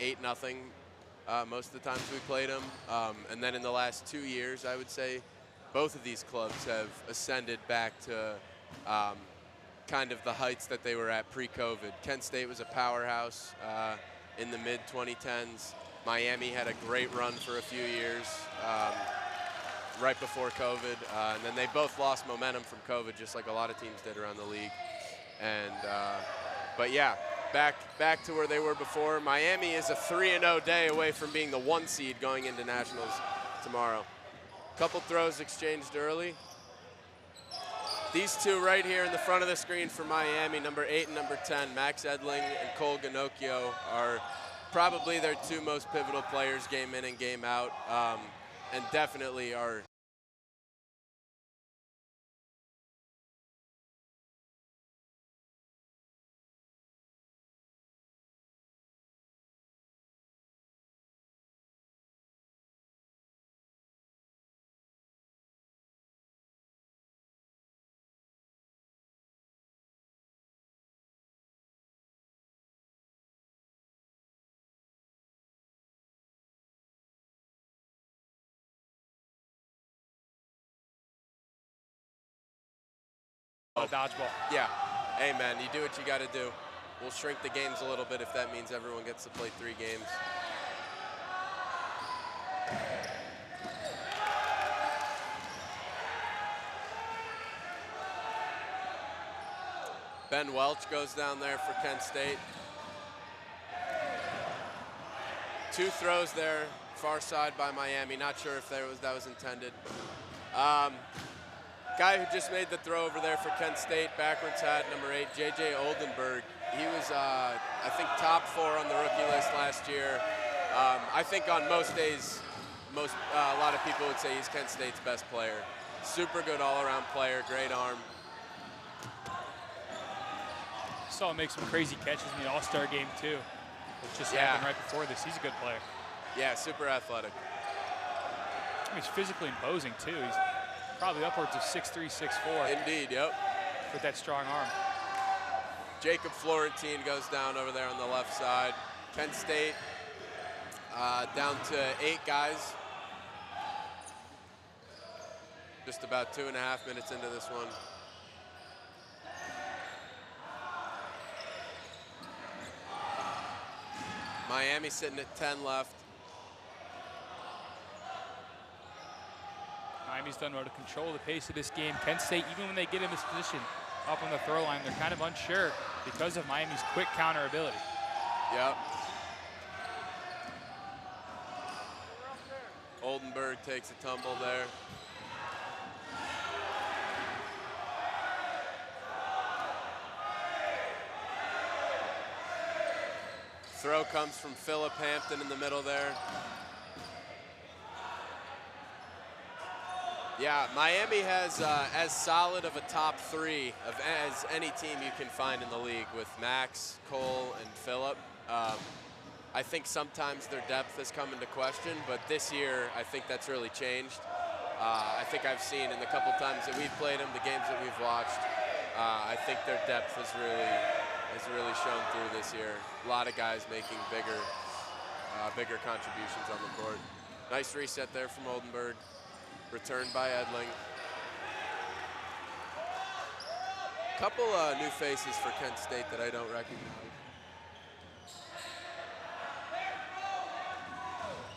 8-0 most of the times we played them. And then in the last 2 years, I would say, both of these clubs have ascended back to kind of the heights that they were at pre-COVID. Kent State was a powerhouse in the mid-2010s. Miami had a great run for a few years right before COVID. And then they both lost momentum from COVID, just like a lot of teams did around the league. And but yeah, back to where they were before. Miami is a 3-0 day away from being the 1 seed going into nationals tomorrow. Couple throws exchanged early. These two right here in the front of the screen for Miami, number 8 and number 10, Max Edling and Cole Ganocchio, are probably their 2 most pivotal players game in and game out, and definitely are Dodgeball. Yeah, hey man, you do what you got to do. We'll shrink the games a little bit if that means everyone gets to play 3 games. Ben Welch goes down there for Kent State. 2 throws there, far side by Miami. Not sure if that was intended. Guy who just made the throw over there for Kent State, backwards hat, number 8, J.J. Oldenburg. He was, I think, top 4 on the rookie list last year. I think on most days, a lot of people would say he's Kent State's best player. Super good all-around player, great arm. Saw him make some crazy catches in the All-Star game too, which just happened right before this. He's a good player. Yeah, super athletic. He's physically imposing too. He's probably upwards of 6'3", 6'4". Indeed, yep. With that strong arm. Jacob Florentine goes down over there on the left side. Kent State down to 8 guys. Just about 2.5 minutes into this one. Miami sitting at 10 left. Miami's done well to control the pace of this game. Kent State, even when they get in this position up on the throw line, they're kind of unsure because of Miami's quick counter ability. Yep. Oldenburg takes a tumble there. Throw comes from Philip Hampton in the middle there. Yeah, Miami has as solid of a top 3 as any team you can find in the league with Max, Cole, and Philip. I think sometimes their depth has come into question, but this year I think that's really changed. I think I've seen in the couple times that we've played them, the games that we've watched, I think their depth has really shown through this year. A lot of guys making bigger contributions on the court. Nice reset there from Oldenburg. Returned by Edling. Couple new faces for Kent State that I don't recognize.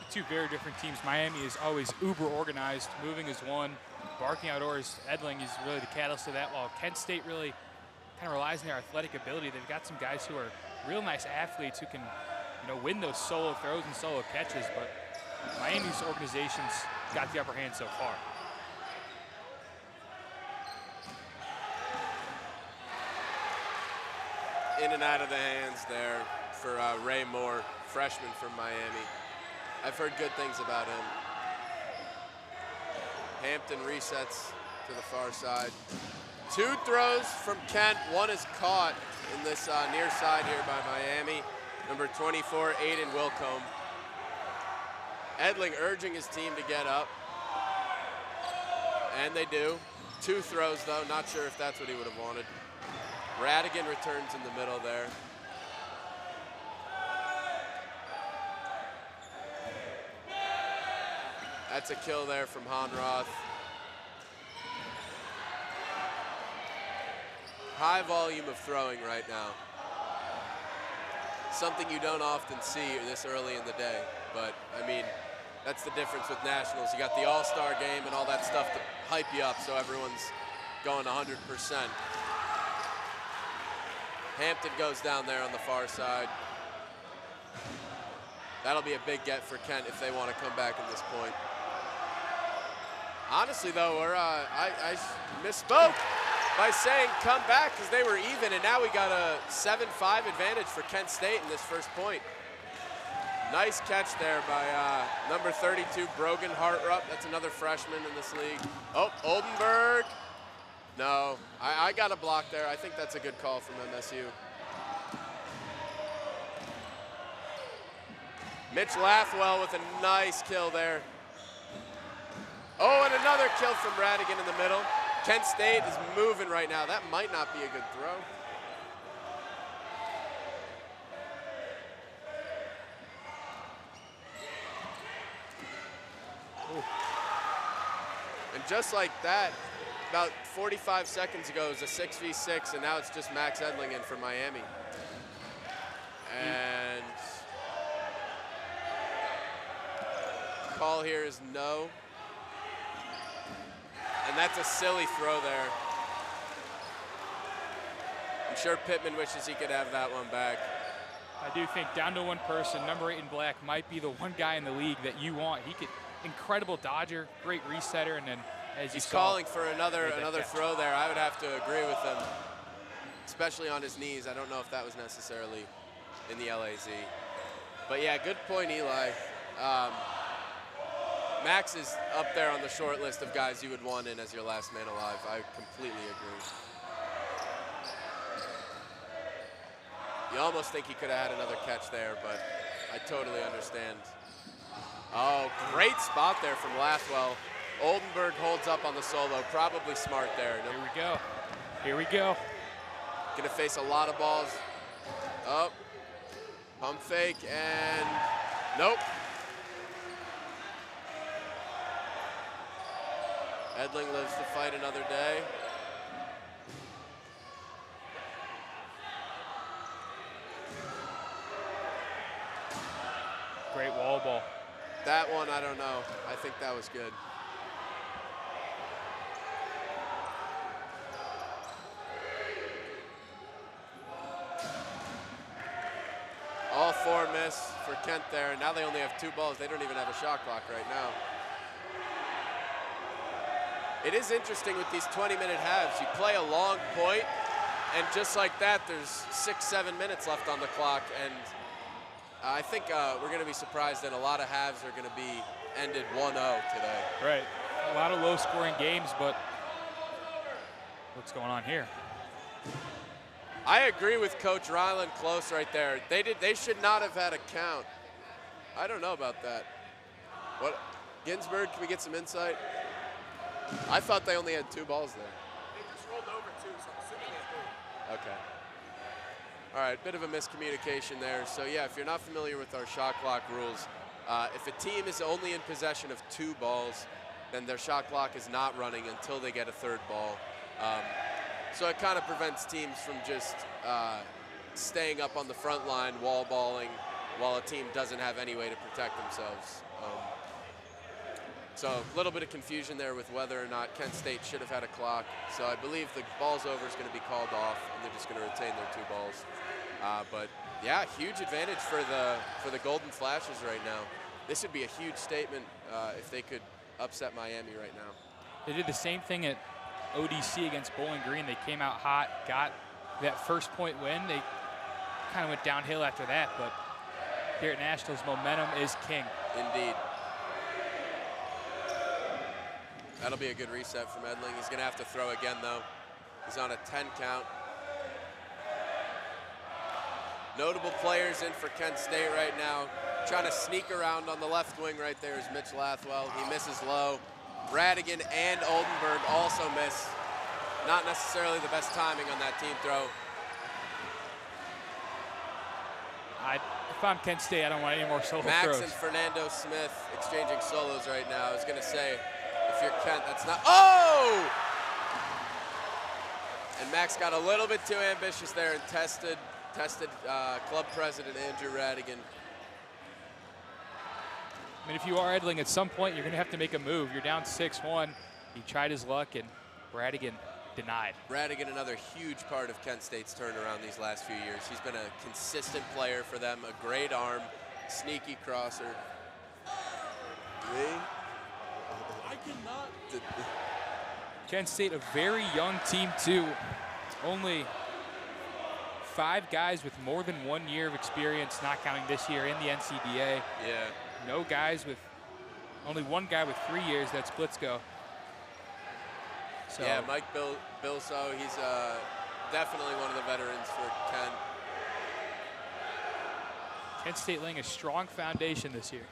2 very different teams. Miami is always uber organized. Moving is one. Barking outdoors, Edling is really the catalyst of that, while Kent State really kind of relies on their athletic ability. They've got some guys who are real nice athletes who can, win those solo throws and solo catches, but Miami's organization's got the upper hand so far. In and out of the hands there for Ray Moore, freshman from Miami. I've heard good things about him. Hampton resets to the far side. 2 throws from Kent. 1 is caught in this near side here by Miami. Number 24, Aiden Wilcombe. Edling urging his team to get up. And they do. 2 throws though, not sure if that's what he would have wanted. Radigan returns in the middle there. That's a kill there from Honroth. High volume of throwing right now. Something you don't often see this early in the day. But, I mean, that's the difference with Nationals. You got the All-Star game and all that stuff to hype you up so everyone's going 100%. Hampton goes down there on the far side. That'll be a big get for Kent if they want to come back at this point. Honestly, though, I misspoke by saying come back because they were even, and now we got a 7-5 advantage for Kent State in this first point. Nice catch there by number 32, Brogan Hartrup. That's another freshman in this league. Oh, Oldenburg. No, I got a block there. I think that's a good call from MSU. Mitch Lathwell with a nice kill there. Oh, and another kill from Radigan in the middle. Kent State is moving right now. That might not be a good throw. Ooh. And just like that, about 45 seconds ago, it was a 6v6, and now it's just Max Edlingen for Miami. And call here is no. And that's a silly throw there. I'm sure Pittman wishes he could have that one back. I do think down to one person, number 8 in black might be the one guy in the league that you want. He could, incredible dodger, great resetter, and then as he's calling for another throw there. I would have to agree with him, especially on his knees. I don't know if that was necessarily in the LAZ. But yeah, good point, Eli. Max is up there on the short list of guys you would want in as your last man alive. I completely agree. You almost think he could have had another catch there, but I totally understand. Oh, great spot there from Lathwell. Oldenburg holds up on the solo, probably smart there. Here we go. Here we go. Gonna face a lot of balls. Oh, pump fake and nope. Edling lives to fight another day. Great wall ball. That one, I don't know. I think that was good. All 4 miss for Kent there, and now they only have 2 balls. They don't even have a shot clock right now. It is interesting with these 20-minute halves. You play a long point, and just like that, there's 6-7 minutes left on the clock, and I think we're going to be surprised that a lot of halves are going to be ended 1-0 today. Right. A lot of low-scoring games, but what's going on here? I agree with Coach Ryland close right there. They should not have had a count. I don't know about that. What, Ginsburg, can we get some insight? I thought they only had 2 balls there. They just rolled over 2, so I'm assuming they had 3. Okay. All right, bit of a miscommunication there. So yeah, if you're not familiar with our shot clock rules, if a team is only in possession of 2 balls, then their shot clock is not running until they get a 3rd ball. So it kind of prevents teams from just staying up on the front line, wall balling, while a team doesn't have any way to protect themselves. So a little bit of confusion there with whether or not Kent State should have had a clock. So I believe the ball's over is going to be called off, and they're just going to retain their 2 balls. But yeah, huge advantage for the Golden Flashes right now. This would be a huge statement if they could upset Miami right now. They did the same thing at ODC against Bowling Green. They came out hot, got that first point win. They kind of went downhill after that, but here at Nationals, momentum is king. Indeed. That'll be a good reset from Edling. He's going to have to throw again, though. He's on a 10 count. Notable players in for Kent State right now. Trying to sneak around on the left wing right there is Mitch Lathwell. He misses low. Radigan and Oldenburg also miss. Not necessarily the best timing on that team throw. If I'm Kent State, I don't want any more solo Max throws. and Fernando Smith exchanging solos right now. I was going to say, if you're Kent, that's not. Oh! And Max got a little bit too ambitious there and tested club president Andrew Radigan. I mean, if you are Edling, at some point you're going to have to make a move. You're down 6-1. He tried his luck, and Radigan denied. Radigan, another huge part of Kent State's turnaround these last few years. He's been a consistent player for them, a great arm, sneaky crosser. I cannot. Kent State, a very young team, too. Only 5 guys with more than 1 year of experience, not counting this year in the NCDA. Yeah. No guys with, only 1 guy with 3 years, that's Blitzko. So yeah, Mike Bilso, he's definitely one of the veterans for Kent. Kent State laying a strong foundation this year.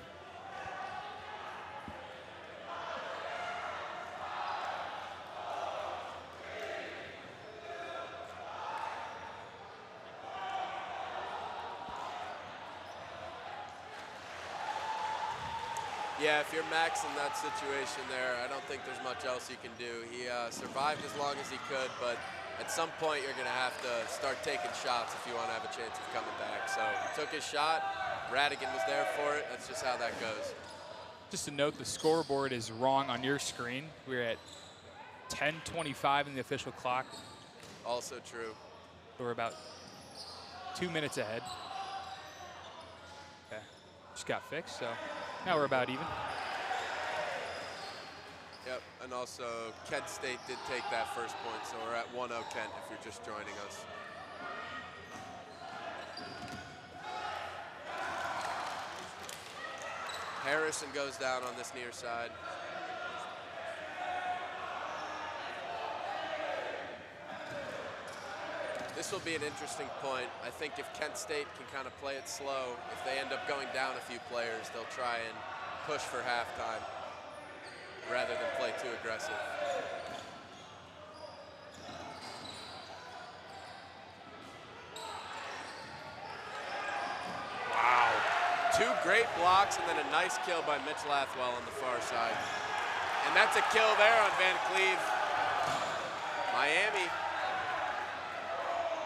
Yeah, if you're Max in that situation there, I don't think there's much else you can do. He survived as long as he could, but at some point you're going to have to start taking shots if you want to have a chance of coming back. So he took his shot. Radigan was there for it. That's just how that goes. Just to note, the scoreboard is wrong on your screen. We're at 10:25 in the official clock. Also true. We're about 2 minutes ahead. Okay, just got fixed, so now we're about even. Yep, and also Kent State did take that first point, so we're at 1-0 Kent if you're just joining us. Harrison goes down on this near side. This will be an interesting point. I think if Kent State can kind of play it slow, if they end up going down a few players, they'll try and push for halftime rather than play too aggressive. Wow. 2 great blocks and then a nice kill by Mitch Lathwell on the far side. And that's a kill there on Van Cleve. Miami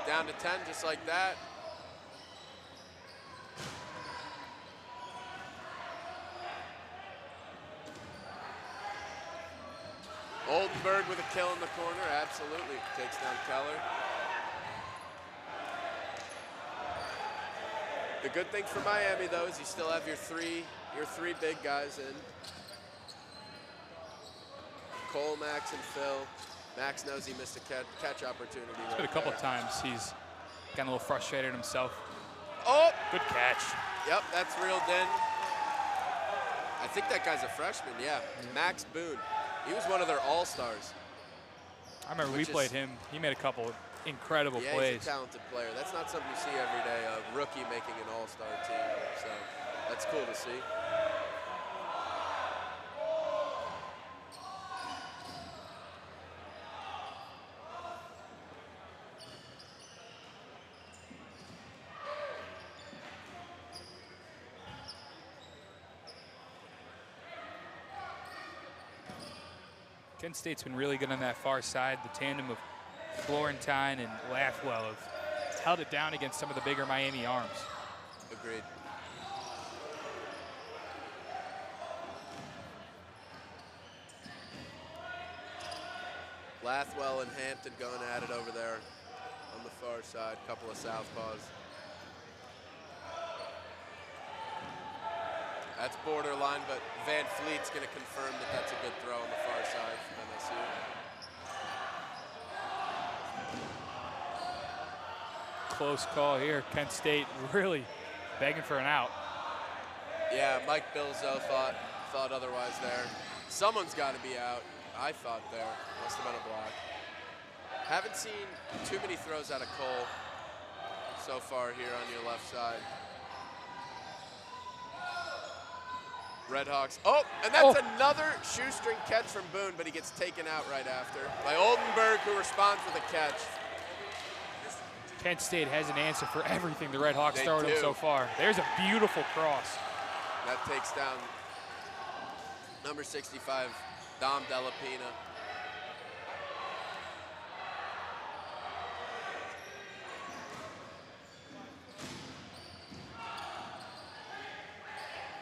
down to 10 just like that. Oldenburg with a kill in the corner, absolutely. Takes down Keller. The good thing for Miami, though, is you still have your three big guys in. Cole, Max, and Phil. Max knows he missed a catch opportunity. But a couple times he's gotten a little frustrated himself. Oh! Good catch. Yep, that's reeled in. I think that guy's a freshman, yeah. Max Boone. He was one of their all-stars. I remember we played him. He made a couple incredible plays. He's a talented player. That's not something you see every day, a rookie making an all-star team. So that's cool to see. Kent State's been really good on that far side. The tandem of Florentine and Lathwell have held it down against some of the bigger Miami arms. Agreed. Lathwell and Hampton going at it over there on the far side. Couple of southpaws. That's borderline, but Van Fleet's going to confirm that that's a good throw on the far side from MSU. Close call here. Kent State really begging for an out. Yeah, Mike Bilzo thought otherwise there. Someone's got to be out. I thought there. Must have been a block. Haven't seen too many throws out of Cole so far here on your left side. Redhawks. Oh, and that's another shoestring catch from Boone, but he gets taken out right after by Oldenburg, who responds with a catch. Kent State has an answer for everything the Red Hawks They thrown them do. so far. There's a beautiful cross. That takes down number 65, Dom Delapina.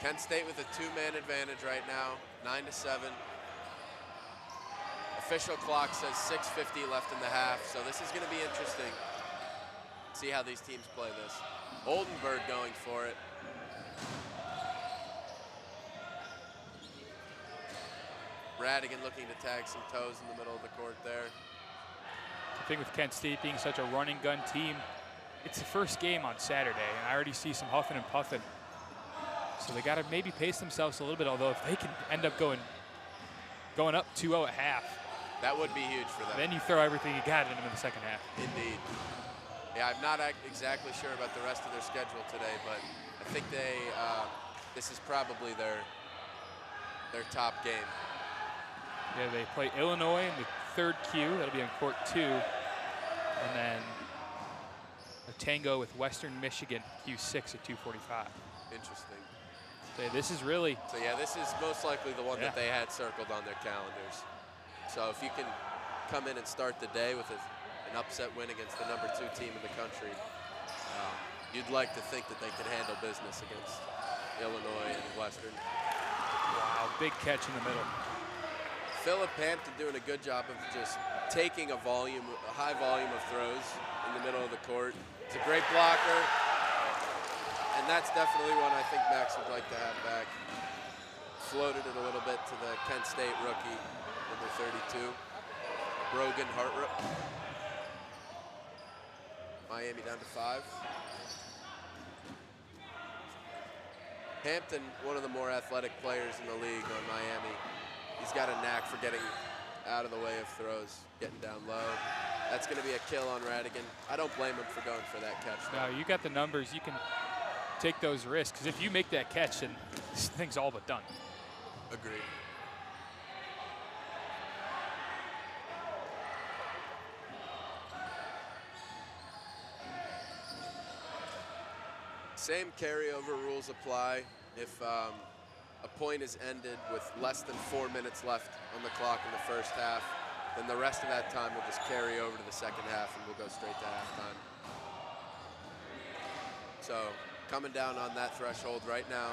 Kent State with a 2-man advantage right now, 9-7. Official clock says 6:50 left in the half, so this is going to be interesting. See how these teams play this. Oldenburg going for it. Radigan looking to tag some toes in the middle of the court there. The thing with Kent State being such a run and gun team, it's the first game on Saturday, and I already see some huffing and puffing. So they got to maybe pace themselves a little bit, although if they can end up going up 2-0 at half. That would be huge for them. Then you throw everything you got in them in the second half. Indeed. Yeah, I'm not exactly sure about the rest of their schedule today, but I think this is probably their top game. Yeah, they play Illinois in the third Q. That'll be on court 2. And then a tango with Western Michigan, Q6 at 2:45. Interesting. So this is really... So yeah, this is most likely the one that they had circled on their calendars. So if you can come in and start the day with an upset win against the number 2 team in the country, you'd like to think that they can handle business against Illinois and Western. Wow, big catch in the middle. Philip Hampton doing a good job of just taking a high volume of throws in the middle of the court. It's a great blocker, and that's definitely one I think Max would like to have back. Floated it a little bit to the Kent State rookie, number 32, Brogan Hartrup. Miami down to 5. Hampton, one of the more athletic players in the league on Miami. He's got a knack for getting out of the way of throws, getting down low. That's going to be a kill on Radigan. I don't blame him for going for that catch. No, you got the numbers. You can take those risks, because if you make that catch, then this thing's all but done. Agreed. Same carryover rules apply. If a point is ended with less than 4 minutes left on the clock in the first half, then the rest of that time will just carry over to the second half and we'll go straight to halftime. So coming down on that threshold right now,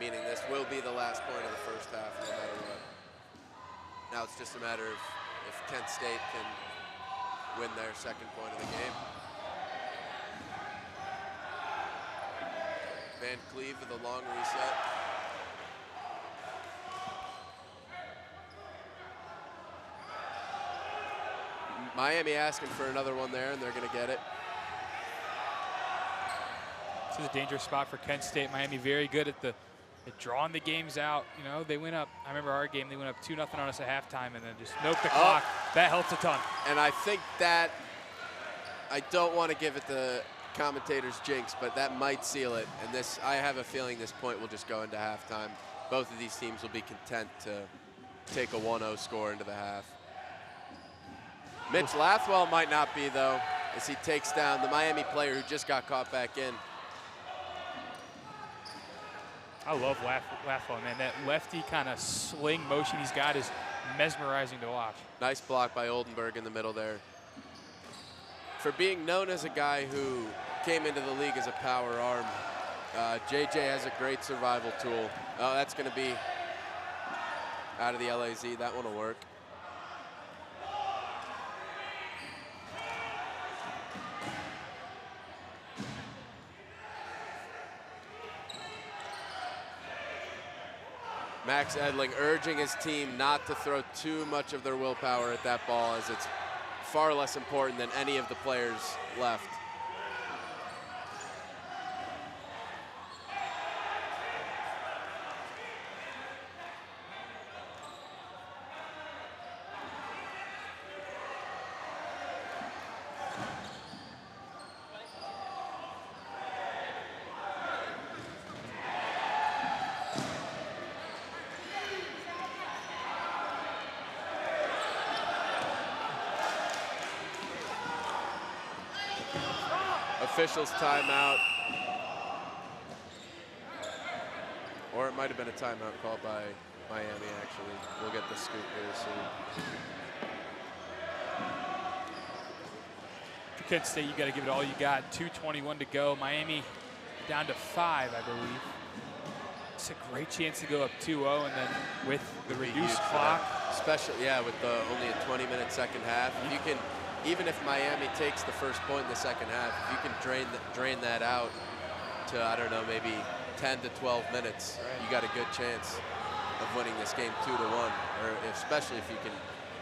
meaning this will be the last point of the first half no matter what. Now it's just a matter of if Kent State can win their second point of the game. Van Cleve with a long reset. Miami asking for another one there, and they're going to get it. This is a dangerous spot for Kent State. Miami very good at drawing the games out. You know, they went up. I remember our game, they went up 2-0 on us at halftime and then just milked the clock. That helps a ton. And I think that, I don't want to give it the commentator's jinx, but that might seal it. And this, I have a feeling this point will just go into halftime. Both of these teams will be content to take a 1-0 score into the half. Mitch Lathwell might not be, though, as he takes down the Miami player who just got caught back in. I love Lathwell, man. That lefty kind of sling motion he's got is mesmerizing to watch. Nice block by Oldenburg in the middle there. For being known as a guy who came into the league as a power arm, JJ has a great survival tool. Oh, that's going to be out of the LAZ. That one will work. Max Edling urging his team not to throw too much of their willpower at that ball, as it's far less important than any of the players left. officials' timeout. Or it might have been a timeout called by Miami, actually. We'll get the scoop here soon. For Kent State, you got to give it all you got. 2:21 to go. Miami down to 5, I believe. It's a great chance to go up 2-0, and then with the reduced clock. Especially, yeah, with only a 20-minute second half. If you can, even if Miami takes the first point in the second half, if you can drain that out to, I don't know, maybe 10 to 12 minutes, you got a good chance of winning this game 2-1, or especially if you can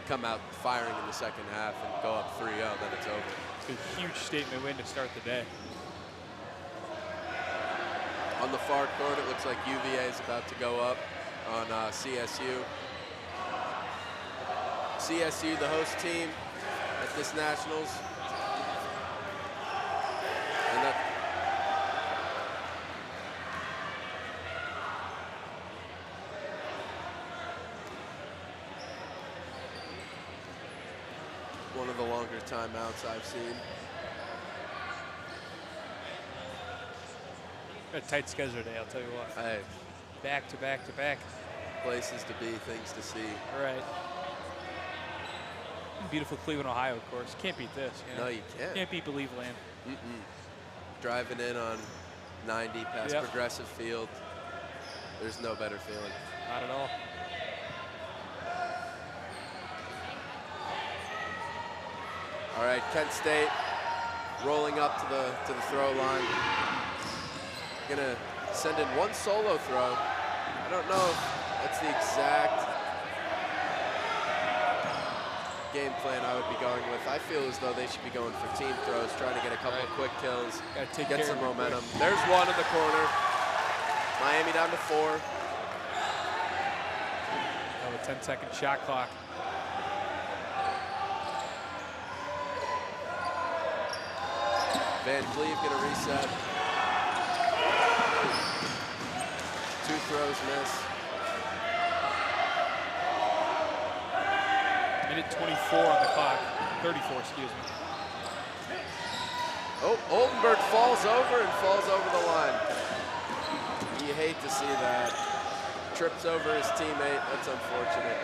come out firing in the second half and go up 3-0, then it's over. It's a huge statement win to start the day. On the far court, it looks like UVA is about to go up on CSU. CSU, the host team at this Nationals. And that one of the longer timeouts I've seen. A tight schedule today, I'll tell you what. Hey, Back to back to back. places to be, things to see. Right. Beautiful Cleveland, Ohio, of course. Can't beat this. You know? No, you can't. Can't beat Believe Land. Driving in on 90 past Progressive Field, there's no better feeling. Not at all. All right, Kent State rolling up to the throw line. Gonna send in one solo throw. I don't know if that's the exact game plan I would be going with. I feel as though they should be going for team throws, trying to get a couple of quick kills, get some momentum. There's one in the corner. Miami down to 4. Oh, a 10-second shot clock. Van Cleve gonna reset. 2 throws miss. Minute 24 on the clock. 34, excuse me. Oh, Oldenburg falls over and falls over the line. You hate to see that. Trips over his teammate. That's unfortunate.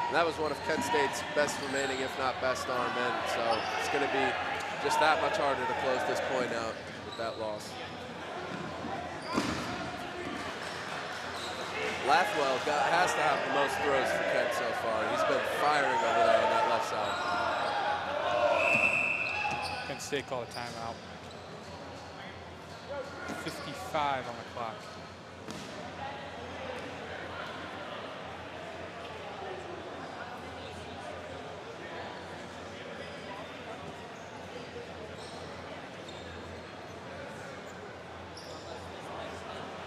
And that was one of Kent State's best remaining, if not best arm men. So it's going to be just that much harder to close this point out with that loss. Laughwell has to have the most throws for Kent so far. He's been firing over there on that left side. Kent State called a timeout. 55 on the clock.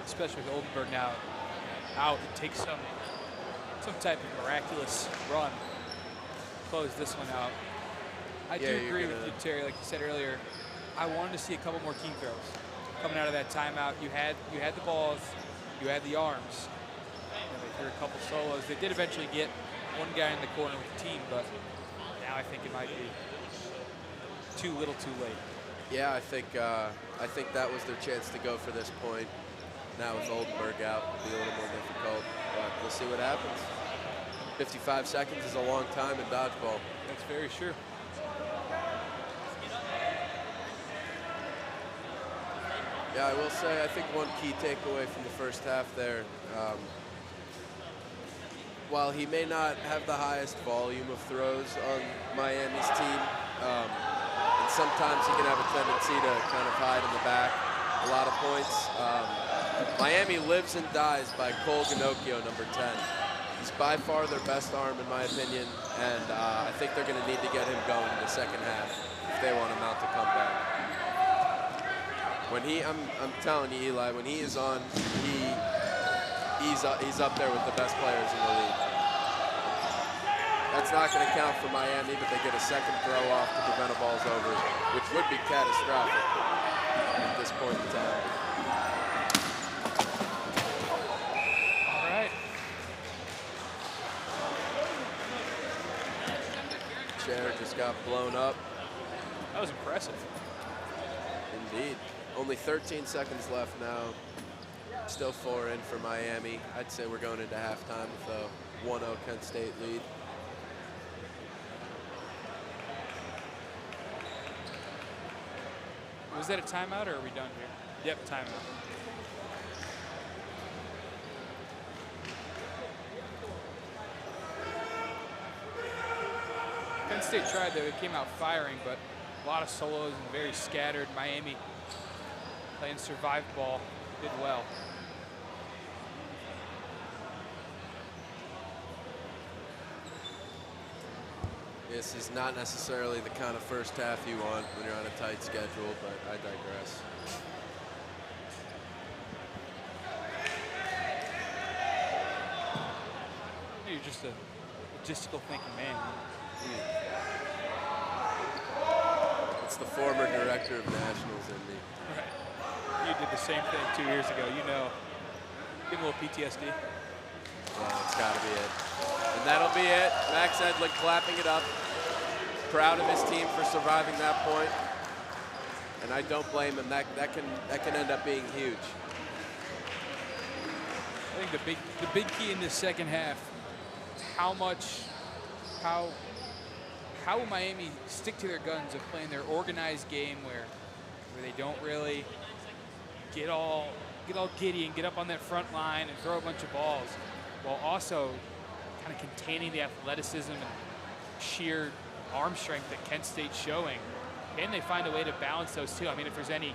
Especially with Oldenburg now out, it takes some type of miraculous run to close this one out. I do agree with you, Terry. Like you said earlier, I wanted to see a couple more team throws coming out of that timeout. You had the balls, you had the arms. And they threw a couple solos. They did eventually get one guy in the corner with the team, but now I think it might be too little, too late. Yeah, I think that was their chance to go for this point. Now with Oldenburg out, it'll be a little more difficult, but we'll see what happens. 55 seconds is a long time in dodgeball. That's very true. Yeah, I will say, I think one key takeaway from the first half there, while he may not have the highest volume of throws on Miami's team, and sometimes he can have a tendency to kind of hide in the back a lot of points. Miami lives and dies by Cole Ginocchio, number 10. He's by far their best arm, in my opinion, and I think they're going to need to get him going in the second half if they want to mount a comeback. When I'm telling you, Eli, when he is on, he's up there with the best players in the league. That's not going to count for Miami, but they get a second throw off to prevent a ball's over, which would be catastrophic at this point in time. chair just got blown up. That was impressive. Indeed. Only 13 seconds left now. Still 4 in for Miami. I'd say we're going into halftime with a 1-0 Kent State lead. Was that a timeout, or are we done here? Yep, timeout. Penn State tried, though. It came out firing, but a lot of solos and very scattered. Miami playing survive ball, did well. This is not necessarily the kind of first half you want when you're on a tight schedule, but I digress. You're just a logistical thinking man. It's the former director of nationals in me. Right. You did the same thing 2 years ago. You know, get a little PTSD. Well, it's got to be it. And that'll be it. Max Edling clapping it up. Proud of his team for surviving that point. And I don't blame him. That can end up being huge. I think the big key in this second half is how will Miami stick to their guns of playing their organized game where they don't really get all giddy and get up on that front line and throw a bunch of balls, while also kind of containing the athleticism and sheer arm strength that Kent State's showing. Can they find a way to balance those two? I mean, if there's any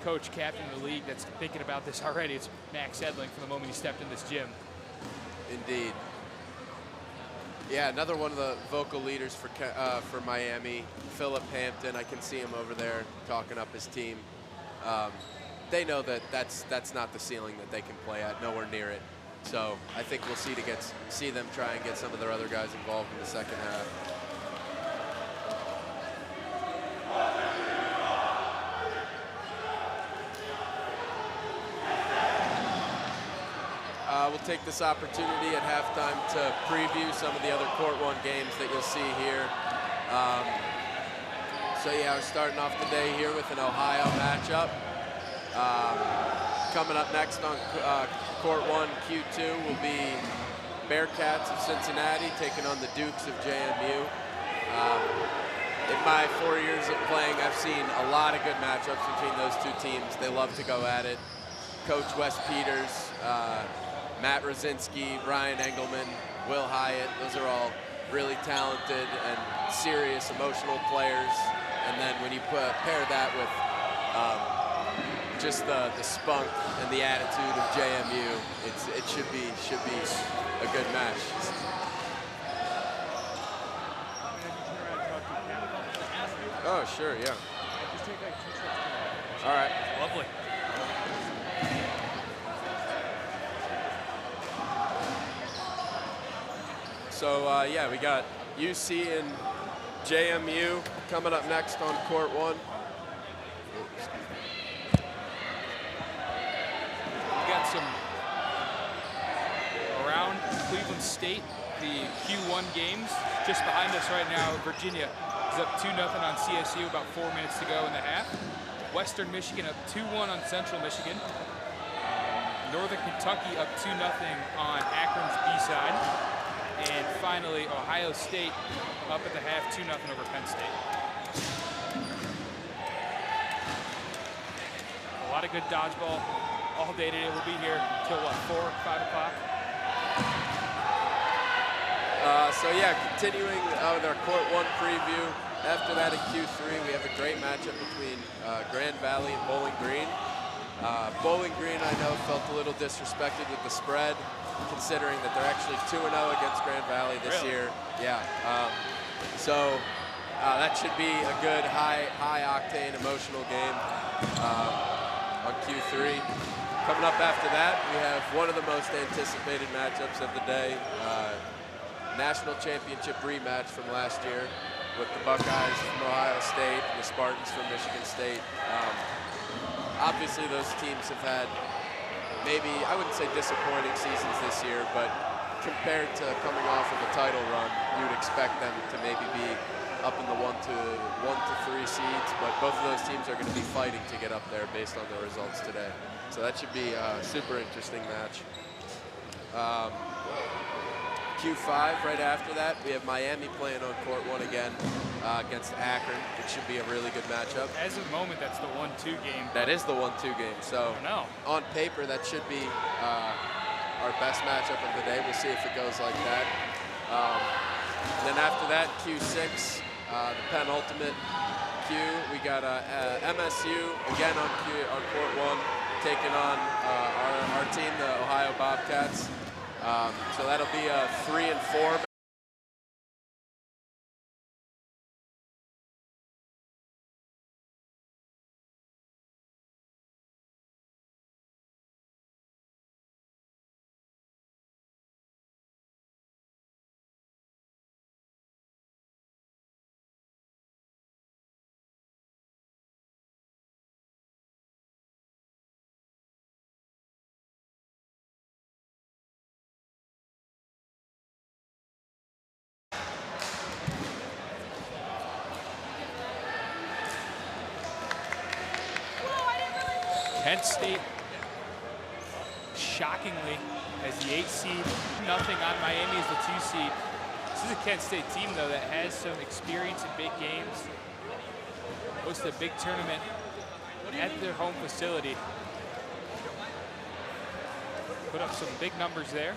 coach, captain in the league that's thinking about this already, it's Max Edling from the moment he stepped in this gym. Indeed. Yeah, another one of the vocal leaders for Miami, Philip Hampton. I can see him over there talking up his team. They know that that's not the ceiling that they can play at, nowhere near it. So I think we'll see them try and get some of their other guys involved in the second half. We'll take this opportunity at halftime to preview some of the other Court 1 games that you'll see here. So yeah, we're starting off the day here with an Ohio matchup. Coming up next on Court 1 Q2 will be Bearcats of Cincinnati taking on the Dukes of JMU. In my 4 years of playing, I've seen a lot of good matchups between those two teams. They love to go at it. Coach Wes Peters, Matt Rosinski, Ryan Engelman, Will Hyatt, those are all really talented and serious, emotional players. And then when you pair that with just the spunk and the attitude of JMU, it should be a good match. Oh, sure, yeah. All right. Lovely. So, yeah, we got UC and JMU coming up next on Court 1. We got some around Cleveland State, the Q1 games. Just behind us right now, Virginia is up 2-0 on CSU, about 4 minutes to go in the half. Western Michigan up 2-1 on Central Michigan. Northern Kentucky up 2-0 on Akron's B side. And finally, Ohio State up at the half, 2-0 over Penn State. A lot of good dodgeball all day today. We'll be here till what, 4, 5 o'clock? So yeah, continuing with our Court 1 preview. After that in Q3, we have a great matchup between Grand Valley and Bowling Green. Bowling Green, I know, felt a little disrespected with the spread, considering that they're actually 2-0 against Grand Valley this year. Yeah. So that should be a good high-octane emotional game on Q3. Coming up after that, we have one of the most anticipated matchups of the day, national championship rematch from last year with the Buckeyes from Ohio State and the Spartans from Michigan State. Obviously, those teams have had maybe, I wouldn't say disappointing seasons this year, but compared to coming off of a title run, you would expect them to maybe be up in the 1 to 3 seeds, but both of those teams are going to be fighting to get up there based on the results today. So that should be a super interesting match. Q5, right after that, we have Miami playing on court 1 again against Akron. It should be a really good matchup. As of the moment, that's the 1-2 game. That is the 1-2 game. So on paper, that should be our best matchup of the day. We'll see if it goes like that. And then after that, Q6, the penultimate Q, we got MSU again on court 1, taking on our team, the Ohio Bobcats. So that'll be a 3 and 4. Kent State, shockingly, as the 8 seed, nothing on Miami as the 2 seed. This is a Kent State team, though, that has some experience in big games. Hosted a big tournament at their home facility. Put up some big numbers there.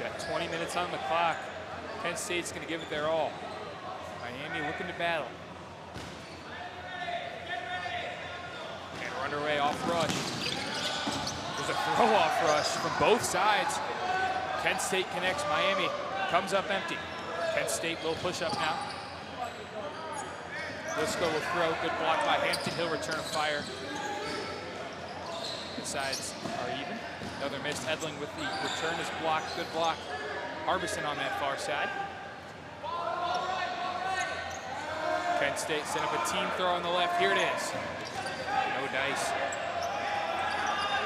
Got 20 minutes on the clock. Kent State's going to give it their all. Miami looking to battle. Underway off rush. There's a throw off rush from both sides. Kent State connects. Miami comes up empty. Kent State will push up now. Bliscoe will throw. Good block by Hampton. He'll return a fire. The sides are even. Another miss. Edling with the return is blocked. Good block. Harbison on that far side. Kent State set up a team throw on the left. Here it is. No dice.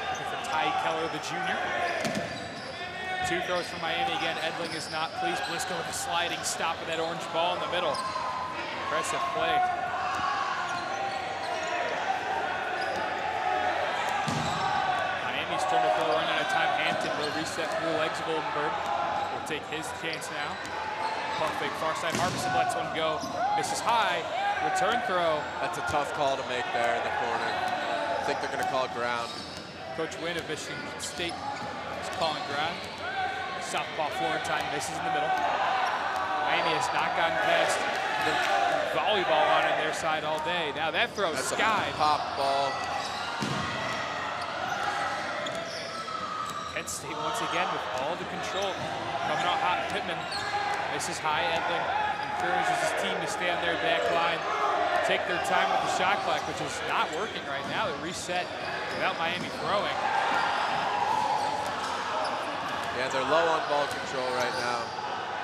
Looking for Ty Keller, the junior. 2 throws from Miami again. Edling is not pleased. Bliscoe with a sliding stop of that orange ball in the middle. Impressive play. Miami's turn to throw, run out of time. Hampton will reset through the legs of Oldenburg. Will take his chance now. Pump fake far side. Harbison lets one go. Misses high. Return throw. That's a tough call to make there in the corner. I think they're going to call ground. Coach Wynn of Michigan State is calling ground. Southpaw Florentine misses in the middle. Miami has not gotten past the volleyball on their side all day. Now that throw is skied. Pop ball. Kent State once again with all the control. Coming out hot. Pittman misses high. Edling encourages his team to stay on their back line, take their time with the shot clock, which is not working right now. They reset without Miami throwing. Yeah, they're low on ball control right now.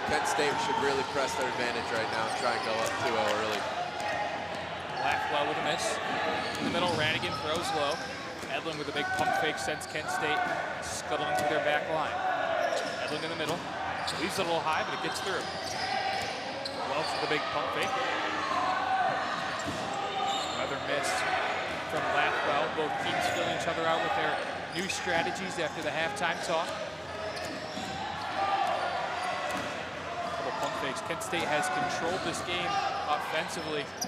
Kent State should really press their advantage right now and try and go up 2-0 early. Blackwell with a miss. In the middle, Ranigan throws low. Edlin with a big pump fake sends Kent State scuttling to their back line. Edlin in the middle. Leaves it a little high, but it gets through. Welch with a big pump fake. Another miss from Blackwell. Both teams filling each other out with their new strategies after the halftime talk. Couple pump fakes. Kent State has controlled this game offensively. A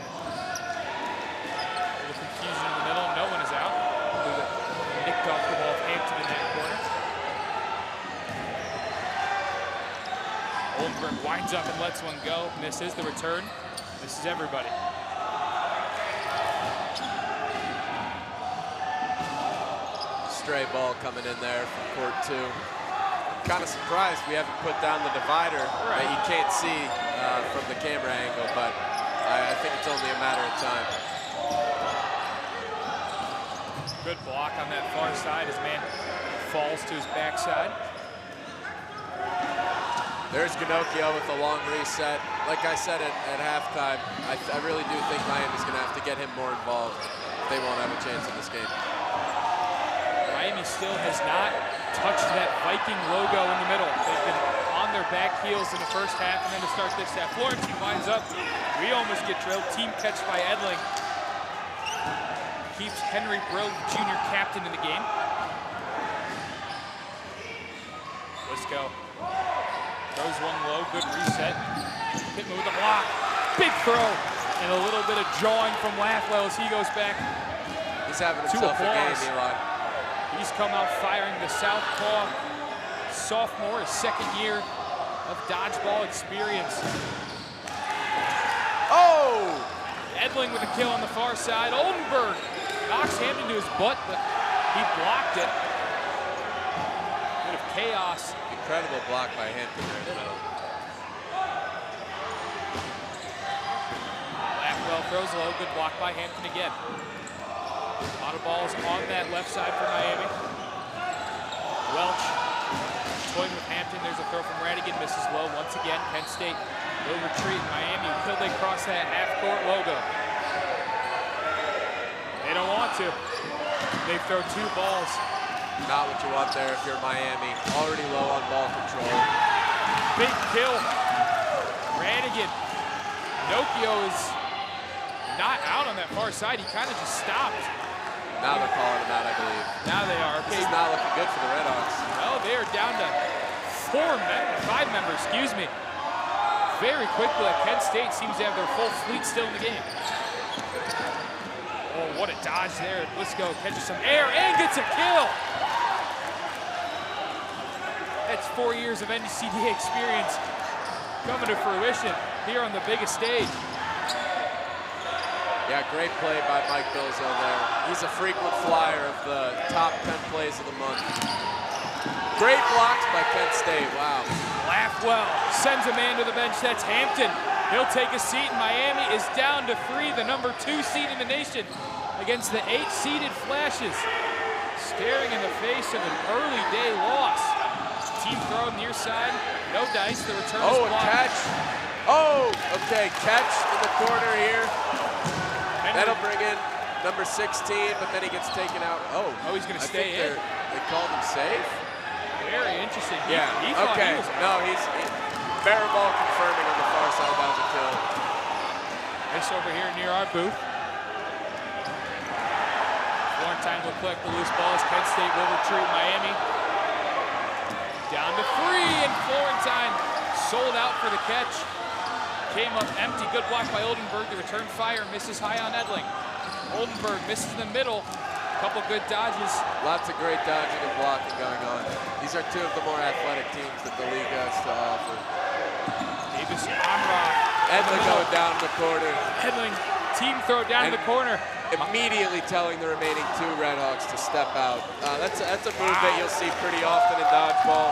little confusion in the middle. No one is out. Nicked off the ball of Hampton in that corner. Oldenburg winds up and lets one go. Misses the return. Misses everybody. Stray ball coming in there from court 2. Kind of surprised we haven't put down the divider that you can't see from the camera angle, but I think it's only a matter of time. Good block on that far side as man falls to his backside. There's Ginocchio with a long reset. Like I said at halftime, I really do think Miami's going to have to get him more involved. They won't have a chance in this game. Miami still has not touched that Viking logo in the middle. They've been on their back heels in the first half, and then to start this half, Florentine winds up. We almost get drilled. Team catch by Edling. Keeps Henry Brill Jr. captain in the game. Lisco throws one low, good reset. Pittman with a block. Big throw. And a little bit of jawing from Lathwell as he goes back. He's having himself a game, Eli. He's come out firing the southpaw sophomore, his second year of dodgeball experience. Oh! Edling with a kill on the far side. Oldenburg knocks Hampton to his butt, but he blocked it. Bit of chaos. Incredible block by Hampton right now. Blackwell throws low, good block by Hampton again. A lot of balls on that left side for Miami. Welch toying with Hampton. There's a throw from Radigan, misses low once again. Penn State will retreat. Miami until they cross that half-court logo. They don't want to. They throw 2 balls. Not what you want there if you're Miami. Already low on ball control. Big kill. Radigan. Pinocchio is not out on that far side. He kind of just stopped. Now they're calling him out, I believe. Now they are. This is not looking good for the Redhawks. Well, they are down to 5 members, excuse me. Very quickly, Penn State seems to have their full fleet still in the game. Oh, what a dodge there. Lisco catches some air and gets a kill. That's 4 years of NCDA experience coming to fruition here on the biggest stage. Yeah, great play by Mike Bilzo there. He's a frequent flyer of the top 10 plays of the month. Great blocks by Penn State, wow. Lathwell sends a man to the bench, that's Hampton. He'll take a seat, and Miami is down to 3, the number 2 seed in the nation, against the 8-seeded Flashes. Staring in the face of an early day loss. Team throw near side, no dice, the return is blocked. Oh, a catch. Oh, okay, catch in the corner here. That'll bring in number 16, but then he gets taken out. Oh, he's going to stay in. They called him safe. Very interesting. Yeah, okay. No, he's Baraball confirming on the far side that was a kill. This over here near our booth. Florentine will collect the loose balls. Penn State will retreat. Miami down to 3, and Florentine sold out for the catch. Came up empty, good block by Oldenburg. The return fire misses high on Edling. Oldenburg misses in the middle. Couple good dodges. Lots of great dodging and blocking going on. These are 2 of the more athletic teams that the league has to offer. Davis Amra. Edling going down the corner. Edling, team throw down the corner. Immediately telling the remaining 2 Redhawks to step out. That's a move that you'll see pretty often in dodgeball.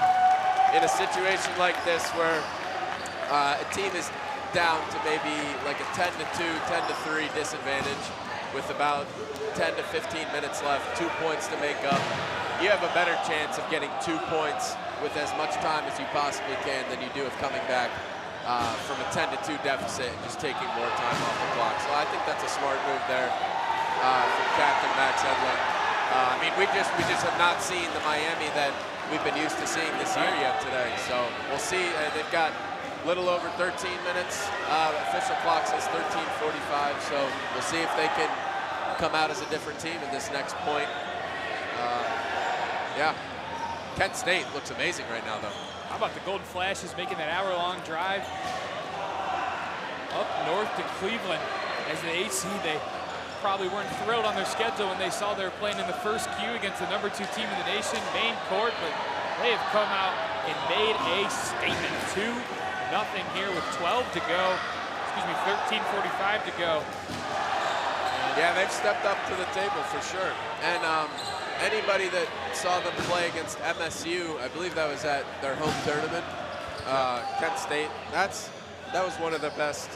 In a situation like this where a team is down to maybe like a 10-2, 10-3 disadvantage with about 10 to 15 minutes left, 2 points to make up. You have a better chance of getting 2 points with as much time as you possibly can than you do of coming back from a 10-2 deficit and just taking more time off the clock. So I think that's a smart move there from Captain Max Edling. I mean, we just have not seen the Miami that we've been used to seeing this year yet today. So we'll see. They've got little over 13 minutes. Official clock says 13:45, so we'll see if they can come out as a different team in this next point. Yeah, Kent State looks amazing right now, though. How about the Golden Flashes making that hour-long drive up north to Cleveland as the 8 seed? They probably weren't thrilled on their schedule when they saw they were playing in the first queue against the number 2 team in the nation, main court, but they have come out and made a statement. 2-0 here with 12 to go. Excuse me, 13:45 to go. Yeah, they've stepped up to the table for sure. And anybody that saw them play against MSU, I believe that was at their home tournament, Kent State. That was one of the best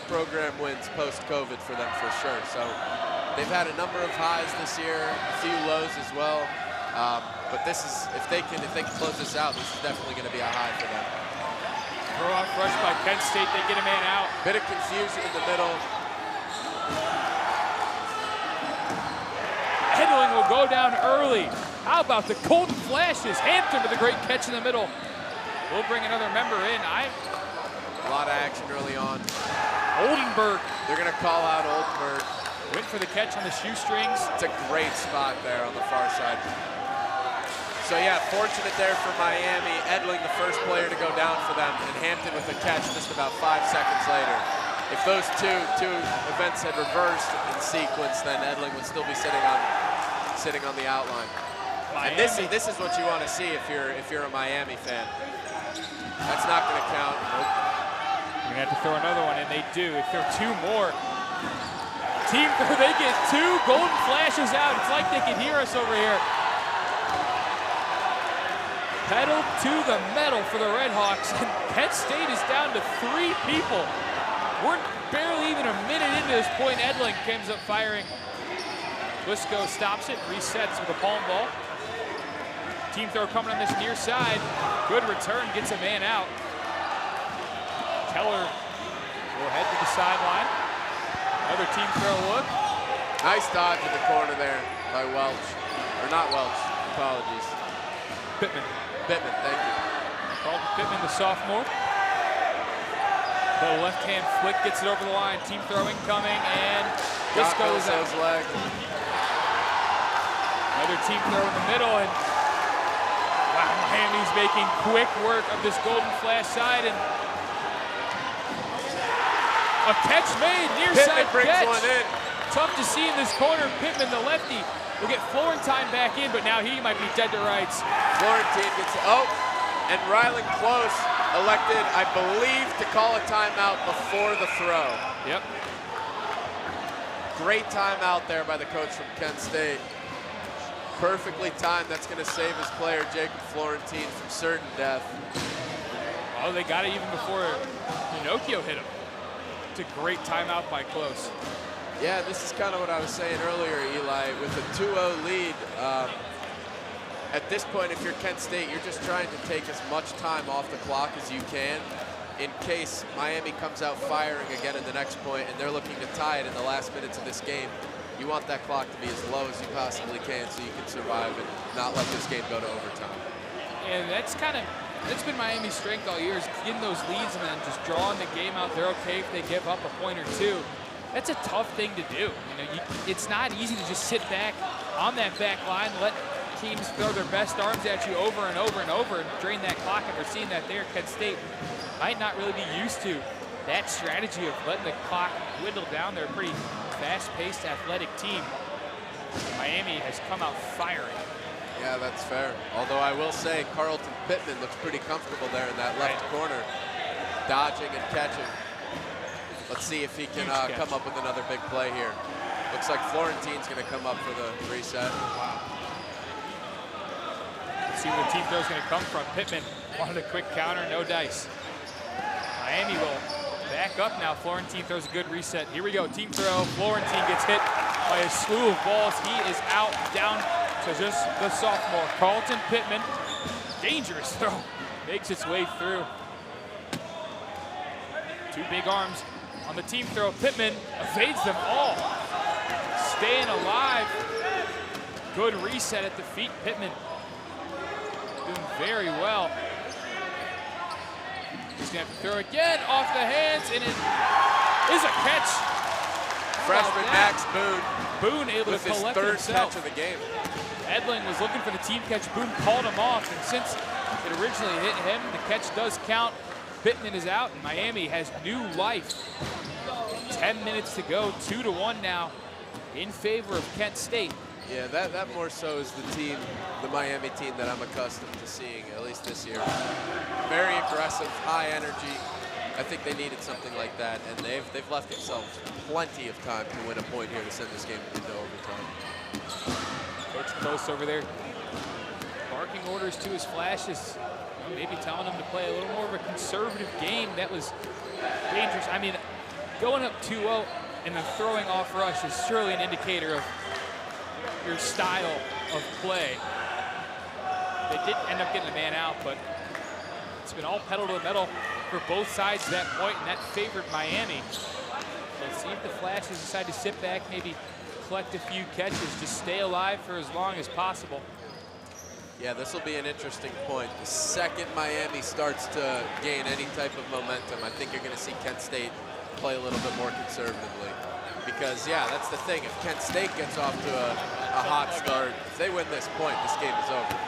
program wins post-COVID for them for sure. So they've had a number of highs this year, a few lows as well. But this is, if they can close this out, this is definitely going to be a high for them. Throw off rush by Kent State, they get a man out. Bit of confusion in the middle. Edling will go down early. How about the Golden Flashes? Hampton with a great catch in the middle. we'll bring another member in. A lot of action early on. Oldenburg. They're going to call out Oldenburg. Went for the catch on the shoestrings. It's a great spot there on the far side. So yeah, fortunate there for Miami. Edling the first player to go down for them, and Hampton with a catch just about 5 seconds later. If those two events had reversed in sequence, then Edling would still be sitting on the outline. Miami. And this is what you want to see if you're a Miami fan. That's not going to count. Nope. You're gonna have to throw another one, and they do. They throw 2 more. Team, they get 2 golden flashes out. It's like they can hear us over here. Pedal to the metal for the Redhawks, and Penn State is down to 3 people. We're barely even a minute into this point. Edling comes up firing. Wisco stops it, resets with a palm ball. Team throw coming on this near side. Good return, gets a man out. Keller will head to the sideline. Another team throw look. Nice dodge in the corner there by Welch. Or not Welch, apologies. Pittman. Pittman, thank you. Carlton Pittman, the sophomore. The left-hand flick gets it over the line. Team throwing coming, and Wisco is out. Leg. Another team throw in the middle, and wow, Miami's making quick work of this golden flash side, and a catch made, near side brings catch. one in. Tough to see in this corner. Pittman, the lefty, will get Florentine back in, but now he might be dead to rights. Florentine gets, and Rylan Close elected, I believe, to call a timeout before the throw. Yep. Great timeout there by the coach from Kent State. Perfectly timed. That's going to save his player, Jacob Florentine, from certain death. Oh, they got it even before Pinocchio hit him. It's a great timeout by Close. Yeah, this is kind of what I was saying earlier, Eli. With a 2-0 lead, at this point, if you're Kent State, you're just trying to take as much time off the clock as you can in case Miami comes out firing again in the next point and they're looking to tie it in the last minutes of this game. You want that clock to be as low as you possibly can so you can survive and not let this game go to overtime. And that's been Miami's strength all year, is getting those leads and then just drawing the game out. They're okay if they give up a point or 2. That's a tough thing to do. It's not easy to just sit back on that back line, let teams throw their best arms at you over and over and over and drain that clock, and we're seeing that there. Kent State might not really be used to that strategy of letting the clock dwindle down. They're a pretty fast-paced, athletic team. Miami has come out firing. Yeah, that's fair. Although I will say Carlton Pittman looks pretty comfortable there in that left corner, dodging and catching. Let's see if he can come up with another big play here. Looks like Florentine's going to come up for the reset. Wow. Let's see where the team throw is going to come from. Pittman wanted a quick counter, no dice. Miami will back up now. Florentine throws a good reset. Here we go, team throw. Florentine gets hit by a slew of balls. He is out, down to just the sophomore. Carlton Pittman, dangerous throw, makes its way through. 2 big arms on the team throw. Pittman evades them all. Staying alive. Good reset at the feet. Pittman doing very well. He's gonna have to throw again off the hands, and it is a catch. Freshman Max Boone. Boone able to collect his 3rd himself. catch of the game. Edling was looking for the team catch. Boone called him off, and since it originally hit him, the catch does count. Pittman is out, and Miami has new life. 10 minutes to go, 2-1 now in favor of Kent State. Yeah, that more so is the Miami team that I'm accustomed to seeing, at least this year. Very aggressive, high energy. I think they needed something like that, and they've left themselves plenty of time to win a point here to send this game into overtime. Coach Close over there, barking orders to his flashes, maybe telling him to play a little more of a conservative game. That was dangerous. I mean, going up 2-0 and then throwing off rush is surely an indicator of your style of play. They did end up getting a man out, but it's been all pedal to the metal for both sides at that point, and that favored Miami. Let's see if the Flashes decide to sit back, maybe collect a few catches, just stay alive for as long as possible. Yeah, this will be an interesting point. The second Miami starts to gain any type of momentum, I think you're going to see Kent State play a little bit more conservatively. Because, yeah, that's the thing. If Kent State gets off to a hot start, if they win this point, this game is over.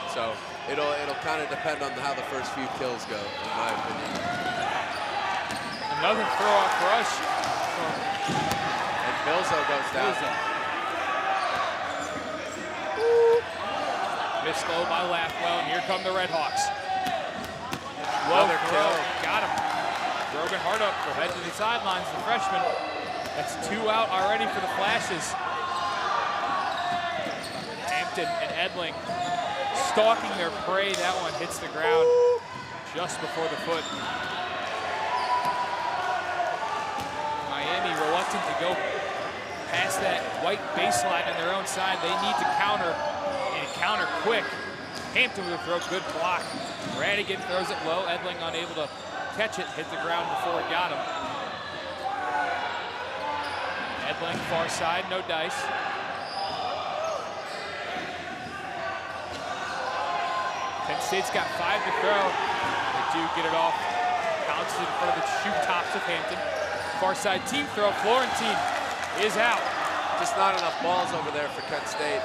So it'll kind of depend on how the first few kills go, in my opinion. Another throw-off rush. And Bilzo goes down. Missed low by Lathwell, and here come the Red Hawks. Another kill. Got him. Brogan Hardup will head to the sidelines, the freshman. That's 2 out already for the Flashes. Hampton and Edling stalking their prey. That one hits the ground just before the foot. Miami reluctant to go past that white baseline on their own side. They need to counter, and counter quick. Hampton with a throw, good block. Radigan throws it low. Edling unable to catch it, hit the ground before it got him. Edling, far side, no dice. Kent State's got 5 to throw. They do get it off. Bounces in front of the shoe tops of Hampton. Far side team throw. Florentine is out. Just not enough balls over there for Kent State.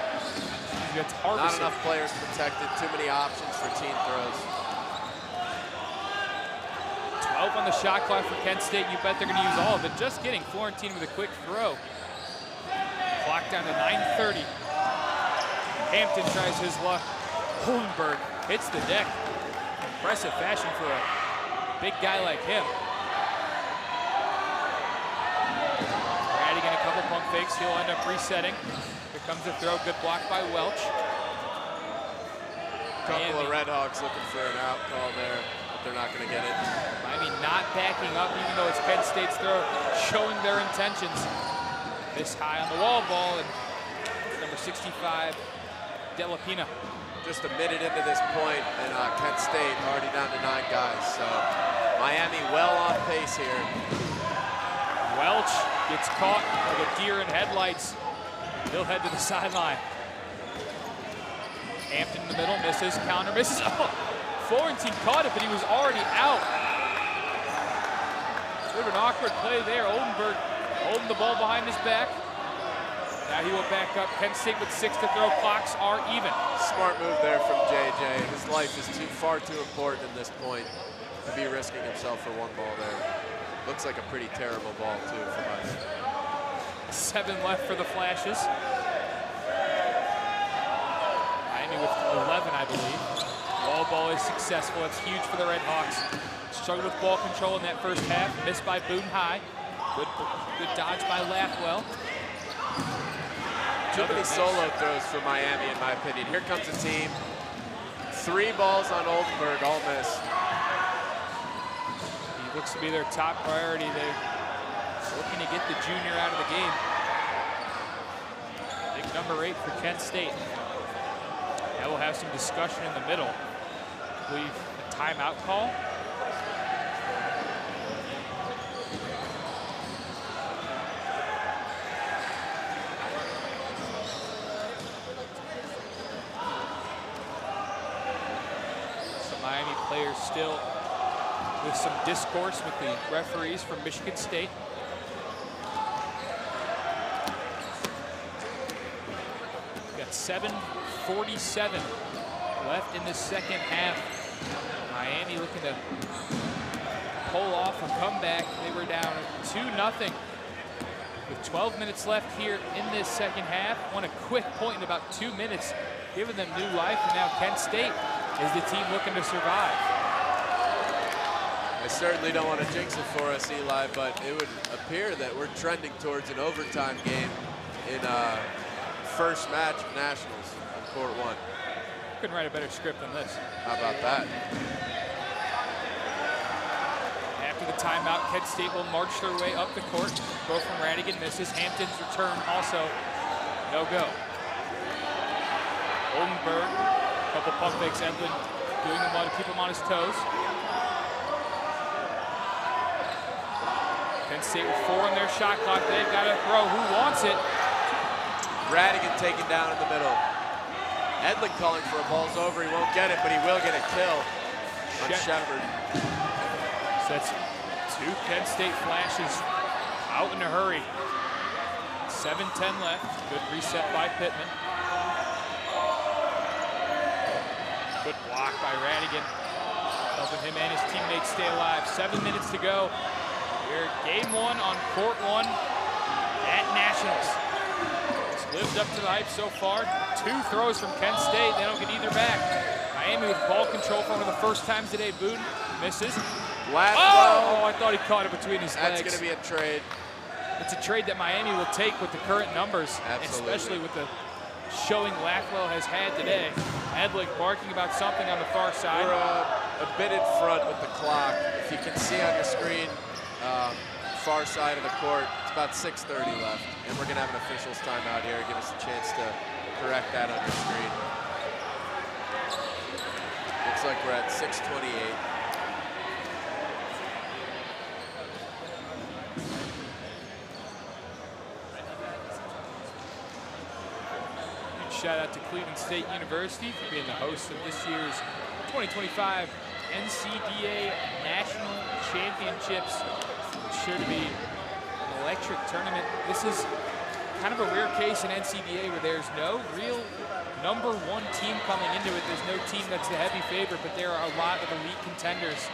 Not enough players protected. Too many options for team throws. 12 on the shot clock for Kent State. You bet they're going to use all of it. Just getting Florentine with a quick throw. Clock down to 9:30. Hampton tries his luck. Hohenberg hits the deck. Impressive fashion for a big guy like him. Radigan a couple pump fakes. He'll end up resetting. Here comes the throw. Good block by Welch. Couple of Red Hawks looking for an out call there, but they're not going to get it. Miami not backing up, even though it's Kent State's throw, showing their intentions. This high on the wall ball, and number 65, Delapina. Just a minute into this point, and Kent State already down to 9 guys. So Miami well on pace here. Welch gets caught like a deer in headlights. He'll head to the sideline. Hampton in the middle, misses, counter, misses. Oh, Florentine caught it, but he was already out. Sort of an awkward play there. Oldenburg holding the ball behind his back. Now he will back up. Kent State with 6 to throw. Clocks are even. Smart move there from JJ. His life is far too important at this point to be risking himself for 1 ball there. Looks like a pretty terrible ball, too, for us. 7 left for the Flashes. Miami with 11, I believe. Wall ball is successful. It's huge for the Red Hawks. Struggled with ball control in that first half. Missed by Boone High. Good dodge by Lathwell. Too many solo throws for Miami, in my opinion. Here comes a team. 3 balls on Oldenburg, all miss. He looks to be their top priority. They're looking to get the junior out of the game. Big number 8 for Kent State. Now we'll have some discussion in the middle. I believe a timeout call. Miami players still with some discourse with the referees from Michigan State. We've got 7:47 left in the second half. Miami looking to pull off a comeback. They were down 2-0 with 12 minutes left here in this second half. Want a quick point in about 2 minutes, giving them new life, and now Kent State is the team looking to survive. I certainly don't want to jinx it for us, Eli, but it would appear that we're trending towards an overtime game in first match of Nationals on Court 1. Couldn't write a better script than this. How about that? After the timeout, Kent State will march their way up the court. Throw from Radigan misses. Hampton's return also no go. Oldenburg. Couple pump fakes, Edlin doing them to keep him on his toes. Kent State with 4 on their shot clock. They've got to throw. Who wants it? Radigan taken down in the middle. Edling calling for a ball's over. He won't get it, but he will get a kill on Shepard. So that's 2 Penn State flashes out in a hurry. 7:10 left. Good reset by Pittman. Good block by Radigan, helping him and his teammates stay alive. 7 minutes to go. Here, game 1 on court 1 at Nationals. It's lived up to the hype so far. 2 throws from Kent State. They don't get either back. Miami with ball control for one of the first times today. Boone misses. Oh, I thought he caught it between his legs. That's going to be a trade. It's a trade that Miami will take with the current numbers, especially with the showing Blackwell has had today. Edling barking about something on the far side. We're a bit in front with the clock. If you can see on your screen, far side of the court, it's about 6:30 left. And we're going to have an officials timeout here. Give us a chance to correct that on your screen. Looks like we're at 6:28. Shout out to Cleveland State University for being the host of this year's 2025 NCDA National Championships. It's sure to be an electric tournament. This is kind of a rare case in NCDA where there's no real #1 team coming into it. There's no team that's the heavy favorite, but there are a lot of elite contenders.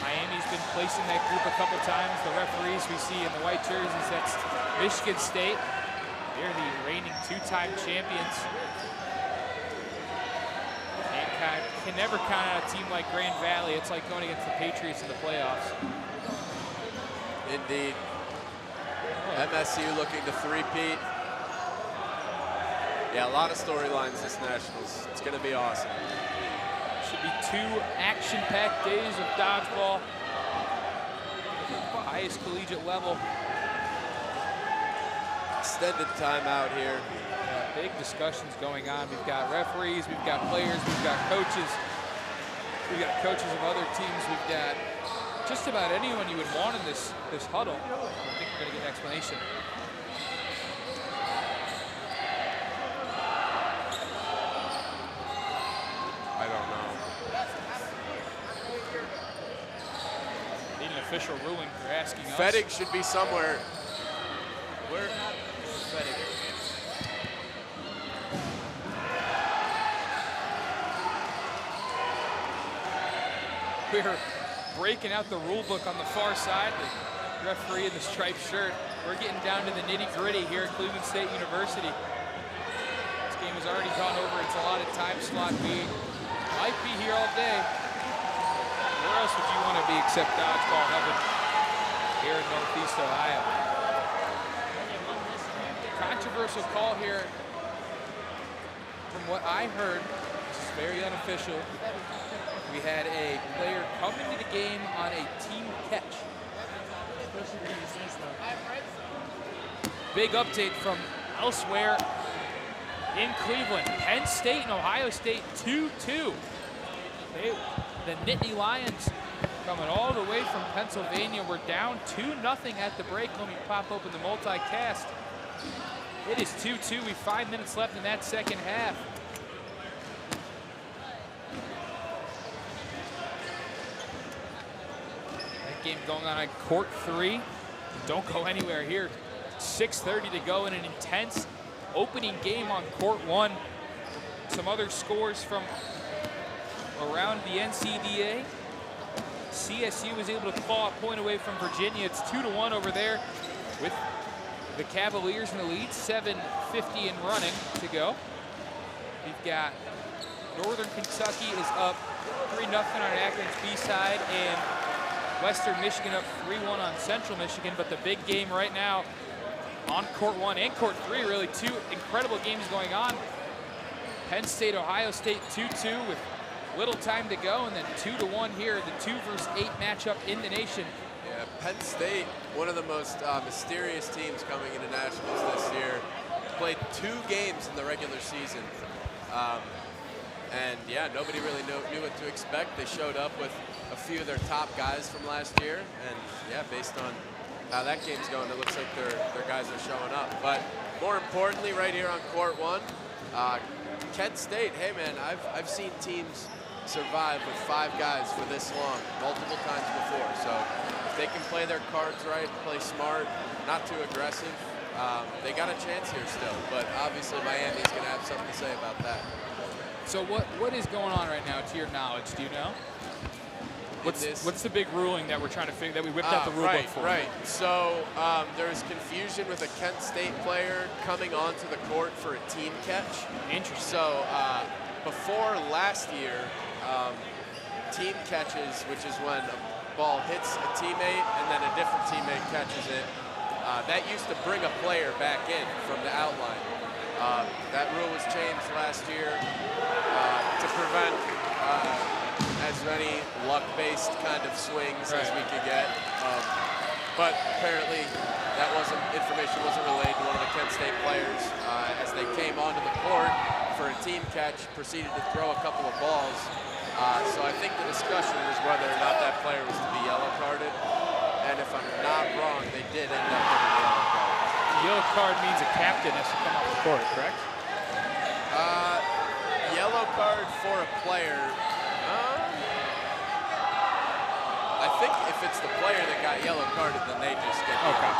Miami's been placed in that group a couple times. The referees we see in the white jerseys, that's Michigan State. They're the reigning 2-time champions. And can never count out a team like Grand Valley. It's like going against the Patriots in the playoffs. Indeed. MSU looking to three-peat. Yeah, a lot of storylines this Nationals. It's going to be awesome. Should be 2 action-packed days of dodgeball. Highest collegiate level. Extended timeout here. Yeah, big discussions going on. We've got referees, we've got players, we've got coaches. We've got coaches of other teams. We've got just about anyone you would want in this huddle. I think we're going to get an explanation. I don't know. Need an official ruling for asking us. Fettig should be somewhere. Where? We're breaking out the rule book on the far side. The referee in the striped shirt. We're getting down to the nitty-gritty here at Cleveland State University. This game has already gone over its allotted time slot. We might be here all day. Where else would you want to be except dodgeball heaven here in Northeast Ohio? Controversial call here. From what I heard, this is very unofficial. We had a player come into the game on a team catch. Big update from elsewhere in Cleveland. Penn State and Ohio State 2-2. The Nittany Lions coming all the way from Pennsylvania. We're down 2-0 at the break. Let me pop open the multicast. It is 2-2 with 5 minutes left in that second half. That game going on court 3. Don't go anywhere here. 6:30 to go in an intense opening game on court 1. Some other scores from around the NCDA. CSU was able to claw a point away from Virginia. It's 2-1 over there with the Cavaliers in the lead, 7:50 and running to go. We've got Northern Kentucky is up 3-0 on Akron's B side, and Western Michigan up 3-1 on Central Michigan. But the big game right now on court 1 and court 3, really 2 incredible games going on. Penn State, Ohio State 2-2 with little time to go, and then 2-1 here, the 2-8 matchup in the nation. Yeah, Penn State, one of the most mysterious teams coming into nationals this year. Played 2 games in the regular season. And yeah, nobody really knew what to expect. They showed up with a few of their top guys from last year. And yeah, based on how that game's going, it looks like their guys are showing up. But more importantly, right here on court 1, Kent State, hey man, I've seen teams survive with 5 guys for this long multiple times before. So if they can play their cards right, play smart, not too aggressive, they got a chance here still. But obviously Miami's going to have something to say about that. So what is going on right now, to your knowledge? Do you know? What's the big ruling that we're trying to figure, that we whipped out the rule book for? Right. So there was confusion with a Kent State player coming onto the court for a team catch. Interesting. So before last year, team catches, which is when a ball hits a teammate and then a different teammate catches it, that used to bring a player back in from the outline. That rule was changed last year to prevent as many luck-based kind of swings as we could get. But apparently that information wasn't relayed to one of the Kent State players as they came onto the court for a team catch, proceeded to throw a couple of balls. So I think the discussion was whether or not that player was to be yellow carded. And if I'm not wrong, they did end up getting a yellow card. Yellow card means a captain has to come off the court, correct? Yellow card for a player. I think if it's the player that got yellow carded, then they just get yellow card.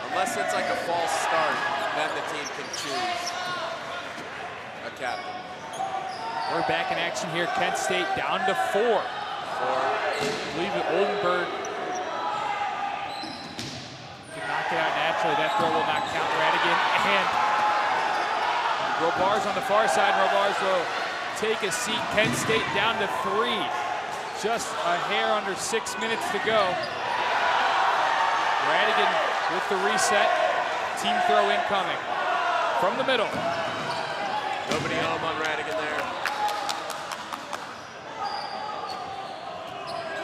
Unless it's like a false start, then the team can choose a captain. We're back in action here. Kent State down to 4. I believe that Oldenburg can knock it out naturally. That throw will not count. Radigan and Robar's on the far side. Robar's will take a seat. Kent State down to 3. Just a hair under 6 minutes to go. Radigan with the reset. Team throw incoming from the middle. Nobody home on Radigan there.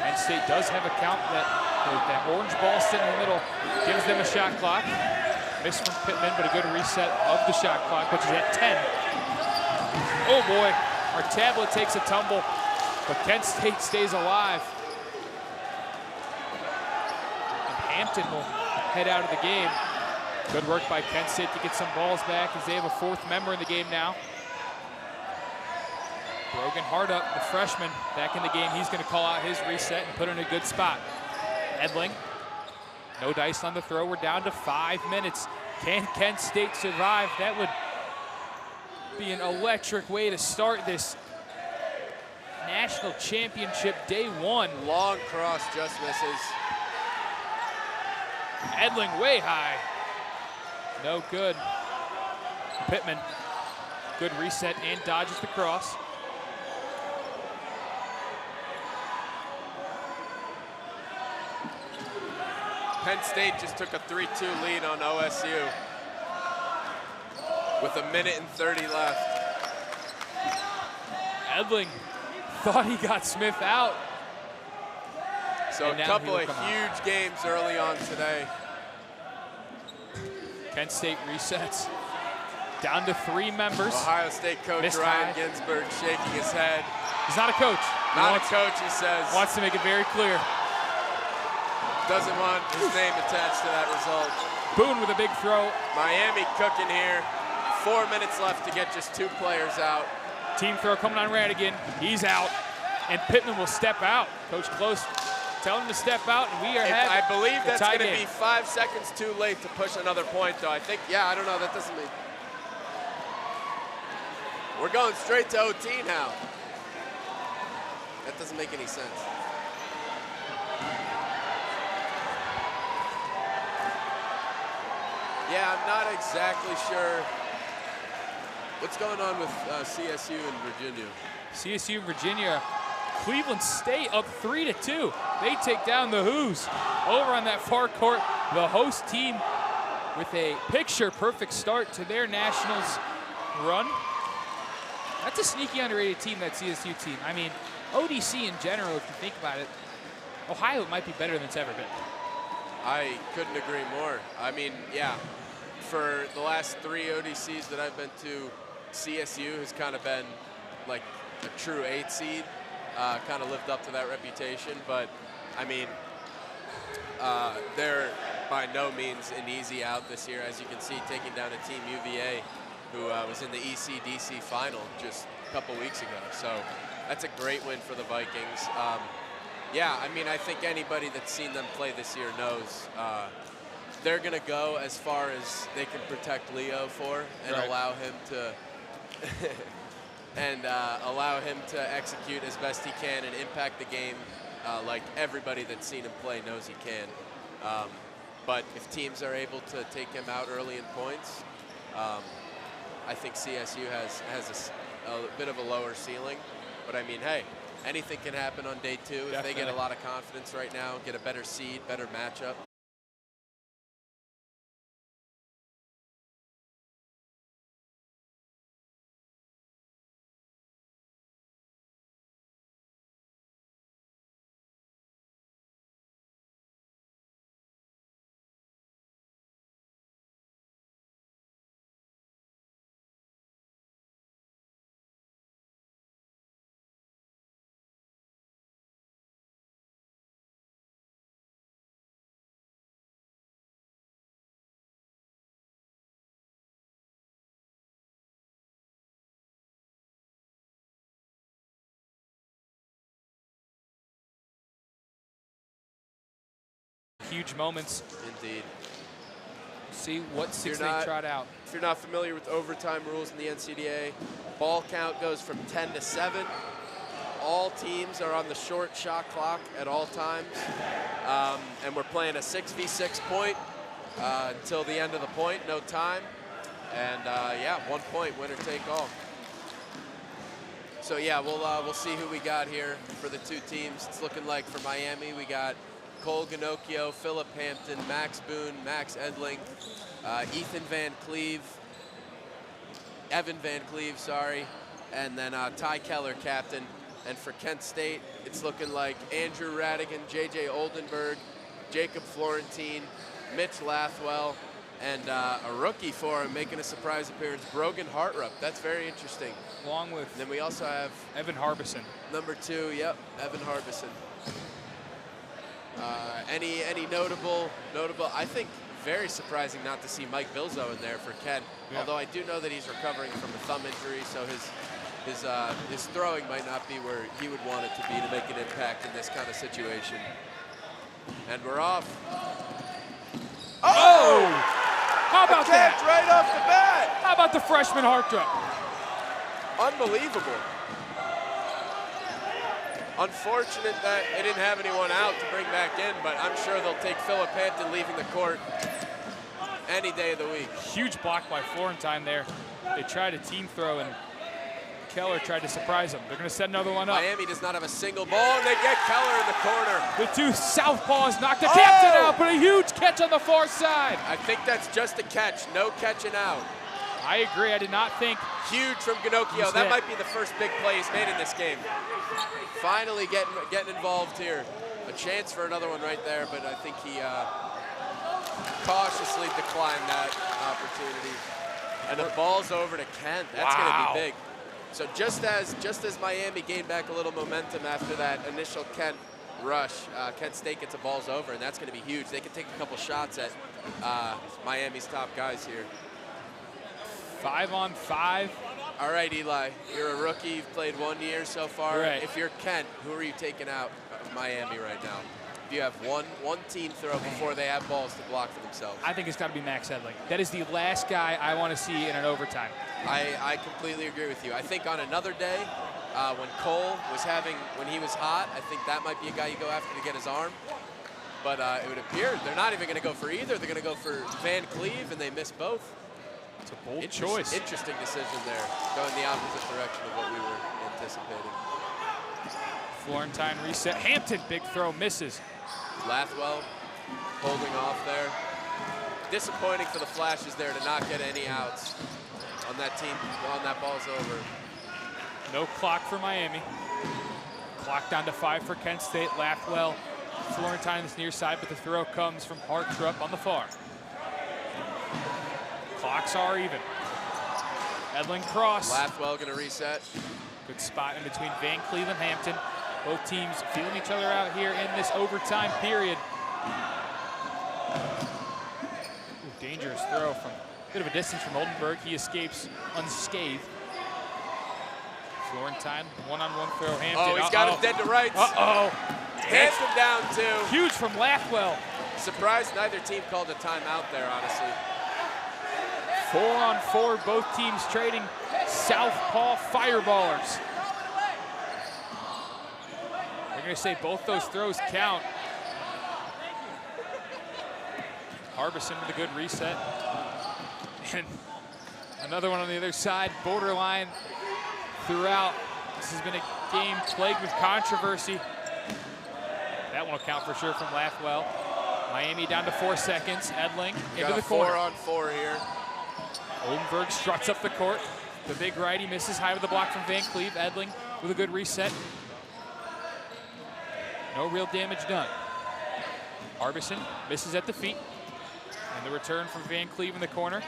Kent State does have a count that orange ball sitting in the middle gives them a shot clock. Miss from Pittman, but a good reset of the shot clock, which is at 10. Oh boy, our tablet takes a tumble, but Kent State stays alive. And Hampton will head out of the game. Good work by Kent State to get some balls back as they have a 4th member in the game now. Brogan Hardup, the freshman, back in the game. He's going to call out his reset and put in a good spot. Edling, no dice on the throw. We're down to 5 minutes. Can Kent State survive? That would be an electric way to start this national championship day 1. Long cross just misses. Edling way high. No good. Pittman, good reset and dodges the cross. Penn State just took a 3-2 lead on OSU with 1:30 left. Edling thought he got Smith out. So a couple of huge games early on today. Kent State resets. Down to 3 members. Ohio State coach Ryan Ginsburg shaking his head. He's not a coach. Not a coach, he says. Wants to make it very clear. Doesn't want his name attached to that result. Boone with a big throw. Miami cooking here. 4 minutes left to get just 2 players out. Team throw coming on Radigan. He's out. And Pittman will step out. Coach Close tell him to step out, and we are having I believe that's going to game. be 5 seconds too late to push another point, though. I think, I don't know. That doesn't mean. We're going straight to OT now. That doesn't make any sense. Yeah, I'm not exactly sure what's going on with CSU and Virginia. CSU and Virginia. Cleveland State up 3-2. They take down the Hoos. Over on that far court, the host team with a picture-perfect start to their Nationals run. That's a sneaky underrated team, that CSU team. I mean, ODC in general, if you think about it, Ohio might be better than it's ever been. I couldn't agree more. I mean, yeah, for the last 3 ODCs that I've been to, CSU has kind of been like a true 8 seed, kind of lived up to that reputation. But, I mean, they're by no means an easy out this year. As you can see, taking down a team UVA who was in the ECDC final just a couple weeks ago. So that's a great win for the Vikings. Yeah, I mean, I think anybody that's seen them play this year knows they're going to go as far as they can protect Leo for and allow him to allow him to execute as best he can and impact the game like everybody that's seen him play knows he can. But if teams are able to take him out early in points, I think CSU has a bit of a lower ceiling. But I mean, hey, anything can happen on day 2. If they get a lot of confidence right now, get a better seed, better matchup. Huge moments. Indeed. See what 6 they trot out. If you're not familiar with overtime rules in the NCDA, ball count goes from 10 to 7. All teams are on the short shot clock at all times. And we're playing a 6v6 point until the end of the point, no time. And yeah, 1 point, winner take all. So yeah, we'll see who we got here for the 2 teams. It's looking like for Miami, we got Cole Ginocchio, Philip Hampton, Max Boone, Max Edling, Ethan Van Cleve, Evan Van Cleve, sorry, and then Ty Keller, captain. And for Kent State, it's looking like Andrew Radigan, JJ Oldenburg, Jacob Florentine, Mitch Lathwell, and a rookie for him making a surprise appearance, Brogan Hartrup. That's very interesting. Along with. And then we also have Evan Harbison. Number 2, yep, Evan Harbison. Any notable, I think very surprising not to see Mike Bilzo in there for Kent. Yeah. Although I do know that he's recovering from a thumb injury, so his throwing might not be where he would want it to be to make an impact in this kind of situation. And we're off. Oh! How about that? Right off the bat. How about the freshman Hartrup? Unbelievable. Unfortunate that they didn't have anyone out to bring back in, but I'm sure they'll take Philip Hampton leaving the court any day of the week. Huge block by Florentine there. They tried a team throw, and Keller tried to surprise them. They're going to set another one up. Miami does not have a single ball, and they get Keller in the corner. The 2 southpaws knock the captain out, but a huge catch on the far side. I think that's just a catch, no catching out. I agree. I did not think. Huge from Ginocchio. That might be the first big play he's made in this game. Finally getting involved here. A chance for another one right there, but I think he cautiously declined that opportunity. And the ball's over to Kent. That's going to be big. So just as Miami gained back a little momentum after that initial Kent rush, Kent State gets a balls over, and that's going to be huge. They can take a couple shots at Miami's top guys here. 5-on-5. All right, Eli, you're a rookie. You've played 1 year so far. Right. If you're Kent, who are you taking out of Miami right now? If you have one team throw before they have balls to block for themselves. I think it's got to be Max Edling. That is the last guy I want to see in an overtime. I completely agree with you. I think on another day, when Cole was when he was hot, I think that might be a guy you go after to get his arm. But it would appear they're not even going to go for either. They're going to go for Van Cleve, and they missed both. It's a bold choice. Interesting decision there, going the opposite direction of what we were anticipating. Florentine reset. Hampton, big throw, misses. Lathwell holding off there. Disappointing for the Flashes there to not get any outs on that team, on that ball's over. No clock for Miami. Clock down to 5 for Kent State. Lathwell, Florentine is near side, but the throw comes from Hartrup on the far. Clocks are even. Edling cross. Lathwell gonna reset. Good spot in between Van Cleve and Hampton. Both teams feeling each other out here in this overtime period. Ooh, dangerous throw from Bit of a distance from Oldenburg. He escapes unscathed. Florentine, one-on-one throw. Hampton. Oh, he's got him dead to rights. Uh-oh. Hands him down, too. Huge from Lathwell. Surprised neither team called a timeout there, honestly. 4-on-4, both teams trading southpaw fireballers. They're going to say both those throws count. Harbison with a good reset. And another one on the other side, borderline throughout. This has been a game plagued with controversy. That one will count for sure from Lathwell. Miami down to 4 seconds. Edling into the corner. 4-on-4 here. Oldenburg struts up the court. The big righty misses high with the block from Van Cleve. Edling with a good reset. No real damage done. Harbison misses at the feet. And the return from Van Cleve in the corner.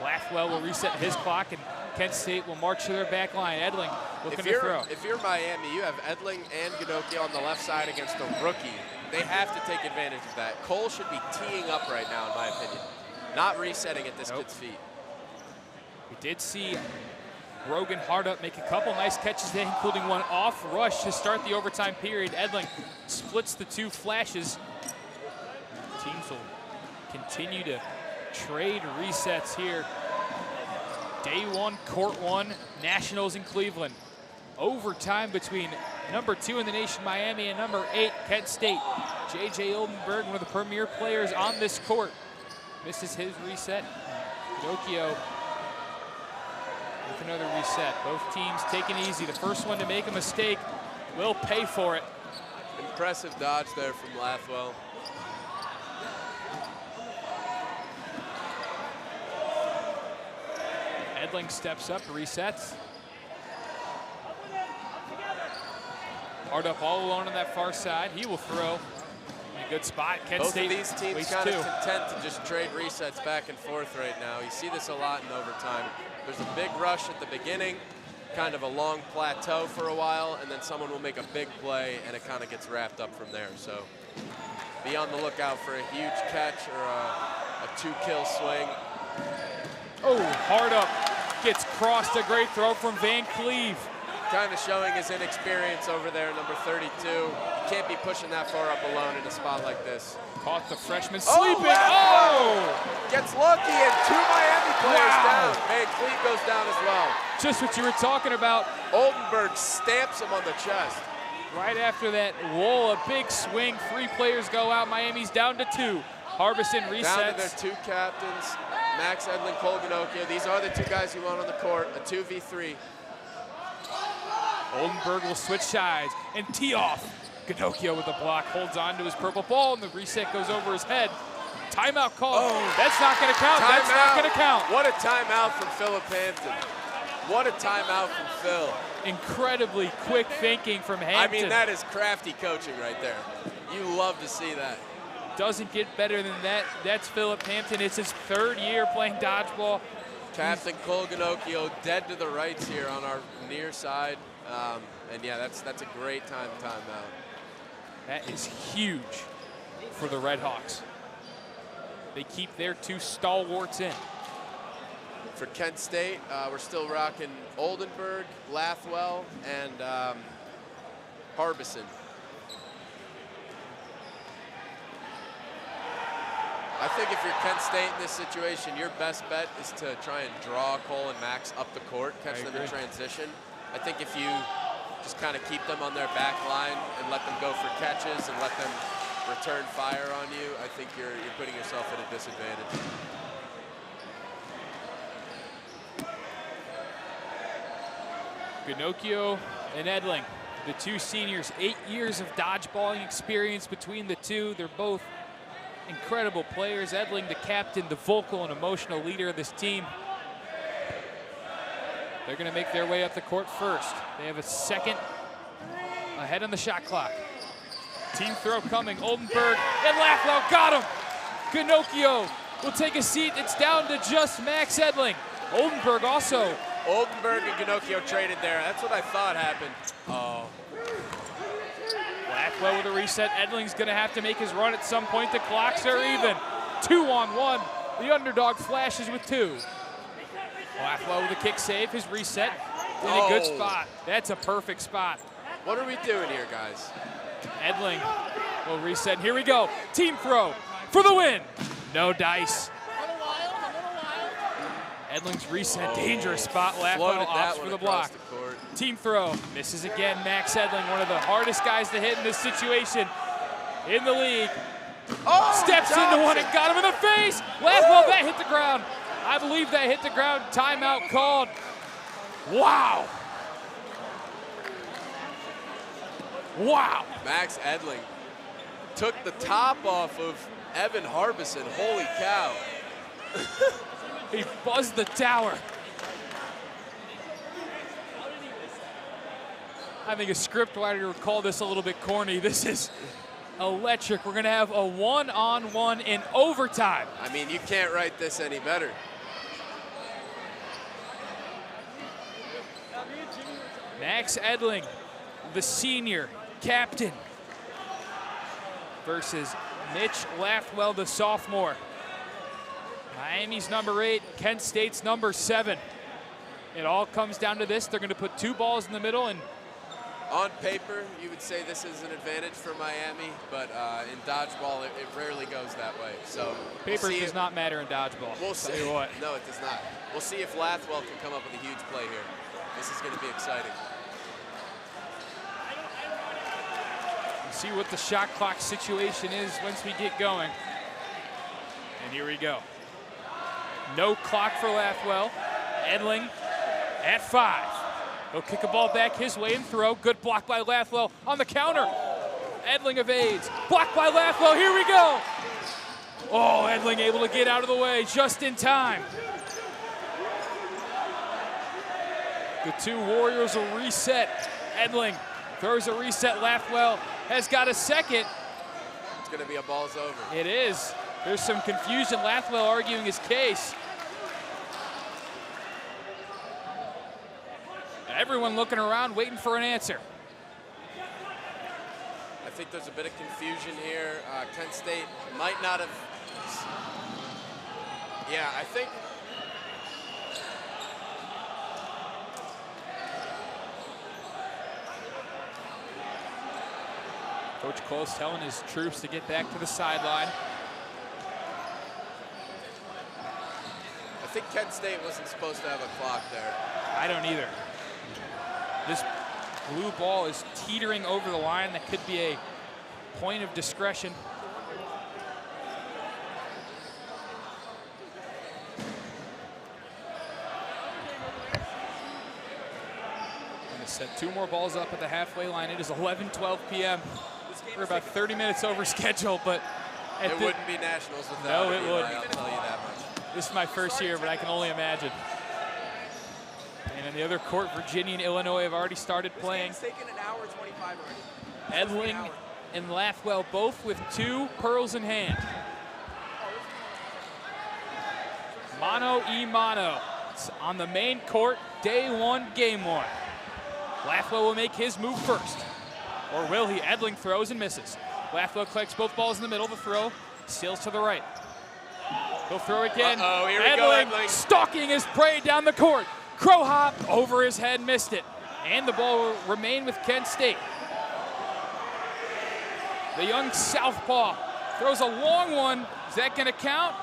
Lathwell will reset his clock, and Kent State will march to their back line. Edling looking to throw. If you're Miami, you have Edling and Ginocchio on the left side against a rookie. They have to take advantage of that. Cole should be teeing up right now, in my opinion. Not resetting at this kid's feet. We did see Brogan Hardup make a couple nice catches there, including one off rush to start the overtime period. Edling splits the two flashes. Teams will continue to trade resets here. Day one, court one, Nationals in Cleveland. Overtime between number 2 in the nation, Miami, and number 8, Kent State. J.J. Oldenburg, one of the premier players on this court, misses his reset. Ginocchio with another reset. Both teams taking it easy. The first one to make a mistake will pay for it. Impressive dodge there from Lathwell. Edling steps up, resets. Hardup all alone on that far side. He will throw. In a good spot. Kent Both State of these teams wastes kind of 2. content to just trade resets back and forth right now. You see this a lot in overtime. There's a big rush at the beginning, kind of a long plateau for a while, and then someone will make a big play, and it kind of gets wrapped up from there. So be on the lookout for a huge catch or a 2-kill swing. Oh, Hardup gets crossed. A great throw from Van Cleve. Kind of showing his inexperience over there, number 32. You can't be pushing that far up alone in a spot like this. Caught the freshman sleeping. Gets lucky, and 2 Miami players down. Van Cleve goes down as well. Just what you were talking about. Oldenburg stamps him on the chest. Right after that lull, a big swing. 3 players go out. Miami's down to 2. Harbison resets. Down to their 2 captains, Max Edling, Cole Ginocchio. These are the 2 guys you want on the court, a 2v3. Oldenburg will switch sides and tee off. Ginocchio with the block, holds on to his purple ball, and the reset goes over his head. Timeout call. That's not going to count. That's not going to count. What a timeout from Philip Hampton. What a timeout from Phil. Incredibly quick thinking from Hampton. I mean, that is crafty coaching right there. You love to see that. Doesn't get better than that. That's Philip Hampton. It's his 3rd year playing dodgeball. Captain Cole Ginocchio dead to the rights here on our near side. And yeah, that's a great timeout. That is huge for the Red Hawks. They keep their 2 stalwarts in. For Kent State, we're still rocking Oldenburg, Lathwell, and Harbison. I think if you're Kent State in this situation, your best bet is to try and draw Cole and Max up the court, catch them in transition. I think if you just kind of keep them on their back line and let them go for catches and let them return fire on you, I think you're putting yourself at a disadvantage. Ginocchio and Edling, the 2 seniors, 8 years of dodgeballing experience between the 2. They're both incredible players. Edling, the captain, the vocal and emotional leader of this team. They're going to make their way up the court first. They have a second ahead on the shot clock. Team throw coming. Oldenburg and Lathwell got him. Ginocchio will take a seat. It's down to just Max Edling. Oldenburg also. Oldenburg and Ginocchio traded there. That's what I thought happened. Oh. Lathwell with a reset. Edling's going to have to make his run at some point. The clocks are even. 2-on-1. The underdog flashes with 2. Lathwell with a kick save, his reset in a good spot. That's a perfect spot. What are we doing here, guys? Edling will reset. Here we go. Team throw for the win. No dice. Edling's reset, dangerous spot. Lathwell opts for the block. Team throw, misses again. Max Edling, one of the hardest guys to hit in this situation in the league. Steps into one and got him in the face. Lathwell, that hit the ground. I believe that hit the ground. Timeout called. Wow. Wow. Max Edling took the top off of Evan Harbison. Holy cow. He buzzed the tower. I think a script writer would call this a little bit corny. This is electric. We're gonna have a one-on-one in overtime. I mean, you can't write this any better. Max Edling, the senior captain, versus Mitch Lathwell, the sophomore. Miami's number 8, Kent State's number 7. It all comes down to this. They're going to put 2 balls in the middle. And on paper, you would say this is an advantage for Miami, but in dodgeball, it rarely goes that way. So paper does not matter in dodgeball. We'll see. Tell you what. No, it does not. We'll see if Lathwell can come up with a huge play here. This is going to be exciting. We'll see what the shot clock situation is once we get going. And here we go. No clock for Lathwell. Edling at 5. He'll kick a ball back his way and throw. Good block by Lathwell on the counter. Edling evades. Blocked by Lathwell. Here we go. Oh, Edling able to get out of the way just in time. The 2 Warriors will reset. Edling throws a reset. Lathwell has got a second. It's going to be a balls over. It is. There's some confusion. Lathwell arguing his case. Everyone looking around, waiting for an answer. I think there's a bit of confusion here. Kent State might not have. Yeah, I think. Coach Cole's telling his troops to get back to the sideline. I think Kent State wasn't supposed to have a clock there. I don't either. This blue ball is teetering over the line. That could be a point of discretion. Going to set 2 more balls up at the halfway line. It is 11:12 p.m. We're about 30 minutes over schedule, but it wouldn't be nationals without no, it wouldn't. I'll tell you that much. This is my first year, but I can only imagine. And in the other court, Virginia and Illinois have already started playing. It's taken an hour 25 already. Edling and Lathwell both with 2 pearls in hand. Mano y mano. It's on the main court, day 1, game 1. Lathwell will make his move first. Or will he? Edling throws and misses. Lathwell collects both balls in the middle. The throw sails to the right. He'll throw again. Here we go, Edling. Stalking his prey down the court. Crow hop over his head, missed it. And the ball will remain with Kent State. The young southpaw throws a long one. Is that going to count?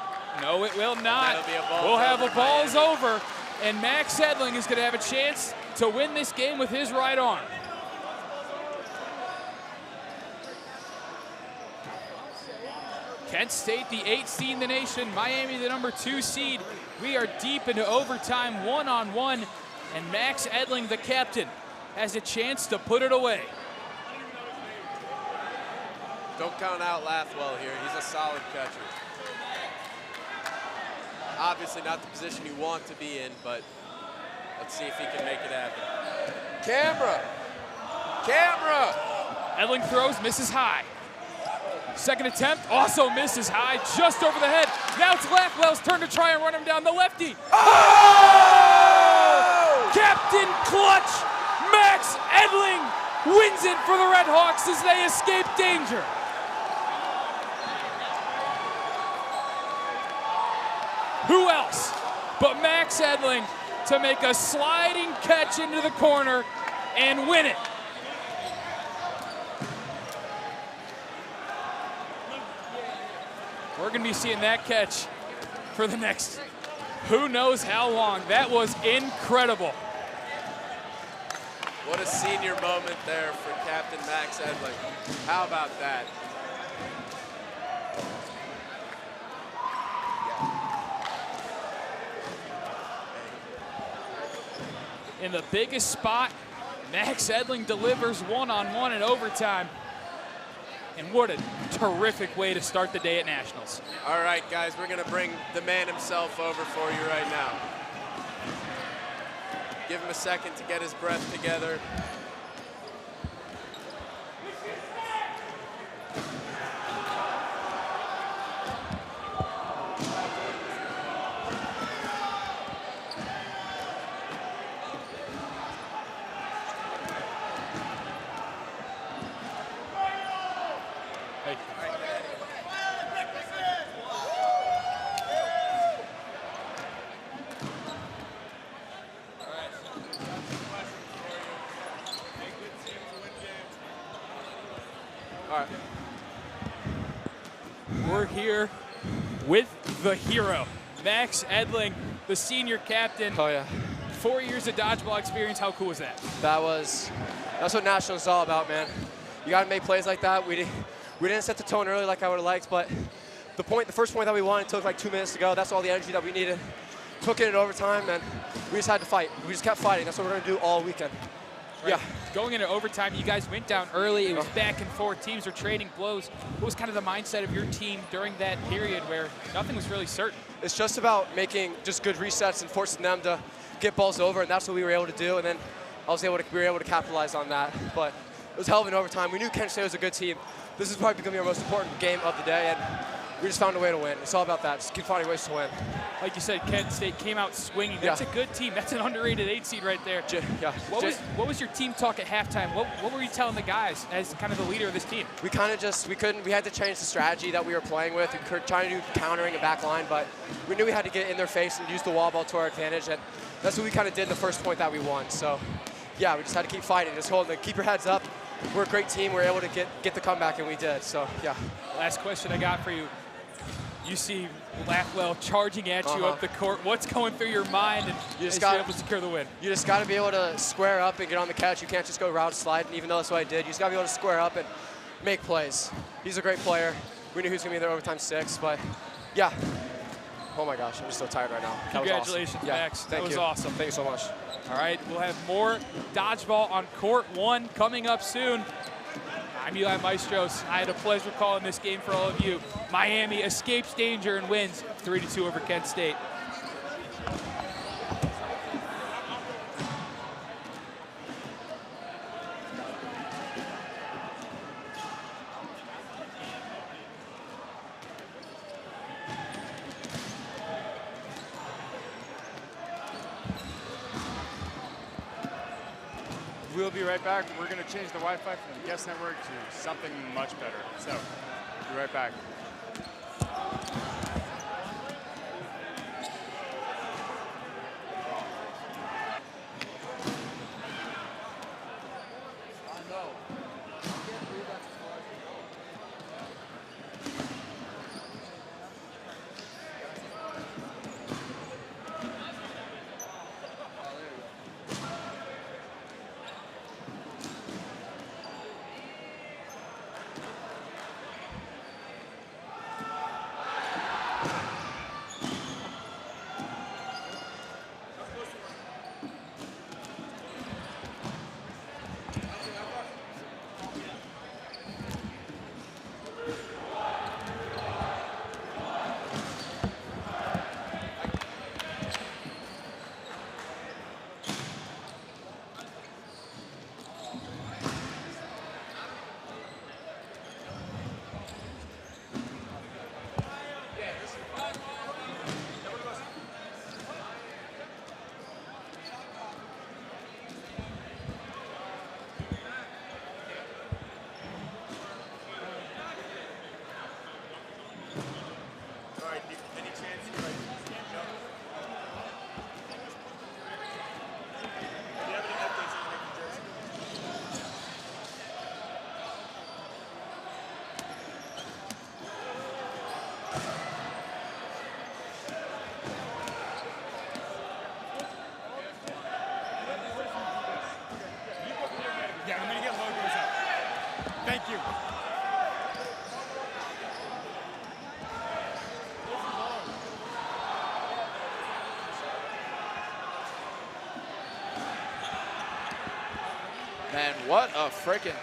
No, it will not. We'll have a balls over. And Max Edling is going to have a chance to win this game with his right arm. Kent State, the 8th seed in the nation. Miami, the number 2 seed. We are deep into overtime, 1-on-1. And Max Edling, the captain, has a chance to put it away. Don't count out Lathwell here. He's a solid catcher. Obviously not the position you want to be in, but let's see if he can make it happen. Camera! Camera! Edling throws, misses high. Second attempt, also misses high, just over the head. Now it's Lathwell's turn to try and run him down, the lefty. Oh! Captain Clutch, Max Edling wins it for the Red Hawks as they escape danger. who else but Max Edling to make a sliding catch into the corner and win it. We're going to be seeing that catch for the next who knows how long. That was incredible. What a senior moment there for Captain Max Edling. How about that? In the biggest spot, Max Edling delivers one-on-one in overtime. And what a terrific way to start the day at Nationals. All right, guys, we're going to bring the man himself over for you right now. Give him a second to get his breath together. We're here with the hero, Max Edling, the senior captain. Oh yeah. 4 years of dodgeball experience. How cool was that? That's what Nationals is all about, man. You got to make plays like that. We didn't set the tone early like I would have liked, but the first point that we wanted took like 2 minutes to go. That's all the energy that we needed. Took it in overtime, and we just had to fight. We just kept fighting. That's what we're gonna do all weekend. Right. Yeah. Going into overtime, you guys went down early. It was back and forth. Teams were trading blows. What was kind of the mindset of your team during that period where nothing was really certain? It's just about making just good resets and forcing them to get balls over, and that's what we were able to do. And then we were able to capitalize on that. But it was hell of an overtime. We knew Kent State was a good team. This is probably going to be our most important game of the day, and we just found a way to win. It's all about that. Just keep finding ways to win. Like you said, Kent State came out swinging. That's a good team. That's an underrated 8 seed right there. What was your team talk at halftime? What were you telling the guys as kind of the leader of this team? We kind of we had to change the strategy that we were playing with. We were trying to do countering a back line, but we knew we had to get in their face and use the wall ball to our advantage, and that's what we kind of did in the first point that we won. So, yeah, we just had to keep fighting, just keep your heads up. We're a great team. We're able to get the comeback, and we did. So, yeah. Last question I got for you. You see Blackwell charging at you up the court. What's going through your mind and you're able to secure the win? You just got to be able to square up and get on the catch. You can't just go route slide, even though that's what I did. You just got to be able to square up and make plays. He's a great player. We knew he was going to be there overtime 6, but yeah. Oh my gosh, I'm just so tired right now. Congratulations, awesome. Max. Thank that was you. awesome. Thank you so much. All right, we'll have more dodgeball on court 1 coming up soon. I'm Eli Maestros. I had a pleasure calling this game for all of you. Miami escapes danger and wins 3-2 over Kent State. We'll be right back. We're going to change the Wi-Fi from the guest network to something much better. So, be right back. Man, what a freaking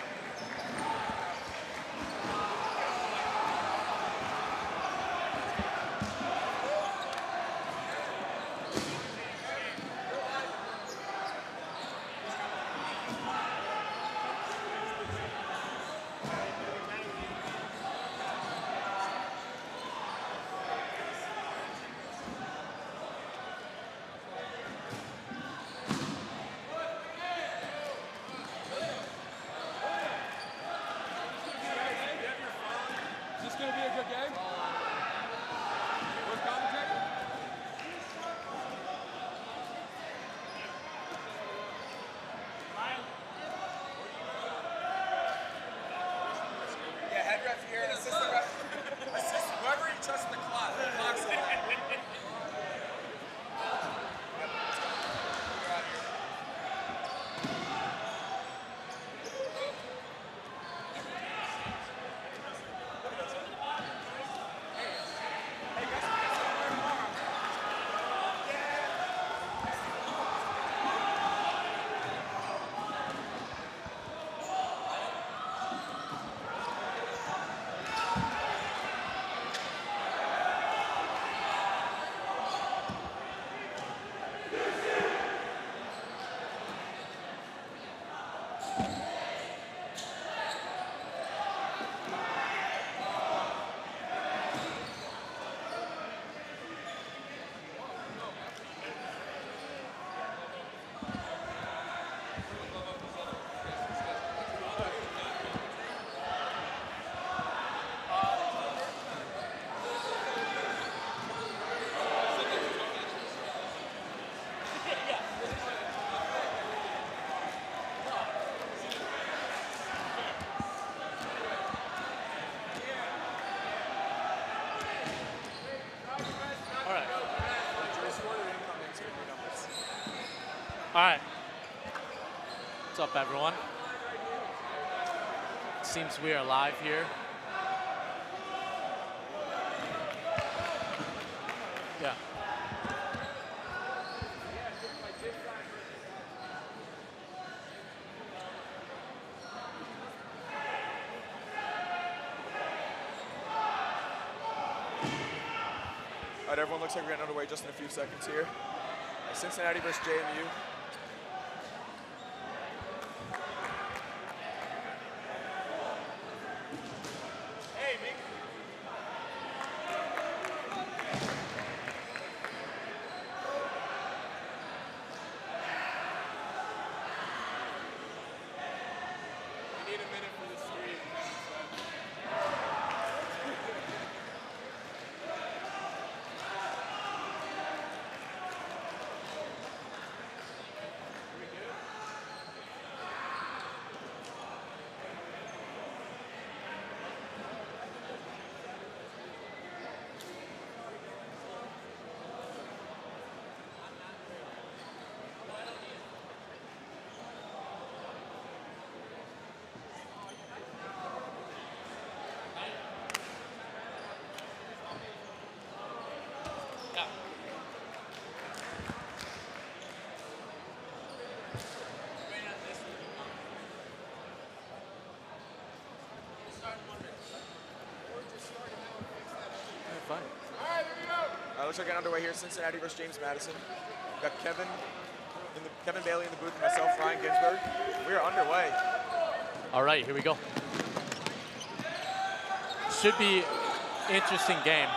All right. What's up, everyone? Seems we are live here. Yeah. All right, everyone, looks like we're getting underway just in a few seconds here. Cincinnati versus JMU. Looks like getting underway here. Cincinnati versus James Madison. We've got Kevin Bailey in the booth and myself, Ryan Ginsberg. We are underway. All right, here we go. Should be interesting game.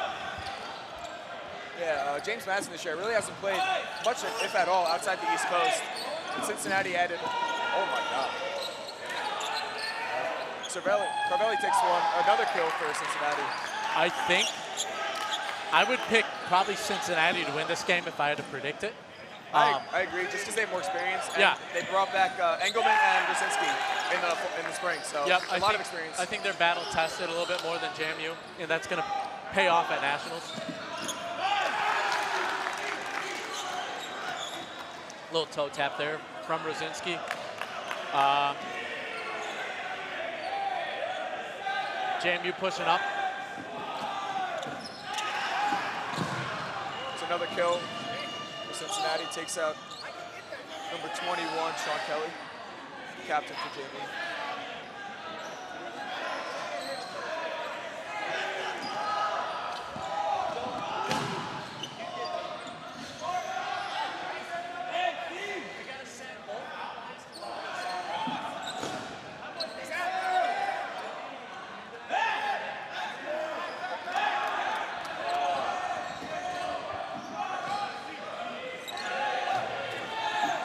Yeah, James Madison this year really hasn't played much, if at all, outside the East Coast. And Cincinnati added, oh my God. Carvelli takes another kill for Cincinnati. I think I would pick probably Cincinnati to win this game if I had to predict it. I agree, just because they have more experience. And yeah. They brought back Engelman and Brzezinski in the spring, so yep, a lot of experience. I think they're battle tested a little bit more than JMU, and that's going to pay off at Nationals. Little toe tap there from Brzezinski. JMU pushing up. Another kill for Cincinnati, takes out number 21, Sean Kelly. captain for Jamie.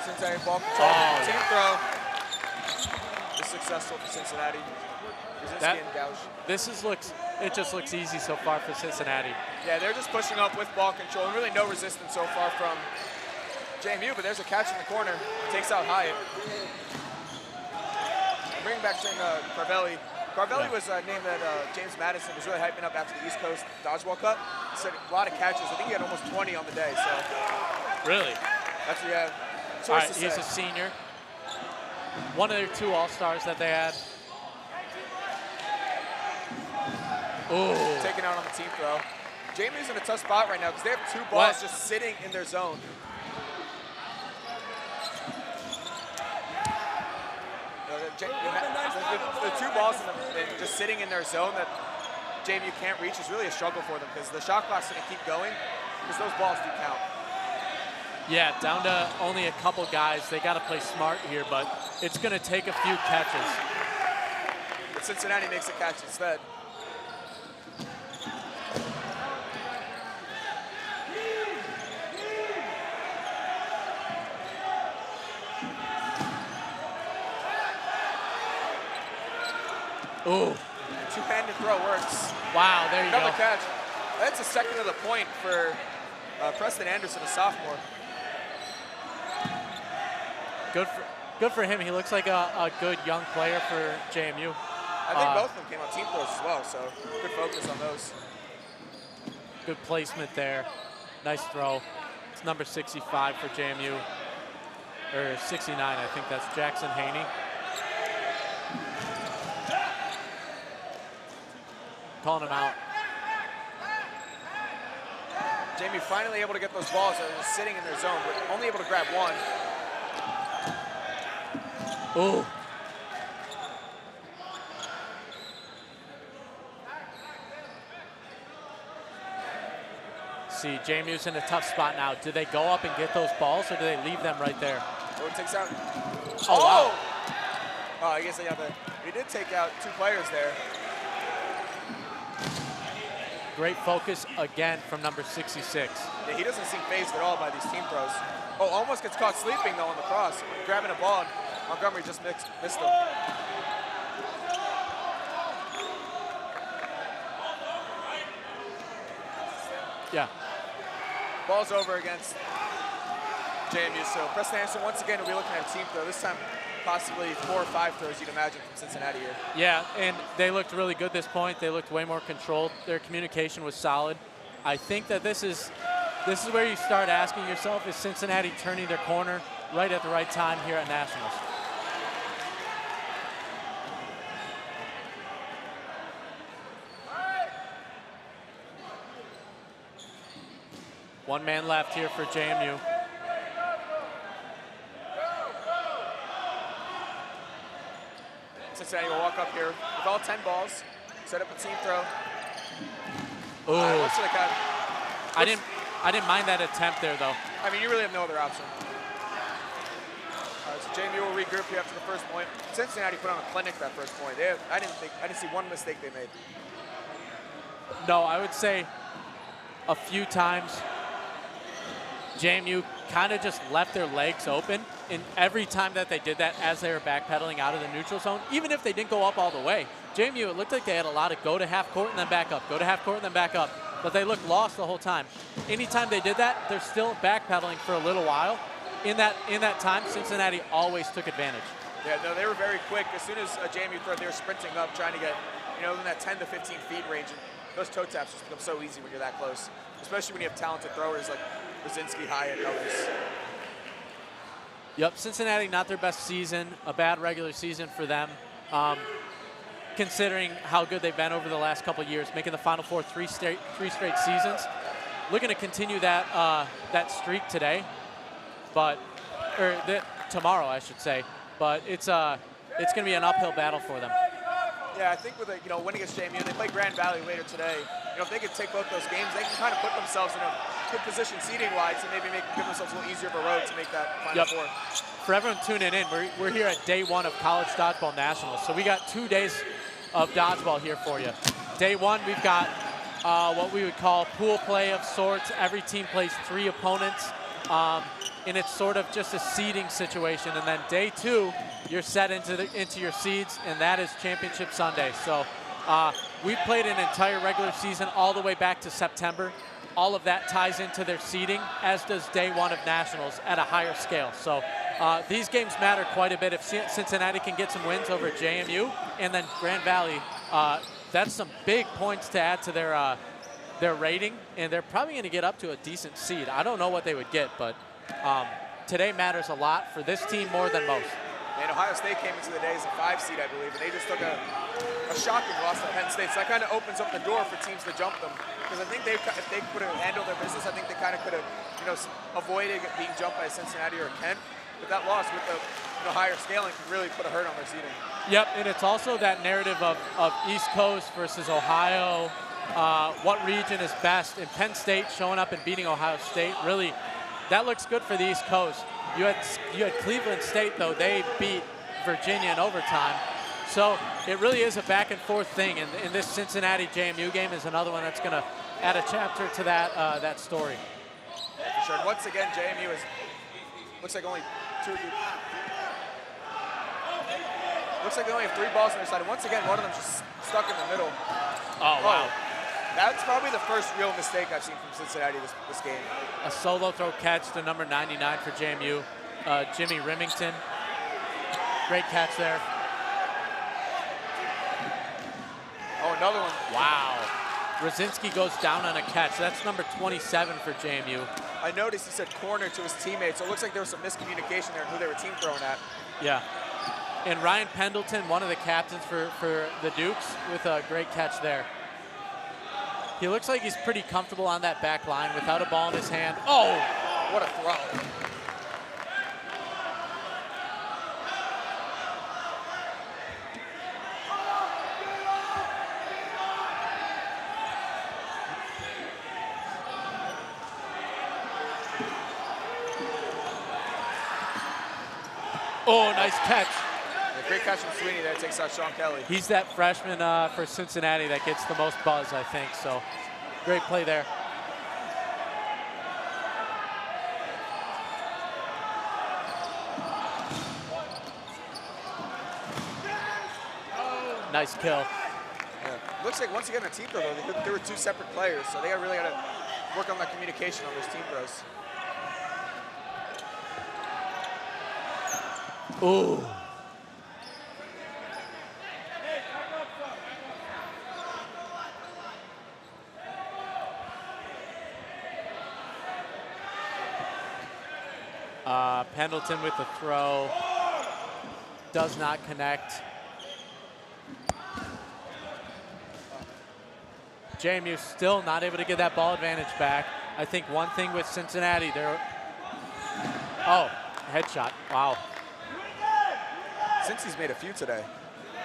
Cincinnati ball control. Team throw is successful for Cincinnati. Brzezinski and Gauch. It just looks easy so far for Cincinnati. Yeah, they're just pushing up with ball control and really no resistance so far from JMU, but there's a catch in the corner. Takes out Hyatt. Bringing back Carvelli. Carvelli was a name that James Madison was really hyping up after the East Coast Dodgeball Cup. He said a lot of catches. I think he had almost 20 on the day. So Really? that's what, yeah. All right, he's a senior. One of their 2 All-Stars that they had. Oh. Taken out on the team throw. JMU's in a tough spot right now because they have 2 balls just sitting in their zone. The 2 balls just sitting in their zone that JMU can't reach is really a struggle for them because the shot clock's going to keep going because those balls do count. Yeah, down to only a couple guys. They got to play smart here, but it's going to take a few catches. But Cincinnati makes a catch instead. Ooh. Two-handed throw works. Wow, there you go. Another catch. That's a second of the point for Preston Anderson, a sophomore. Good for him. He looks like a good young player for JMU. I think both of them came on team throws as well, so good focus on those. Good placement there. Nice throw. It's number 65 for JMU. Or 69, I think that's Jackson Haney. Calling him out. JMU finally able to get those balls that are sitting in their zone, but only able to grab one. Ooh. See, JMU's in a tough spot now. Do they go up and get those balls, or do they leave them right there? Oh, it takes out. Oh, wow. Oh, I guess he did take out 2 players there. Great focus again from number 66. Yeah, he doesn't seem phased at all by these team throws. Oh, almost gets caught sleeping though on the cross. Grabbing a ball, and Montgomery just missed him. Yeah. Ball's over against JMU. So Preston Anderson once again will be looking at a team throw. This time possibly 4 or 5 throws you'd imagine from Cincinnati here. Yeah, and they looked really good this point. They looked way more controlled. Their communication was solid. I think that this is where you start asking yourself, is Cincinnati turning their corner right at the right time here at Nationals? One man left here for JMU. Cincinnati will walk up here with all 10 balls, set up a team throw. Oh, I didn't mind that attempt there though. I mean, you really have no other option. All right, so JMU will regroup here after the first point. Cincinnati put on a clinic that first point. I didn't see one mistake they made. No, I would say a few times JMU kind of just left their legs open, and every time that they did that as they were backpedaling out of the neutral zone, even if they didn't go up all the way, JMU, it looked like they had a lot of go to half court and then back up, go to half court and then back up, but they looked lost the whole time. Anytime they did that, they're still backpedaling for a little while. In that time, Cincinnati always took advantage. Yeah, no, they were very quick. As soon as JMU threw, they were sprinting up, trying to get, in that 10 to 15 feet range. And those toe taps just become so easy when you're that close, especially when you have talented throwers like Brzezinski, Hyatt, and others. Yep, Cincinnati, not their best season, a bad regular season for them, considering how good they've been over the last couple of years, making the Final Four three straight seasons. Looking to continue that streak today, tomorrow, I should say. but it's going to be an uphill battle for them. Yeah, I think with winning against JMU, they play Grand Valley later today. If they could take both those games, they can kind of put themselves in a good position seeding-wise and maybe give themselves a little easier of a road to make that Final Four. For everyone tuning in, we're here at day 1 of College Dodgeball Nationals. So we got 2 days of dodgeball here for you. Day 1, we've got what we would call pool play of sorts. Every team plays 3 opponents, and it's sort of just a seeding situation. And then day 2, you're set into your seeds, and that is Championship Sunday. So we've played an entire regular season all the way back to September. All of that ties into their seeding, as does day 1 of Nationals at a higher scale. So these games matter quite a bit. If Cincinnati can get some wins over JMU and then Grand Valley, that's some big points to add to their rating, and they're probably going to get up to a decent seed. I don't know what they would get, but today matters a lot for this team more than most. And Ohio State came into the day as a 5 seed, I believe, and they just took a shocking loss to Penn State. So that kind of opens up the door for teams to jump them. Because I think if they could have handled their business, I think they kind of could have, avoided being jumped by Cincinnati or Kent. But that loss with the higher scaling can really put a hurt on their seeding. Yep, and it's also that narrative of East Coast versus Ohio. What region is best? And Penn State showing up and beating Ohio State, really, that looks good for the East Coast. You had Cleveland State, though. They beat Virginia in overtime. So it really is a back and forth thing. And this Cincinnati JMU game is another one that's going to add a chapter to that story. Yeah, for sure. And once again, JMU looks like only looks like they only have 3 balls on their side. And once again, one of them just stuck in the middle. Oh, wow. That's probably the first real mistake I've seen from Cincinnati this game. A solo throw catch to number 99 for JMU, Jimmy Remington. Great catch there. Oh, another one. Wow. Rosinski goes down on a catch. That's number 27 for JMU. I noticed he said corner to his teammates, so it looks like there was some miscommunication there in who they were team throwing at. Yeah. And Ryan Pendleton, one of the captains for the Dukes, with a great catch there. He looks like he's pretty comfortable on that back line without a ball in his hand. Oh, what a throw. Oh, nice catch. Yeah, great catch from Sweeney there. Takes out Sean Kelly. He's that freshman for Cincinnati that gets the most buzz, I think. So great play there. Nice kill. Yeah. Looks like once again a team throw, though, there were 2 separate players, so they really got to work on that communication on those team throws. Ooh. Pendleton with the throw. Does not connect. JMU still not able to get that ball advantage back. I think one thing with Cincinnati, headshot, wow. Cincy's made a few today.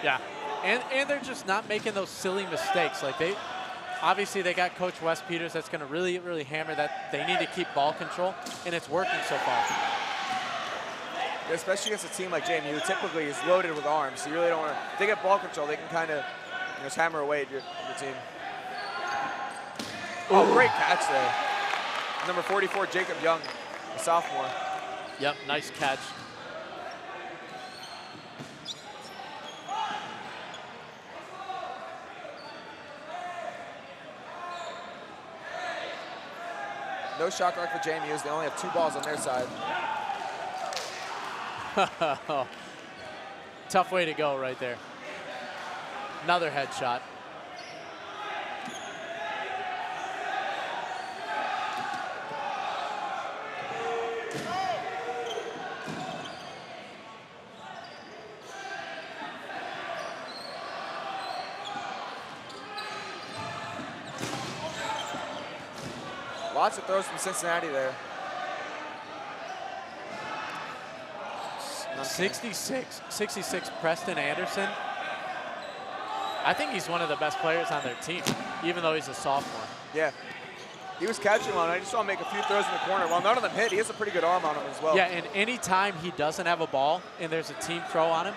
Yeah, and they're just not making those silly mistakes. Like obviously they got Coach Wes Peters that's gonna really, really hammer that they need to keep ball control, and it's working so far. Yeah, especially against a team like JMU, who typically is loaded with arms, so you really don't want to, if they get ball control, they can kind of just hammer away at your team. Oh, great catch there. Number 44, Jacob Young, a sophomore. Yep, nice catch. No shot clock for JMU. They only have 2 balls on their side. Tough way to go right there. Another headshot. Lots of throws from Cincinnati there. 66 Preston Anderson. I think he's one of the best players on their team, even though he's a sophomore. Yeah. He was catching one. I just saw him make a few throws in the corner. While none of them hit, he has a pretty good arm on him as well. Yeah, and any time he doesn't have a ball and there's a team throw on him,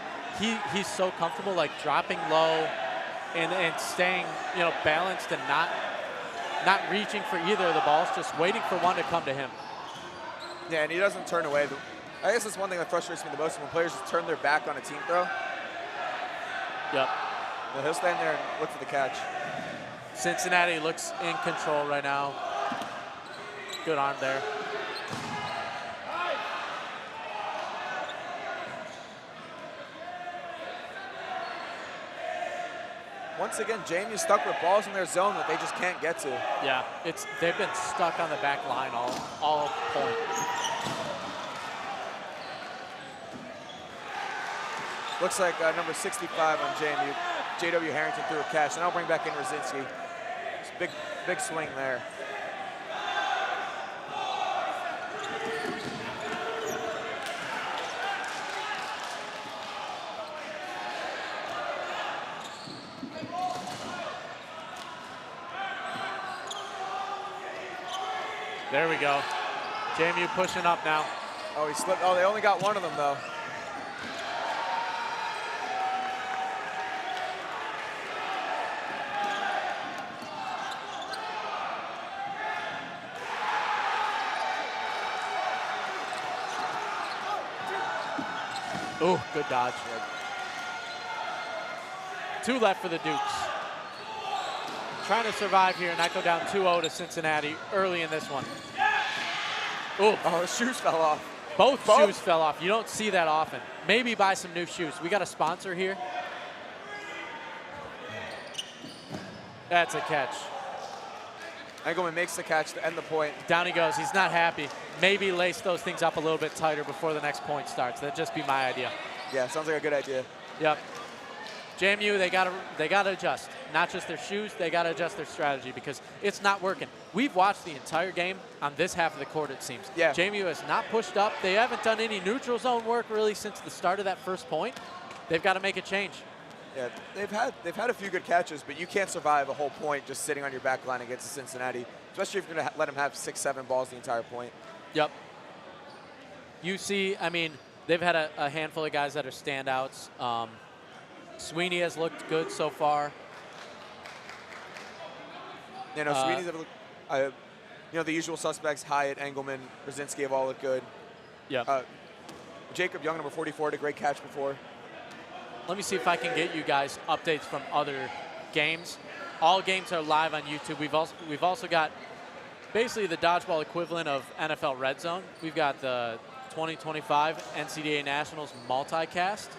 he's so comfortable, like dropping low and staying, balanced and not reaching for either of the balls, just waiting for one to come to him. Yeah, and he doesn't turn away. I guess that's one thing that frustrates me the most when players just turn their back on a team throw. Yep. He'll stand there and look for the catch. Cincinnati looks in control right now. Good arm there. Once again, JMU's stuck with balls in their zone that they just can't get to. Yeah, they've been stuck on the back line all point. Looks like number 65 on JMU, J.W. Harrington threw a catch, and I'll bring back in Rosinski. It's a big swing there. There we go. JMU pushing up now. Oh, he slipped. Oh, they only got one of them, though. Oh, good dodge. 2 left for the Dukes. Trying to survive here and not go down 2-0 to Cincinnati early in this one. Ooh. Oh, his shoes fell off. Both shoes fell off. You don't see that often. Maybe buy some new shoes. We got a sponsor here. That's a catch. Engelman makes the catch to end the point. Down he goes. He's not happy. Maybe lace those things up a little bit tighter before the next point starts. That'd just be my idea. Yeah, sounds like a good idea. Yep. JMU, they gotta adjust. Not just their shoes, they gotta adjust their strategy because it's not working. We've watched the entire game on this half of the court, it seems. Yeah. JMU has not pushed up. They haven't done any neutral zone work really since the start of that first point. They've got to make a change. Yeah, they've had a few good catches, but you can't survive a whole point just sitting on your back line against Cincinnati, especially if you're going to let them have 6, 7 balls the entire point. Yep. UC, I mean, they've had a handful of guys that are standouts. Sweeney has looked good so far. You know, Sweeney's have looked, the usual suspects, Hyatt, Engelman, Brzezinski have all looked good. Yep. Jacob Young, number 44, had a great catch before. Let me see if I can get you guys updates from other games. All games are live on YouTube. We've also got basically the dodgeball equivalent of NFL Red Zone. We've got the 2025 NCAA Nationals multicast.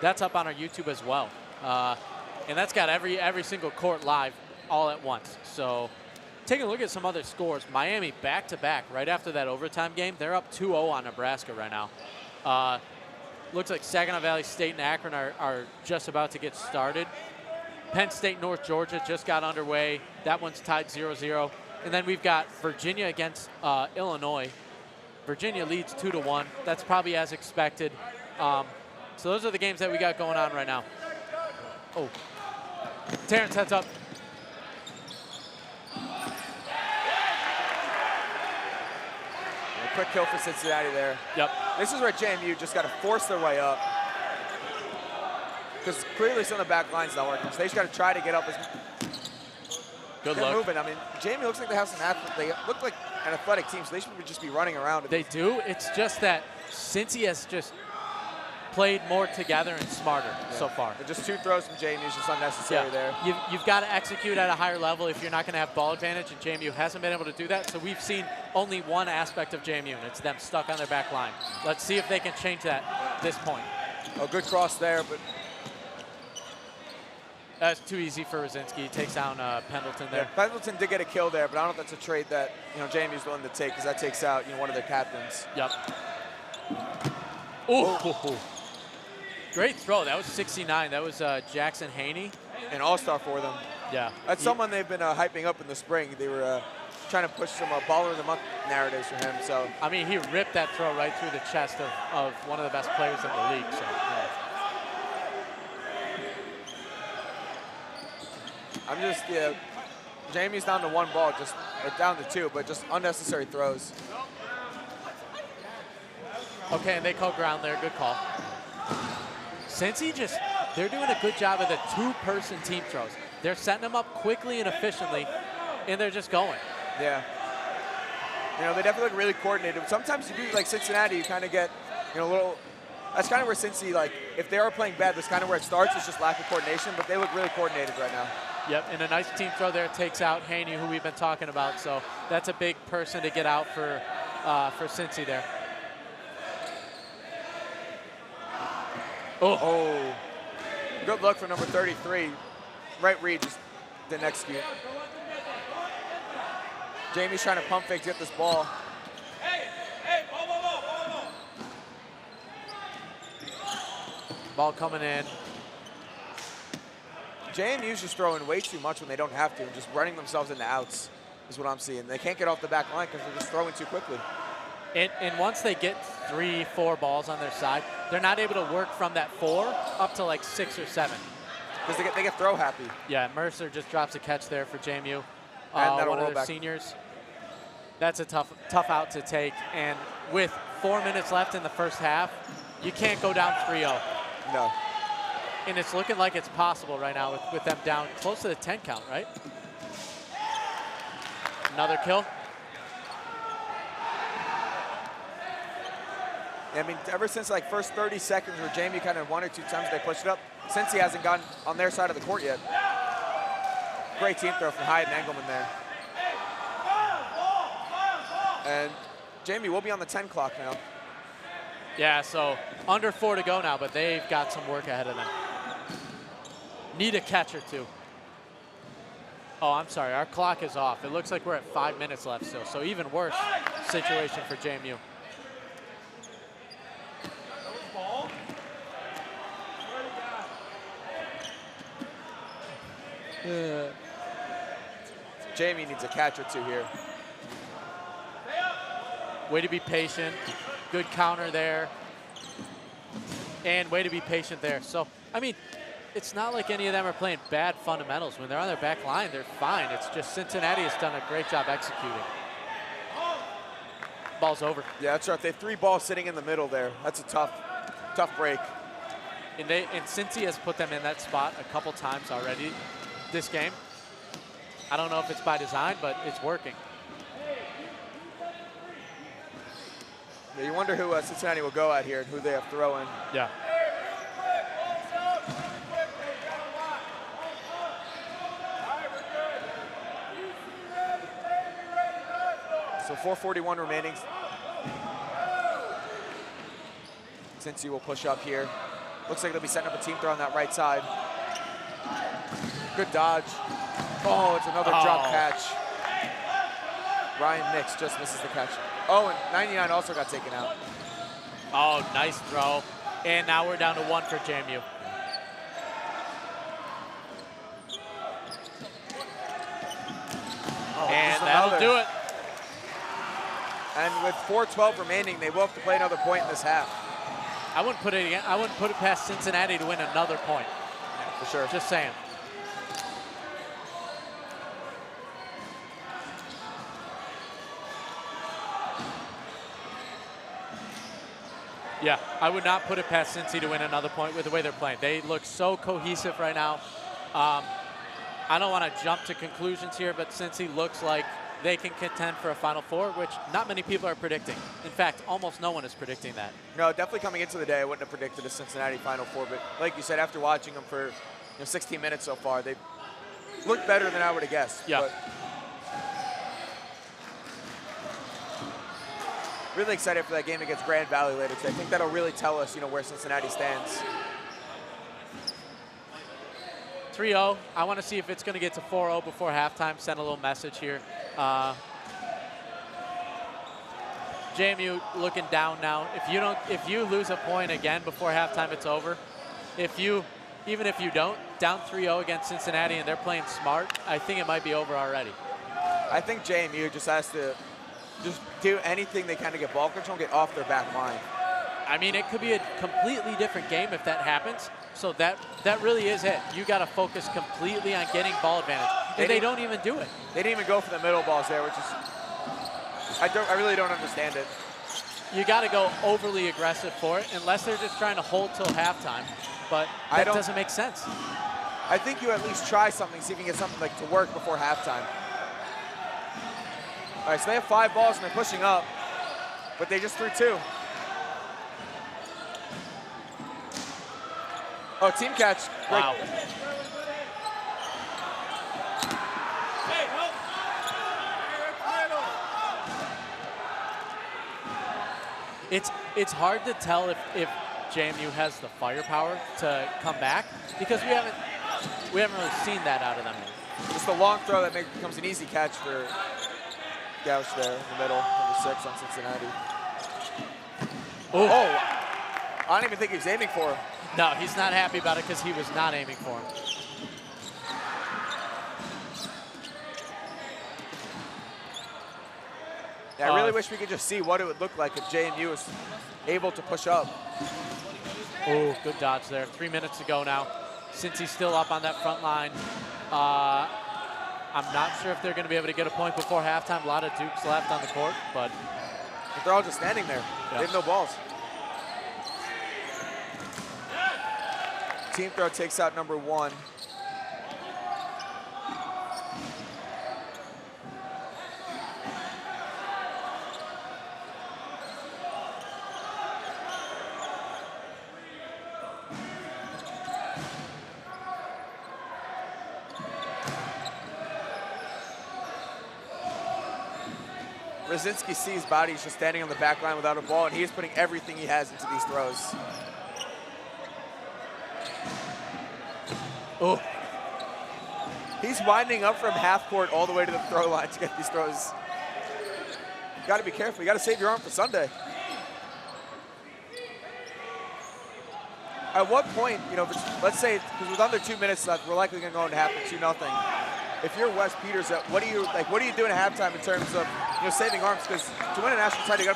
That's up on our YouTube as well. And that's got every single court live all at once. So taking a look at some other scores, Miami back-to-back right after that overtime game. They're up 2-0 on Nebraska right now. Looks like Saginaw Valley State and Akron are just about to get started. Penn State, North Georgia just got underway. That one's tied 0-0. And then we've got Virginia against Illinois. Virginia leads 2-1. That's probably as expected. So those are the games that we got going on right now. Oh, Terrence heads up. A quick kill for Cincinnati there. Yep. This is where JMU just got to force their way up. Because clearly some of the back line's not working. So they just got to try to get up. Good They're luck. moving. I mean, JMU looks like they have some athletes. They look like an athletic team, so they should just be running around. They do. It's just that Cincy has just played more together and smarter so far. They're just 2 throws from JMU is just unnecessary there. You've got to execute at a higher level if you're not going to have ball advantage, and JMU hasn't been able to do that. So we've seen only one aspect of JMU, and it's them stuck on their back line. Let's see if they can change that at this point. Oh, good cross there, but that's too easy for Rosinski. He takes down Pendleton there. Yeah, Pendleton did get a kill there, but I don't know if that's a trade that JMU's willing to take because that takes out one of their captains. Yep. Oh. Great throw. That was 69. That was Jackson Haney. An all-star for them. Yeah. That's someone they've been hyping up in the spring. They were trying to push some baller of the month narratives for him. So I mean, he ripped that throw right through the chest of one of the best players in the league. So, yeah. I'm just, Jamie's down to 1 ball, just down to 2, but just unnecessary throws. Okay, and they call ground there. Good call. Cincy they're doing a good job of the 2-person team throws. They're setting them up quickly and efficiently, and they're just going. Yeah. You know, they definitely look really coordinated. Sometimes you do, like Cincinnati, you kind of get, a little, that's kind of where Cincy, like, if they are playing bad, that's kind of where it starts. It's just lack of coordination, but they look really coordinated right now. Yep, and a nice team throw there takes out Haney, who we've been talking about. So that's a big person to get out for Cincy there. Oh. Good luck for number 33. Right read, just didn't execute. Jamie's trying to pump fake to get this ball. Ball coming in. JMU's just throwing way too much when they don't have to, and just running themselves into outs is what I'm seeing. They can't get off the back line because they're just throwing too quickly. And once they get 3, 4 balls on their side, they're not able to work from that 4 up to like 6 or 7. Because they get throw happy. Yeah, Mercer just drops a catch there for JMU. And one of their back. Seniors. That's a tough out to take. And with 4 minutes left in the first half, you can't go down 3-0. No. And it's looking like it's possible right now with them down close to the 10 count, right? Another kill. I mean, ever since like first 30 seconds where Jamie kind of 1 or 2 times they pushed it up, since he hasn't gotten on their side of the court yet. Great team throw from Hyde and Engelman there. And Jamie will be on the 10 clock now. Yeah, so under 4 to go now, but they've got some work ahead of them. Need a catch or 2. Oh, I'm sorry, our clock is off. It looks like we're at 5 minutes left still, so even worse situation for JMU. Jamie needs a catch or 2 here. Way to be patient. Good counter there. And way to be patient there. So, I mean, it's not like any of them are playing bad fundamentals. When they're on their back line, they're fine. It's just Cincinnati has done a great job executing. Ball's over. Yeah, that's right. They have 3 balls sitting in the middle there. That's a tough break. And Cincy has put them in that spot a couple times already this game. I don't know if it's by design, but it's working. Yeah, you wonder who Cincinnati will go at here and who they have throwing. Yeah. So 4:41 remaining. Cincy will push up here. Looks like they'll be setting up a team throw on that right side. Good dodge. Oh, it's another drop catch. Ryan Nix just misses the catch. Oh, and 99 also got taken out. Oh, nice throw. And now we're down to 1 for JMU. Oh, and that'll do it. And with 4:12 remaining, they will have to play another point in this half. I wouldn't put it past Cincinnati to win another point. Yeah, for sure. Just saying. Yeah, I would not put it past Cincy to win another point with the way they're playing. They look so cohesive right now. I don't want to jump to conclusions here, but Cincy looks like they can contend for a Final Four, which not many people are predicting. In fact, almost no one is predicting that. No, definitely coming into the day, I wouldn't have predicted a Cincinnati Final Four, but like you said, after watching them for 16 minutes so far, they look better than I would have guessed. Yeah. But really excited for that game against Grand Valley later today. I think that'll really tell us, where Cincinnati stands. 3-0. I want to see if it's going to get to 4-0 before halftime. Send a little message here. JMU looking down now. If you lose a point again before halftime, it's over. Even if you don't, down 3-0 against Cincinnati and they're playing smart, I think it might be over already. I think JMU just has to just do anything they can to get ball control and get off their back line. I mean, it could be a completely different game if that happens. So that really is it. You got to focus completely on getting ball advantage. And they don't even do it. They didn't even go for the middle balls there, which is, I really don't understand it. You got to go overly aggressive for it, unless they're just trying to hold till halftime. But that doesn't make sense. I think you at least try something, see if you can get something like to work before halftime. All right, so they have 5 balls and they're pushing up, but they just threw 2. Oh, team catch. Great. Wow. It's hard to tell if JMU has the firepower to come back, because we haven't really seen that out of them. It's the long throw that becomes an easy catch for Gauch there in the middle, number 6 on Cincinnati. Ooh. Oh, I don't even think he was aiming for him. No, he's not happy about it because he was not aiming for him. Yeah, I really wish we could just see what it would look like if JMU was able to push up. Oh, good dodge there. 3 minutes to go now. Since he's still up on that front line, I'm not sure if they're going to be able to get a point before halftime. A lot of Dukes left on the court, but they're all just standing there. Yeah. They have no balls. Team throw takes out number 1. Rosinski sees Body's just standing on the back line without a ball, and he is putting everything he has into these throws. Oh. He's winding up from half court all the way to the throw line to get these throws. You got to be careful. You got to save your arm for Sunday. At what point, you know, let's say, because with under 2 minutes left, we're likely going to go into half at 2-0. If you're Wes Peters, what do you do in halftime in terms of, you know, saving arms? Because to win a national title, you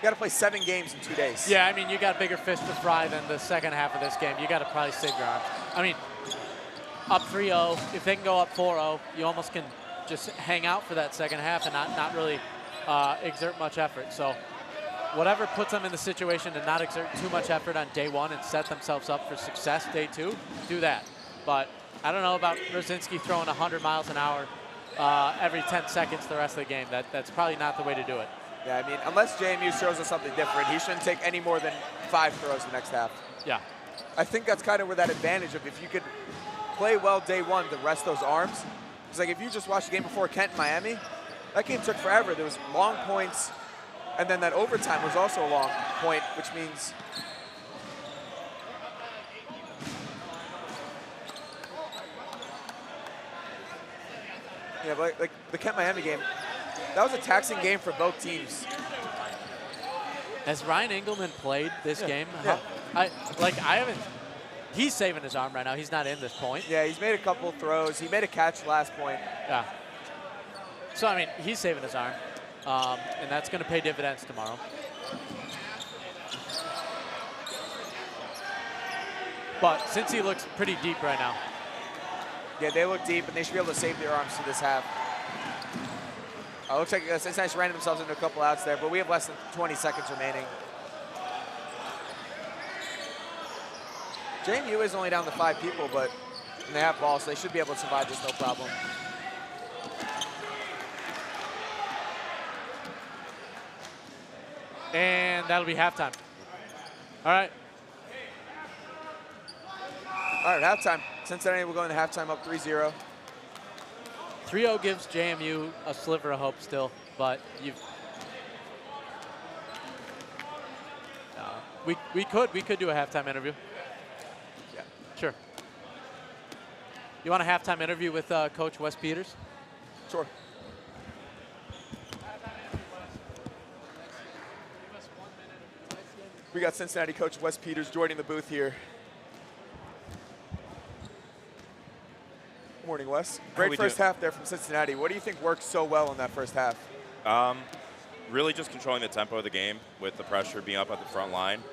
got to play 7 games in 2 days. Yeah, I mean, you got bigger fish to fry than the second half of this game. You got to probably save your arms. I mean, up 3-0, if they can go up 4-0, you almost can just hang out for that second half and not really exert much effort. So whatever puts them in the situation to not exert too much effort on day 1 and set themselves up for success day 2, do that. But I don't know about Rosinski throwing 100 miles an hour every 10 seconds the rest of the game. That's probably not the way to do it. Yeah, I mean, unless JMU shows us something different, he shouldn't take any more than 5 throws the next half. Yeah. I think that's kind of where that advantage of if you could play well day 1 to rest those arms. It's like if you just watched the game before Kent and Miami, that game took forever. There was long points, and then that overtime was also a long point, which means yeah, but like the Kent-Miami game, that was a taxing game for both teams. Has Ryan Engelman played this game? Yeah. I haven't. He's saving his arm right now. He's not in this point. Yeah, he's made a couple throws. He made a catch last point. Yeah. So, I mean, he's saving his arm, and that's going to pay dividends tomorrow. But since he looks pretty deep right now. Yeah, they look deep, and they should be able to save their arms through this half. Looks like Cincinnati ran themselves into a couple outs there, but we have less than 20 seconds remaining. JMU is only down to 5 people, but they have balls, so they should be able to survive this no problem. And that'll be halftime. All right. All right, halftime. Cincinnati will go into halftime up 3-0. 3-0 gives JMU a sliver of hope still, but we could do a halftime interview. Yeah. Sure. You want a halftime interview with Coach Wes Peters? Sure. We got Cincinnati coach Wes Peters joining the booth here. More Morning, Wes. Great first half there from Cincinnati. What do you think worked so well in that first half? Really just controlling the tempo of the game with the pressure being up at the front line.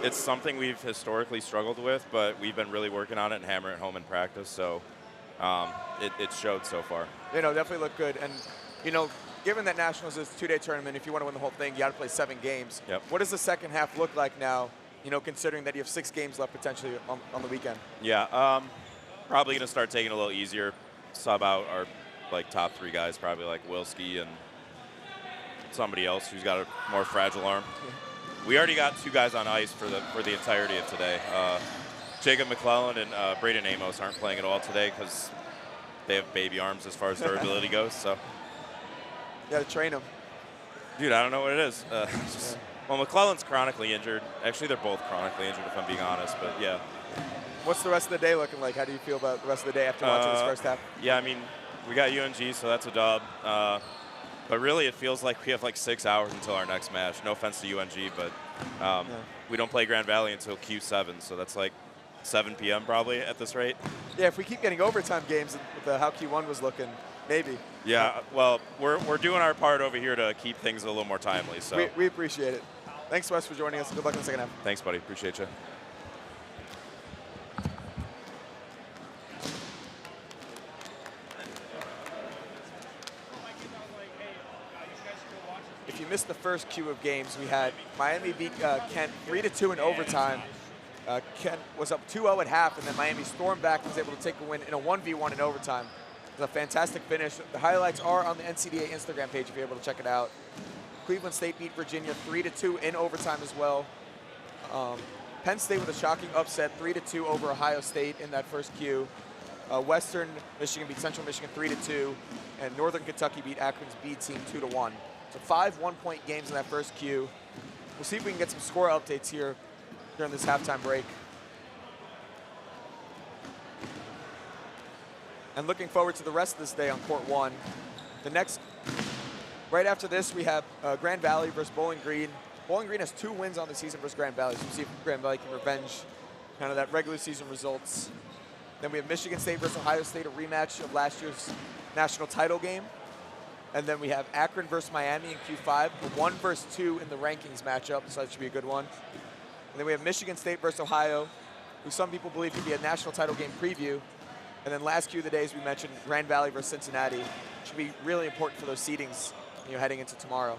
It's something we've historically struggled with, but we've been really working on it and hammering it home in practice, so it showed so far. Definitely looked good. And, given that Nationals is a 2-day tournament, if you want to win the whole thing, you got to play 7 games. Yep. What does the second half look like now, considering that you have 6 games left potentially on the weekend? Yeah, probably going to start taking it a little easier, sub out our top 3 guys, probably like Wilski and somebody else who's got a more fragile arm. We already got 2 guys on ice for the entirety of today. Jacob McClellan and Braden Amos aren't playing at all today because they have baby arms as far as durability goes. So, you got to train them. Dude, I don't know what it is. Well, McClellan's chronically injured. Actually, they're both chronically injured, if I'm being honest. But yeah. What's the rest of the day looking like? How do you feel about the rest of the day after watching this first half? Yeah, I mean, we got UNG, so that's a dub. But really, it feels like we have 6 hours until our next match. No offense to UNG, but we don't play Grand Valley until Q7, so that's 7 p.m. probably at this rate. Yeah, if we keep getting overtime games with how Q1 was looking, maybe. Yeah, well, we're doing our part over here to keep things a little more timely. So we appreciate it. Thanks, Wes, for joining us. Good luck in the second half. Thanks, buddy. Appreciate you. If you missed the first queue of games, we had Miami beat Kent 3-2 in overtime. Kent was up 2-0 at half, and then Miami stormed back and was able to take a win in a 1v1 in overtime. It was a fantastic finish. The highlights are on the NCDA Instagram page if you're able to check it out. Cleveland State beat Virginia 3-2 in overtime as well. Penn State with a shocking upset, 3-2 over Ohio State in that first queue. Western Michigan beat Central Michigan 3-2, and Northern Kentucky beat Akron's B team 2-1. So 5 one-point games in that first queue. We'll see if we can get some score updates here during this halftime break. And looking forward to the rest of this day on Court 1. Right after this, we have Grand Valley versus Bowling Green. Bowling Green has 2 wins on the season versus Grand Valley, so we'll see if Grand Valley can revenge kind of that regular season results. Then we have Michigan State versus Ohio State, a rematch of last year's national title game. And then we have Akron versus Miami in Q5, a 1 versus 2 in the rankings matchup, so that should be a good one. And then we have Michigan State versus Ohio, who some people believe could be a national title game preview. And then last queue of the day, as we mentioned, Grand Valley versus Cincinnati. Should be really important for those seedings heading into tomorrow.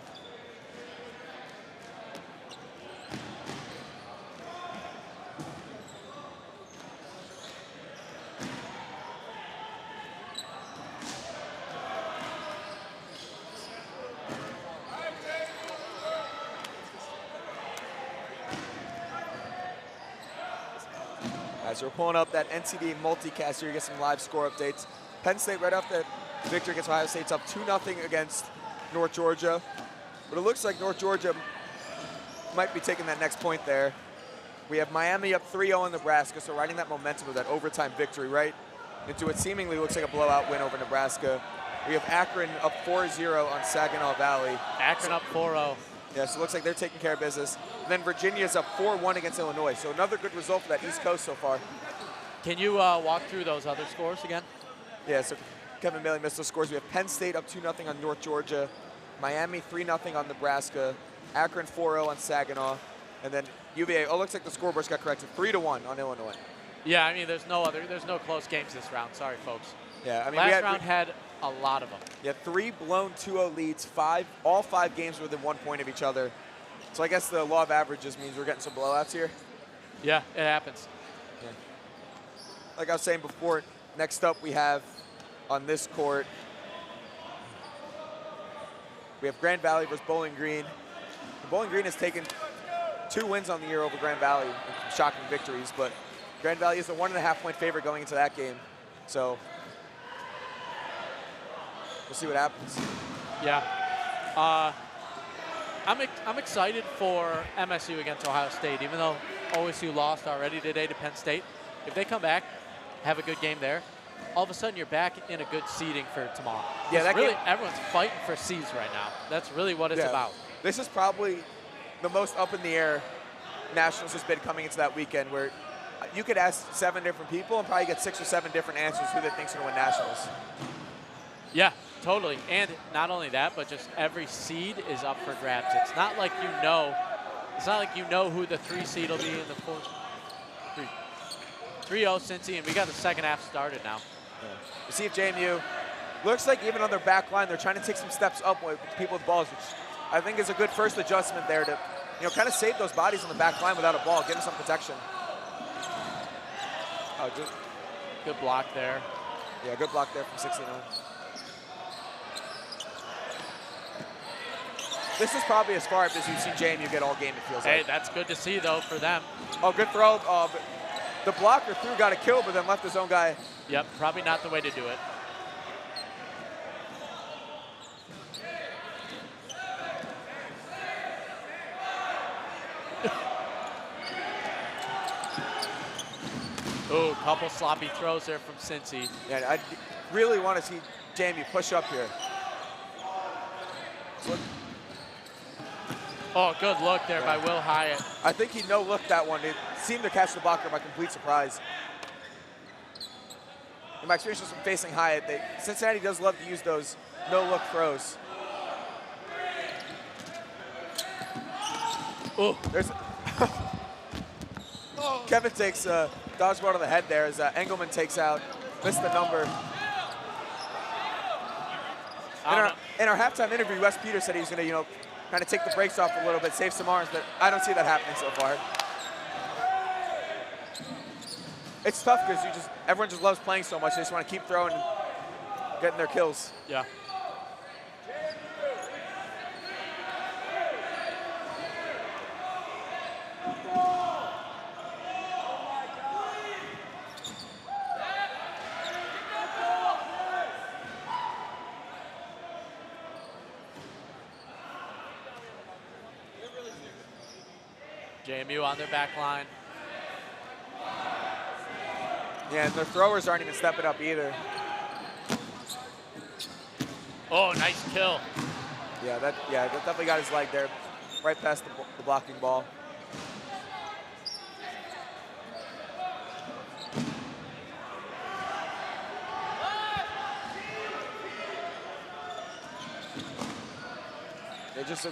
As we're pulling up that NCDA multicast here, you get some live score updates. Penn State right off that victory against Ohio State's up 2-0 against North Georgia. But it looks like North Georgia might be taking that next point there. We have Miami up 3-0 in Nebraska, so riding that momentum of that overtime victory right into what seemingly looks like a blowout win over Nebraska. We have Akron up 4-0 on Saginaw Valley. Akron up 4-0. Yeah, so it looks like they're taking care of business. And then Virginia's up 4-1 against Illinois. So another good result for that East Coast so far. Can you walk through those other scores again? Yeah, so Kevin Bailey missed those scores. We have Penn State up 2-0 on North Georgia. Miami 3-0 on Nebraska. Akron 4-0 on Saginaw. And then UVA, it looks like the scoreboards got corrected. 3-1 on Illinois. Yeah, I mean, there's no close games this round. Sorry, folks. Yeah, I mean, last round had a lot of them. Yeah, 3 blown 2-0 leads, all 5 games within 1 point of each other. So I guess the law of averages means we're getting some blowouts here. Yeah, it happens. Yeah. Like I was saying before, next up we have on this court, we have Grand Valley versus Bowling Green. Bowling Green has taken 2 wins on the year over Grand Valley, shocking victories, but Grand Valley is a 1.5 point favorite going into that game. So we'll see what happens. Yeah. I'm excited for MSU against Ohio State, even though OSU lost already today to Penn State. If they come back, have a good game there, all of a sudden you're back in a good seeding for tomorrow. Yeah, that really, everyone's fighting for seeds right now. That's really what it's about. This is probably the most up in the air Nationals has been coming into that weekend, where you could ask 7 different people and probably get 6 or 7 different answers who they think's going to win nationals. Yeah, totally. And not only that, but just every seed is up for grabs. It's not like you know. It's not like you know who the 3 seed will be in the 4th. 3-0 Cincy, and we got the second half started now. Yeah. You see if JMU looks like even on their back line, they're trying to take some steps up with people with balls, which I think is a good first adjustment there to, kind of save those bodies on the back line without a ball, give them some protection. Oh, good block there. Yeah, good block there from 69. This is probably as far up as you've seen JMU get all game, it feels like. Hey, that's good to see, though, for them. Oh, good throw. But the blocker threw, got a kill, but then left his own guy. Yep, probably not the way to do it. Oh, couple sloppy throws there from Cincy. Yeah, I really want to see JMU push up here. Oh, good look there by Will Hyatt. I think he no-looked that one. It seemed to catch the blocker by complete surprise. In my experience from facing Hyatt, Cincinnati does love to use those no-look throws. Oh, there's Kevin takes a dodgeball to the head there as Engelman takes out, missed the number. In our halftime interview, Wes Peters said he was going to, kind of take the brakes off a little bit, save some arms, but I don't see that happening so far. It's tough because everyone just loves playing so much. They just want to keep throwing and getting their kills. Yeah. JMU on their back line. Yeah, and their throwers aren't even stepping up either. Oh, nice kill. Yeah, that definitely got his leg there, right past the blocking ball.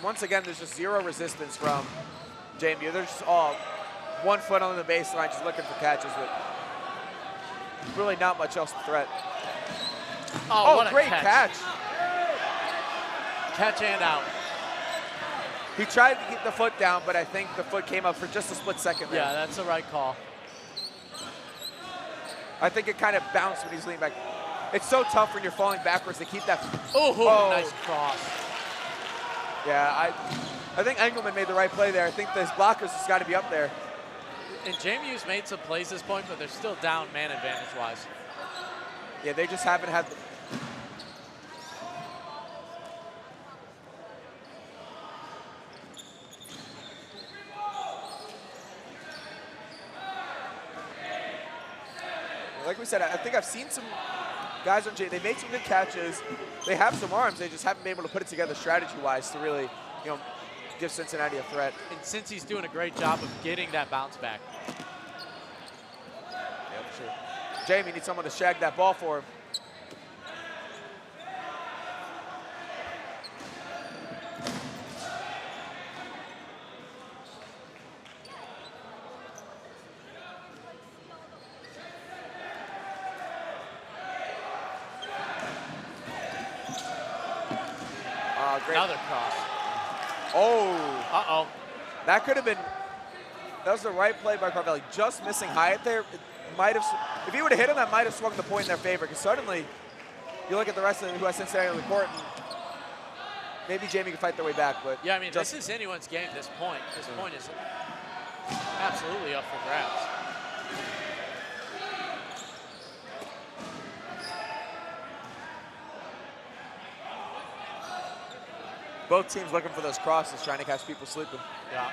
Once again, there's just zero resistance from JMU. They're just all 1 foot on the baseline, just looking for catches, but really not much else to threat. Oh, what a great catch. Catch and out. He tried to get the foot down, but I think the foot came up for just a split second there. Yeah, that's the right call. I think it kind of bounced when he's leaning back. It's so tough when you're falling backwards to keep that. Oh, nice cross. Yeah, I think Engelman made the right play there. I think those blockers has got to be up there. And JMU's made some plays this point, but they're still down man advantage-wise. Yeah, they just haven't had. Like we said, I think I've seen some guys on J. They made some good catches. They have some arms. They just haven't been able to put it together strategy-wise to really, give Cincinnati a threat. And Cincy's doing a great job of getting that bounce back. Yeah, for sure. Jamie needs someone to shag that ball for him. Another cross. Oh. Uh-oh. That could have been, that was the right play by Carvelli. Just missing Hyatt there. It might have, if he would have hit him, that might have swung the point in their favor. Because suddenly, you look at the rest of who has Cincinnati on the court, and maybe Jamie can fight their way back. But yeah, I mean, this is anyone's game. This point is absolutely up for grabs. Both teams looking for those crosses, trying to catch people sleeping. Yeah.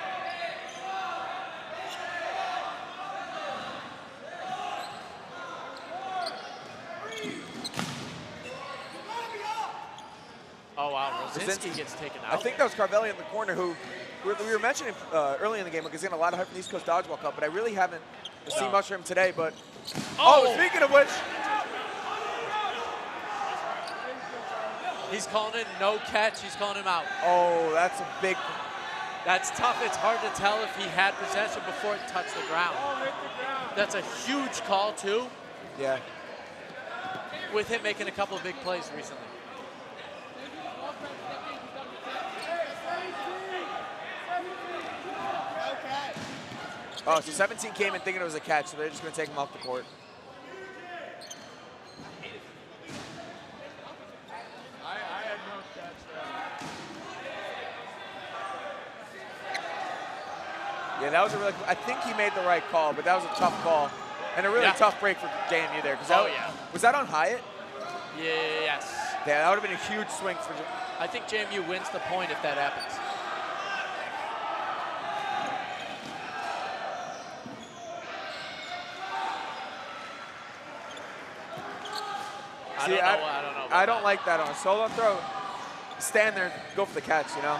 Oh, wow. Rosinski gets taken out. I think that was Carvelli in the corner who we were mentioning early in the game, like he's getting a lot of hype from the East Coast Dodgeball Cup, but I really haven't see much from him today, but oh, speaking of which, he's calling it no catch. He's calling him out. oh, that's a big. That's tough. It's hard to tell if he had possession before it touched the ground. That's a huge call too, Yeah. with him making a couple of big plays recently. Oh, so 17 came in thinking it was a catch, so they're just going to take him off the court. Yeah, that was a really. I think he made the right call, but that was a tough call, and a really tough break for JMU there. Was that on Hyatt? Yes. Yeah, that would have been a huge swing for. I think JMU wins the point if that happens. I don't like that on a solo throw. Stand there, go for the catch, you know.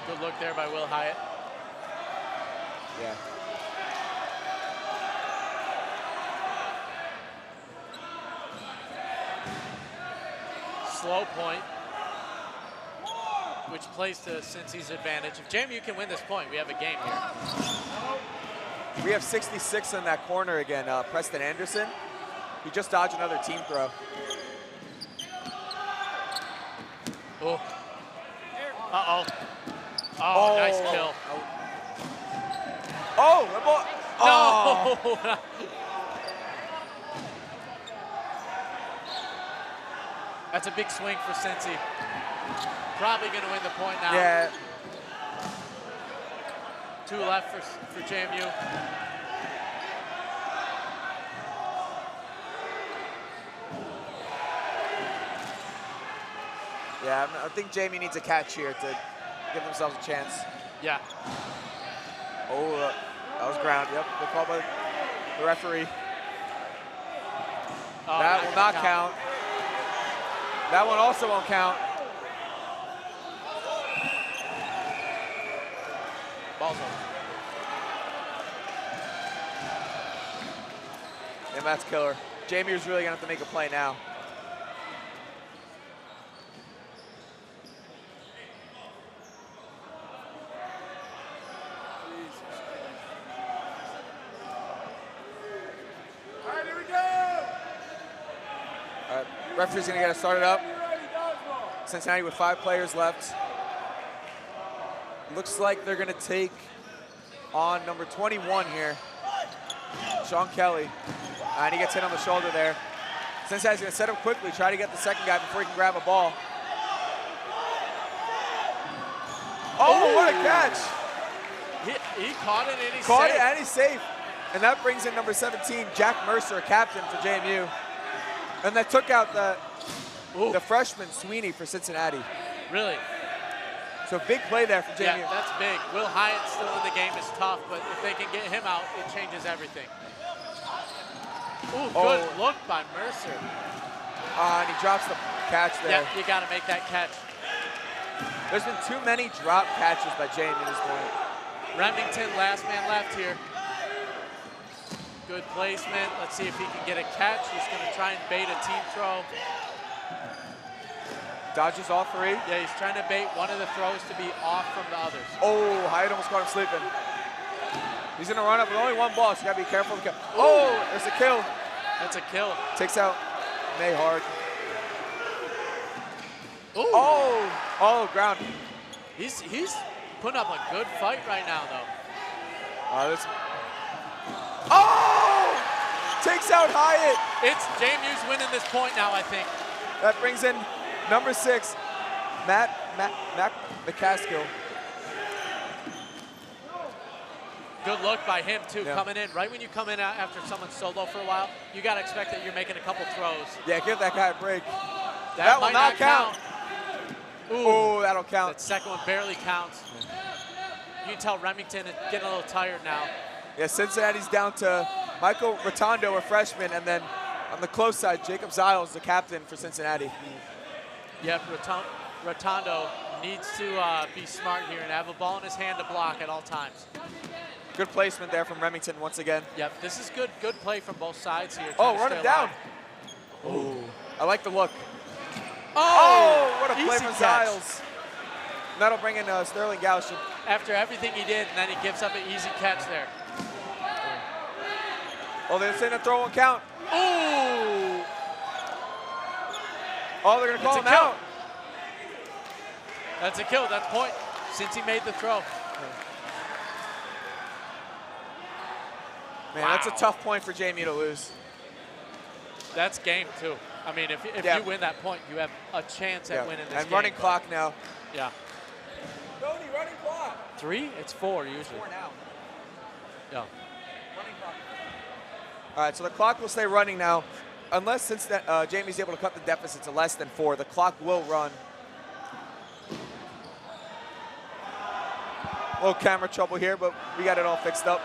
Good look there by Will Hyatt. Yeah. Slow point, which plays to Cincy's advantage. If JMU can win this point, we have a game here. We have 66 in that corner again. Preston Anderson. He just dodged another team throw. Oh. Uh-oh. Oh, nice kill. Oh, the ball. Oh. No. That's a big swing for Cincy. Probably going to win the point now. Yeah. 2 left for JMU. Yeah, I think JMU needs a catch here to give themselves a chance. Yeah. Oh, that was ground. Yep, good call by the referee. Oh, that will not count. That one also won't count. Ball's over. And that's killer. JMU's really gonna have to make a play now. Referee's gonna get us started up. Cincinnati with 5 players left. Looks like they're gonna take on number 21 here, Sean Kelly. And he gets hit on the shoulder there. Cincinnati's gonna set him quickly, try to get the second guy before he can grab a ball. Oh, what a catch! He caught it and he's Caught safe. it and he's safe. And that brings in number 17, Jack Mercer, captain for JMU. And that took out the freshman, Sweeney, for Cincinnati. Really? So big play there for JMU. Yeah, that's big. Will Hyatt still in the game is tough, but if they can get him out, it changes everything. Ooh, good look by Mercer. And he drops the catch there. Yeah, you got to make that catch. There's been too many drop catches by JMU at this point. Remington, last man left here. Good placement. Let's see if he can get a catch. He's going to try and bait a team throw. Dodges all 3. Yeah, he's trying to bait one of the throws to be off from the others. Oh, Hyatt almost caught him sleeping. He's going to run up with only 1 ball, so you got to be careful. Oh, there's a kill. That's a kill. Takes out May hard. Ooh. Oh, ground. He's putting up a good fight right now, though. Takes out Hyatt. It's JMU's winning this point now, I think. That brings in number 6, Matt McCaskill. Good look by him, too, coming in. Right when you come in after someone's solo for a while, you got to expect that you're making a couple throws. Yeah, give that guy a break. That will not count. Ooh, that'll count. That second one barely counts. You can tell Remington is getting a little tired now. Yeah, Cincinnati's down to Michael Rotondo, a freshman, and then On the close side, Jacob Ziles, the captain for Cincinnati. Yep, Rotondo needs to be smart here and have a ball in his hand to block at all times. Good placement there from Remington once again. Yep, this is good play from both sides here. Oh, run him down. Ooh. I like the look. Oh, what a play easy from catch. Ziles. That'll bring in Sterling Gaussian. After everything he did, and then he gives up an easy catch there. Oh, they're saying a throw and count. Ooh. Oh, they're going to call him That's a kill. out. That's a kill. That's point. Since he made the throw. Man, that's a tough point for Jamie to lose. That's game too. I mean, if you win that point, you have a chance at winning this game. And running clock now. Yeah. Tony, running clock. 3? It's 4 usually. 4 now. Yeah. Running clock. All right, so the clock will stay running now. Unless since Jamie's able to cut the deficit to less than 4, the clock will run. A little camera trouble here, but we got it all fixed up.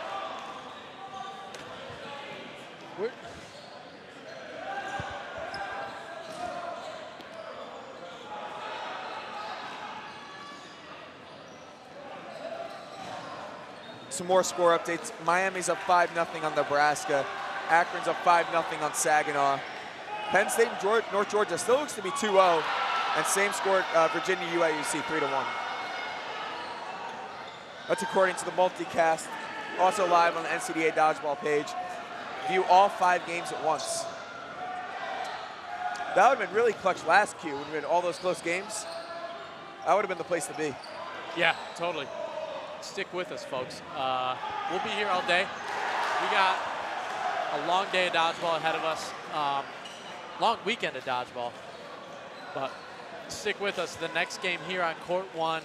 Some more score updates. Miami's up 5-0 on Nebraska. Akron's up 5-0 on Saginaw. Penn State and North Georgia still looks to be 2-0. And same score Virginia UIUC 3-1. That's according to the multicast. Also live on the NCDA Dodgeball page. View all 5 games at once. That would have been really clutch last Q. Would have been all those close games. That would have been the place to be. Yeah, totally. Stick with us, folks. We'll be here all day. We got a long day of dodgeball ahead of us. Long weekend of dodgeball. But stick with us. The next game here on Court 1,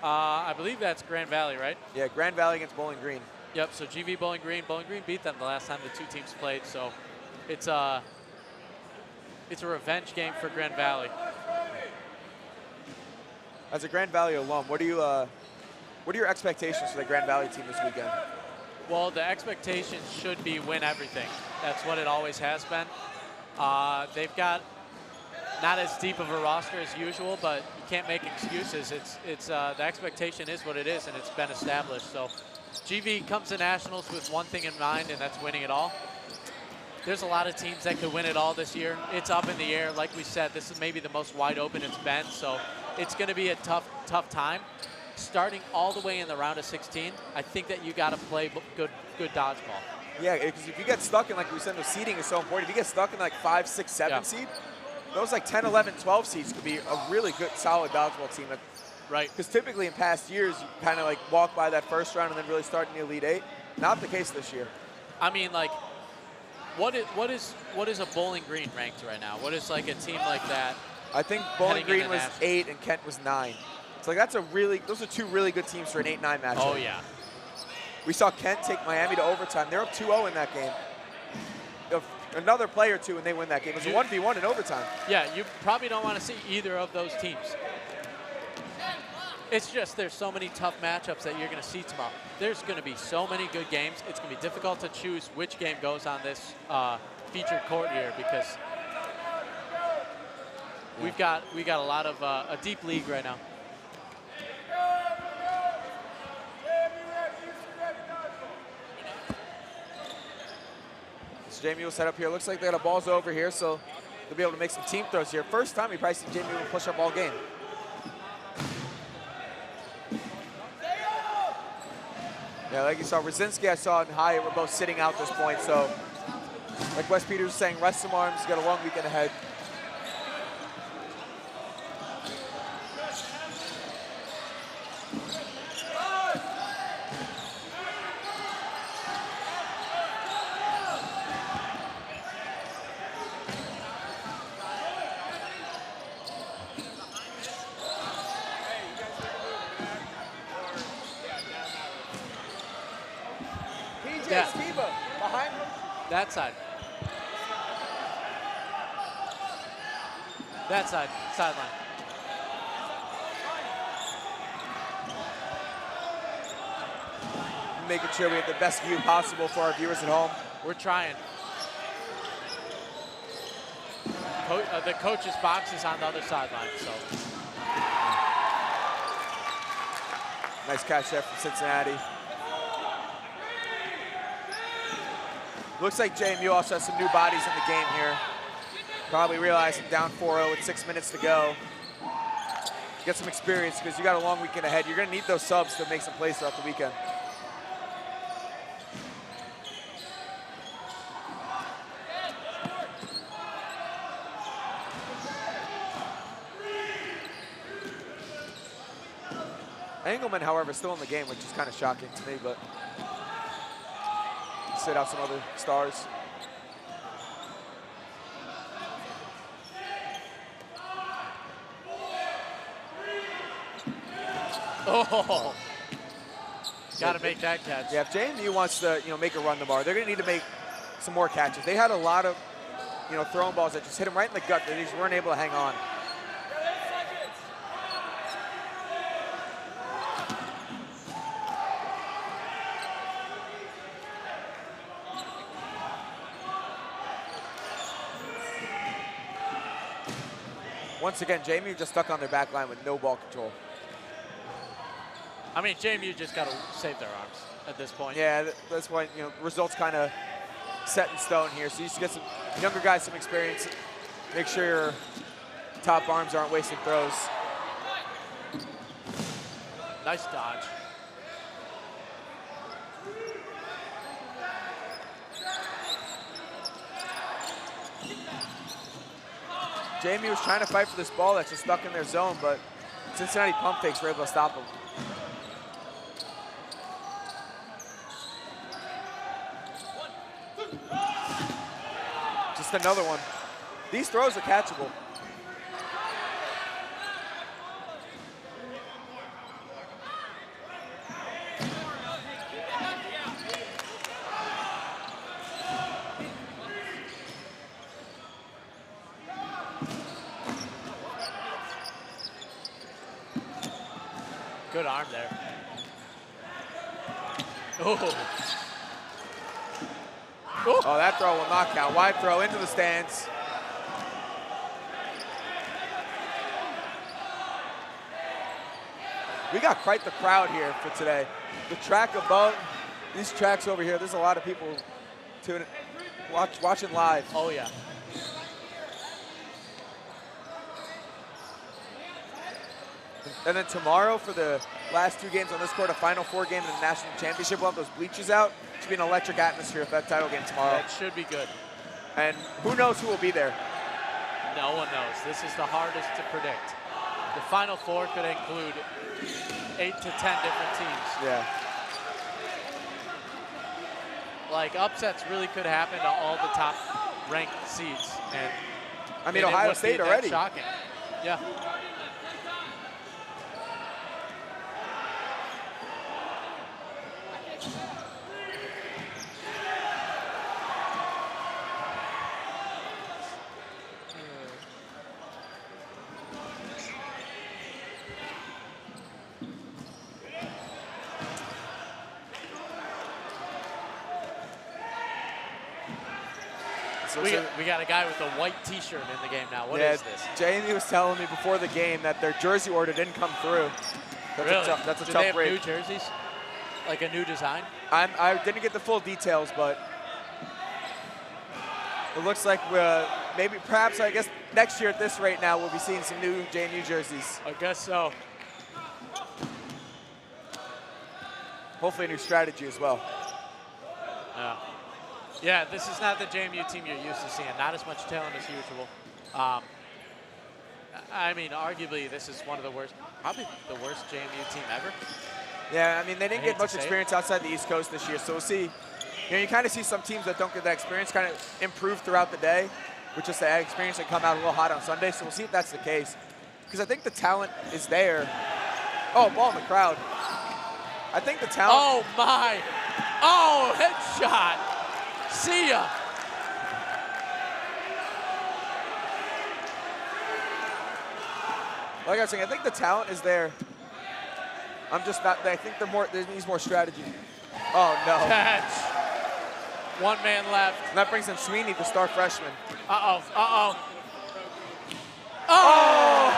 I believe that's Grand Valley, right? Yeah, Grand Valley against Bowling Green. Yep, so GV Bowling Green. Bowling Green beat them the last time the two teams played, so it's a revenge game for Grand Valley. As a Grand Valley alum, what are your expectations for the Grand Valley team this weekend? Well, the expectations should be win everything. That's what it always has been. They've got not as deep of a roster as usual, but you can't make excuses. The expectation is what it is, and it's been established. So GV comes to nationals with one thing in mind, and that's winning it all. There's a lot of teams that could win it all this year. It's up in the air. Like we said, this is maybe the most wide open it's been, so it's going to be a tough time. Starting all the way in the round of 16, I think that you got to play good dodgeball. Yeah, because if you get stuck in, like we said, the seeding is so important. If you get stuck in like 5, 6, 7 seed, those like 10, 11, 12 seeds could be a really good, solid dodgeball team. Right. Because typically in past years, you kind of like walk by that first round and then really start in the Elite 8. Not the case this year. I mean, like, what is a Bowling Green ranked right now? What is like a team like that? I think Bowling Green was 8 and Kent was 9. It's like those are 2 really good teams for an 8-9 matchup. Oh yeah. We saw Kent take Miami to overtime. They're up 2-0 in that game. Another play or two and they win that game. It was a 1v1 in overtime. Yeah, you probably don't want to see either of those teams. It's just there's so many tough matchups that you're going to see tomorrow. There's going to be so many good games. It's going to be difficult to choose which game goes on this featured court here because we got a lot of a deep league right now. So Jamie will set up here. Looks like they got a balls over here, so they'll be able to make some team throws here. First time we probably see Jamie will push up all game. Yeah, like you saw, Rosinski, I saw, and Hyatt were both sitting out this point. So, like Wes Peters was saying, rest some arms, got a long weekend ahead. Yeah. Skiba, behind him. That side. That side, sideline. Making sure we have the best view possible for our viewers at home. We're trying. the coach's box is on the other sideline. So nice catch there from Cincinnati. Looks like JMU also has some new bodies in the game here. Probably realizing down 4-0 with 6 minutes to go. Get some experience because you got a long weekend ahead. You're going to need those subs to make some plays throughout the weekend. Engelman, however, is still in the game, which is kind of shocking to me, but sit out some other stars. Oh, got to make that catch. Yeah, if JMU wants to, make a run tomorrow, they're going to need to make some more catches. They had a lot of, throwing balls that just hit them right in the gut. They just weren't able to hang on. Once again, JMU just stuck on their back line with no ball control. I mean, JMU just got to save their arms at this point. Yeah, that's why, results kind of set in stone here. So you just get some younger guys some experience. Make sure your top arms aren't wasting throws. Nice dodge. JMU was trying to fight for this ball that's just stuck in their zone, but Cincinnati pump fakes were able to stop them. Just another one. These throws are catchable. Good arm there. Oh. Oh, that throw will not count. Wide throw into the stands. We got quite the crowd here for today. The track above, these tracks over here, there's a lot of people tuning, watching live. Oh, yeah. And then tomorrow for the last 2 games on this court, a Final Four game in the national championship, we'll have those bleachers out. It should be an electric atmosphere for that title game tomorrow. That should be good. And who knows who will be there? No one knows. This is the hardest to predict. The Final Four could include 8 to 10 different teams. Yeah. Like, upsets really could happen to all the top ranked seeds. And I mean, Ohio State already. Shocking. Yeah. We got a guy with a white T-shirt in the game now. What is this? Jamie was telling me before the game that their jersey order didn't come through. That's really? a tough Do they have break. new jerseys? Like a new design? I didn't get the full details, but it looks like perhaps, I guess, next year at this rate now, we'll be seeing some new JMU jerseys. I guess so. Hopefully a new strategy as well. Yeah. Yeah, this is not the JMU team you're used to seeing. Not as much talent as usual. I mean, arguably, this is one of the worst, probably the worst JMU team ever. Yeah, I mean, they didn't get much experience outside the East Coast this year, so we'll see. You kind of see some teams that don't get that experience kind of improve throughout the day, which is the experience and come out a little hot on Sunday, so we'll see if that's the case. Because I think the talent is there. Oh, ball in the crowd. I think the talent. Oh, my. Oh, headshot. See ya. Like I was saying, I think the talent is there. I'm just not. I think there needs more strategy. Oh no! Catch. One man left. And that brings in Sweeney, the star freshman. Uh-oh. Uh-oh. Oh!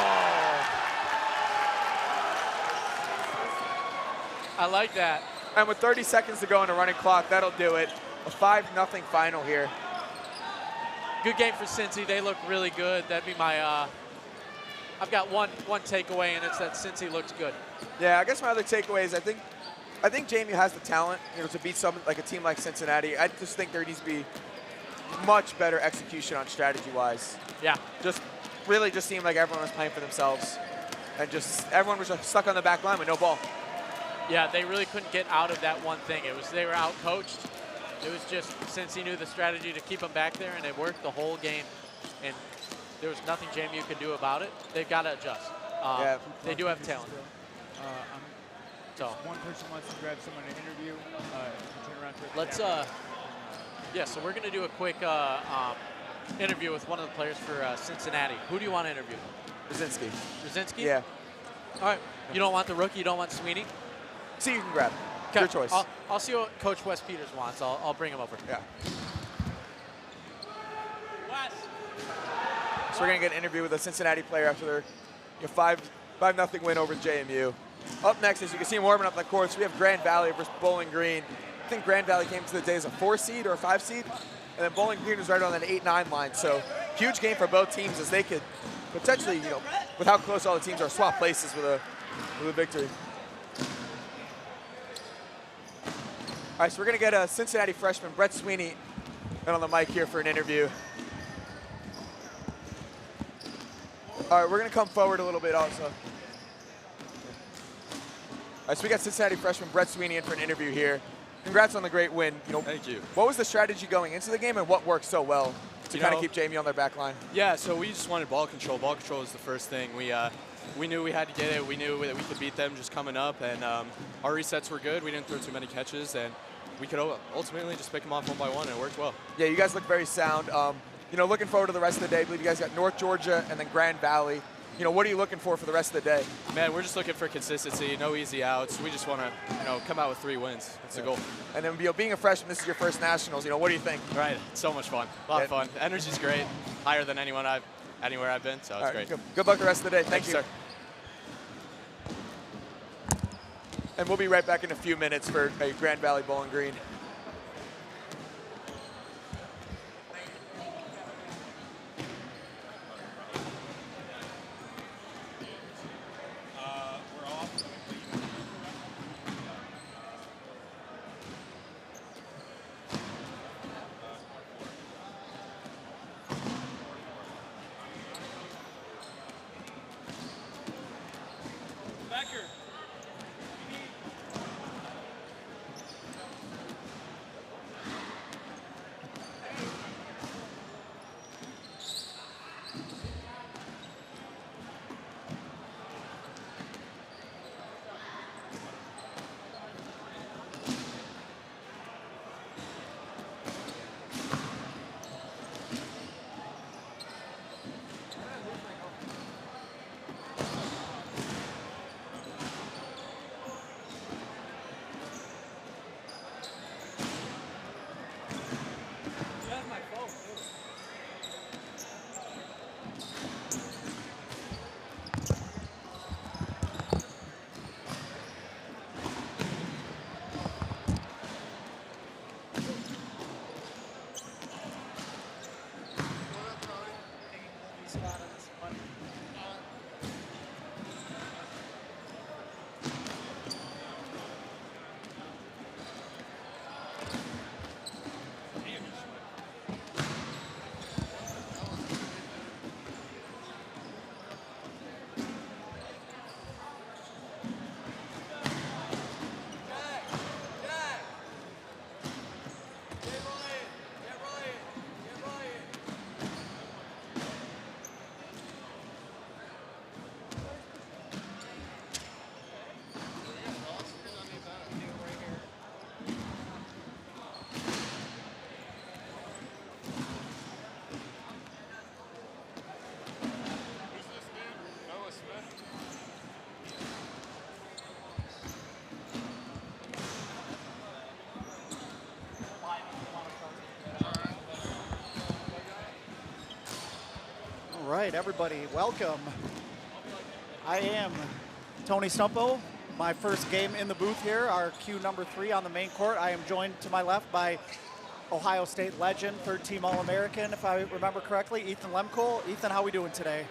I like that. And with 30 seconds to go on the running clock, that'll do it. A 5-0 final here. Good game for Cincy. They look really good. That'd be my, I've got one takeaway, and it's that Cincy looks good. Yeah, I guess my other takeaway is I think JMU has the talent, to beat a team like Cincinnati. I just think there needs to be much better execution on strategy-wise. Yeah. Just really just seemed like everyone was playing for themselves, and just everyone was just stuck on the back line with no ball. Yeah, they really couldn't get out of that one thing. It was they were out-coached. It was just Cincy knew the strategy to keep them back there, and it worked the whole game. And there was nothing JMU could do about it. They've got to adjust. Yeah. They do have talent. So one person wants to grab someone to interview. Turn around to let's. Yeah. So we're gonna do a quick interview with one of the players for Cincinnati. Who do you want to interview? Brzezinski. Brzezinski? Yeah. All right. You don't want the rookie. You don't want Sweeney. See, you can grab. Okay. Your choice. I'll see what Coach Wes Peters wants. I'll bring him over. Yeah. Wes. So we're gonna get an interview with a Cincinnati player after their 5-0 win over JMU. Up next, as you can see him warming up the courts, we have Grand Valley versus Bowling Green. I think Grand Valley came to the day as a 4 seed or a 5 seed, and then Bowling Green was right on that 8-9 line. So huge game for both teams as they could potentially, with how close all the teams are, swap places with a victory. All right, so we're gonna get a Cincinnati freshman, Brett Sweeney, on the mic here for an interview. All right, we're gonna come forward a little bit also. All right, so we got Cincinnati freshman Brett Sweeney in for an interview here. Congrats on the great win. Thank you. What was the strategy going into the game, and what worked so well to kind of keep JMU on their back line? Yeah, so we just wanted ball control. Ball control was the first thing. We knew we had to get it. We knew that we could beat them just coming up, and our resets were good. We didn't throw too many catches, and we could ultimately just pick them off one by one, and it worked well. Yeah, you guys look very sound. Looking forward to the rest of the day. I believe you guys got North Georgia and then Grand Valley. What are you looking for the rest of the day? Man, we're just looking for consistency, no easy outs. We just want to, come out with 3 wins. That's the goal. And then, being a freshman, this is your first nationals. What do you think? Right, it's so much fun. A lot of fun. The energy's great, higher than anywhere I've been, so it's great. Good luck the rest of the day. Thank you, sir. And we'll be right back in a few minutes for a Grand Valley Bowling Green. right, everybody, welcome. I am Tony Stumpo. My first game in the booth here, our cue number 3 on the main court. I am joined to my left by Ohio State legend, third-team All-American, if I remember correctly, Ethan Lemcole. Ethan, how we doing today?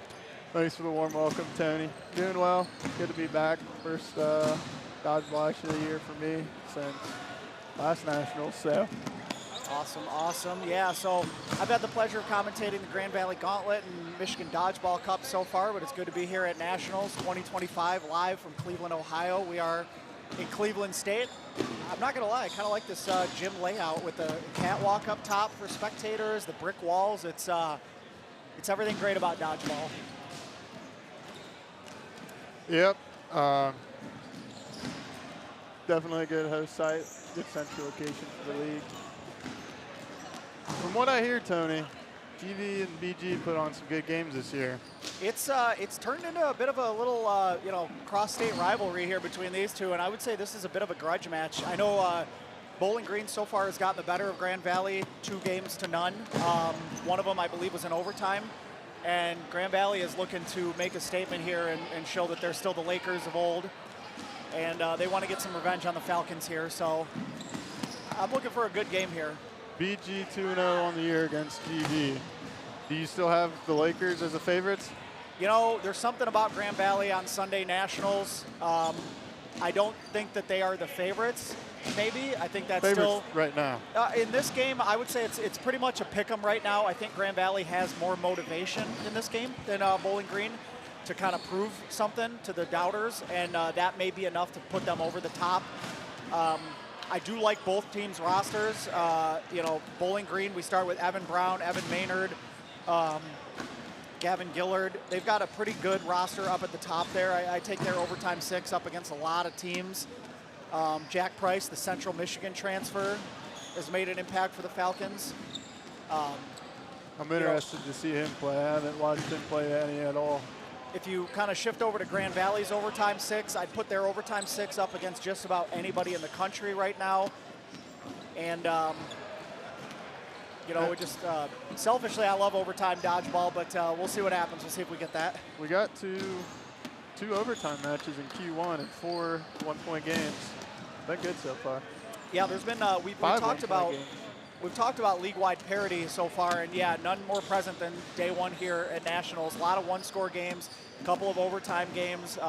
Thanks for the warm welcome, Tony. Doing well. Good to be back. First dodgeball action of the year for me since last Nationals, so. Awesome, awesome. Yeah, so I've had the pleasure of commentating the Grand Valley Gauntlet and Michigan Dodgeball Cup so far, but it's good to be here at Nationals 2025 live from Cleveland, Ohio. We are in Cleveland State. I'm not gonna lie, I kind of like this gym layout with the catwalk up top for spectators, the brick walls. It's everything great about dodgeball. Yep. Definitely a good host site, good central location for the league. From what I hear, Tony, GV and BG put on some good games this year. It's turned into a bit of a little cross-state rivalry here between these two, and I would say this is a bit of a grudge match. I know Bowling Green so far has gotten the better of Grand Valley 2-0. One of them, I believe, was in overtime, and Grand Valley is looking to make a statement here and show that they're still the Lakers of old, and they want to get some revenge on the Falcons here. So I'm looking for a good game here. BG 2-0 on the year against GV. Do you still have the Lakers as the favorites? You know, there's something about Grand Valley on Sunday Nationals. I don't think that they are the favorites, maybe. I think that's favorites still right now. In this game, I would say it's pretty much a pick 'em right now. I think Grand Valley has more motivation in this game than Bowling Green to kind of prove something to the doubters, and that may be enough to put them over the top. I do like both teams' rosters. Bowling Green, we start with Evan Brown, Evan Maynard, Gavin Gillard. They've got a pretty good roster up at the top there. I take their overtime 6 up against a lot of teams. Jack Price, the Central Michigan transfer, has made an impact for the Falcons. I'm interested to see him play. I haven't watched him play any at all. If you kind of shift over to Grand Valley's overtime 6, I'd put their overtime 6 up against just about anybody in the country right now. And, selfishly, I love overtime dodgeball, but we'll see what happens. We'll see if we get that. We got two overtime matches in Q1 and 4 one-point games. Been good so far. Yeah, there's been, we've talked about league-wide parity so far, and yeah, none more present than day one here at Nationals. A lot of one-score games, a couple of overtime games.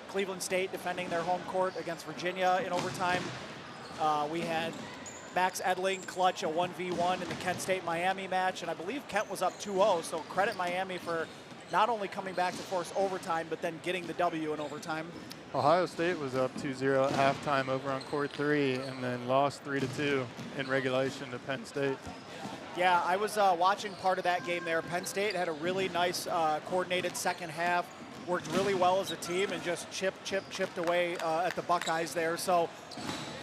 Cleveland State defending their home court against Virginia in overtime. We had Max Edling clutch a 1v1 in the Kent State-Miami match, and I believe Kent was up 2-0, so credit Miami for not only coming back to force overtime, but then getting the W in overtime. Ohio State was up 2-0 at halftime over on court 3 and then lost 3-2 in regulation to Penn State. Yeah, I was watching part of that game there. Penn State had a really nice coordinated second half, worked really well as a team and just chipped away at the Buckeyes there. So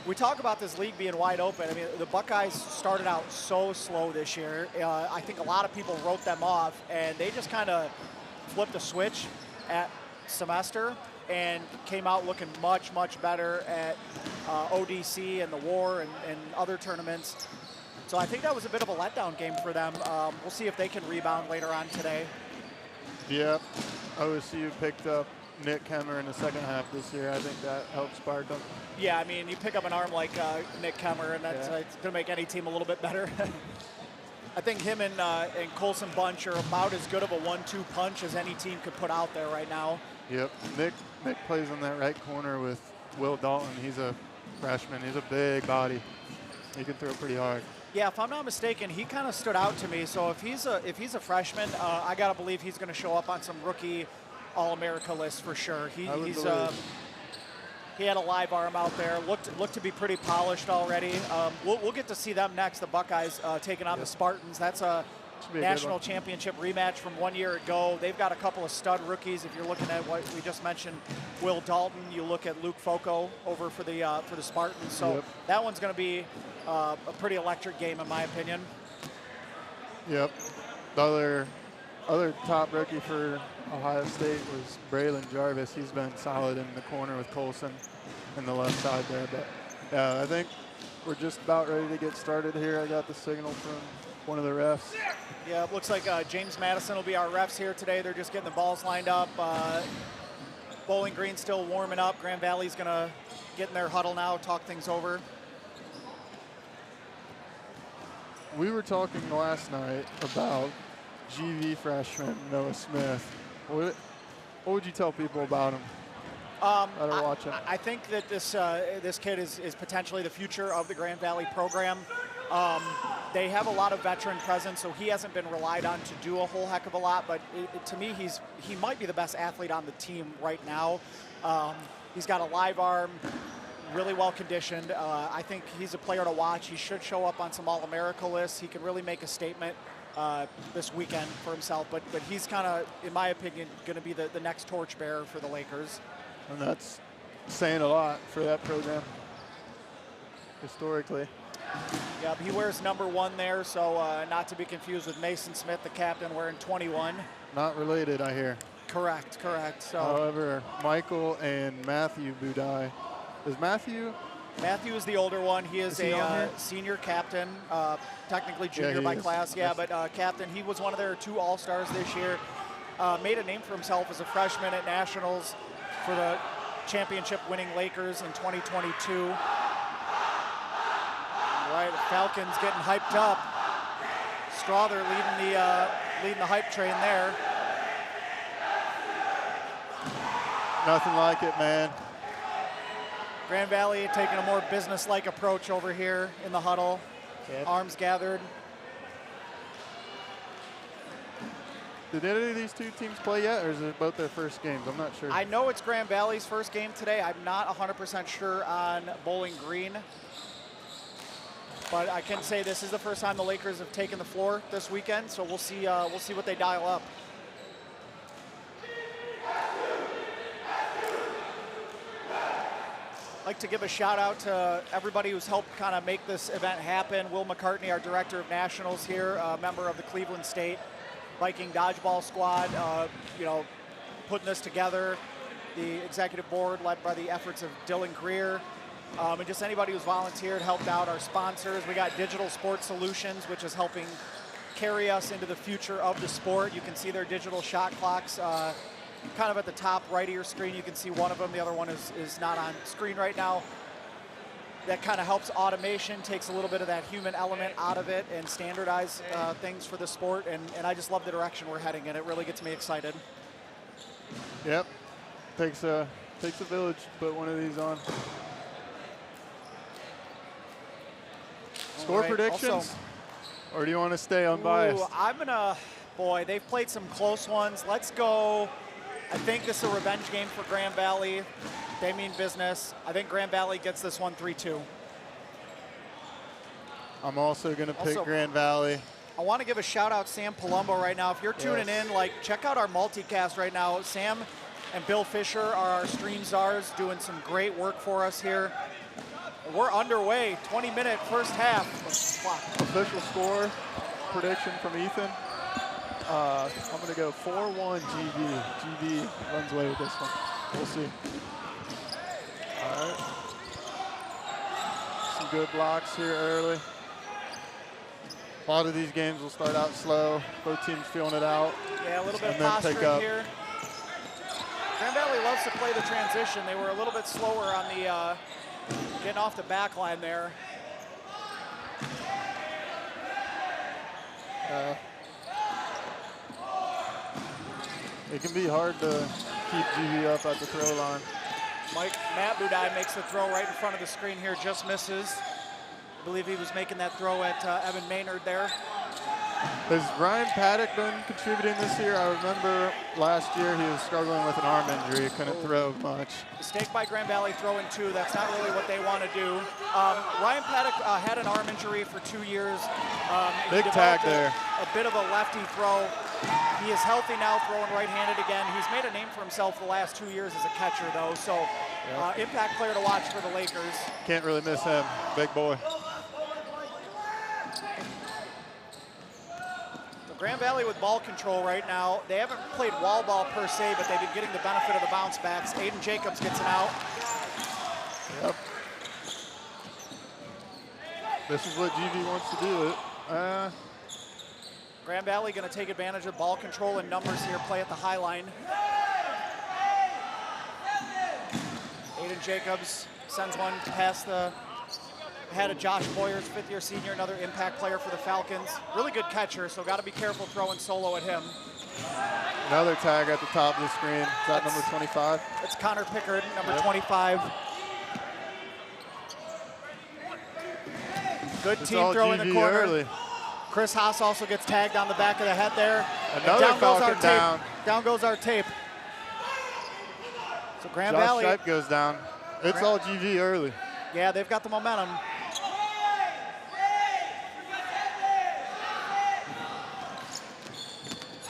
we talk about this league being wide open. I mean, the Buckeyes started out so slow this year. I think a lot of people wrote them off, and they just kind of flipped a switch at semester and came out looking much, much better at ODC and the War and other tournaments. So I think that was a bit of a letdown game for them. We'll see if they can rebound later on today. Yep. OSU picked up Nick Kemmer in the second half this year. I think that helped spark them. Yeah, I mean, you pick up an arm like Nick Kemmer, and that's it's going to make any team a little bit better. I think him and Colson Bunch are about as good of a 1-2 punch as any team could put out there right now. Yep. Nick plays on that right corner with Will Dalton. He's a freshman. He's a big body. He can throw pretty hard. Yeah, if I'm not mistaken, he kind of stood out to me. So if he's a freshman, I gotta believe he's going to show up on some rookie All-America list for sure. He had a live arm out there. Looked to be pretty polished already. We'll get to see them next. The Buckeyes taking on the Spartans. That's a national championship rematch from 1 year ago. They've got a couple of stud rookies. If you're looking at what we just mentioned, Will Dalton, you look at Luke Foco over for the Spartans. So that one's going to be a pretty electric game in my opinion. Yep. The other top rookie for Ohio State was Braylon Jarvis. He's been solid in the corner with Colson in the left side there. But yeah, I think we're just about ready to get started here. I got the signal from one of the refs. Yeah, it looks like James Madison will be our refs here today. They're just getting the balls lined up. Bowling Green's still warming up. Grand Valley's going to get in their huddle now, talk things over. We were talking last night about GV freshman Noah Smith. What would you tell people about him that are watching? I think that this kid is potentially the future of the Grand Valley program. They have a lot of veteran presence, so he hasn't been relied on to do a whole heck of a lot, but to me, he might be the best athlete on the team right now. He's got a live arm, really well conditioned. I think he's a player to watch. He should show up on some All-America lists. He can really make a statement this weekend for himself, but he's kind of, in my opinion, going to be the next torchbearer for the Lakers. And that's saying a lot for that program historically. Yeah, he wears number 1 there, so not to be confused with Mason Smith, the captain, wearing 21. Not related, I hear. Correct. So, however, Michael and Matthew Budai. Is Matthew? Matthew is the older one. He is a senior captain, technically junior by class. Yeah, but captain. He was one of their 2 All-Stars this year. Made a name for himself as a freshman at Nationals for the championship-winning Lakers in 2022. Right, the Falcons getting hyped up. Strother leading the hype train there. Nothing like it, man. Grand Valley taking a more business-like approach over here in the huddle. Arms gathered. Did any of these 2 teams play yet, or is it both their first games? I'm not sure. I know it's Grand Valley's first game today. I'm not 100% sure on Bowling Green. But I can say this is the first time the Lakers have taken the floor this weekend, so we'll see what they dial up. I'd like to give a shout out to everybody who's helped kind of make this event happen. Will McCartney, our director of nationals here, a member of the Cleveland State Viking Dodgeball Squad, putting this together. The executive board led by the efforts of Dylan Greer. And just anybody who's volunteered, helped out. Our sponsors, we got Digital Sports Solutions, which is helping carry us into the future of the sport. You can see their digital shot clocks kind of at the top right of your screen. You can see one of them. The other one is not on screen right now. That kind of helps automation, takes a little bit of that human element out of it and standardize things for the sport. And I just love the direction we're heading in. It really gets me excited. Yep. Takes a village to put one of these on. Score predictions? Also, or do you want to stay unbiased? Boy, they've played some close ones. Let's go. I think this is a revenge game for Grand Valley. They mean business. I think Grand Valley gets this one 3-2. I'm also going to pick Grand Valley. I want to give a shout out Sam Palumbo right now. If you're tuning in, check out our multicast right now. Sam and Bill Fisher are our stream czars, doing some great work for us here. We're underway, 20-minute first half. Official score prediction from Ethan. I'm going to go 4-1 GV. GV runs away with this one. We'll see. All right. Some good blocks here early. A lot of these games will start out slow. Both teams feeling it out. Yeah, a little bit of posturing here. Grand Valley loves to play the transition. They were a little bit slower on the getting off the back line there. It can be hard to keep GV up at the throw line. Matt Budai makes the throw right in front of the screen here, just misses. I believe he was making that throw at Evan Maynard there. Has Ryan Paddock been contributing this year? I remember last year he was struggling with an arm injury, couldn't throw much. Mistake by Grand Valley throwing 2. That's not really what they want to do. Ryan Paddock had an arm injury for 2 years. Big tag there. A bit of a lefty throw. He is healthy now, throwing right-handed again. He's made a name for himself the last 2 years as a catcher, though. So impact player to watch for the Lakers. Can't really miss him. Big boy. Grand Valley with ball control right now. They haven't played wall ball per se, but they've been getting the benefit of the bounce backs. Aiden Jacobs gets it out. Yep. This is what GV wants to do. Grand Valley going to take advantage of ball control and numbers here, play at the high line. Aiden Jacobs sends one past the head of Josh Boyers, fifth-year senior, another impact player for the Falcons. Really good catcher, so got to be careful throwing solo at him. Another tag at the top of the screen. Is that number 25? It's Connor Pickard, number 25. Good It's team all throw in the GV corner. early. Chris Haas also gets tagged on the back of the head there. Another down goes our Falcon tape. down. Down goes our tape. So Grand Josh Valley. Shipe goes down. It's all GV early. Yeah, they've got the momentum.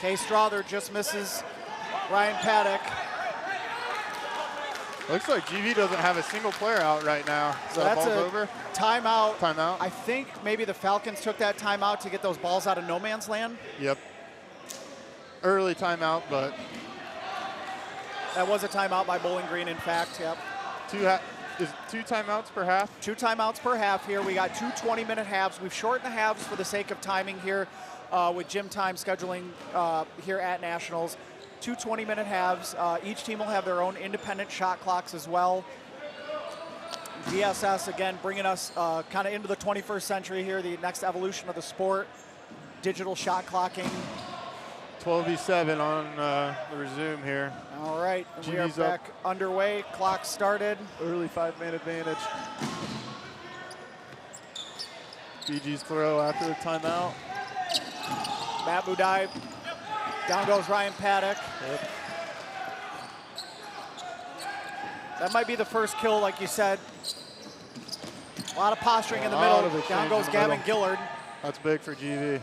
Kay Strother just misses Ryan Paddock. Looks like GV doesn't have a single player out right now. So So that that's ball's a over? timeout. Timeout. I think maybe the Falcons took that timeout to get those balls out of no man's land. Yep. Early timeout, but That was a timeout by Bowling Green, in fact, yep. two timeouts per half? 2 timeouts per half here. We got 2 20-minute halves. We've shortened the halves for the sake of timing here with gym time scheduling here at Nationals. 2 20-minute halves. Each team will have their own independent shot clocks as well. DSS, again, bringing us kind of into the 21st century here, the next evolution of the sport. Digital shot clocking. 12v7 on the resume here. All right, and we are GV's up. back underway. Clock started. Early 5-man advantage. BG's throw after the timeout. Matt Budai. Down goes Ryan Paddock. Yep. That might be the first kill, like you said. A lot of posturing in the lot middle. of Down exchange goes in the Gavin middle. Gillard. That's big for GV.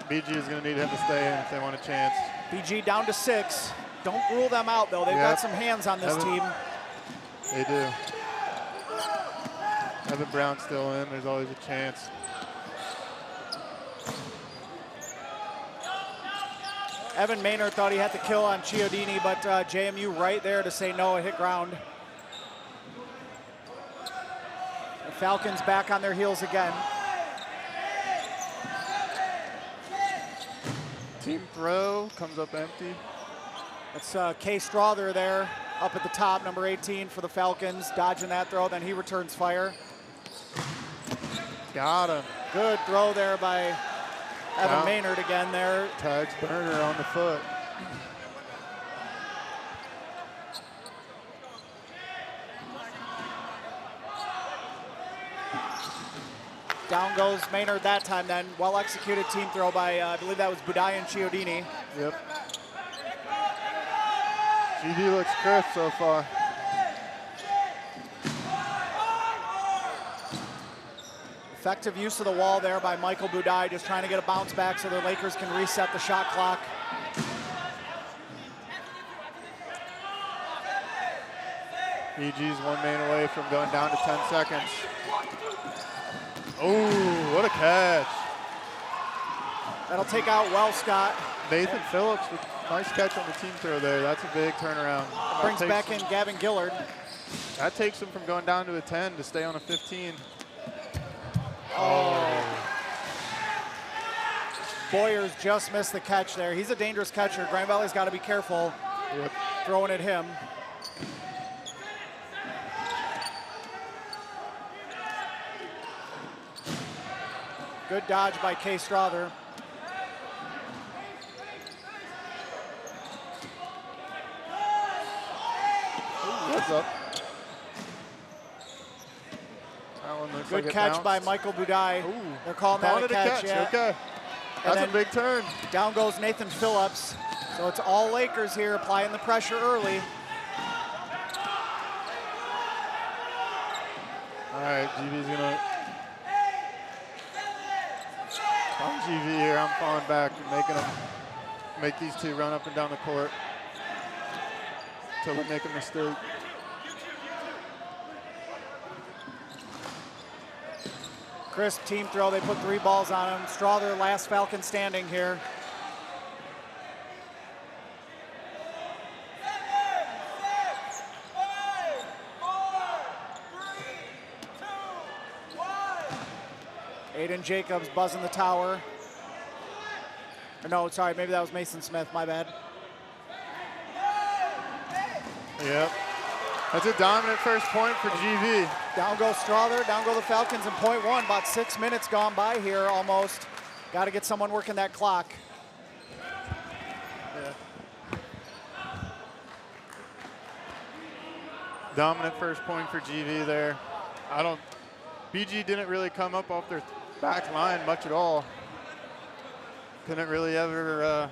BG is going to need him to stay in if they want a chance. BG down to 6. Don't rule them out, though. They've got some hands on this Evan- team. They do. Evan Brown still in. There's always a chance. Evan Maynard thought he had the kill on Chiodini, but JMU right there to say no, it hit ground. The Falcons back on their heels again. Team throw comes up empty. It's Kay Strother there up at the top, number 18 for the Falcons, dodging that throw, then he returns fire. Got him. Good throw there by Evan Wow. Maynard again there. Tags Burner on the foot. Down goes Maynard that time then. Well executed team throw by, I believe that was Budai and Chiodini. Yep. GV looks crisp so far. Effective use of the wall there by Michael Budai, just trying to get a bounce back so the Lakers can reset the shot clock. BG's 1 man away from going down to 10 seconds. Oh, what a catch. That'll take out well, Scott. Nathan Phillips with nice catch on the team throw there. That's a big turnaround. Brings back in Gavin Gillard. That takes him from going down to a 10 to stay on a 15. Boyers just missed the catch there. He's a dangerous catcher. Grand Valley's got to be careful throwing at him. Good dodge by Kay Strother. What's up? That one looks Good like it catch by bounced. Michael Budai. Ooh, They're calling that a catch. Yeah. Okay. That's a then big turn. Down goes Nathan Phillips. So it's all Lakers here applying the pressure early. All right, GV's gonna. I'm GV here. I'm falling back and making them make these two run up and down the court until they make a mistake. Crisp team throw. They put 3 balls on him. Strother, last Falcon standing here. Aiden Jacobs buzzing the tower. Or no, sorry, maybe that was Mason Smith, my bad. Yep. That's a dominant first point for GV. Down goes Strother, down go the Falcons in point one. About 6 minutes gone by here almost. Got to get someone working that clock. Yeah. Dominant first point for GV there. BG didn't really come up off their back line much at all. Couldn't really ever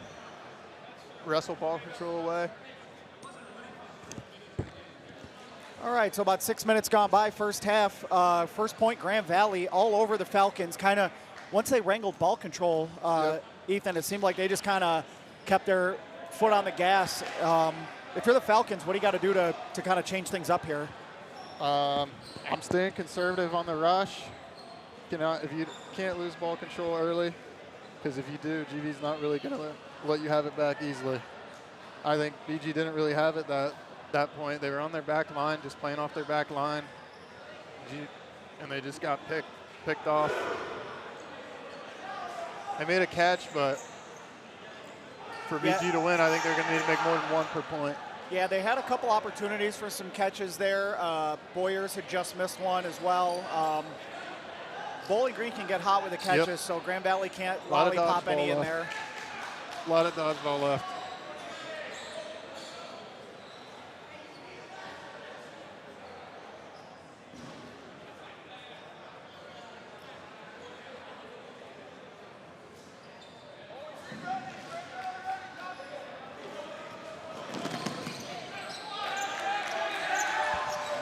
wrestle ball control away. All right, so about 6 minutes gone by, first half. First point, Grand Valley all over the Falcons. Kind of, once they wrangled ball control, Ethan, it seemed like they just kind of kept their foot on the gas. If you're the Falcons, what do you got to do to kind of change things up here? I'm staying conservative on the rush. If you can't lose ball control early, because if you do, GV's not really going to let you have it back easily. I think BG didn't really have it that point. They were on their back line, just playing off their back line, and they just got picked off. They made a catch, but for BG to win, I think they're going to need to make more than one per point. Yeah, they had a couple opportunities for some catches there. Boyers had just missed one as well. Bowling Green can get hot with the catches, so Grand Valley can't lollipop any in there. A lot of dodgeball left.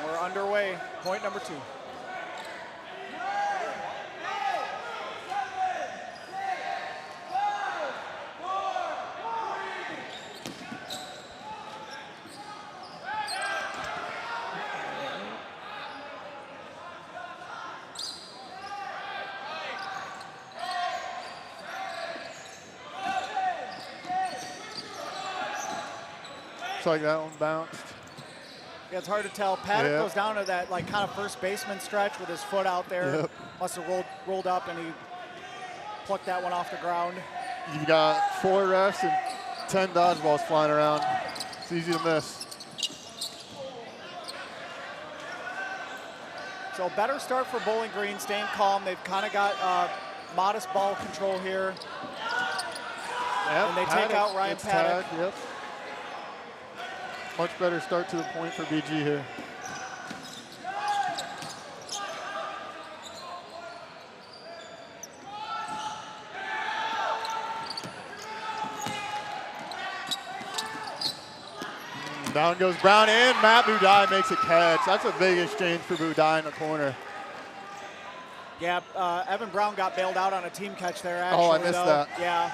We're underway. Point number 2. Looks like that one bounced. Yeah, it's hard to tell. Paddock goes down to that kind of first baseman stretch with his foot out there. Yep. Must have rolled up and he plucked that one off the ground. You've got 4 refs and 10 dodgeballs flying around. It's easy to miss. So better start for Bowling Green, staying calm. They've kind of got modest ball control here. Yep, And they take out Ryan Paddock. Tagged, yep. Much better start to the point for BG here. Down goes Brown, and Matt Budai makes a catch. That's a big exchange for Budai in the corner. Yeah, Evan Brown got bailed out on a team catch there, actually. Oh, I missed that. Yeah.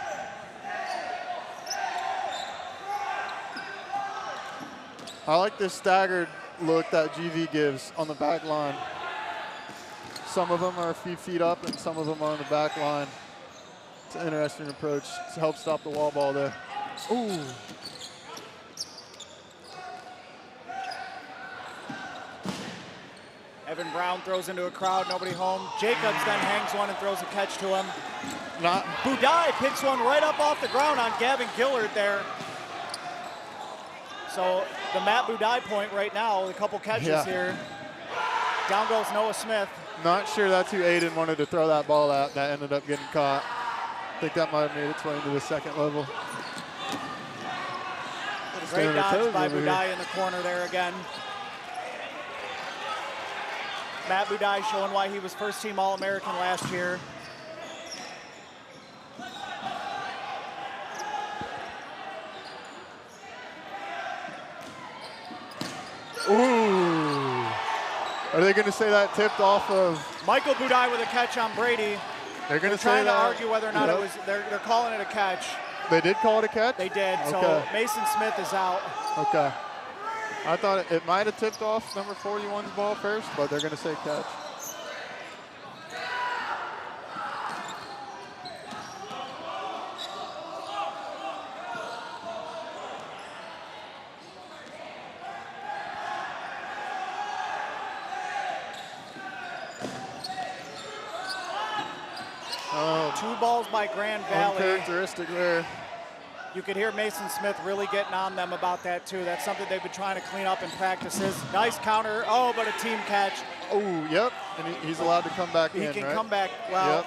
I like this staggered look that GV gives on the back line. Some of them are a few feet up and some of them are on the back line. It's an interesting approach to help stop the wall ball there. Ooh. Evan Brown throws into a crowd, nobody home. Jacobs then hangs one and throws a catch to him. Budai picks one right up off the ground on Gavin Gillard there. So the Matt Budai point right now, a couple catches here. Down goes Noah Smith. Not sure that's who Aiden wanted to throw that ball at. That ended up getting caught. I think that might have made its way into the second level. Great dodge by Budai in the corner there again. Matt Budai showing why he was first team All-American last year. Ooh. Are they going to say that tipped off of? Michael Budai with a catch on Brady. They're going to say trying that. to argue whether or not it was, they're calling it a catch. They did call it a catch? They did, okay. So Mason Smith is out. Okay. I thought it might have tipped off number 41's ball first, but they're going to say catch. wild. 2 balls by Grand Valley. Uncharacteristic there. You could hear Mason Smith really getting on them about that too. That's something they've been trying to clean up in practices. Nice counter. Oh, but a team catch. Oh, yep. And he's allowed to come back in, He can right? come back. Well, Yep.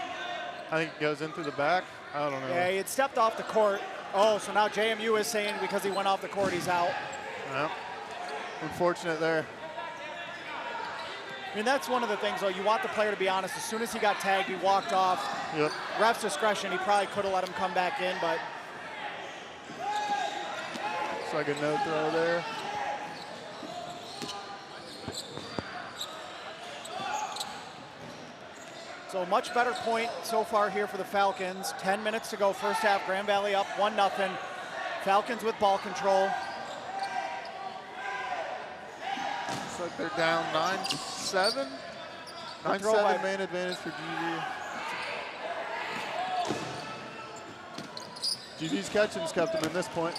I think it goes in through the back. I don't know. yeah, he had stepped off the court. Oh, so now JMU is saying because he went off the court, he's out. Yep. Unfortunate there. I mean, that's one of the things, though. You want the player to be honest. As soon as he got tagged, he walked off. Yep. Ref's discretion, he probably could have let him come back in, but It's like a no throw there. so much better point so far here for the Falcons. 10 minutes to go, first half. Grand Valley up 1-0. Falcons with ball control. Looks like they're down 9-7. Good throw by- 9-7 main advantage for GV. GV's catching's kept them in this point.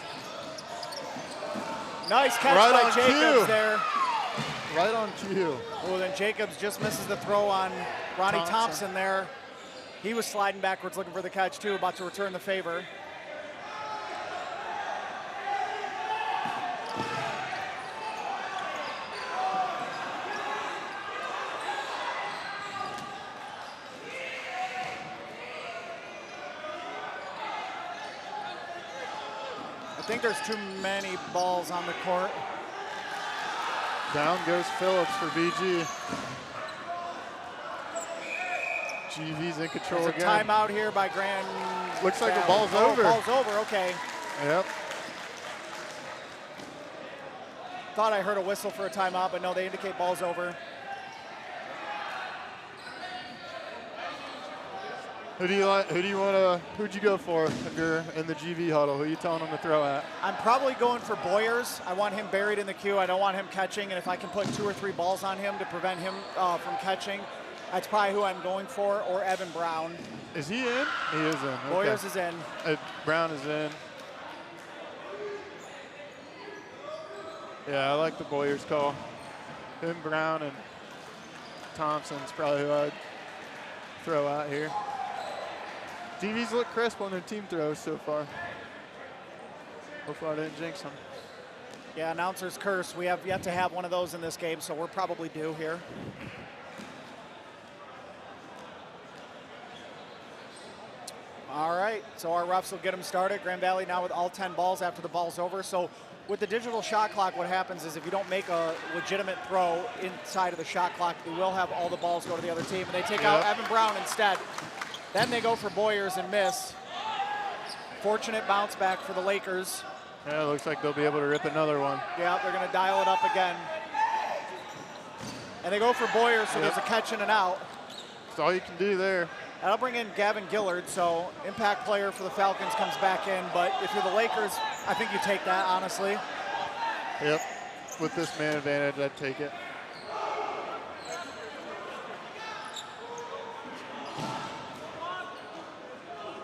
Nice catch Right by on Jacobs cue. there. Right on cue. Oh, then Jacobs just misses the throw on Ronnie Thompson there. He was sliding backwards looking for the catch too, about to return the favor. I think there's too many balls on the court. Down goes Phillips for BG. GV's in control There's a again. timeout here by Grand. Looks like the Valley. ball's Oh, over. Ball's over, okay. Yep. Thought I heard a whistle for a timeout, but no, they indicate ball's over. Who'd you go for if you're in the GV huddle? Who are you telling them to throw at? I'm probably going for Boyers. I want him buried in the queue. I don't want him catching, and if I can put 2 or 3 balls on him to prevent him from catching, that's probably who I'm going for, or Evan Brown. Is he in? He is in. Okay. Boyers is in. Brown is in. Yeah, I like the Boyers call. Him, Brown, and Thompson's probably who I'd throw out here. GV's look crisp on their team throws so far. Hopefully I didn't jinx them. Yeah, announcer's curse. We have yet to have one of those in this game, so we're probably due here. All right, so our refs will get them started. Grand Valley now with all 10 balls after the ball's over. So with the digital shot clock, what happens is if you don't make a legitimate throw inside of the shot clock, we will have all the balls go to the other team, and they take out Evan Brown instead. Then they go for Boyers and miss. Fortunate bounce back for the Lakers. Yeah, it looks like they'll be able to rip another one. Yeah, they're going to dial it up again. And they go for Boyers, so there's a catch in and out. That's all you can do there. That'll bring in Gavin Gillard, so impact player for the Falcons comes back in. But if you're the Lakers, I think you take that, honestly. Yep. With this man advantage, I'd take it.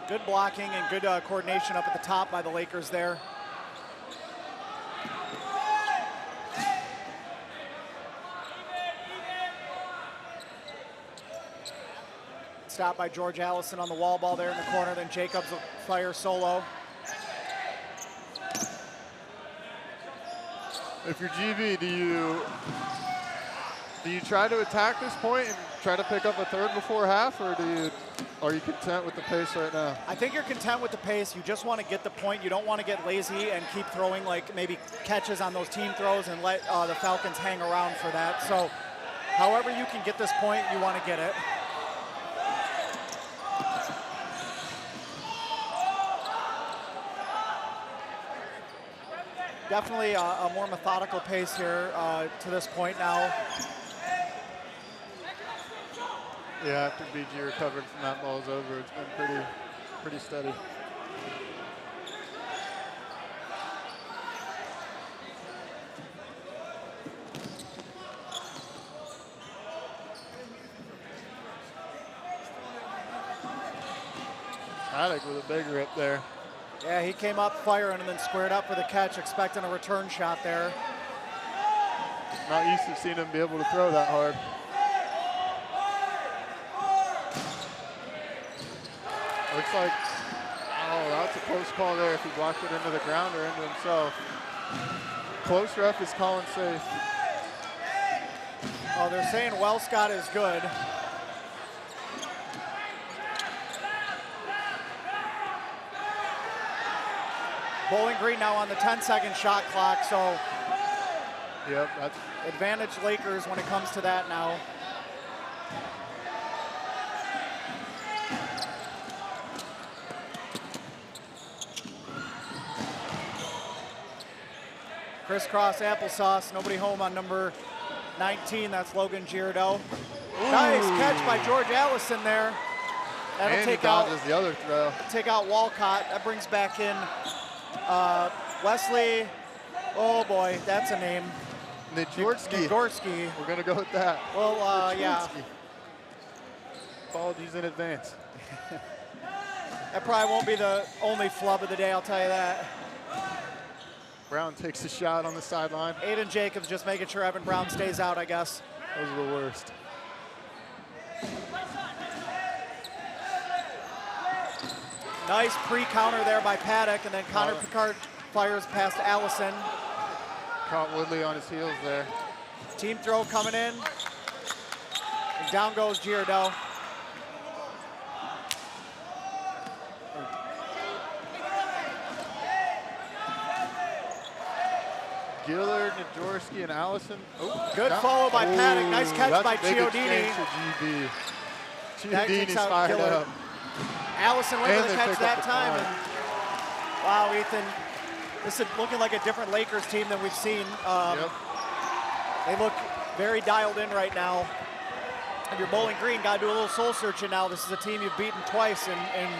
Good blocking and good coordination up at the top by the Lakers there. Stop by George Allison on the wall ball there in the corner. Then Jacobs will fire solo. If you're GV, do you try to attack this point and try to pick up a third before half, or are you content with the pace right now? I think you're content with the pace. You just want to get the point. You don't want to get lazy and keep throwing like maybe catches on those team throws and let the Falcons hang around for that. So however you can get this point, you want to get it. Definitely a more methodical pace here to this point now. Yeah, after BG recovered from that ball's over, it's been pretty steady. Paddock with a big rip there. Yeah, he came up firing and then squared up for the catch, expecting a return shot there. Not used to seeing him be able to throw that hard. Looks like, oh, that's a close call there if he blocked it into the ground or into himself. Close ref is calling safe. Oh, they're saying Wellscott is good. Bowling Green now on the 10-second shot clock, so Yep, that's advantage Lakers when it comes to that now. Crisscross applesauce, nobody home on number 19, that's Logan Giardo. Nice catch by George Allison there. That'll and take he out dodges the other throw. take out Walcott. That brings back in Wesley. Oh boy, that's a name. Nagorski. Nagorski. We're gonna go with that. Well, yeah. Nagorski. Apologies in advance. That probably won't be the only flub of the day, I'll tell you that. Brown takes a shot on the sideline. Aiden Jacobs just making sure Evan Brown stays out, I guess. Those are the worst. Nice pre-counter there by Paddock, and then Connor Picard fires past Allison. Caught Woodley on his heels there. Team throw coming in. And down goes Giardo. Gillard, Nagorski, and Allison. Oh, Good follow by Paddock. Nice catch by Ciodini. Ciodini's fired Gillard. up. Allison went And for the they catch pick up that the time. point. And wow, Ethan, this is looking like a different Lakers team than we've seen. Yep. They look very dialed in right now. If you're Bowling Green, got to do a little soul searching now. This is a team you've beaten twice, and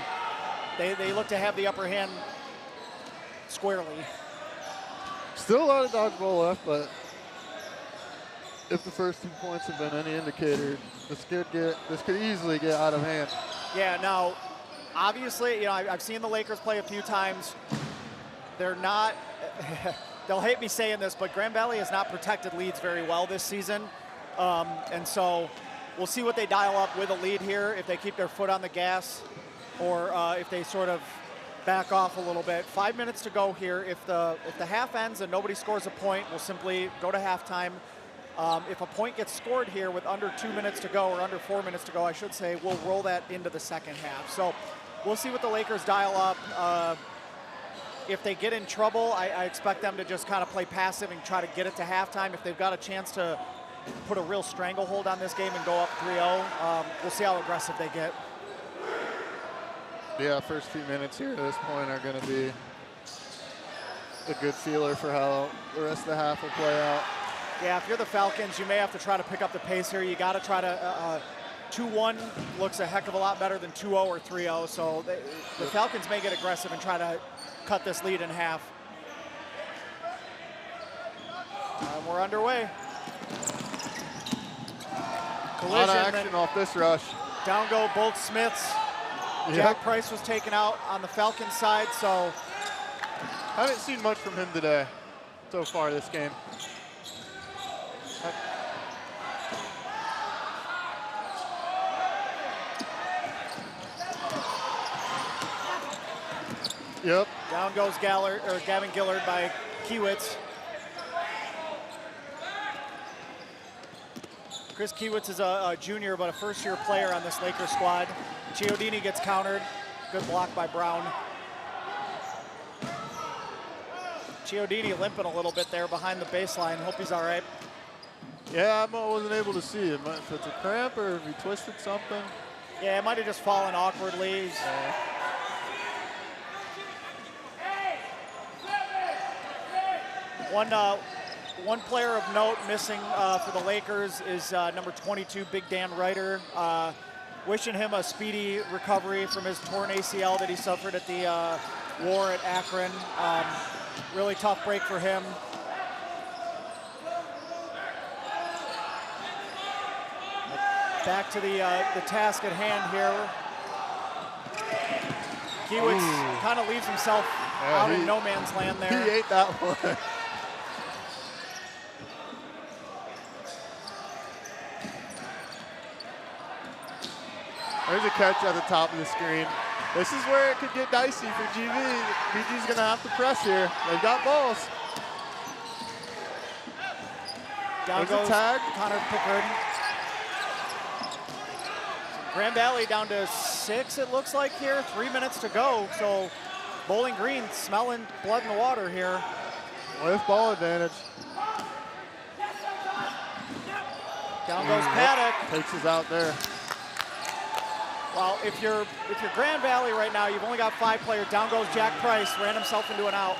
they look to have the upper hand squarely. Still a lot of dodgeball left, but if the first 2 points have been any indicator, this could easily get out of hand. Yeah, now, obviously, you know, I've seen the Lakers play a few times. They're not, they'll hate me saying this, but Grand Valley has not protected leads very well this season. And so we'll see what they dial up with a lead here, if they keep their foot on the gas or if they sort of back off a little bit. 5 minutes to go here. If the half ends and nobody scores a point, we'll simply go to halftime. If a point gets scored here with under 2 minutes to go, or under 4 minutes to go, I should say, we'll roll that into the second half. So we'll see what the Lakers dial up. If they get in trouble, I expect them to just kind of play passive and try to get it to halftime. If they've got a chance to put a real stranglehold on this game and go up 3-0, we'll see how aggressive they get. Yeah, first few minutes here at this point are going to be a good feeler for how the rest of the half will play out. Yeah, if you're the Falcons, you may have to try to pick up the pace here. You got to try to 2-1 looks a heck of a lot better than 2-0 or 3-0. So the Falcons may get aggressive and try to cut this lead in half. We're underway. A lot of action off this rush. Down go both Smiths. Yep. Jack Price was taken out on the Falcons side, so. Haven't seen much from him today so far this game. Yep. Down goes Gavin Gillard by Kiewitz. Chris Kiewitz is a junior, but a first-year player on this Lakers squad. Ciodini gets countered. Good block by Brown. Ciodini limping a little bit there behind the baseline. Hope he's all right. Yeah, I wasn't able to see him. If it's a cramp or if he twisted something. Yeah, it might have just fallen awkwardly. One player of note missing for the Lakers is number 22, Big Dan Ryder. Wishing him a speedy recovery from his torn ACL that he suffered at the war at Akron. Really tough break for him. Back to the task at hand here. Kiewitz kind of leaves himself out in no man's land there. He ate that one. There's a catch at the top of the screen. This is where it could get dicey for GV. BG's going to have to press here. They've got balls. Down There's goes a tag. Connor Pickard. Grand Valley down to 6, it looks like here. 3 minutes to go. So Bowling Green smelling blood in the water here. With ball advantage. Down goes Paddock. Takes us out there. Well, if you're Grand Valley right now, you've only got 5 players. Down goes Jack Price, ran himself into an out.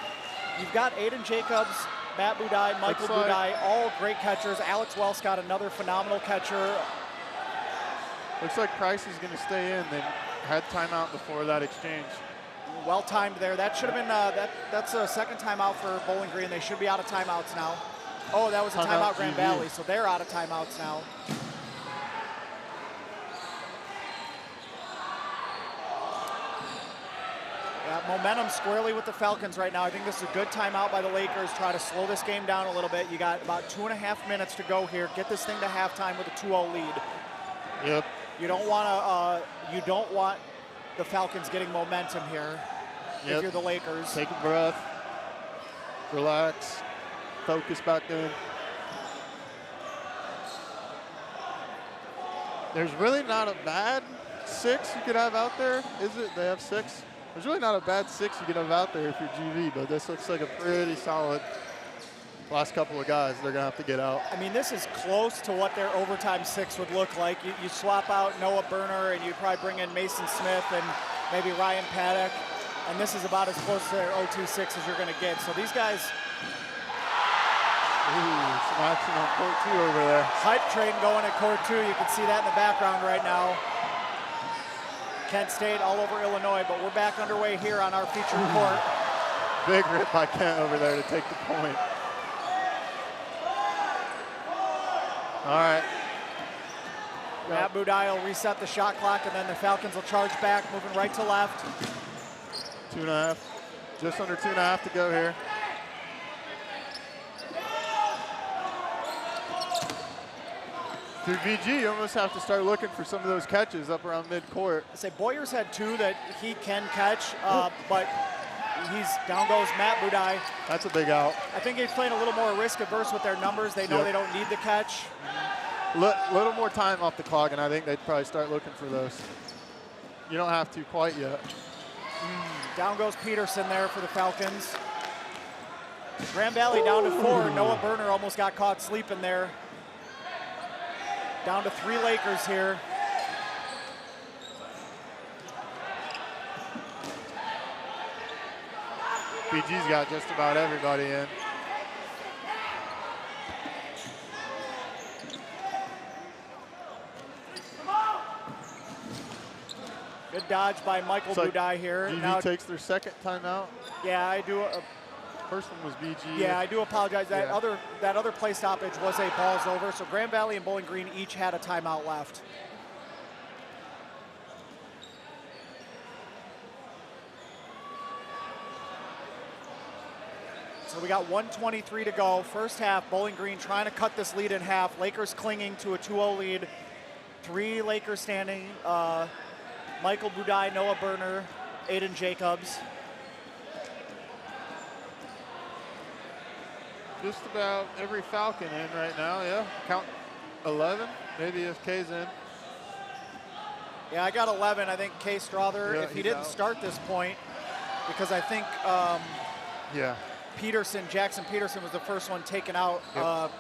You've got Aiden Jacobs, Matt Budai, Michael Budai, all great catchers. Alex Wells got another phenomenal catcher. Looks like Price is going to stay in. They had timeout before that exchange. Well timed there. That should have been that's a second timeout for Bowling Green. They should be out of timeouts now. Oh, that was a timeout Grand Valley, so they're out of timeouts now. Yeah, momentum squarely with the Falcons right now. I think this is a good timeout by the Lakers. Try to slow this game down a little bit. You got about 2.5 minutes to go here. Get this thing to halftime with a 2-0 lead. Yep. You don't want the Falcons getting momentum here. If you're the Lakers. Take a breath. Relax. Focus back in. There's really not a bad 6 you could have out there, is it? They have 6. There's really not a bad 6 you could have out there if you're GV, but this looks like a pretty solid last couple of guys they're going to have to get out. I mean, this is close to what their overtime 6 would look like. You swap out Noah Berner, and you probably bring in Mason Smith and maybe Ryan Paddock, and this is about as close to their OT 6 as you're going to get. So these guys... Ooh, some action on court 2 over there. Hype train going at court 2. You can see that in the background right now. Kent State all over Illinois, but we're back underway here on our featured court. Big rip by Kent over there to take the point. All right. Matt Budai will reset the shot clock, and then the Falcons will charge back, moving right to left. 2.5, just under 2.5 to go here. Through VG, you almost have to start looking for some of those catches up around midcourt. I say Boyer's had 2 that he can catch, but down goes Matt Budai. That's a big out. I think he's playing a little more risk averse with their numbers. They know they don't need the catch. Little more time off the clock, and I think they'd probably start looking for those. You don't have to quite yet. Down goes Peterson there for the Falcons. Grand Valley down to 4. Noah Berner almost got caught sleeping there. Down to 3 Lakers here. BG's got just about everybody in. Good dodge by Michael Budai here. GV now takes their second timeout. Yeah, I do. First one was BG. Yeah, I do apologize. That other play stoppage was a balls over. So Grand Valley and Bowling Green each had a timeout left. So we got 1:23 to go. First half, Bowling Green trying to cut this lead in half. Lakers clinging to a 2-0 lead. 3 Lakers standing. Michael Budai, Noah Berner, Aiden Jacobs. Just about every Falcon in right now, yeah. Count 11, maybe if K's in. Yeah, I got 11. I think Kay Strother, if he didn't start this point, because I think Jackson Peterson was the first one taken out. Yep.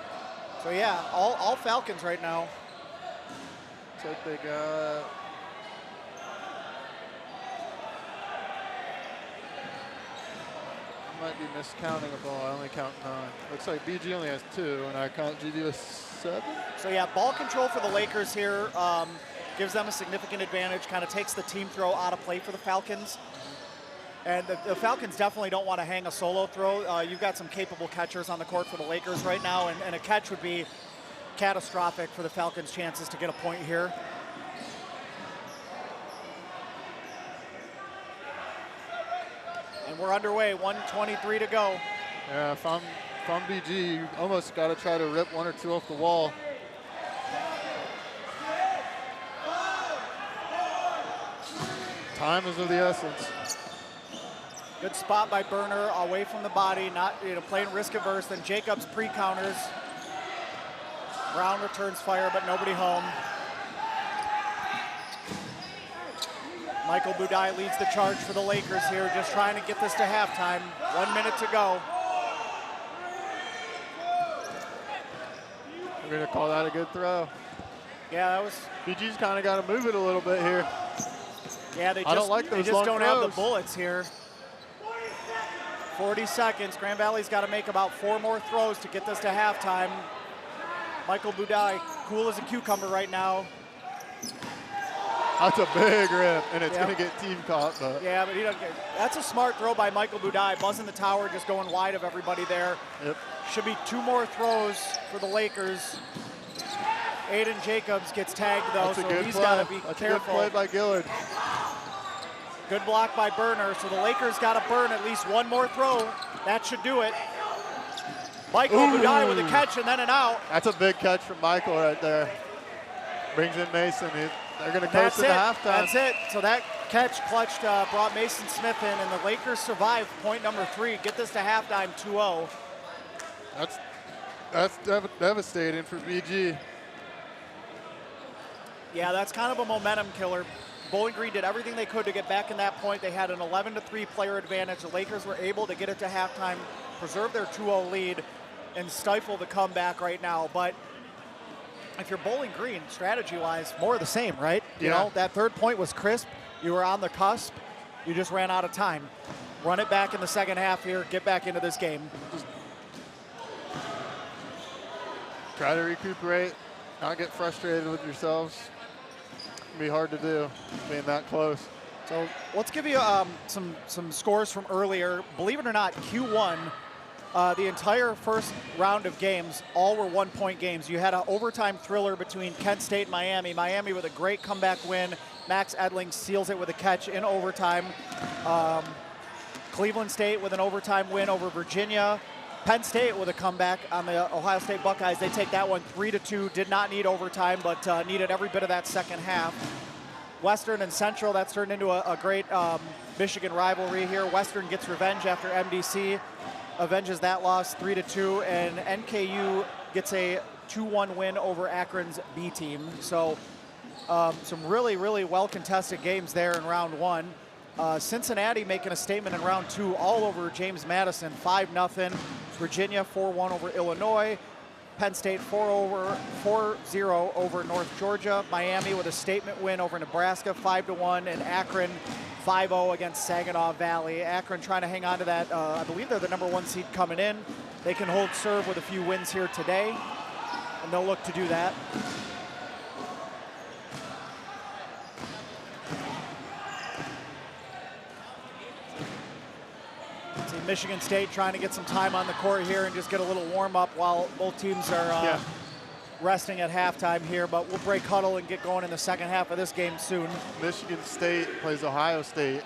So yeah, all Falcons right now. Looks like they got... Might be miscounting a ball. I only count 9. Looks like BG only has 2, and I count GV with 7. So yeah, ball control for the Lakers here gives them a significant advantage. Kind of takes the team throw out of play for the Falcons. And the Falcons definitely don't want to hang a solo throw. You've got some capable catchers on the court for the Lakers right now, and a catch would be catastrophic for the Falcons' chances to get a point here. And we're underway, 1:23 to go. Yeah, if I'm BG, you almost got to try to rip 1 or 2 off the wall. Time is of the essence. Good spot by Burner, away from the body, not playing risk averse. Then Jacobs pre-counters. Brown returns fire, but nobody home. Michael Budai leads the charge for the Lakers here, just trying to get this to halftime. 1 minute to go. We're going to call that a good throw. Yeah, that was. BG's kind of got to move it a little bit here. Yeah, they I don't like those long don't have the throws. bullets here. 40 seconds. Grand Valley's got to make about 4 more throws to get this to halftime. Michael Budai, cool as a cucumber right now. That's a big rip, and it's going to get team caught. But yeah, but he doesn't get. That's a smart throw by Michael Budai, buzzing the tower, just going wide of everybody there. Yep. Should be 2 more throws for the Lakers. Aiden Jacobs gets tagged though, That's a so good he's play. got to be That's careful. a good play by Gillard. Good block by Burner, so the Lakers got to burn at least 1 more throw. That should do it. Michael Budai with a catch and then an out. That's a big catch from Michael right there. Brings in Mason. They're going to coast into halftime. That's it. So that catch clutched, brought Mason Smith in, and the Lakers survive point number 3. Get this to halftime 2-0. That's devastating for BG. Yeah, that's kind of a momentum killer. Bowling Green did everything they could to get back in that point. They had an 11-3 player advantage. The Lakers were able to get it to halftime, preserve their 2-0 lead, and stifle the comeback right now. But if you're Bowling Green, strategy-wise, more of the same, right? You know, that third point was crisp. You were on the cusp. You just ran out of time. Run it back in the second half here. Get back into this game. Try to recuperate, not get frustrated with yourselves. It'll be hard to do, being that close. So let's give you some scores from earlier. Believe it or not, Q1, the entire first round of games, all were 1-point games. You had an overtime thriller between Kent State and Miami. Miami with a great comeback win. Max Edling seals it with a catch in overtime. Cleveland State with an overtime win over Virginia. Penn State with a comeback on the Ohio State Buckeyes. They take that one 3-2. Did not need overtime, but needed every bit of that second half. Western and Central, that's turned into a great Michigan rivalry here. Western gets revenge after MDC avenges that loss 3-2, and NKU gets a 2-1 win over Akron's B team. So some really, really well-contested games there in round 1. Cincinnati making a statement in round 2 all over James Madison, 5-0. Virginia 4-1 over Illinois. Penn State 4-0 over North Georgia. Miami with a statement win over Nebraska, 5-1, and Akron 5-0 against Saginaw Valley. Akron trying to hang on to that. I believe they're the #1 seed coming in. They can hold serve with a few wins here today, and they'll look to do that. See Michigan State trying to get some time on the court here and just get a little warm up while both teams are resting at halftime here, but we'll break huddle and get going in the second half of this game soon. Michigan State plays Ohio State.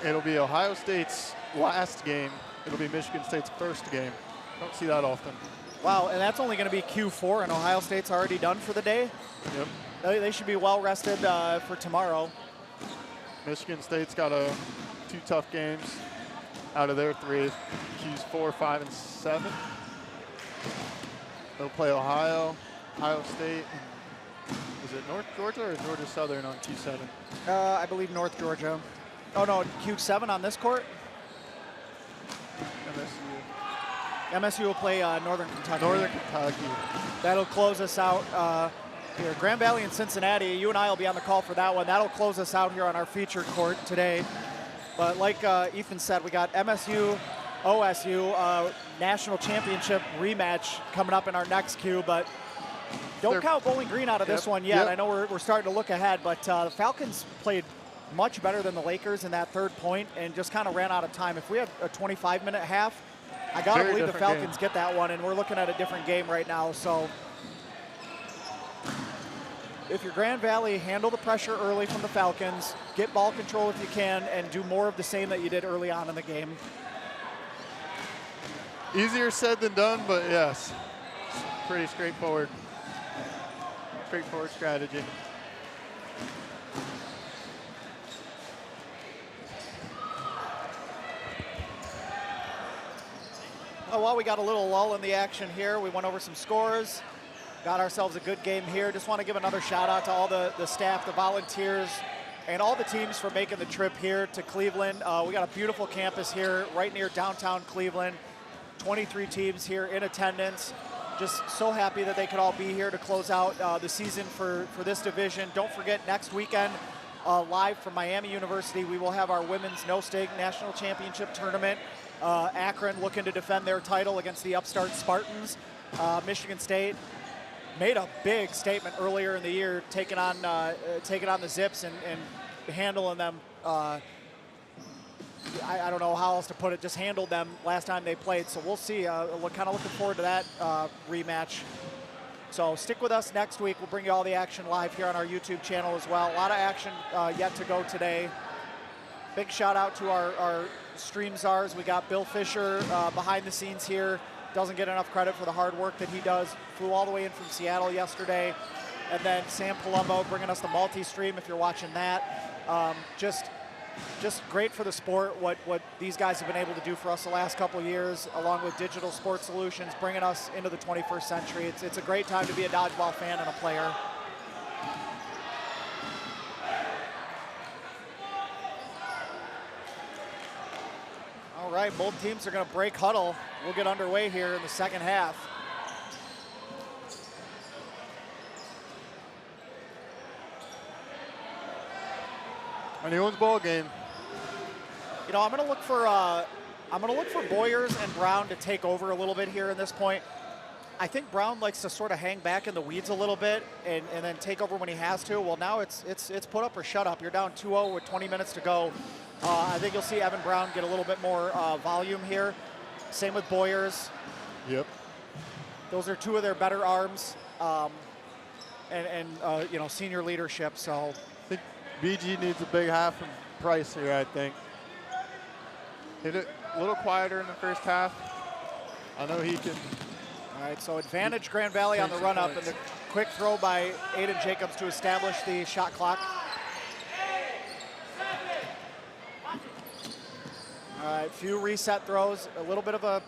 It'll be Ohio State's last game. It'll be Michigan State's first game. Don't see that often. Wow, and that's only going to be Q4, and Ohio State's already done for the day? Yep. They should be well rested for tomorrow. Michigan State's got 2 tough games out of their 3. Q's 4, 5, and 7. They'll play Ohio State. Is it North Georgia or Georgia Southern on Q7? I believe North Georgia. Oh no, Q7 on this court? MSU will play Northern Kentucky. Northern Kentucky. That'll close us out here. Grand Valley and Cincinnati, you and I will be on the call for that one. That'll close us out here on our featured court today. But like Ethan said, we got MSU, OSU, national championship rematch coming up in our next Q, but don't count Bowling Green out of this one yet. I know we're starting to look ahead, but the Falcons played much better than the Lakers in that third point and just kind of ran out of time. If we had a 25-minute half, I got to believe the Falcons get that one, and we're looking at a different game right now. So if you're Grand Valley, handle the pressure early from the Falcons, get ball control if you can, and do more of the same that you did early on in the game. Easier said than done, but yes, pretty straightforward. Straightforward strategy. Well, we got a little lull in the action here. We went over some scores, got ourselves a good game here. Just want to give another shout out to all the staff, the volunteers, and all the teams for making the trip here to Cleveland. We got a beautiful campus here right near downtown Cleveland. 23 teams here in attendance. Just so happy that they could all be here to close out the season for this division. Don't forget, next weekend, live from Miami University, we will have our women's no-stake national championship tournament. Akron looking to defend their title against the upstart Spartans. Michigan State made a big statement earlier in the year, taking on the Zips and handling them. I don't know how else to put it. Just handled them last time they played. So we'll see. We're kind of looking forward to that rematch. So stick with us next week. We'll bring you all the action live here on our YouTube channel as well. A lot of action yet to go today. Big shout out to our stream czars. We got Bill Fisher behind the scenes here. Doesn't get enough credit for the hard work that he does. Flew all the way in from Seattle yesterday. And then Sam Palumbo bringing us the multi-stream if you're watching that. Just great for the sport, what these guys have been able to do for us the last couple of years, along with Digital Sports Solutions, bringing us into the 21st century. It's a great time to be a dodgeball fan and a player. All right, both teams are going to break huddle. We'll get underway here in the second half. Anyone's ball game. You know, I'm going to look for Boyers and Brown to take over a little bit here in this point. I think Brown likes to sort of hang back in the weeds a little bit and then take over when he has to. Well, now it's put up or shut up. You're down 2-0 with 20 minutes to go. I think you'll see Evan Brown get a little bit more volume here. Same with Boyers. Yep. Those are two of their better arms, and you know, senior leadership. So I think BG needs a big half from Price here, I think. Hit it a little quieter in the first half. I know he can. All right, so advantage Grand Valley on the run up, and the quick throw by Aiden Jacobs to establish the shot clock. All right, few reset throws, a little bit of a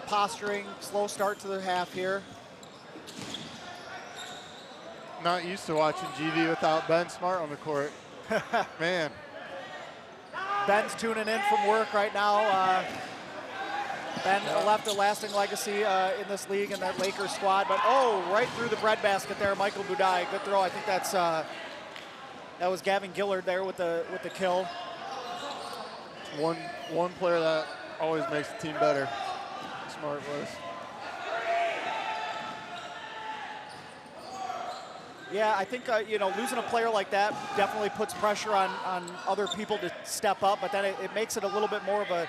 posturing, slow start to the half here. Not used to watching GV without Ben Smart on the court. Man. Ben's tuning in from work right now. Ben left a lasting legacy in this league in that Lakers squad, but right through the breadbasket there, Michael Budai. Good throw. I think that was Gavin Gillard there with the kill. One player that always makes the team better. Smart was. Yeah, I think you know, losing a player like that definitely puts pressure on other people to step up, but then it makes it a little bit more of a,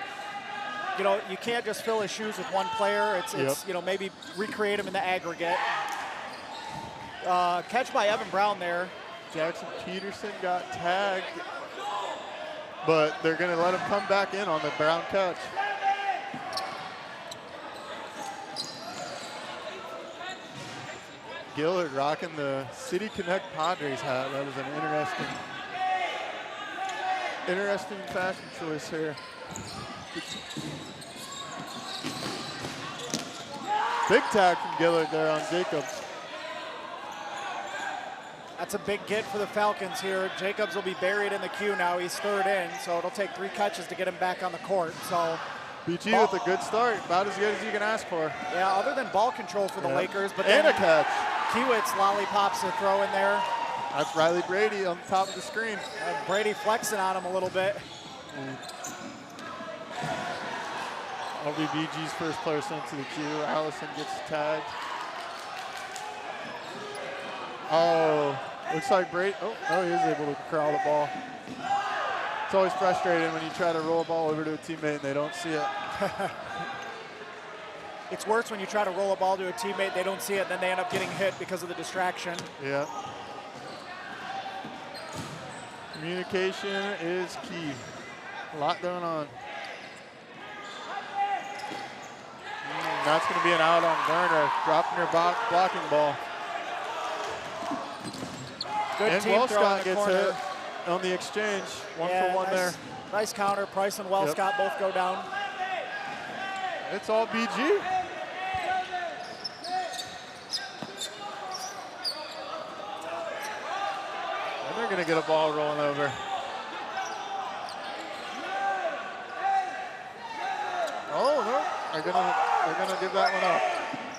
you know, you can't just fill his shoes with one player. It's you know, maybe recreate him in the aggregate. Catch by Evan Brown there. Jackson Peterson got tagged, but they're going to let him come back in on the Brown catch. Gillard rocking the City Connect Padres hat. That was an interesting fashion choice here. Big tag from Gillard there on Jacobs. That's a big get for the Falcons here. Jacobs will be buried in the queue now. He's third in, so it'll take 3 catches to get him back on the court. So BG with a good start, about as good as you can ask for. Yeah, other than ball control for the Lakers, but and a catch. Kiewitz lollipops a throw in there. That's Riley Brady on the top of the screen. Brady flexing on him a little bit. That'll be BG's first player sent to the queue. Allison gets tagged. Oh, looks like Brady. Oh, he is able to corral the ball. It's always frustrating when you try to roll a ball over to a teammate and they don't see it. It's worse when you try to roll a ball to a teammate, they don't see it, then they end up getting hit because of the distraction. Yeah. Communication is key. A lot going on. That's going to be an out on Werner, dropping her blocking ball. Good and team throw in the gets corner. hit on the exchange. One for one there. Nice counter. Price and Wellscott both go down. It's all BG. And they're going to get a ball rolling over. Oh, no. They're gonna give that one up.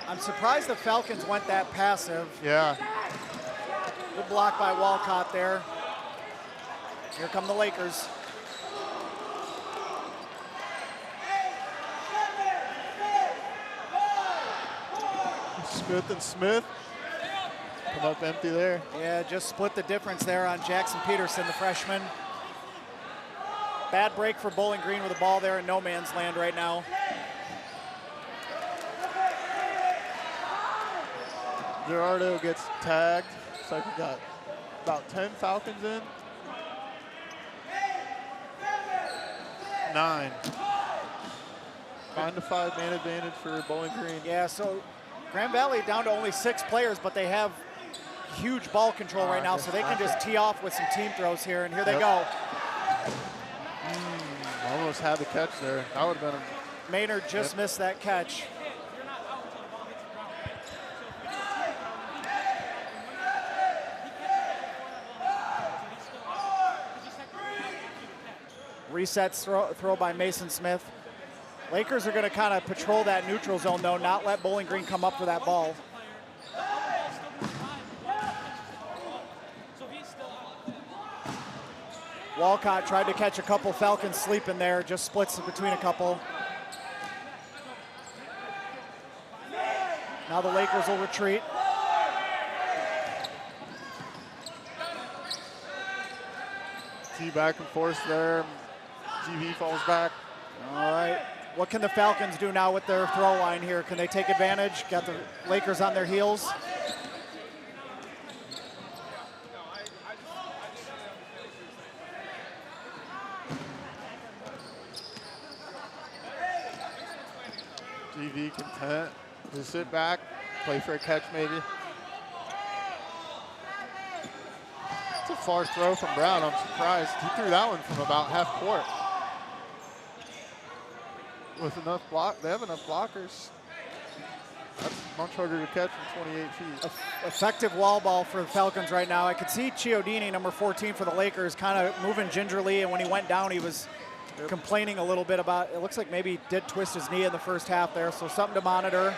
I'm surprised the Falcons went that passive. Yeah. Good block by Walcott there. Here come the Lakers. Smith and Smith come up empty there. Yeah, just split the difference there on Jackson Peterson, the freshman. Bad break for Bowling Green with the ball there in no man's land right now. Gerardo gets tagged. Looks like we got about 10 Falcons in. 9. 9-5 man advantage for Bowling Green. Yeah, so Grand Valley down to only 6 players, but they have huge ball control right now, so they can just tee off with some team throws here, and here they go. Almost had the catch there. That would have been a... Maynard just missed that catch. Resets throw by Mason Smith. Lakers are going to kind of patrol that neutral zone, though, not let Bowling Green come up for that ball. Walcott tried to catch a couple Falcons sleeping there, just splits between a couple. Now the Lakers will retreat. Tee back and forth there. GV falls back. All right. What can the Falcons do now with their throw line here? Can they take advantage? Got the Lakers on their heels. GV content to sit back, play for a catch maybe. It's a far throw from Brown. I'm surprised. He threw that one from about half court. With enough block, they have enough blockers. That's much harder to catch from 28 feet. Effective wall ball for the Falcons right now. I could see Chiodini, number 14 for the Lakers, kind of moving gingerly, and when he went down, he was complaining a little bit about, it looks like maybe he did twist his knee in the first half there, so something to monitor.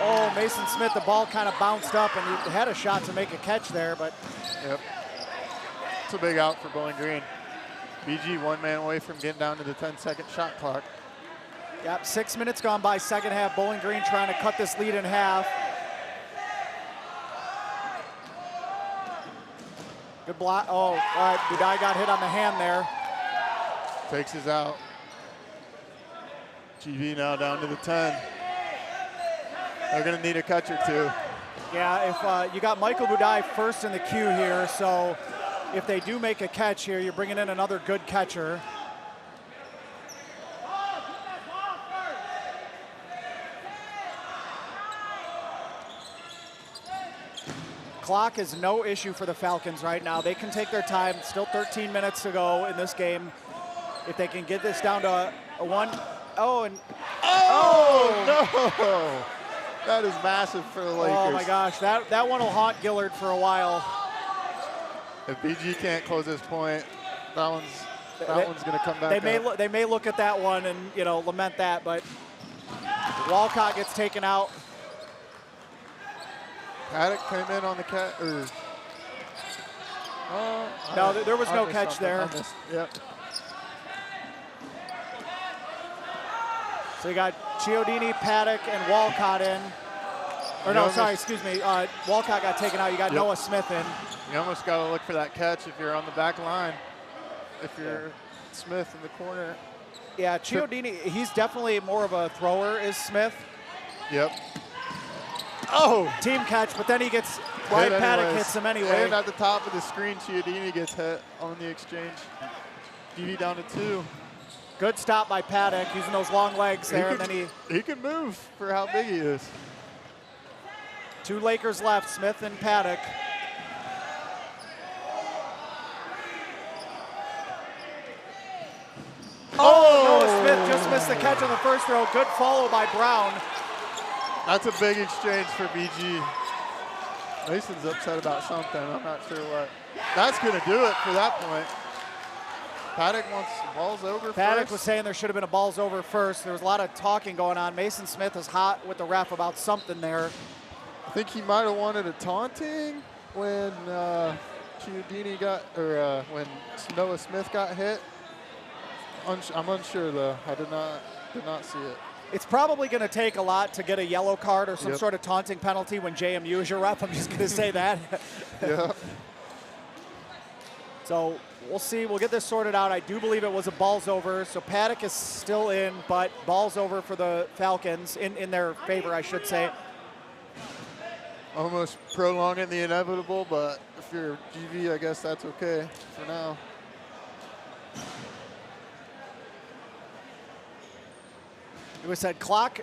Oh, Mason Smith, the ball kind of bounced up, and he had a shot to make a catch there, but. Yep. It's a big out for Bowling Green. BG 1 man away from getting down to the 10-second shot clock. Yep, 6 minutes gone by, second half. Bowling Green trying to cut this lead in half. Good block. Oh, all right, Budai got hit on the hand there. Takes his out. GV now down to the 10. They're gonna need a catch or two. Yeah, if you got Michael Budai first in the queue here, so if they do make a catch here, you're bringing in another good catcher. Clock is no issue for the Falcons right now. They can take their time. Still 13 minutes to go in this game. If they can get this down to a 1. Oh, and no! That is massive for the Lakers. Oh my gosh, that one will haunt Gillard for a while. If BG can't close this point, that one's going to come back. They may look at that one and lament that, but Walcott gets taken out. Paddock came in on the catch. No, there was no catch there. Yep. So you got Chiodini, Paddock, and Walcott in. Or no, sorry, excuse me. Walcott got taken out. You got Noah Smith in. You almost got to look for that catch if you're on the back line. If you're Smith in the corner. Yeah, Chiodini, he's definitely more of a thrower, is Smith. Yep. Oh! Team catch, but then he gets, Ryan Paddock hits him anyway. And at the top of the screen, Chiodini gets hit on the exchange. GV down to 2. Good stop by Paddock, using those long legs there, and then he can move for how big he is. 2 Lakers left, Smith and Paddock. Just missed the catch on the first throw. Good follow by Brown. That's a big exchange for BG. Mason's upset about something. I'm not sure what. That's going to do it for that point. Paddock wants balls over Paddock first. was saying there should have been a balls over first. There was a lot of talking going on. Mason Smith is hot with the ref about something there. I think he might have wanted a taunting when Chiodini got, or when Noah Smith got hit. I'm unsure though. I did not see it. It's probably going to take a lot to get a yellow card or some sort of taunting penalty when JMU is your ref. I'm just going to say that. Yeah. So we'll see. We'll get this sorted out. I do believe it was a balls over. So Paddock is still in, but balls over for the Falcons in their favor, I should say. Almost prolonging the inevitable, but if you're GV, I guess that's okay for now. It was said clock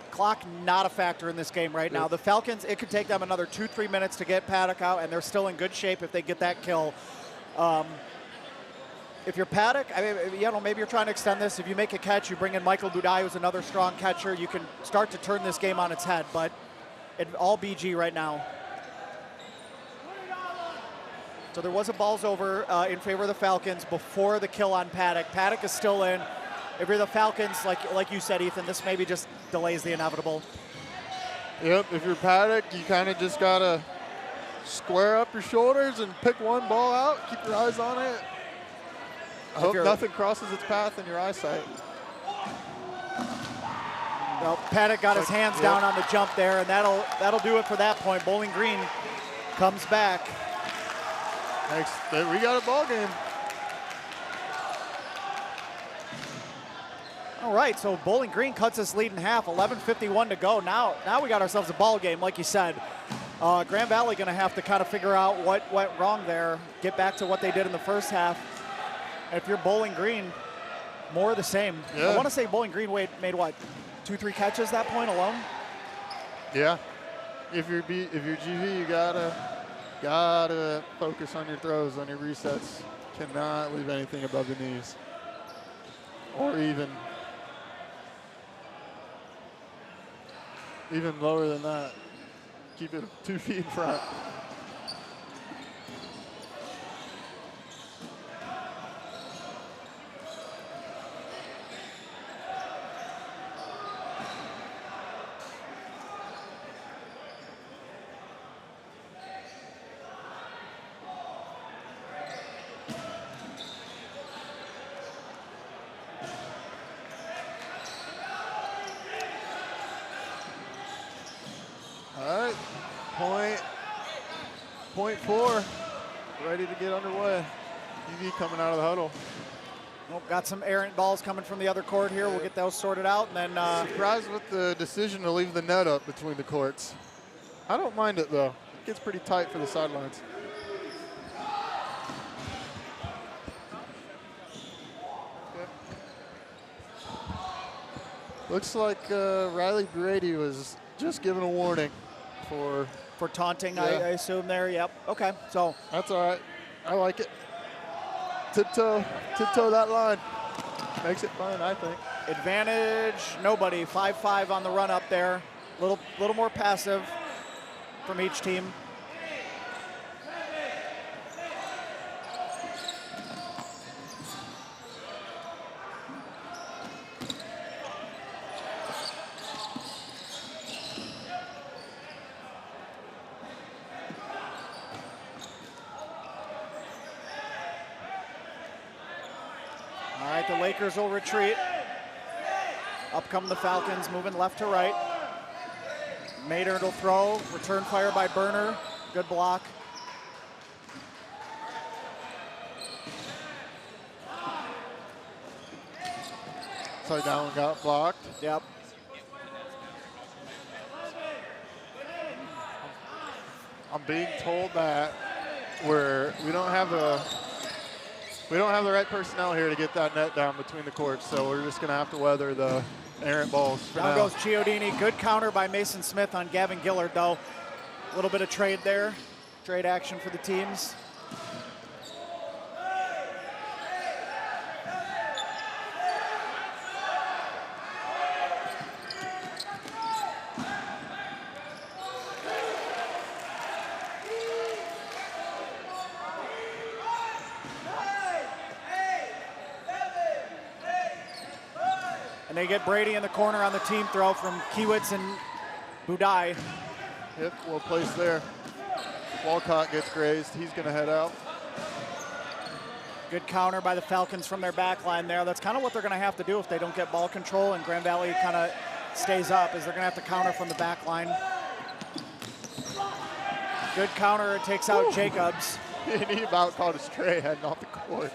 not a factor in this game right now. The Falcons, it could take them another 2-3 minutes to get Paddock out, and they're still in good shape if they get that kill. If you're Paddock, I mean, you know, maybe you're trying to extend this. If you make a catch, you bring in Michael Budai, who's another strong catcher. You can start to turn this game on its head, but it all BG right now. So there was a balls over in favor of the Falcons before the kill on Paddock. Paddock is still in. If you're the Falcons, like you said, Ethan, this maybe just delays the inevitable. Yep, if you're Paddock, you kind of just got to square up your shoulders and pick one ball out, keep your eyes on it. I hope nothing crosses its path in your eyesight. Well, Paddock got his hands down on the jump there, and that'll do it for that point. Bowling Green comes back. Next, we got a ball game. All right, so Bowling Green cuts this lead in half, 11:51 to go. Now we got ourselves a ball game, like you said. Grand Valley going to have to kind of figure out what went wrong there, get back to what they did in the first half. If you're Bowling Green, more of the same. Yeah. I want to say Bowling Green made what, 2-3 catches that point alone? Yeah. If you're GV, you gotta focus on your throws, on your resets. Cannot leave anything above the knees, or even lower than that. Keep it 2 feet in front. Point 4, ready to get underway. UV coming out of the huddle. Nope, got some errant balls coming from the other court here. We'll get those sorted out, and then surprised with the decision to leave the net up between the courts. I don't mind it though. It gets pretty tight for the sidelines. Okay. Looks like Riley Brady was just given a warning for taunting, I assume there. Yep. Okay. So that's all right. I like it. Tiptoe that line. Makes it fun, I think. Advantage, nobody. 5-5 on the run up there. Little more passive from each team. The Lakers will retreat. Up come the Falcons, moving left to right. Maynard will throw, return fire by Burner. Good block. So that one got blocked. Yep. I'm being told that we don't have the right personnel here to get that net down between the courts, so we're just going to have to weather the errant balls for Down now. goes Chiodini. Good counter by Mason Smith on Gavin Gillard, though. A little bit of trade there. Trade action for the teams. And they get Brady in the corner on the team throw from Kiewitz and Budai. Yep, well placed there. Walcott gets grazed. He's going to head out. Good counter by the Falcons from their back line there. That's kind of what they're going to have to do if they don't get ball control and Grand Valley kind of stays up, is they're going to have to counter from the back line. Good counter. It takes out Jacobs. He about caught a stray heading off the court.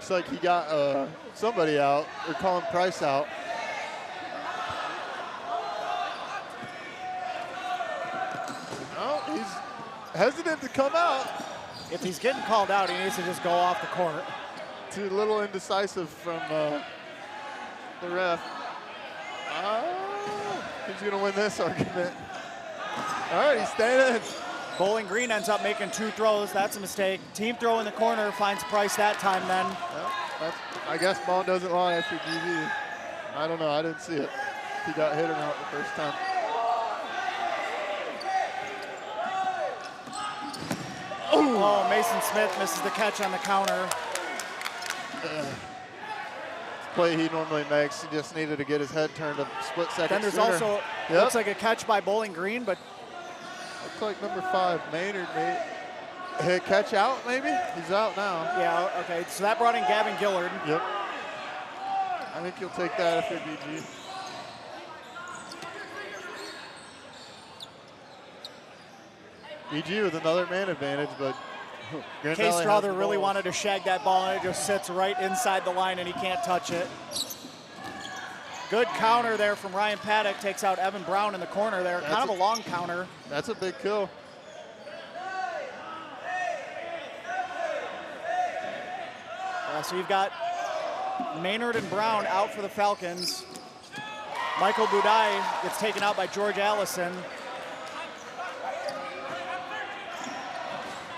Looks like he got somebody out. They're calling Price out. Oh, he's hesitant to come out. If he's getting called out, he needs to just go off the court. Too little indecisive from the ref. Who's going to win this argument? All right, he's staying in. Bowling Green ends up making 2 throws. That's a mistake. Team throw in the corner finds Price that time then. Well, I guess ball doesn't lie after GV. I don't know. I didn't see it. He got hit or not the first time. Oh, Mason Smith misses the catch on the counter. Play he normally makes. He just needed to get his head turned a split second Then there's sooner. also, looks like a catch by Bowling Green, but looks like number 5, Maynard, hit catch out maybe? He's out now. yeah, okay. So that brought in Gavin Gillard. Yep. I think you'll take that if you're BG. BG with another man advantage, but Grand Case Valley Strother has the really balls. wanted to shag that ball, and it just sits right inside the line, and he can't touch it. Good counter there from Ryan Paddock. Takes out Evan Brown in the corner there. That's kind of a long counter. That's a big kill. So you've got Maynard and Brown out for the Falcons. Michael Budai gets taken out by George Allison.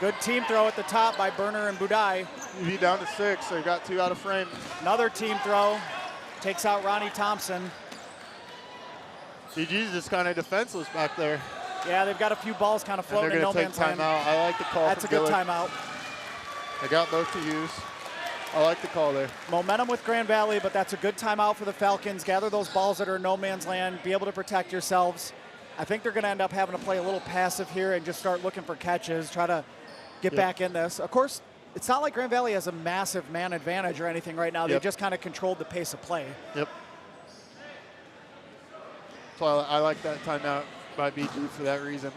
Good team throw at the top by Berner and Budai. He down to 6. They got 2 out of frame. Another team throw. Takes out Ronnie Thompson. BG's just kind of defenseless back there. Yeah, they've got a few balls kind of And they're floating in no going to take man's land. timeout. I like the call. That's a from good Gillard. timeout. They got both to use. I like the call there. Momentum with Grand Valley, but that's a good timeout for the Falcons. Gather those balls that are in no man's land, be able to protect yourselves. I think they're going to end up having to play a little passive here and just start looking for catches, try to get back in this. Of course, it's not like Grand Valley has a massive man advantage or anything right now. They just kind of controlled the pace of play. Yep. So I like that timeout by BG for that reason.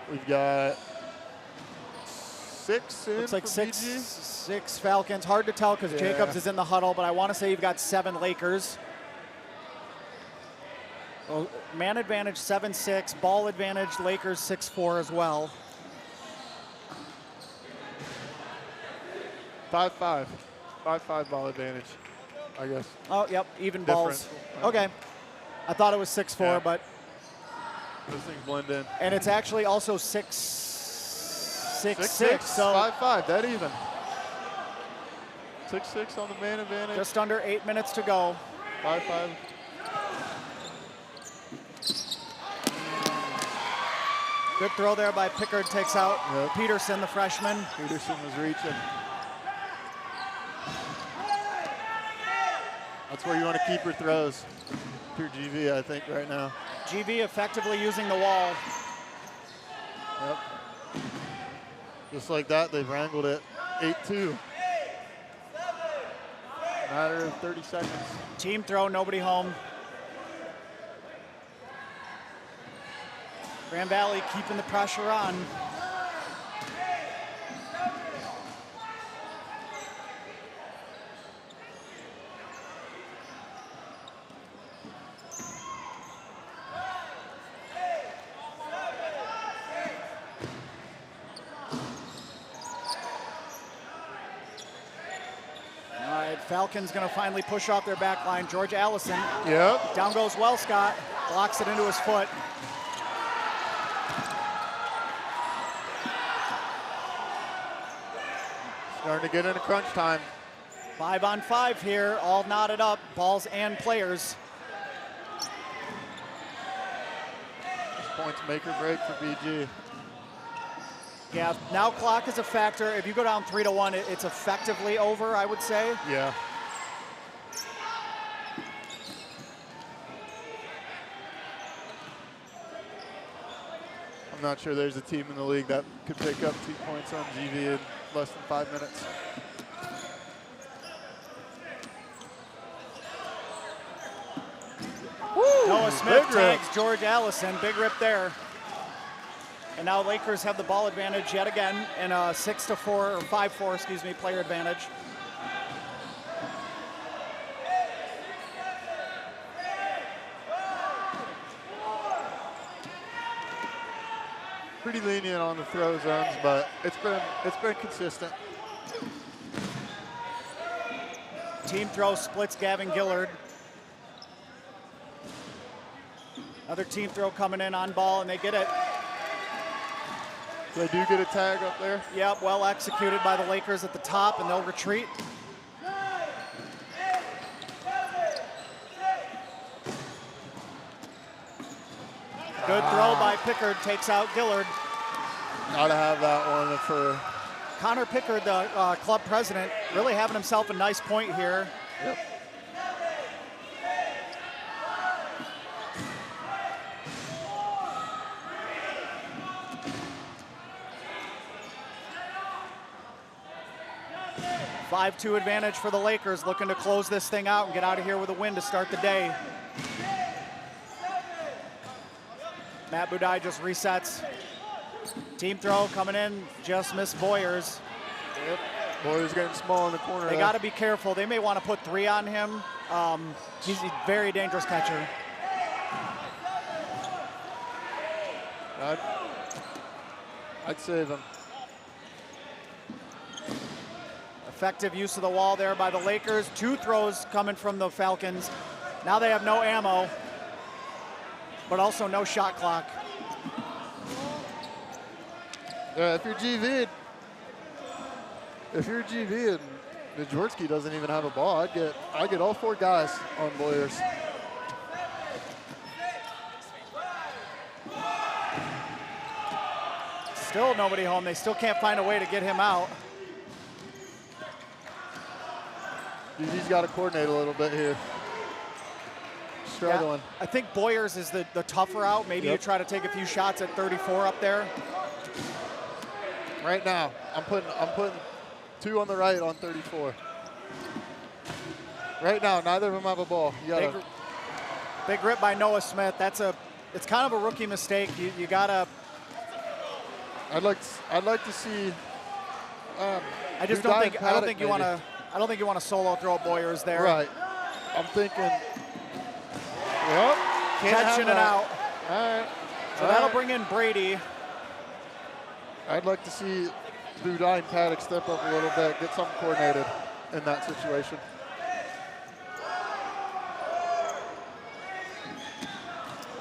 We've got 6 in Looks like for six BG. Falcons. Hard to tell because Yeah. Jacobs is in the huddle, but I want to say you've got 7 Lakers. Well, man advantage 7-6, ball advantage Lakers 6-4 as well. 5-5. 5-5 ball advantage, I guess. Oh, yep, even balls. Okay. I thought it was 6-4, Yeah. but. Those things blend in. And it's actually also 6-6. So 5-5, dead even. 6-6 on the man advantage. just under 8 minutes to go. 5-5. Good throw there by Pickard, takes out Peterson, the freshman. Peterson was reaching. That's where you want to keep your throws. Through GV, I think, right now. GV effectively using the wall. Yep. Just like that, they've wrangled it. 8-2. Matter of 30 seconds. Team throw, nobody home. Grand Valley keeping the pressure on. Falcons going to finally push off their back line. George Allison. Yep. Down goes Scott. Blocks it into his foot. Starting to get into crunch time. 5-on-5 here, all knotted up, balls and players. This points make or break for BG. Yeah, now clock is a factor. If you go down 3-1, it's effectively over, I would say. Yeah. I'm not sure there's a team in the league that could pick up 2 points on GV in less than 5 minutes. Noah Smith tags George Allison. Big rip there. And now Lakers have the ball advantage yet again in a 6-4 or 5-4, excuse me, player advantage. Pretty lenient on the throw zones, but it's been consistent. Team throw splits Gavin Gillard. Another team throw coming in on ball, and they get it. They do get a tag up there. Yep, well executed by the Lakers at the top, and they'll retreat. Good throw by Pickard, takes out Gillard. Gotta have that one for Connor Pickard, the club president, really having himself a nice point here. Yep. A 5-2 advantage for the Lakers, looking to close this thing out and get out of here with a win to start the day. Matt Budai just resets. Team throw coming in, just missed Boyers. Yep. Boyers getting small in the corner. They got to be careful. They may want to put 3 on him. He's a very dangerous catcher. I'd save him. Effective use of the wall there by the Lakers. 2 throws coming from the Falcons. Now they have no ammo, but also no shot clock. Yeah, if you're GV and Najorski doesn't even have a ball, I'd get all 4 guys on Boyers. Still nobody home. They still can't find a way to get him out. GV's got to coordinate a little bit here. Struggling. Yeah, I think Boyers is the tougher out. Maybe you try to take a few shots at 34 up there. Right now, I'm putting 2 on the right on 34. Right now, neither of them have a ball. You gotta big rip by Noah Smith. It's kind of a rookie mistake. You gotta. I'd like to see. I don't think you want to solo throw Boyers there. Right. I'm thinking. Yep. Catching it out. All right. So that'll bring in Brady. I'd like to see Budai and Paddock step up a little bit, get something coordinated in that situation.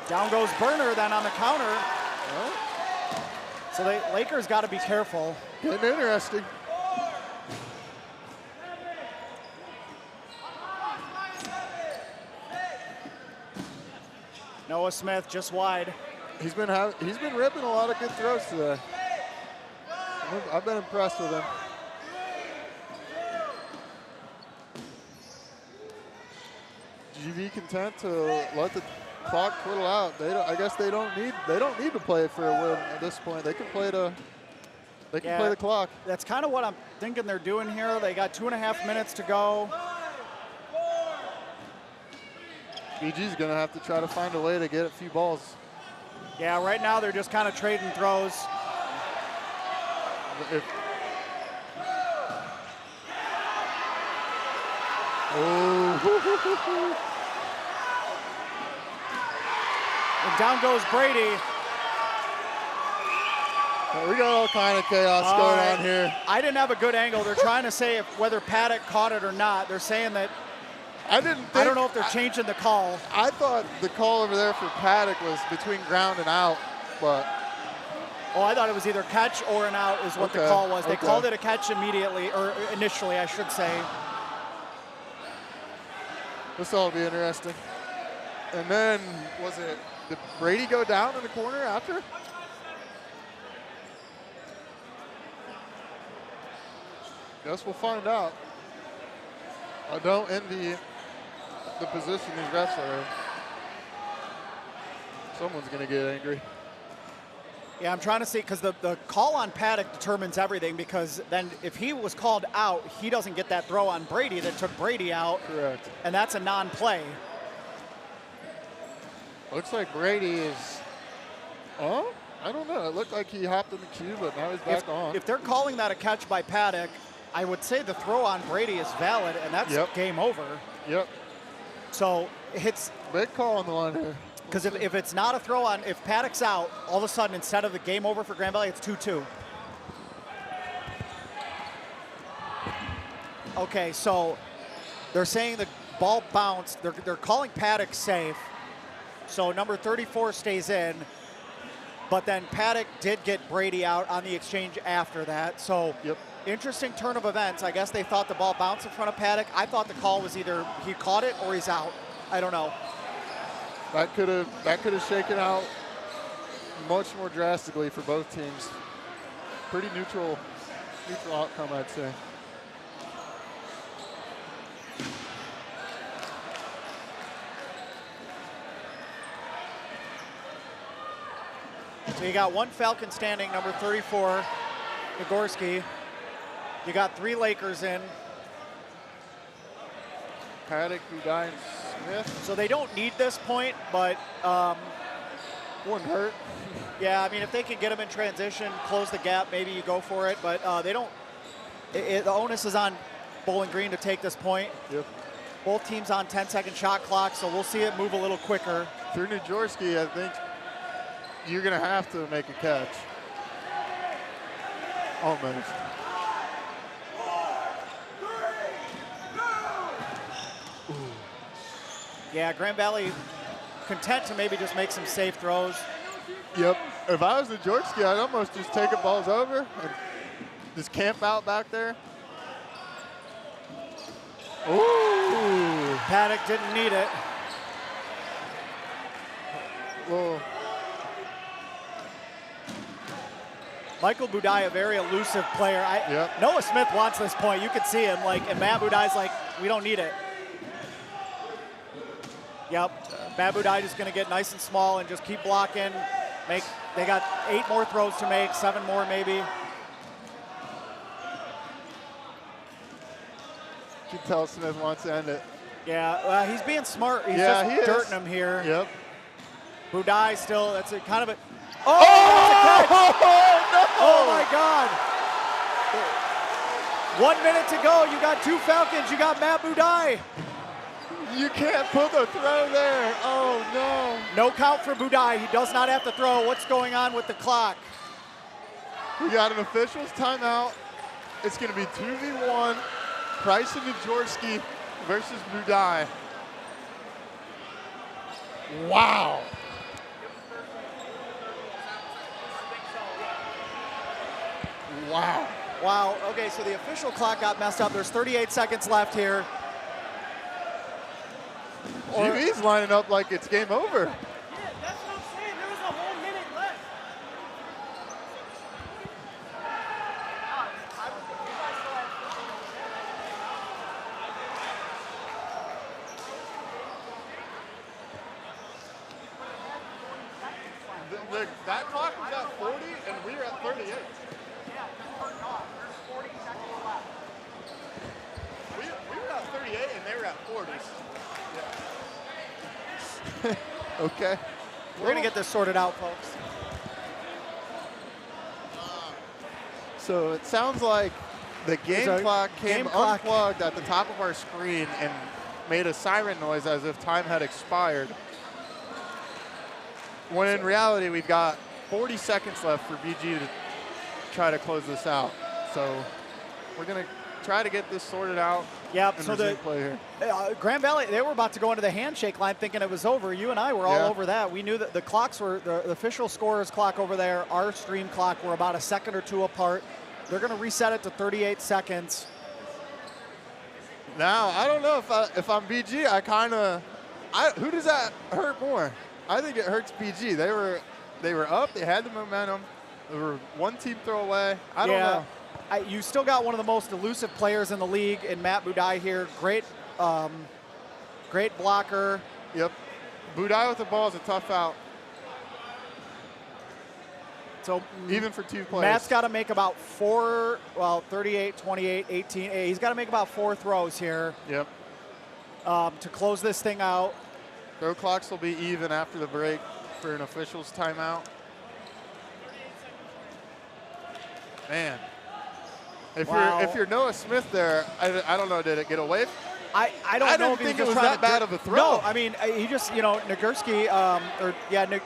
Down goes Burner then on the counter. So the Lakers got to be careful. Getting interesting. Noah Smith just wide. He's been ripping a lot of good throws today. I've been impressed with him. GV content to let the clock twiddle out. I guess they don't need to play it for a win at this point. They can play the clock. That's kind of what I'm thinking they're doing here. They got 2.5 minutes to go. BG's gonna have to try to find a way to get a few balls. Yeah, right now they're just kind of trading throws. And down goes Brady. We got all kind of chaos going on here. I didn't have a good angle. They're trying to say whether Paddock caught it or not. They're saying that. I don't know if they're changing the call. I thought the call over there for Paddock was between ground and out, but. Oh, I thought it was either catch or an out is what the call was. They called it a catch immediately, or initially, I should say. This will be interesting. And then, did Brady go down in the corner after? Guess we'll find out. I don't envy the position these refs are in. Someone's going to get angry. Yeah, I'm trying to see, because the call on Paddock determines everything, because then if he was called out, he doesn't get that throw on Brady that took Brady out. Correct. And that's a non-play. Looks like Brady is, oh, I don't know. It looked like he hopped in the queue, but now he's back on. If they're calling that a catch by Paddock, I would say the throw on Brady is valid, and that's game over. Yep. So it's big call on the line here. Because if it's not a throw on, if Paddock's out, all of a sudden instead of the game over for Grand Valley, it's 2-2. Okay, so they're saying the ball bounced. They're calling Paddock safe. So number 34 stays in. But then Paddock did get Brady out on the exchange after that. So interesting turn of events. I guess they thought the ball bounced in front of Paddock. I thought the call was either he caught it or he's out. I don't know. That could have shaken out much more drastically for both teams. Pretty neutral outcome, I'd say. So you got one Falcon standing, number 34, Nagorski. You got 3 Lakers in. Paddock, Budai, and Smith. So they don't need this point, but wouldn't hurt. Yeah, I mean, if they can get them in transition, close the gap, maybe you go for it. But they don't. The onus is on Bowling Green to take this point. Yep. Both teams on 10-second shot clock, so we'll see it move a little quicker. Through Nagorski, I think you're going to have to make a catch. Almost. Yeah, Grand Valley content to maybe just make some safe throws. Yep. If I was the Nagorski, I'd almost just take the balls over and just camp out back there. Ooh. Paddock didn't need it. Well, Michael Budai, a very elusive player. Noah Smith wants this point. You could see him, and Matt Budai's like, we don't need it. Yep, Matt Budai is going to get nice and small and just keep blocking. They got 8 more throws to make, 7 more maybe. You can tell Smith wants to end it. Yeah, he's being smart. He's just dirting him here. Yep. Budai still, that's a kind of a, that's a catch. No. Oh my God. 1 minute to go, you got 2 Falcons, you got Matt Budai. You can't put the throw there. Oh, no. No count for Budai. He does not have to throw. What's going on with the clock? We got an official's timeout. It's going to be 2v1. Price and Nagorski versus Budai. Wow. Wow. Wow. Okay, so the official clock got messed up. There's 38 seconds left here. GV's lining up like it's game over. Yeah, that's what I'm saying. There was a whole minute left. That clock was at 40 and we were at 38. Yeah, there's 40 seconds left. We were at 38 and they were at 40s. Okay. We're going to get this sorted out, folks. So it sounds like the game clock came unplugged at the top of our screen and made a siren noise as if time had expired. When in reality, we've got 40 seconds left for BG to try to close this out. So we're going to try to get this sorted out. Yep, so the play here. Grand Valley, they were about to go into the handshake line thinking it was over. You and I were all over that. We knew that the clocks were, the official scorer's clock over there, our stream clock were about a second or 2 apart. They're going to reset it to 38 seconds. Now, I don't know if I'm BG, who does that hurt more? I think it hurts BG. They were up, they had the momentum. They were 1 team throw away. I don't know. You still got one of the most elusive players in the league in Matt Budai here. Great, great blocker. Yep. Budai with the ball is a tough out. So even for 2 players. Matt's got to make about 4, 38, 28, 18. He's got to make about 4 throws here. Yep. To close this thing out. Throw clocks will be even after the break for an official's timeout. Man. If you're Noah Smith there, I don't know, did it get away? I don't know if think it was that bad of a throw. No, I mean, he just, Nagurski,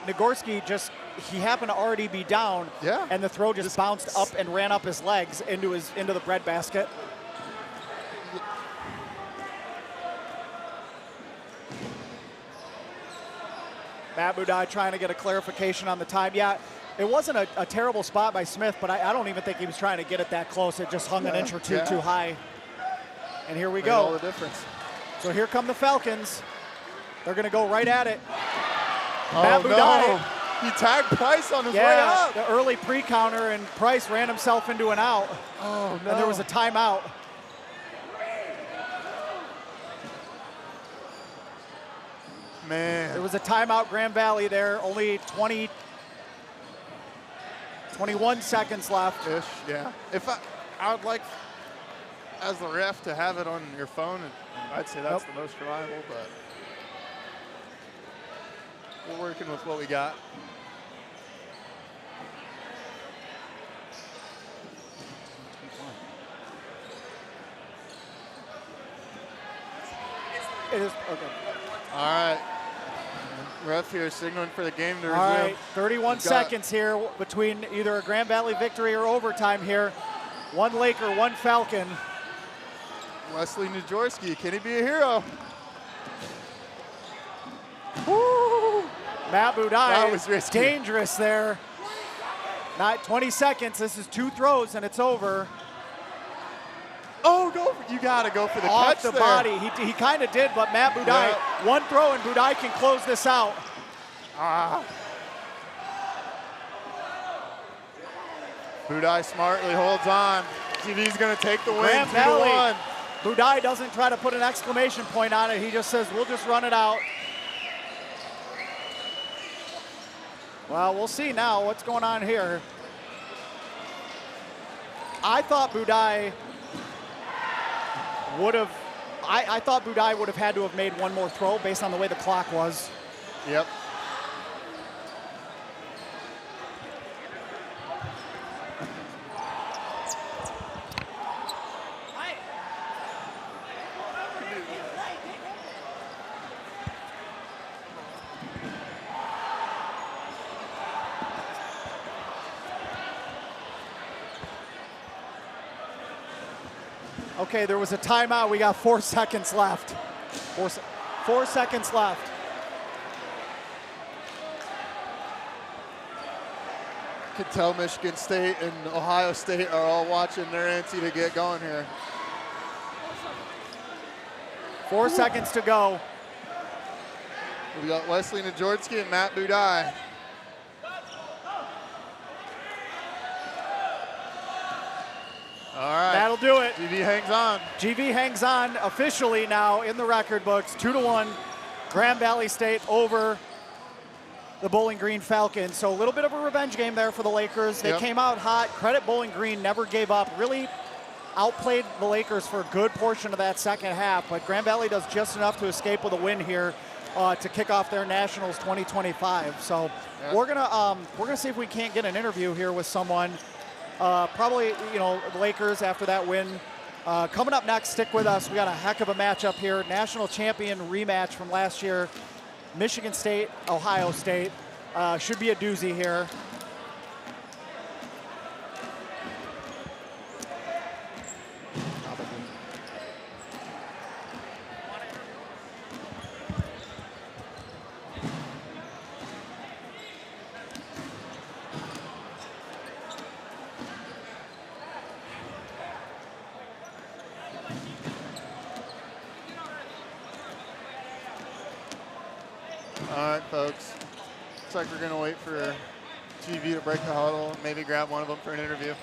Nagorski just, he happened to already be down. Yeah. And the throw just bounced up and ran up his legs into the breadbasket. Matt Budai trying to get a clarification on the time. Yeah, it wasn't a terrible spot by Smith, but I don't even think he was trying to get it that close. It just hung an inch or two too high. And here we go. All the difference. So here come the Falcons. They're going to go right at it. Oh, Matt Budai. no. He tagged Price on his way Yeah, up. the early pre-counter, and Price ran himself into an out. Oh, no. And there was a timeout. Man. There was a timeout, Grand Valley there. Only 21 seconds left. Ish, yeah. If I would like, as the ref, to have it on your phone, and I'd say that's the most reliable, but we're working with what we got. It is, okay. All right. Ref here signaling for the game to resume. All right, 31 seconds here between either a Grand Valley victory or overtime here. 1 Laker, 1 Falcon. Wesley Najorski, can he be a hero? Woo! Matt Budai, That was risky. dangerous there. Not 20 seconds, this is 2 throws and it's over. Oh, you gotta go for the Off catch the there. body, he kind of did, but Matt Budai, 1 throw and Budai can close this out. Budai smartly holds on. GV's gonna take the win, Grand 2-1. Valley. Budai doesn't try to put an exclamation point on it. He just says, we'll just run it out. Well, we'll see now what's going on here. I thought Budai would have, I thought Budai would have had to have made 1 more throw based on the way the clock was. Yep. Okay, there was a timeout. We got 4 seconds left. 4 seconds left. Could tell Michigan State and Ohio State are all watching their ante to get going here. 4 seconds to go. We got Wesley Najorski and Matt Budai. All right. That'll do it. GV hangs on. GV hangs on officially now in the record books. 2-1. Grand Valley State over the Bowling Green Falcons. So a little bit of a revenge game there for the Lakers. They came out hot. Credit Bowling Green, never gave up. Really outplayed the Lakers for a good portion of that second half. But Grand Valley does just enough to escape with a win here to kick off their Nationals 2025. So we're gonna see if we can't get an interview here with someone. Probably, the Lakers after that win. Coming up next, stick with us. We got a heck of a matchup here. National champion rematch from last year. Michigan State, Ohio State. Should be a doozy here. All right, folks. Looks like we're going to wait for GV to break the huddle, maybe grab one of them for an interview.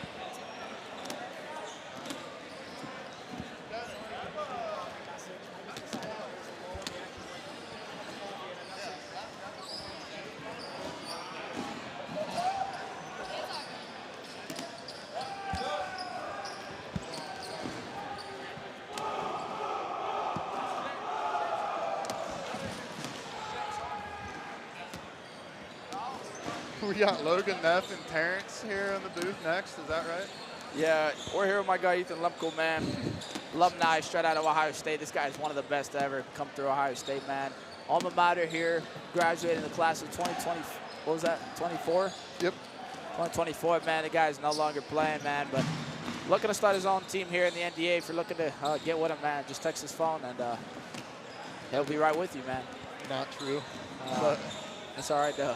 we got Logan, Neff, and Terrence here in the booth next. Is that right? Yeah, we're here with my guy Ethan Lemko, man. Alumni straight out of Ohio State. This guy is one of the best to ever come through Ohio State, man. Alma mater here, graduated in the class of 2020. What was that? 24? Yep. 2024, man. The guy's no longer playing, man, but looking to start his own team here in the NDA. If you're looking to get with him, man, just text his phone and he'll be right with you, man. Not true. But that's all right, though.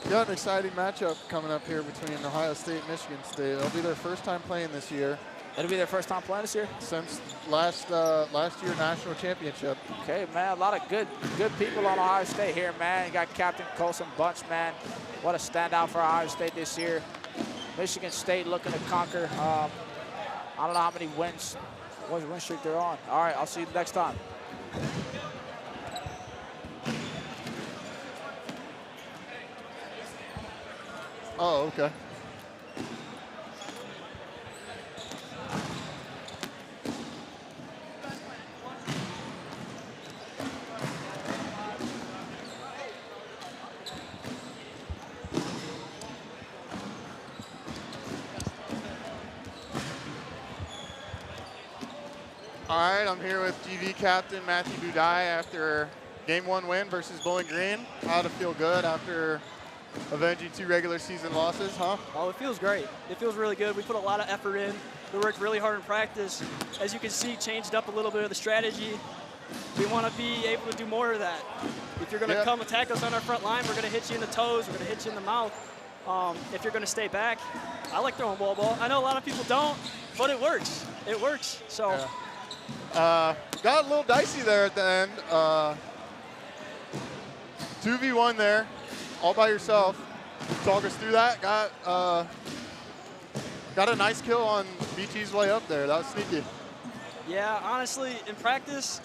Got an exciting matchup coming up here between Ohio State and Michigan State. It'll be their first time playing this year. It'll be their first time playing this year? Since last year national championship. Okay, man, a lot of good people on Ohio State here, man. You got Captain Colson Bunch, man. What a standout for Ohio State this year. Michigan State looking to conquer. I don't know how many wins, what win streak they're on. All right, I'll see you next time. Oh, okay. All right, I'm here with GV captain Matthew Budai after game 1 win versus Bowling Green. How'd it feel good after avenging 2 regular season losses, huh? Oh, it feels great. It feels really good. We put a lot of effort in. We worked really hard in practice. As you can see, changed up a little bit of the strategy. We want to be able to do more of that. If you're going to come attack us on our front line, we're going to hit you in the toes. We're going to hit you in the mouth. If you're going to stay back, I like throwing wall ball. I know a lot of people don't, but it works. It works. So. Yeah. Got a little dicey there at the end. 2v1 there, all by yourself. Talk us through that. Got a nice kill on BT's way up there. That was sneaky. Yeah, honestly, in practice,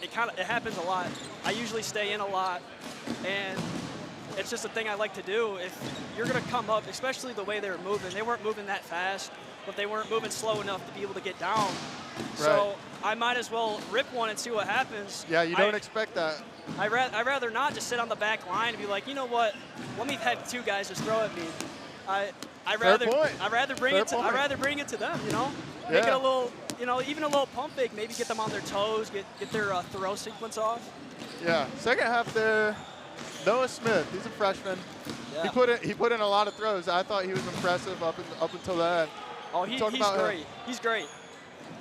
it happens a lot. I usually stay in a lot, and it's just a thing I like to do. If you're going to come up, especially the way they were moving, they weren't moving that fast, but they weren't moving slow enough to be able to get down. Right. So I might as well rip one and see what happens. Yeah, you don't expect that. I'd rather not just sit on the back line and be like, you know what? Let me have 2 guys just throw at me. I'd rather bring it to them. You know, make it a little, even a little pump fake. Maybe get them on their toes, get their throw sequence off. Yeah. Second half there, Noah Smith. He's a freshman. Yeah. He put in a lot of throws. I thought he was impressive up until that end. Oh, he's great. He's great.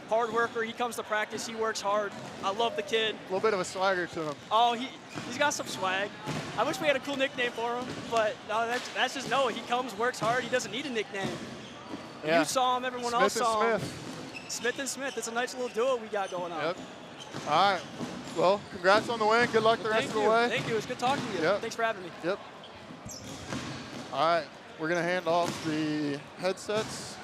Hard worker. He comes to practice. He works hard. I love the kid. A little bit of a swagger to him. Oh, he's got some swag. I wish we had a cool nickname for him, but no, that's just Noah. He comes, works hard. He doesn't need a nickname. Yeah. You saw him. Everyone else saw him. Smith and Smith. It's a nice little duo we got going on. Yep. All right. Well, congrats on the win. Good luck the rest of the way. Thank you. It was good talking to you. Yep. Thanks for having me. Yep. All right. We're going to hand off the headsets.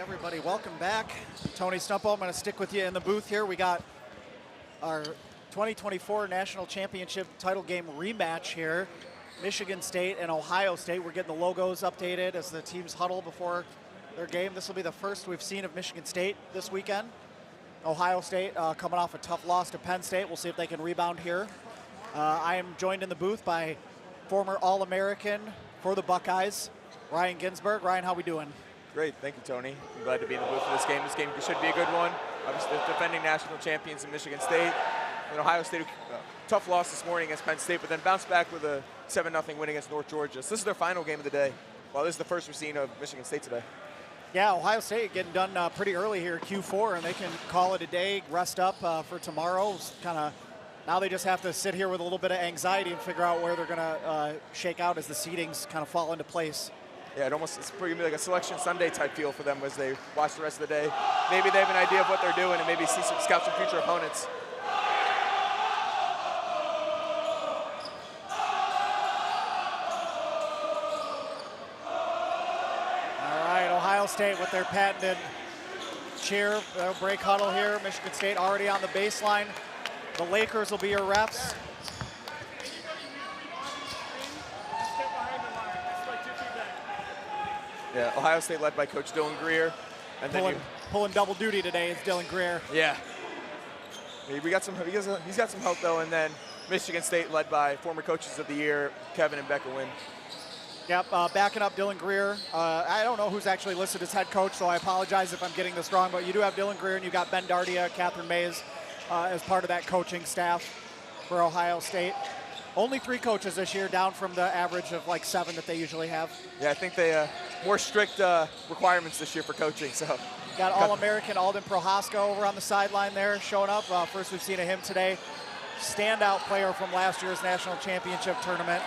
everybody, welcome back. Tony Stumpo, I'm going to stick with you in the booth here. We got our 2024 National Championship title game rematch here. Michigan State and Ohio State. We're getting the logos updated as the teams huddle before their game. This will be the first we've seen of Michigan State this weekend. Ohio State coming off a tough loss to Penn State. We'll see if they can rebound here. I am joined in the booth by former All-American for the Buckeyes, Ryan Ginsberg. Ryan, how we doing? Great, thank you, Tony. I'm glad to be in the booth for this game. This game should be a good one. Obviously, the defending national champions in Michigan State. And Ohio State, tough loss this morning against Penn State, but then bounced back with a 7-0 win against North Georgia. So this is their final game of the day. Well, this is the first we've seen of Michigan State today. Yeah, Ohio State getting done pretty early here, Q4, and they can call it a day, rest up for tomorrow. Now they just have to sit here with a little bit of anxiety and figure out where they're going to shake out as the seedings kind of fall into place. Yeah, it's pretty like a Selection Sunday type feel for them as they watch the rest of the day. Maybe they have an idea of what they're doing and maybe scout some future opponents. All right, Ohio State with their patented cheer, break huddle here. Michigan State already on the baseline. The Lakers will be your refs. Yeah, Ohio State led by Coach Dylan Greer. And pulling double duty today is Dylan Greer. Yeah. He's got some help though, and then Michigan State led by former coaches of the year, Kevin and Becca Wynn. Yep, backing up Dylan Greer. I don't know who's actually listed as head coach, so I apologize if I'm getting this wrong, but you do have Dylan Greer and you got Ben Dardia, Catherine Mays as part of that coaching staff for Ohio State. Only 3 coaches this year, down from the average of like 7 that they usually have. Yeah, I think they more strict requirements this year for coaching. So got All-American Alden Prohaska over on the sideline there, showing up. First we've seen of him today. Standout player from last year's national championship tournament.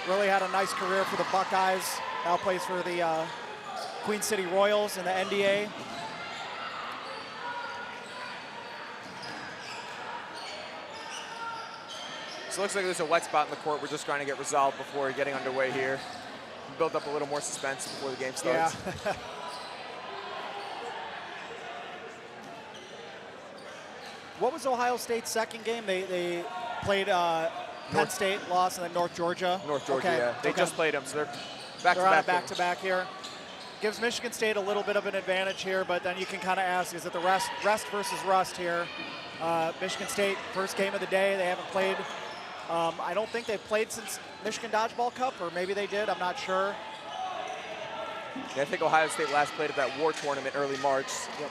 Really had a nice career for the Buckeyes. Now plays for the Queen City Royals in the NDA. So it looks like there's a wet spot in the court. We're just trying to get resolved before getting underway here. Build up a little more suspense before the game starts. Yeah. What was Ohio State's second game? They played Penn State, lost, and then North Georgia. North Georgia, okay. yeah. They just played them, so they're back-to-back. They're on a back-to-back here. Gives Michigan State a little bit of an advantage here, but then you can kind of ask, is it the rest versus rust here? Michigan State, first game of the day. They haven't played. I don't think they've played since Michigan Dodgeball Cup, or maybe they did. I'm not sure. Yeah, I think Ohio State last played at that war tournament early March. Yep.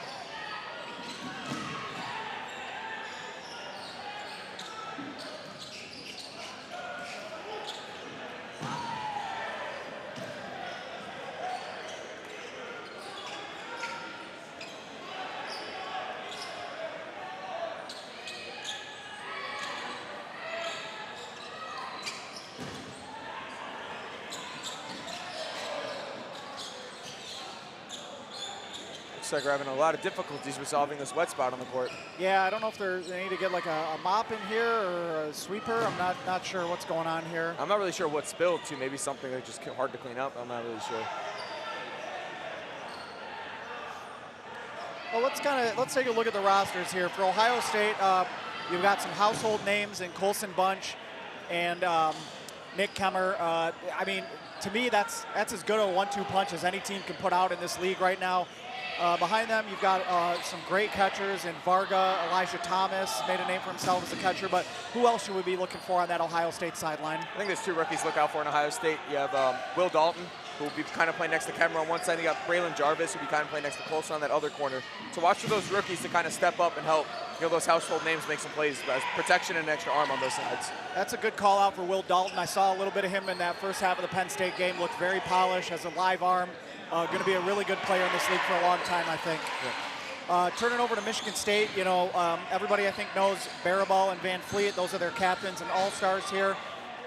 Looks like we're having a lot of difficulties resolving this wet spot on the court. Yeah, I don't know if they need to get like a mop in here or a sweeper. I'm not sure what's going on here. I'm not really sure what spilled too. Maybe something that's just hard to clean up. I'm not really sure. Well, let's take a look at the rosters here. For Ohio State, you've got some household names in Colson Bunch and Nick Kemmer. I mean, to me, that's as good a 1-2 punch as any team can put out in this league right now. Behind them, you've got some great catchers in Varga, Elijah Thomas, made a name for himself as a catcher, but who else should we be looking for on that Ohio State sideline? I think there's 2 rookies to look out for in Ohio State. You have Will Dalton, who will be kind of playing next to Kemmer on one side. You got Braylon Jarvis, who will be kind of playing next to Colson on that other corner. So watch for those rookies to kind of step up and help those household names make some plays, protection and an extra arm on those sides. That's a good call out for Will Dalton. I saw a little bit of him in that first half of the Penn State game. Looked very polished, has a live arm. Going to be a really good player in this league for a long time, I think. Yeah. Turning over to Michigan State, everybody I think knows Barabal and Van Fleet. Those are their captains and all-stars here.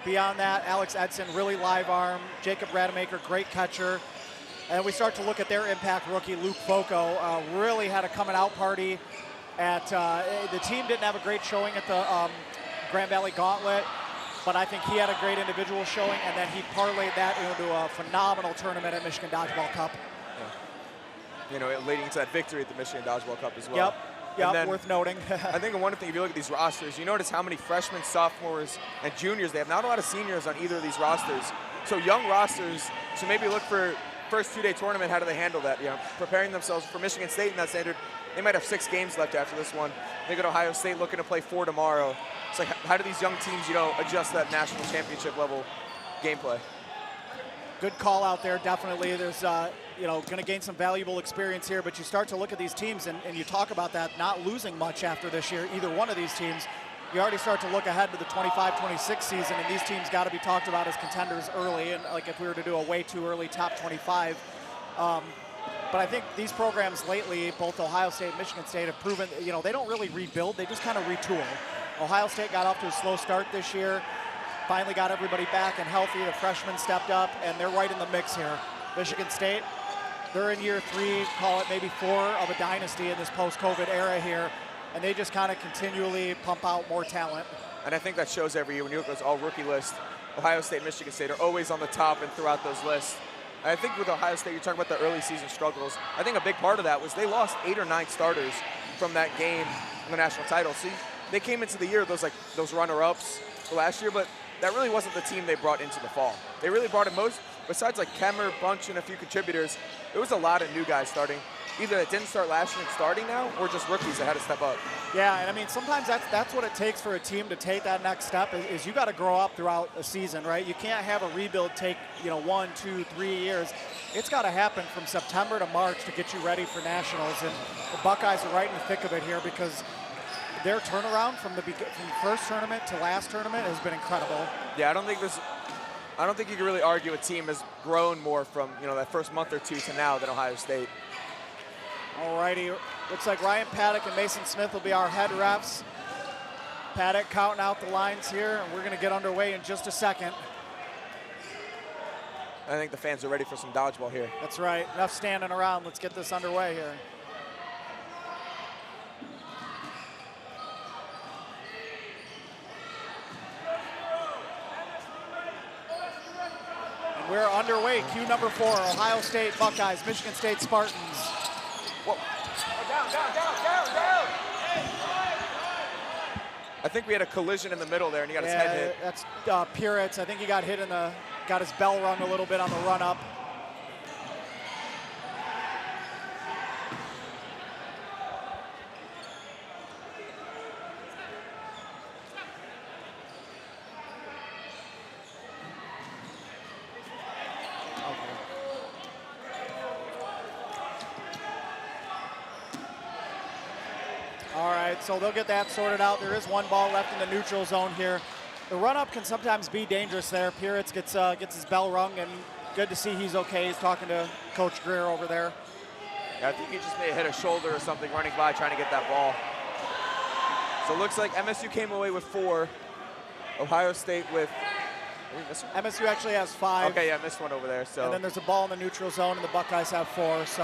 Beyond that, Alex Edson, really live arm. Jacob Rademacher, great catcher. And we start to look at their impact rookie, Luke Foco. Really had a coming-out party at the team didn't have a great showing at the Grand Valley Gauntlet, but I think he had a great individual showing, and then he parlayed that into a phenomenal tournament at Michigan Dodgeball Cup. you know, leading to that victory at the Michigan Dodgeball Cup as well. Yep, then, worth noting. I think one thing, if you look at these rosters, you notice how many freshmen, sophomores, and juniors they have. Not a lot of seniors on either of these rosters. So young rosters, so maybe look for first two-day tournament, how do they handle that? You know, preparing themselves for Michigan State in that standard. They might have 6 games left after this one. They go to Ohio State looking to play 4 tomorrow. It's like, how do these young teams, you know, adjust that national championship level gameplay? Good call out there, definitely. There's, you know, going to gain some valuable experience here, but you start to look at these teams, and you talk about that not losing much after this year, either one of these teams. You already start to look ahead to the 25-26 season, and these teams got to be talked about as contenders early, and like if we were to do a way too early top 25. But I think these programs lately, both Ohio State and Michigan State, have proven, you know, they don't really rebuild, they just kind of retool. Ohio State got off to a slow start this year, finally got everybody back and healthy. The freshmen stepped up, and they're right in the mix here. Michigan State, they're in year 3, call it maybe 4 of a dynasty in this post-COVID era here, and they just kind of continually pump out more talent. And I think that shows every year when you look at those all-rookie lists. Ohio State and Michigan State are always on the top and throughout those lists. And I think with Ohio State, you're talking about the early season struggles. I think a big part of that was they lost 8 or 9 starters from that game in the national title. See, they came into the year those runner-ups last year, but that really wasn't the team they brought into the fall. They really brought in most, besides like Kemmer, Bunch, and a few contributors, there was a lot of new guys starting, either that didn't start last year and starting now, or just rookies that had to step up. Yeah, and I mean, sometimes that's what it takes for a team to take that next step is you got to grow up throughout a season, right? You can't have a rebuild take, you know, 1, 2, 3 years. It's got to happen from September to March to get you ready for nationals, and the Buckeyes are right in the thick of it here because their turnaround from the first tournament to last tournament has been incredible. Yeah, I don't think you can really argue a team has grown more from, you know, that first month or 2 to now than Ohio State. Alrighty, looks like Ryan Paddock and Mason Smith will be our head refs. Paddock counting out the lines here, and we're going to get underway in just a second. I think the fans are ready for some dodgeball here. That's right, enough standing around. Let's get this underway here. And we're underway, cue number 4, Ohio State Buckeyes, Michigan State Spartans. Whoa. Down. I think we had a collision in the middle there, and he got his head hit. That's Puritz. I think he got hit got his bell rung a little bit on the run up. All right, so they'll get that sorted out. There is 1 ball left in the neutral zone here. The run-up can sometimes be dangerous there. Puritz gets his bell rung, and good to see he's okay. He's talking to Coach Greer over there. Yeah, I think he just may have hit a shoulder or something running by trying to get that ball. So it looks like MSU came away with 4. Ohio State with, MSU actually has 5. Okay, yeah, I missed one over there. So. And then there's a ball in the neutral zone, and the Buckeyes have 4, so.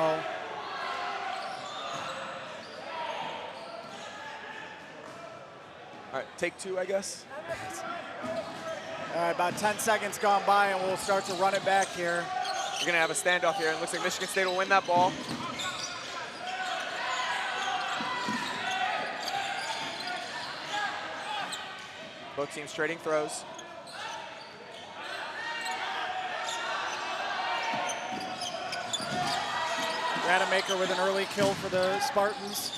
All right, take 2, I guess. All right, about 10 seconds gone by, and we'll start to run it back here. We're going to have a standoff here, and it looks like Michigan State will win that ball. Both teams trading throws. Rademacher with an early kill for the Spartans.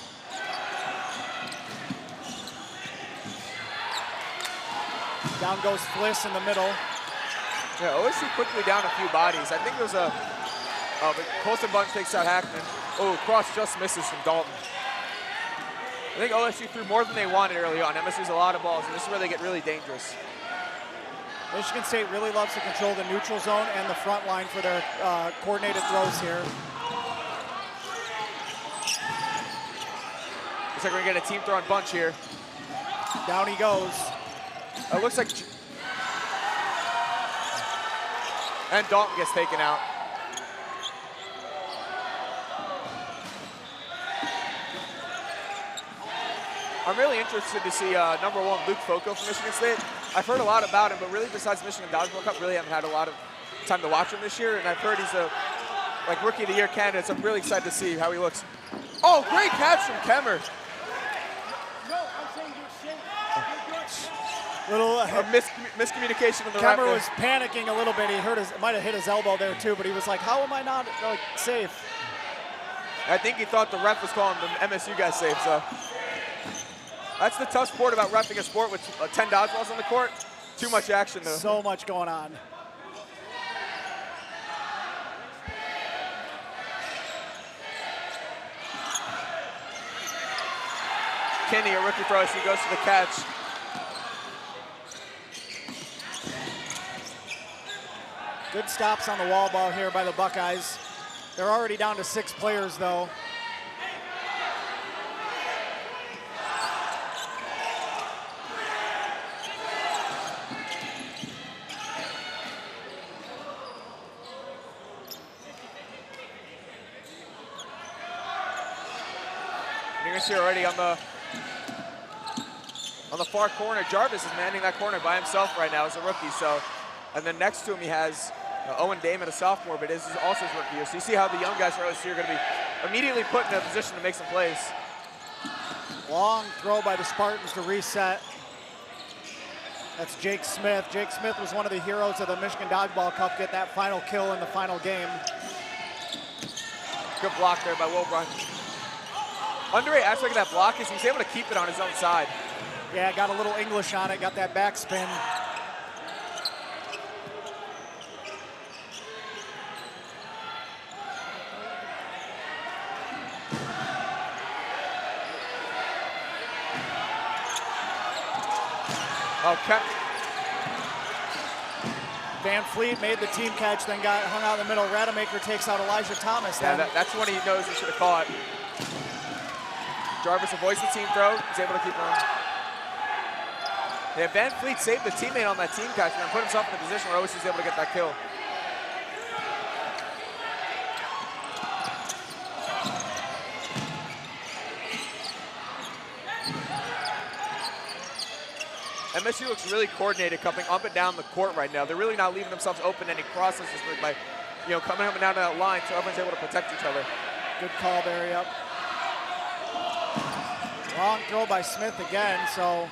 Down goes Fliss in the middle. Yeah, OSU quickly down a few bodies. I think there's a Colson Bunch takes out Hackman. Oh, cross just misses from Dalton. I think OSU threw more than they wanted early on. MSU's a lot of balls, and this is where they get really dangerous. Michigan State really loves to control the neutral zone and the front line for their coordinated throws here. Looks like we're gonna get a team throw on Bunch here. Down he goes. It looks like, and Dalton gets taken out. I'm really interested to see number 1 Luke Foco from Michigan State. I've heard a lot about him, but really besides Michigan Dodgeball Cup, really haven't had a lot of time to watch him this year. And I've heard he's like Rookie of the Year candidates. I'm really excited to see how he looks. Oh, great catch from Kemmer. Little miscommunication on the Kemmer ref. was panicking a little bit. He might have hit his elbow there too, but he was like, "How am I not like safe?" I think he thought the ref was calling the MSU guy safe. So that's the tough part about reffing a sport with 10 dodgeballs on the court. Too much action though. So much going on. Kinney, a rookie for us, he goes for the catch. Good stops on the wall ball here by the Buckeyes. They're already down to 6 players, though. You're gonna see already on the far corner, Jarvis is manning that corner by himself right now as a rookie. So, and then next to him he has Owen Damon, a sophomore, but this is also his rookie year. So you see how the young guys for OSU are going to be immediately put in a position to make some plays. Long throw by the Spartans to reset. That's Jake Smith. Jake Smith was one of the heroes of the Michigan Dodgeball Cup, get that final kill in the final game. Good block there by Wilbrun. Underrated aspect of that block is he's able to keep it on his own side. Yeah, got a little English on it, got that backspin. Okay. Van Fleet made the team catch, then got hung out in the middle. Rademacher takes out Elijah Thomas. Yeah, that's when he knows he should have caught. Jarvis avoids the team throw. He's able to keep on. Yeah, Van Fleet saved the teammate on that team catch and put himself in a position where OSU is able to get that kill. MSU looks really coordinated coming up and down the court right now. They're really not leaving themselves open any crosses by, coming up and down to that line so everyone's able to protect each other. Good call there, yep. Long throw by Smith again, so.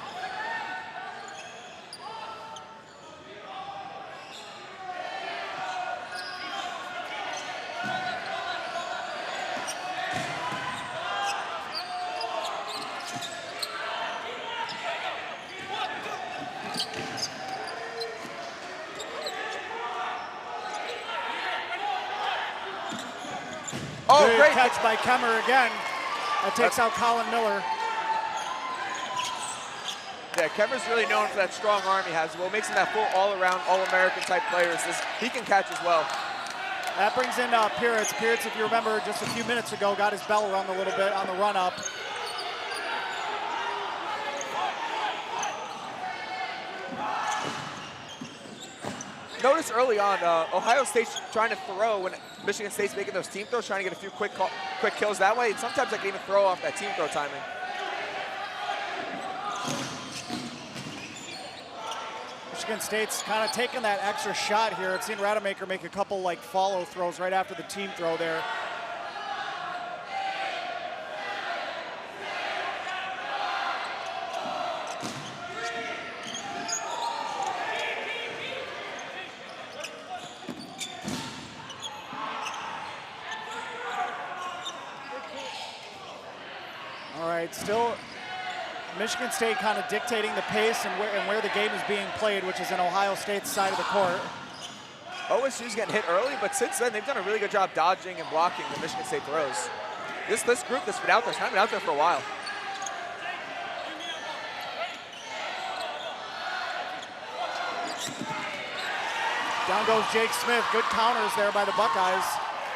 Oh, good great catch by Kemmer again. That takes out Colin Miller. Yeah, Kemmer's really known for that strong arm he has. What makes him that full all-around, all-American type player is he can catch as well. That brings in Pierce. Pierce, if you remember, just a few minutes ago, got his bell rung a little bit on the run-up. Notice early on, Ohio State's trying to throw when Michigan State's making those team throws, trying to get a few quick kills that way. And sometimes I can even throw off that team throw timing. Michigan State's kind of taking that extra shot here. I've seen Rademacher make a couple follow throws right after the team throw there. All right, still Michigan State kind of dictating the pace and where the game is being played, which is in Ohio State's side of the court. OSU's getting hit early, but since then they've done a really good job dodging and blocking the Michigan State throws. This group that's been out there, it's kind of been out there for a while. Down goes Jake Smith. Good counters there by the Buckeyes.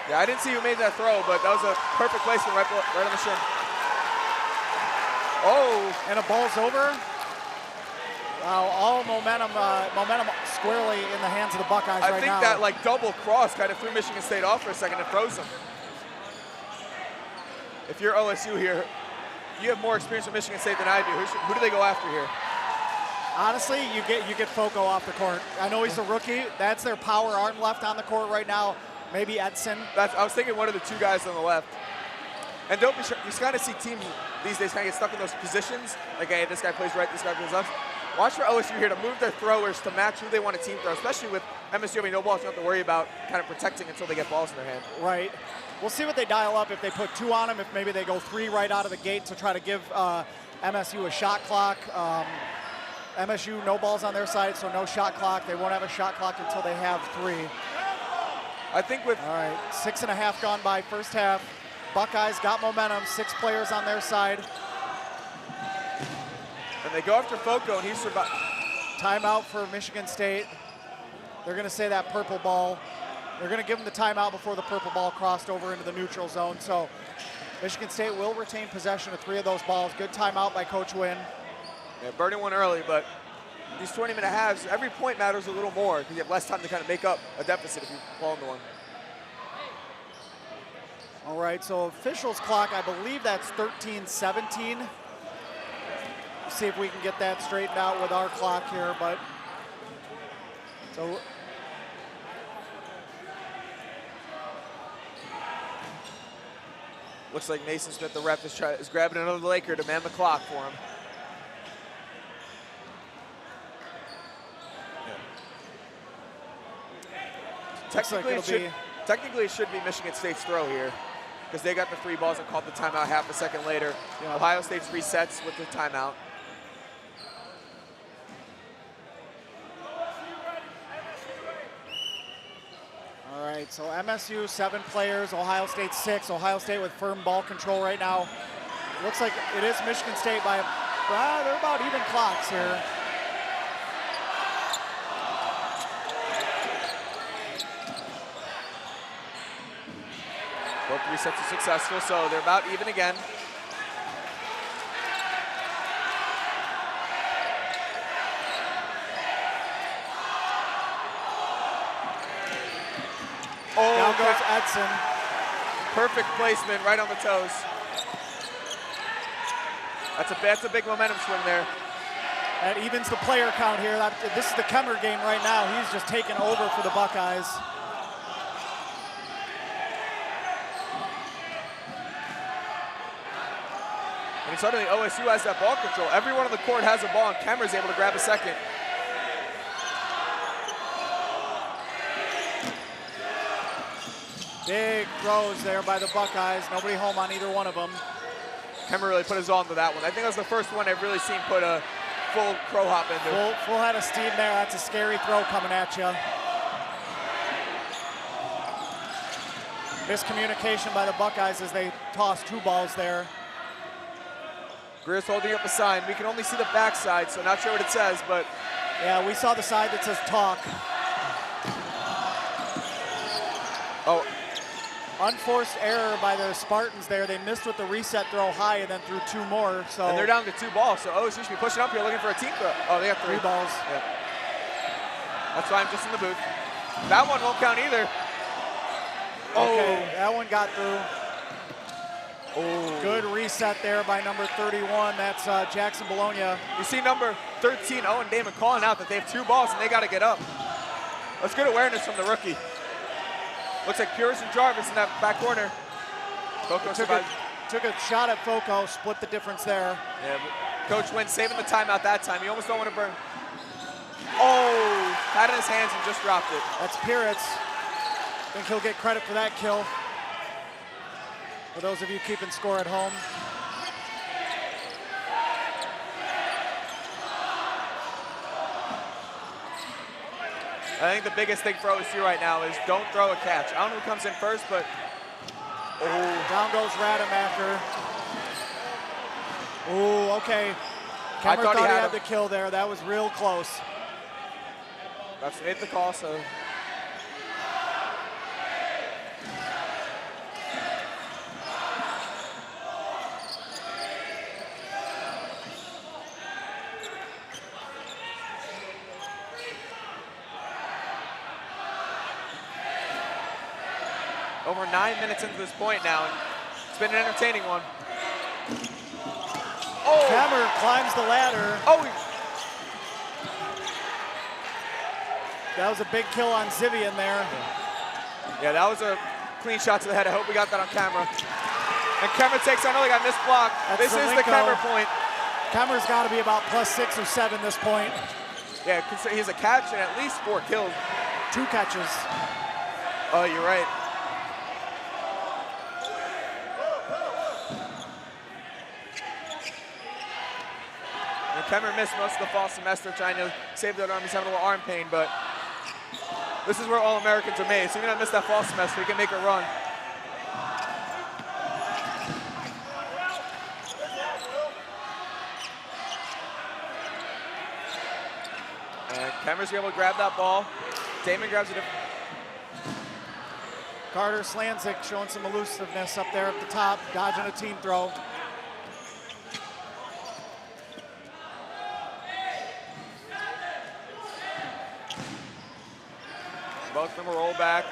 Yeah, I didn't see who made that throw, but that was a perfect placement right on the shin. Oh, and a ball's over. Wow, all momentum squarely in the hands of the Buckeyes right now. I think that double cross kind of threw Michigan State off for a second and froze them. If you're OSU here, you have more experience with Michigan State than I do. Who do they go after here? Honestly, you get Foco off the court. I know he's a rookie. That's their power arm left on the court right now. Maybe Edson. I was thinking one of the two guys on the left. And don't be sure, you kind of see teams these days kind of get stuck in those positions. Like, hey, this guy plays right, this guy plays left. Watch for OSU here to move their throwers to match who they want to team throw, especially with MSU having no balls. You don't have to worry about kind of protecting until they get balls in their hand. Right. We'll see what they dial up if they put 2 on them, if maybe they go 3 right out of the gate to try to give MSU a shot clock. MSU, no balls on their side, so no shot clock. They won't have a shot clock until they have 3. I think with... All right, 6.5 gone by first half. Buckeyes got momentum, 6 players on their side. And they go after Foco, and he's survived. Timeout for Michigan State. They're going to say that purple ball. They're going to give them the timeout before the purple ball crossed over into the neutral zone. So Michigan State will retain possession of 3 of those balls. Good timeout by Coach Wynn. Yeah, burning one early, but these 20-minute halves, every point matters a little more because you have less time to kind of make up a deficit if you fall into one. All right, so officials clock, I believe that's 13-17. See if we can get that straightened out with our clock here, but so looks like Mason Smith, the ref, is grabbing another Laker to man the clock for him. Technically, it should be Michigan State's throw here because they got the 3 balls and called the timeout half a second later. Yeah. Ohio State's resets with the timeout. all right, so MSU 7 players, Ohio State 6. Ohio State with firm ball control right now. Looks like it is Michigan State by, they're about even clocks here. Both resets are successful, so they're about even again. Oh, down goes Edson. Perfect placement right on the toes. That's a big momentum swing there. That evens the player count here. This is the Kemmer game right now. He's just taking over for the Buckeyes. And suddenly OSU has that ball control. Everyone on the court has a ball, and Kemmer's able to grab a second. Big throws there by the Buckeyes. Nobody home on either one of them. Kemmer really put his all into that one. I think that was the first one I've really seen put a full crow hop into. Full head of steam there. That's a scary throw coming at you. Miscommunication by the Buckeyes as they toss 2 balls there. Greer's holding up a sign. We can only see the backside, so not sure what it says, but. Yeah, we saw the side that says talk. Oh. Unforced error by the Spartans there. They missed with the reset throw high and then threw 2 more. So. And they're down to 2 balls, so OSU should be pushing up here looking for a team throw. Oh, they got 3 balls. Yeah. That's why I'm just in the booth. That one won't count either. Okay, that one got through. Oh. Good reset there by number 31. That's Jackson Bologna. You see number 13, Owen Damon, calling out that they have 2 balls and they got to get up. That's good awareness from the rookie. Looks like Puris and Jarvis in that back corner. Foco took a shot at Foco, split the difference there. Yeah, but Coach Wynn saving the timeout that time. You almost don't want to burn. Oh, had it in his hands and just dropped it. That's Puris. I think he'll get credit for that kill. For those of you keeping score at home. I think the biggest thing for OSU right now is don't throw a catch. I don't know who comes in first, but down goes Rademacher. Oh, okay. I thought he had the kill there. That was real close. That's made the call, so. Over 9 minutes into this point now, and it's been an entertaining one. Oh! Hammer climbs the ladder. Oh! That was a big kill on Zivian there. Yeah, that was a clean shot to the head. I hope we got that on camera. And Kemmer takes, I know they got missed block. This is the Kemmer point. Kemmer's got to be about +6 or 7 this point. Yeah, he has a catch and at least 4 kills. 2 catches. Oh, you're right. And Kemmer missed most of the fall semester trying to save that arm. He's having a little arm pain, but this is where All-Americans are made. So even if I missed that fall semester, he can make a run. And Kemmer's able to grab that ball. Damon grabs it. Carter Slanzik showing some elusiveness up there at the top, dodging a team throw. Both of them will roll back.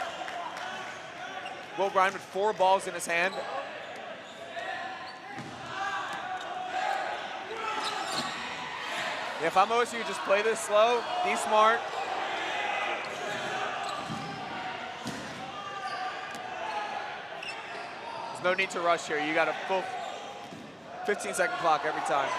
Will Grind with 4 balls in his hand. If I'm OSU, just play this slow, be smart. There's no need to rush here. You got a full 15-second clock every time.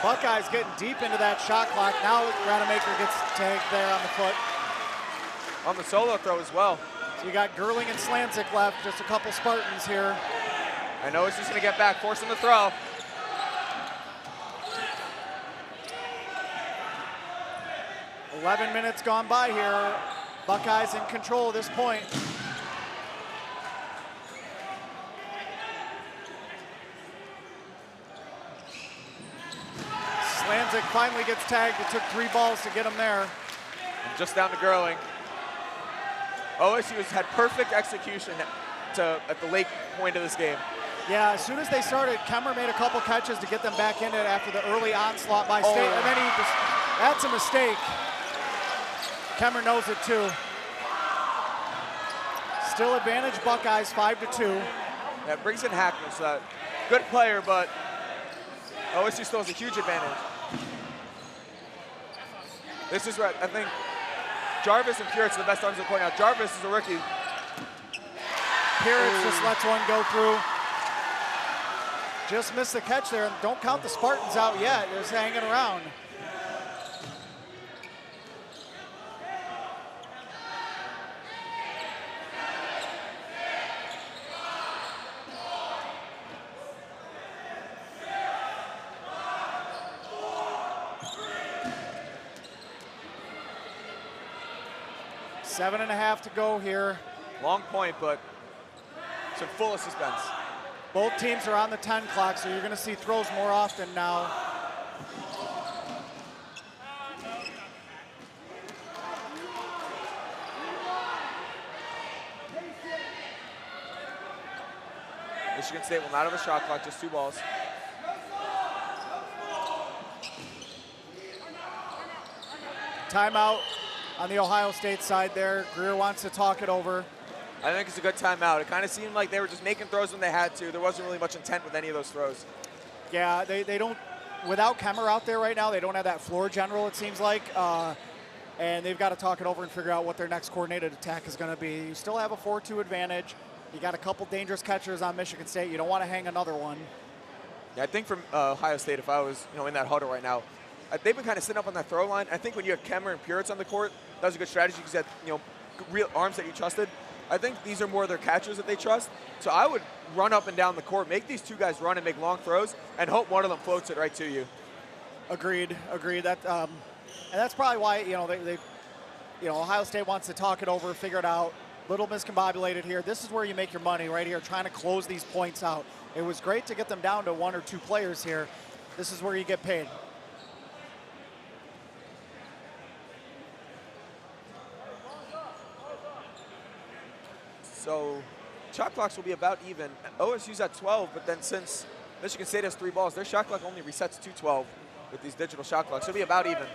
Buckeyes getting deep into that shot clock. Now Rademacher gets tagged there on the foot. On the solo throw as well. So you got Gerling and Slanzik left, just a couple Spartans here. I know it's just gonna get back, force him to throw. "11 minutes gone by here. Buckeyes in control at this point. Slanzik finally gets tagged. It took 3 balls to get him there. And just down to Gerling. OSU has had perfect execution at the late point of this game. Yeah, as soon as they started, Kemmer made a couple catches to get them back in it after the early onslaught by State, and then that's a mistake. Kemmer knows it too. Still advantage Buckeyes 5-2. That brings in Hackman, so good player, but OSU still has a huge advantage. This is where I think Jarvis and Puritz are the best arms to point out. Jarvis is a rookie. Puritz just lets one go through. Just missed the catch there. Don't count the Spartans out yet. They're just hanging around. Seven and a half to go here. Long point, but it's in full of suspense. Both teams are on the 10 clock, so you're going to see throws more often now. Michigan State will not have a shot clock, just 2 balls. Timeout on the Ohio State side there. Greer wants to talk it over. I think it's a good timeout. It kind of seemed like they were just making throws when they had to. There wasn't really much intent with any of those throws. Yeah, they don't, without Kemmer out there right now, they don't have that floor general, it seems like. And they've got to talk it over and figure out what their next coordinated attack is going to be. You still have a 4-2 advantage. You got a couple dangerous catchers on Michigan State. You don't want to hang another one. Yeah, I think from Ohio State, if I was in that huddle right now, they've been kind of sitting up on that throw line. I think when you have Kemmer and Puritz on the court, that was a good strategy because you had real arms that you trusted. I think these are more their catchers that they trust. So I would run up and down the court, make these 2 guys run and make long throws, and hope one of them floats it right to you. Agreed. That and that's probably why Ohio State wants to talk it over, figure it out. Little miscombobulated here. This is where you make your money right here, trying to close these points out. It was great to get them down to 1 or 2 players here. This is where you get paid. So shot clocks will be about even. OSU's at 12, but then since Michigan State has 3 balls, their shot clock only resets to 12 with these digital shot clocks. It'll be about even.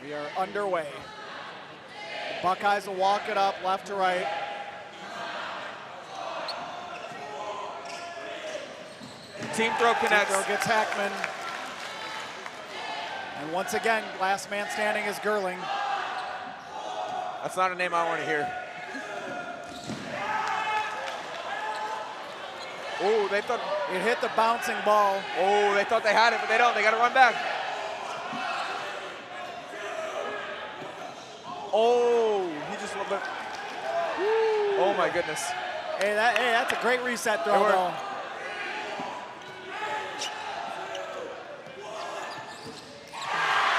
We are underway. The Buckeyes will walk it up left to right. Team throw connects. Team throw gets Hackman. And once again, last man standing is Gerling. That's not a name I want to hear. Oh, they thought it hit the bouncing ball. Oh, they thought they had it, but they don't. They got to run back. Oh, he just a little bit. Oh my goodness. Hey, that's a great reset throw, though.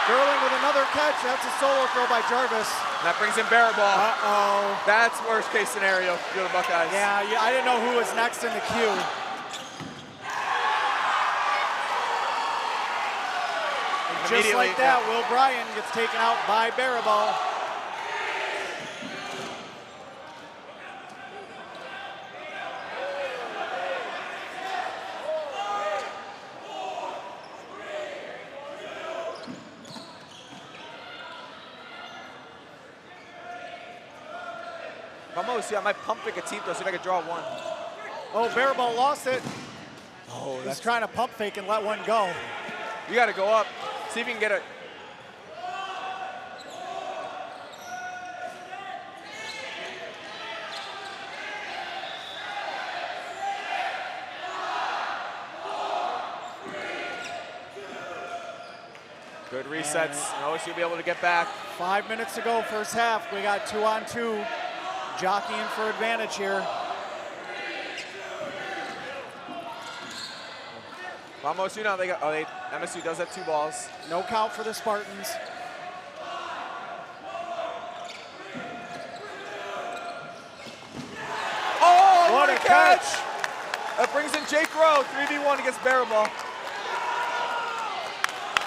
Gerling with another catch. That's a solo throw by Jarvis. That brings in Baraball. Uh-oh. That's worst case scenario for the Buckeyes. Yeah, I didn't know who was next in the queue. Just like that, Will Bryan gets taken out by Baraball. See, I might pump fake a team though, see if I can draw one. Oh, Baraball lost it. Oh, he's trying to pump fake and let one go. You got to go up. See if you can get it. Good resets. And OSU will be able to get back. 5 minutes to go, first half. We got 2-on-2. Jockeying for advantage here. Almost, you know, MSU does have 2 balls. No count for the Spartans. Oh, what a catch! That brings in Jake Rowe, 3v1 against Baraball.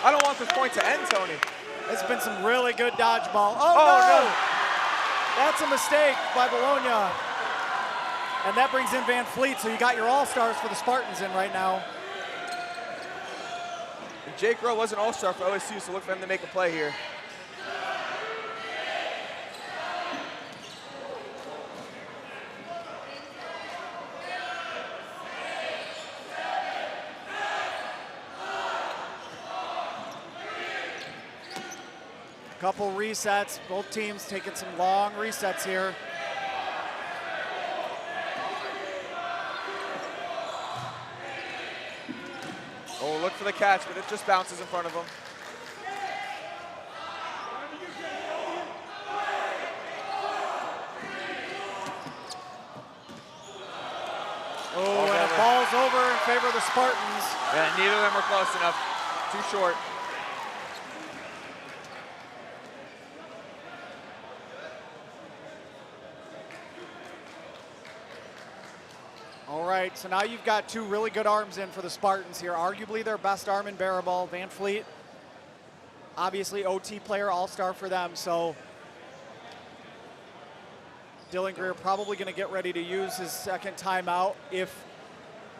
I don't want this point to end, Tony. It's been some really good dodgeball. Oh, no! That's a mistake by Bologna. And that brings in Van Fleet, so you got your all-stars for the Spartans in right now. And Jake Rowe was an all-star for OSU, so look for him to make a play here. Couple resets, both teams taking some long resets here. Oh, look for the catch, but it just bounces in front of him. Oh, and it falls over in favor of the Spartans. Yeah, neither of them were close enough. Too short. All right, so now you've got 2 really good arms in for the Spartans here. Arguably their best arm in Baraball, Van Fleet. Obviously OT player, all-star for them, so Dylan Greer probably gonna get ready to use his second timeout if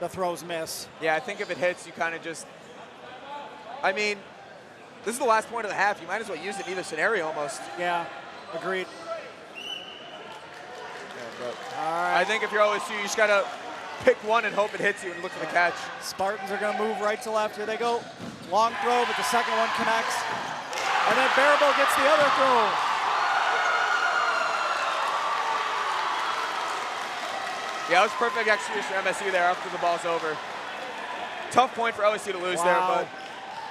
the throws miss. Yeah, I think if it hits, you kind of just, I mean, this is the last point of the half. You might as well use it in either scenario almost. Yeah, agreed. Yeah, all right. I think if you're OSU, you just gotta pick one and hope it hits you and look for the catch. Spartans are gonna move right to left. Here they go. Long throw, but the second one connects. And then Baraball gets the other throw. Yeah, it was perfect execution for MSU there after the ball's over. Tough point for OSU to lose there, but.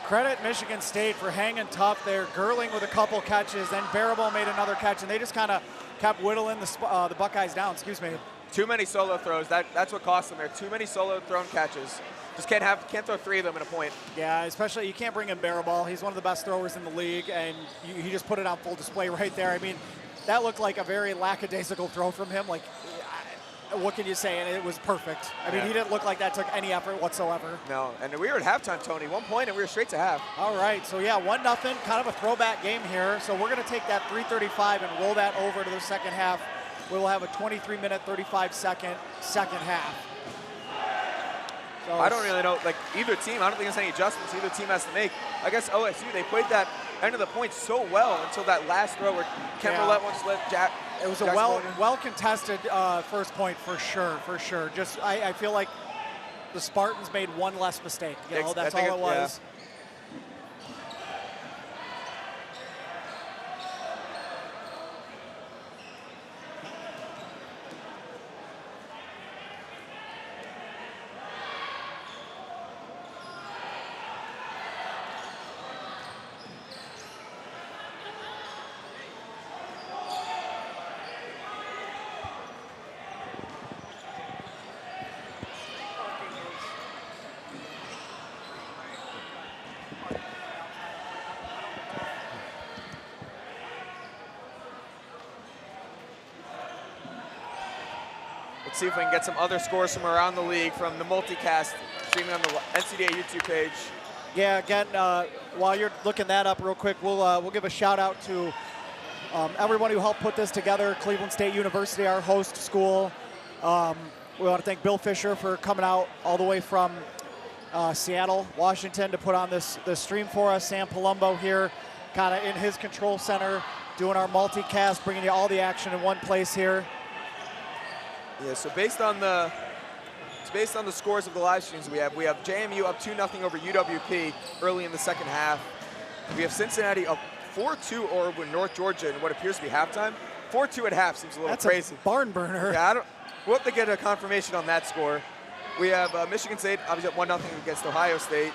Credit Michigan State for hanging tough there. Gerling with a couple catches, then Baraball made another catch, and they just kind of kept whittling the Buckeyes down, excuse me. Too many solo throws. That's what cost them there. Too many solo thrown catches. Just can't throw 3 of them in a point. Yeah, especially you can't bring in Baraball. He's one of the best throwers in the league, and he just put it on full display right there. I mean, that looked like a very lackadaisical throw from him. Like, what can you say? And it was perfect. I mean, he didn't look like that took any effort whatsoever. No, and we were at halftime, Tony. 1 point, and we were straight to half. All right, so yeah, 1-0, kind of a throwback game here. So we're going to take that 3:35 and roll that over to the second half. We'll have a 23-minute, 35-second second half. So I don't really know, like either team, I don't think there's any adjustments either team has to make. I guess OSU, they played that end of the point so well until that last throw where Kemper let one slip. It was a well contested first point for sure. Just I feel like the Spartans made one less mistake. You know, that's all it was. see if we can get some other scores from around the league from the multicast streaming on the NCDA YouTube page. Yeah, again, while you're looking that up real quick, we'll give a shout out to everyone who helped put this together. Cleveland State University, our host school. We want to thank Bill Fisher for coming out all the way from Seattle, Washington to put on this stream for us. Sam Palumbo here, kind of in his control center, doing our multicast, bringing you all the action in one place here. Yeah, so based on the scores of the live streams we have JMU up 2-0 over UWP early in the second half. We have Cincinnati up 4-2 over North Georgia in what appears to be halftime. 4-2 at half seems a little crazy. That's a barn burner. Yeah, we'll have to get a confirmation on that score. We have Michigan State obviously up 1-0 against Ohio State.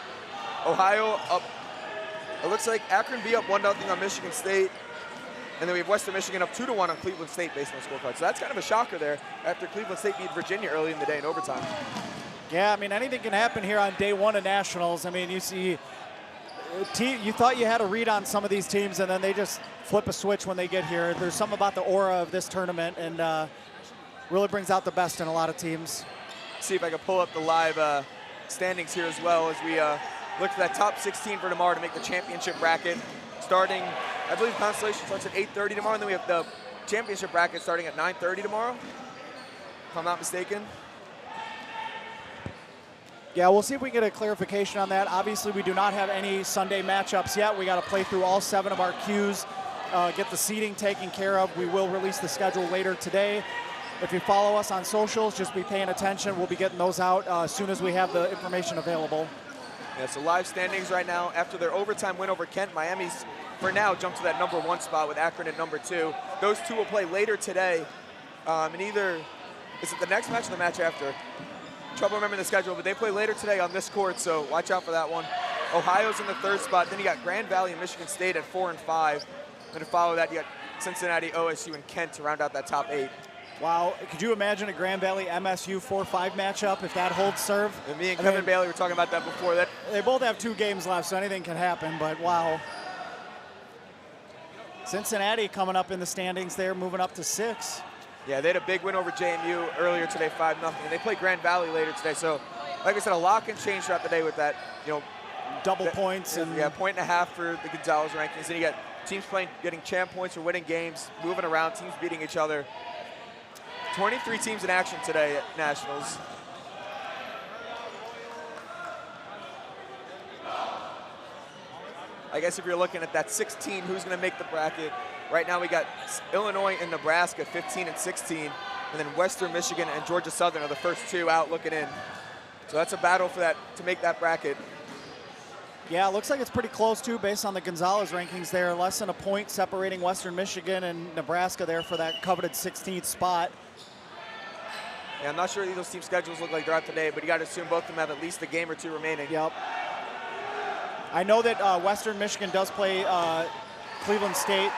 Ohio up, it looks like Akron B up 1-0 on Michigan State. And then we have Western Michigan up 2-1 on Cleveland State based on the scorecard. So that's kind of a shocker there after Cleveland State beat Virginia early in the day in overtime. Yeah, I mean, anything can happen here on day one of nationals. I mean, you see, you thought you had a read on some of these teams, and then they just flip a switch when they get here. There's something about the aura of this tournament, and really brings out the best in a lot of teams. See if I can pull up the live standings here as well as we look for that top 16 for tomorrow to make the championship bracket. Starting, I believe Constellation starts at 8:30 tomorrow, and then we have the championship bracket starting at 9:30 tomorrow, if I'm not mistaken. Yeah, we'll see if we can get a clarification on that. Obviously, we do not have any Sunday matchups yet. We got to play through all 7 of our queues, get the seeding taken care of. We will release the schedule later today. If you follow us on socials, just be paying attention. We'll be getting those out as soon as we have the information available. Yeah, so live standings right now. After their overtime win over Kent, Miami's, for now, jumped to that #1 spot with Akron at #2. Those two will play later today. And either, is it the next match or the match after? Trouble remembering the schedule, but they play later today on this court, so watch out for that one. Ohio's in the 3rd spot. Then you got Grand Valley and Michigan State at 4 and 5. And to follow that, you got Cincinnati, OSU, and Kent to round out that top 8. Wow, could you imagine a Grand Valley MSU 4-5 matchup if that holds serve? And me and Kevin Bailey were talking about that before. They both have 2 games left, so anything can happen, but wow. Cincinnati coming up in the standings there, moving up to 6. Yeah, they had a big win over JMU earlier today, 5-0. And they play Grand Valley later today. So, like I said, a lot can change throughout the day with that, double points. And yeah, 1.5 for the Gonzalez rankings. And you got teams playing, getting champ points or winning games, moving around, teams beating each other. 23 teams in action today at Nationals. I guess if you're looking at that 16, who's going to make the bracket? Right now we got Illinois and Nebraska, 15 and 16, and then Western Michigan and Georgia Southern are the first 2 out looking in. So that's a battle for that to make that bracket. Yeah, it looks like it's pretty close too, based on the Gonzalez rankings there. Less than a point separating Western Michigan and Nebraska there for that coveted 16th spot. Yeah, I'm not sure what those team schedules look like throughout the day, but you got to assume both of them have at least a game or 2 remaining. Yep. I know that Western Michigan does play Cleveland State.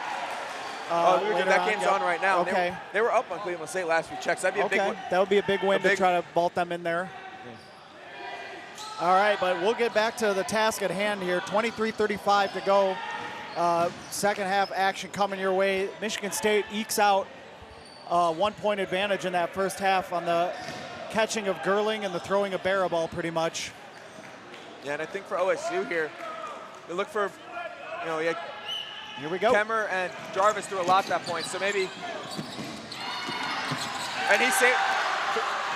That game's on right now. Okay. They were up on Cleveland State last week. Checks. That'd be a big win. That would be a big win to try to vault them in there. Yeah. All right, but we'll get back to the task at hand here. 23:35 to go. Second half action coming your way. Michigan State ekes out 1-point advantage in that first half on the catching of Gerling and the throwing of Baraball pretty much. Yeah, and I think for OSU here, they look for, here we go. Kemmer and Jarvis threw a lot at that point, so maybe. And he saved,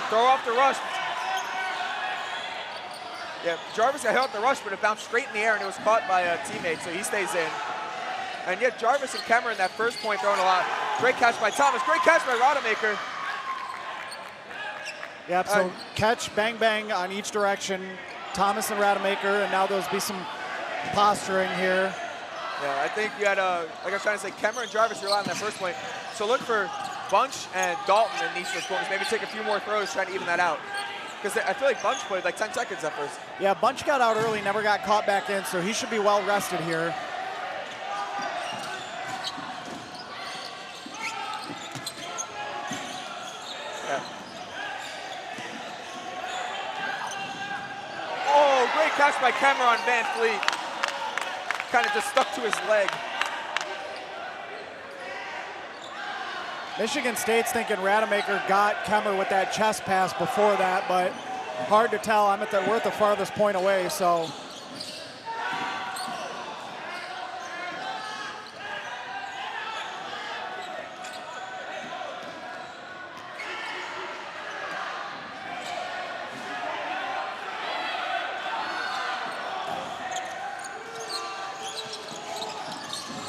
throw off the rush. Yeah, Jarvis got hit off the rush, but it bounced straight in the air and it was caught by a teammate, so he stays in. And yet Jarvis and Kemmer in that first point throwing a lot. Great catch by Thomas, great catch by Rodemaker. Yep, so catch, bang, bang on each direction. Thomas and Rademacher, and now there'll be some posturing here. Yeah, I think you had, like I was trying to say, Kemmer and Jarvis rely on that first point. So look for Bunch and Dalton in each of those corners. Maybe take a few more throws, trying to even that out. Because I feel like Bunch played like 10 seconds at first. Yeah, Bunch got out early, never got caught back in, so he should be well rested here. Oh, great catch by Kemmer on Van Fleet. Kind of just stuck to his leg. Michigan State's thinking Rademacher got Kemmer with that chest pass before that, but hard to tell. We're at the farthest point away, so.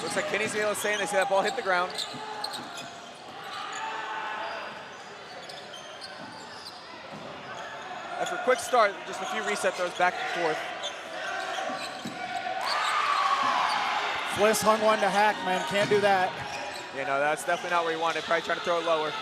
Looks like Kenny's able to say, and they say that ball hit the ground. After a quick start, just a few reset throws back and forth. Fliss hung one to Hackman, can't do that. Yeah, no, that's definitely not where you want it. Probably trying to throw it lower.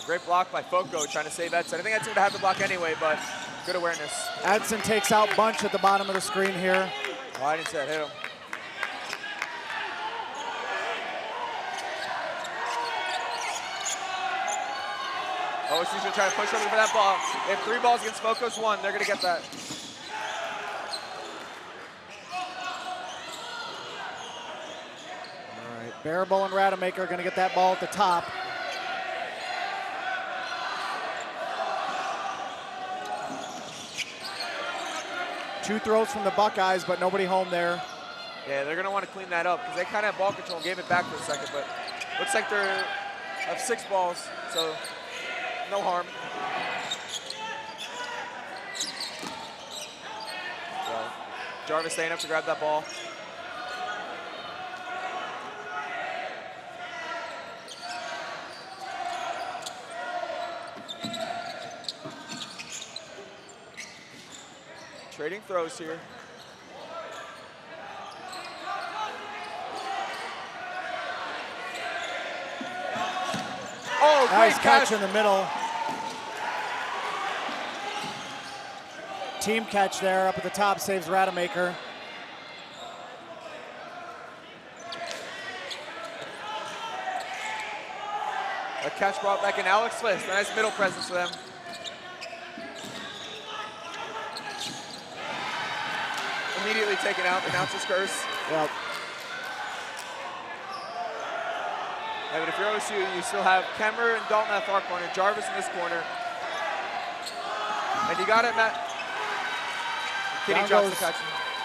Great block by Foco, trying to save Edson. I think Edson would have to block anyway, but good awareness. Edson takes out Bunch at the bottom of the screen here. Oh, I didn't say it, hit him. OSU's gonna try to push over for that ball. They have 3 balls against Foco's 1. They're gonna get that. All right, Barable and Rademacher are gonna get that ball at the top. Two throws from the Buckeyes, but nobody home there. Yeah, they're gonna want to clean that up because they kind of had ball control and gave it back for a second, but looks like they're have 6 balls, so no harm. So Jarvis staying up to grab that ball. Trading throws here. Oh, great nice catch in the middle. Team catch there up at the top, saves Rademacher. A catch brought back in Alex Fliss. A nice middle presence for them. Immediately taken out, the announcer's curse. Yep. Yeah, but if you're OSU, you still have Kemmer and Dalton at far corner, Jarvis in this corner. And you got it, Matt. Kenny drops the catch.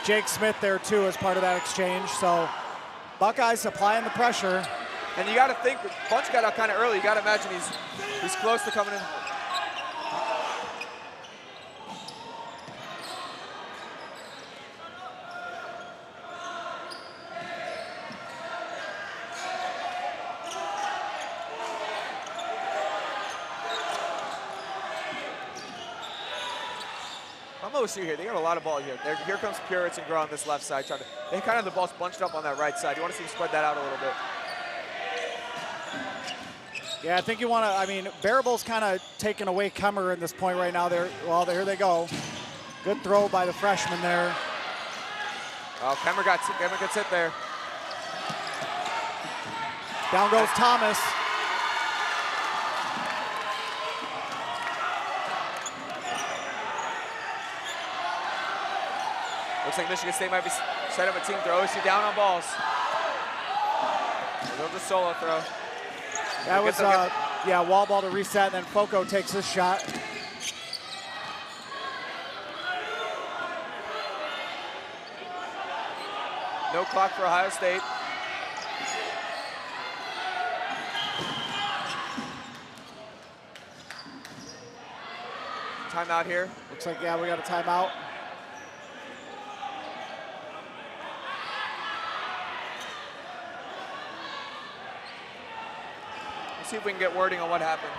Jake Smith there too as part of that exchange. So Buckeyes applying the pressure. And you got to think, Bunch got out kind of early. You got to imagine he's close to coming in. OSU here, they got a lot of ball here. Here comes Puritz and Grow on this left side. They kind of the ball's bunched up on that right side. You want to see them spread that out a little bit. Yeah, I think you want to, I mean, Barable's kind of taking away Kemmer in this point right now. Well, here they go. Good throw by the freshman there. Oh, Kemmer gets hit there. Down goes Thomas. Looks like Michigan State might be set up a team throw. OSU down on balls. There's a solo throw. That was, yeah, wall ball to reset, and then Foco takes his shot. No clock for Ohio State. Timeout here. Looks like, yeah, we got a timeout. See if we can get wording on what happened.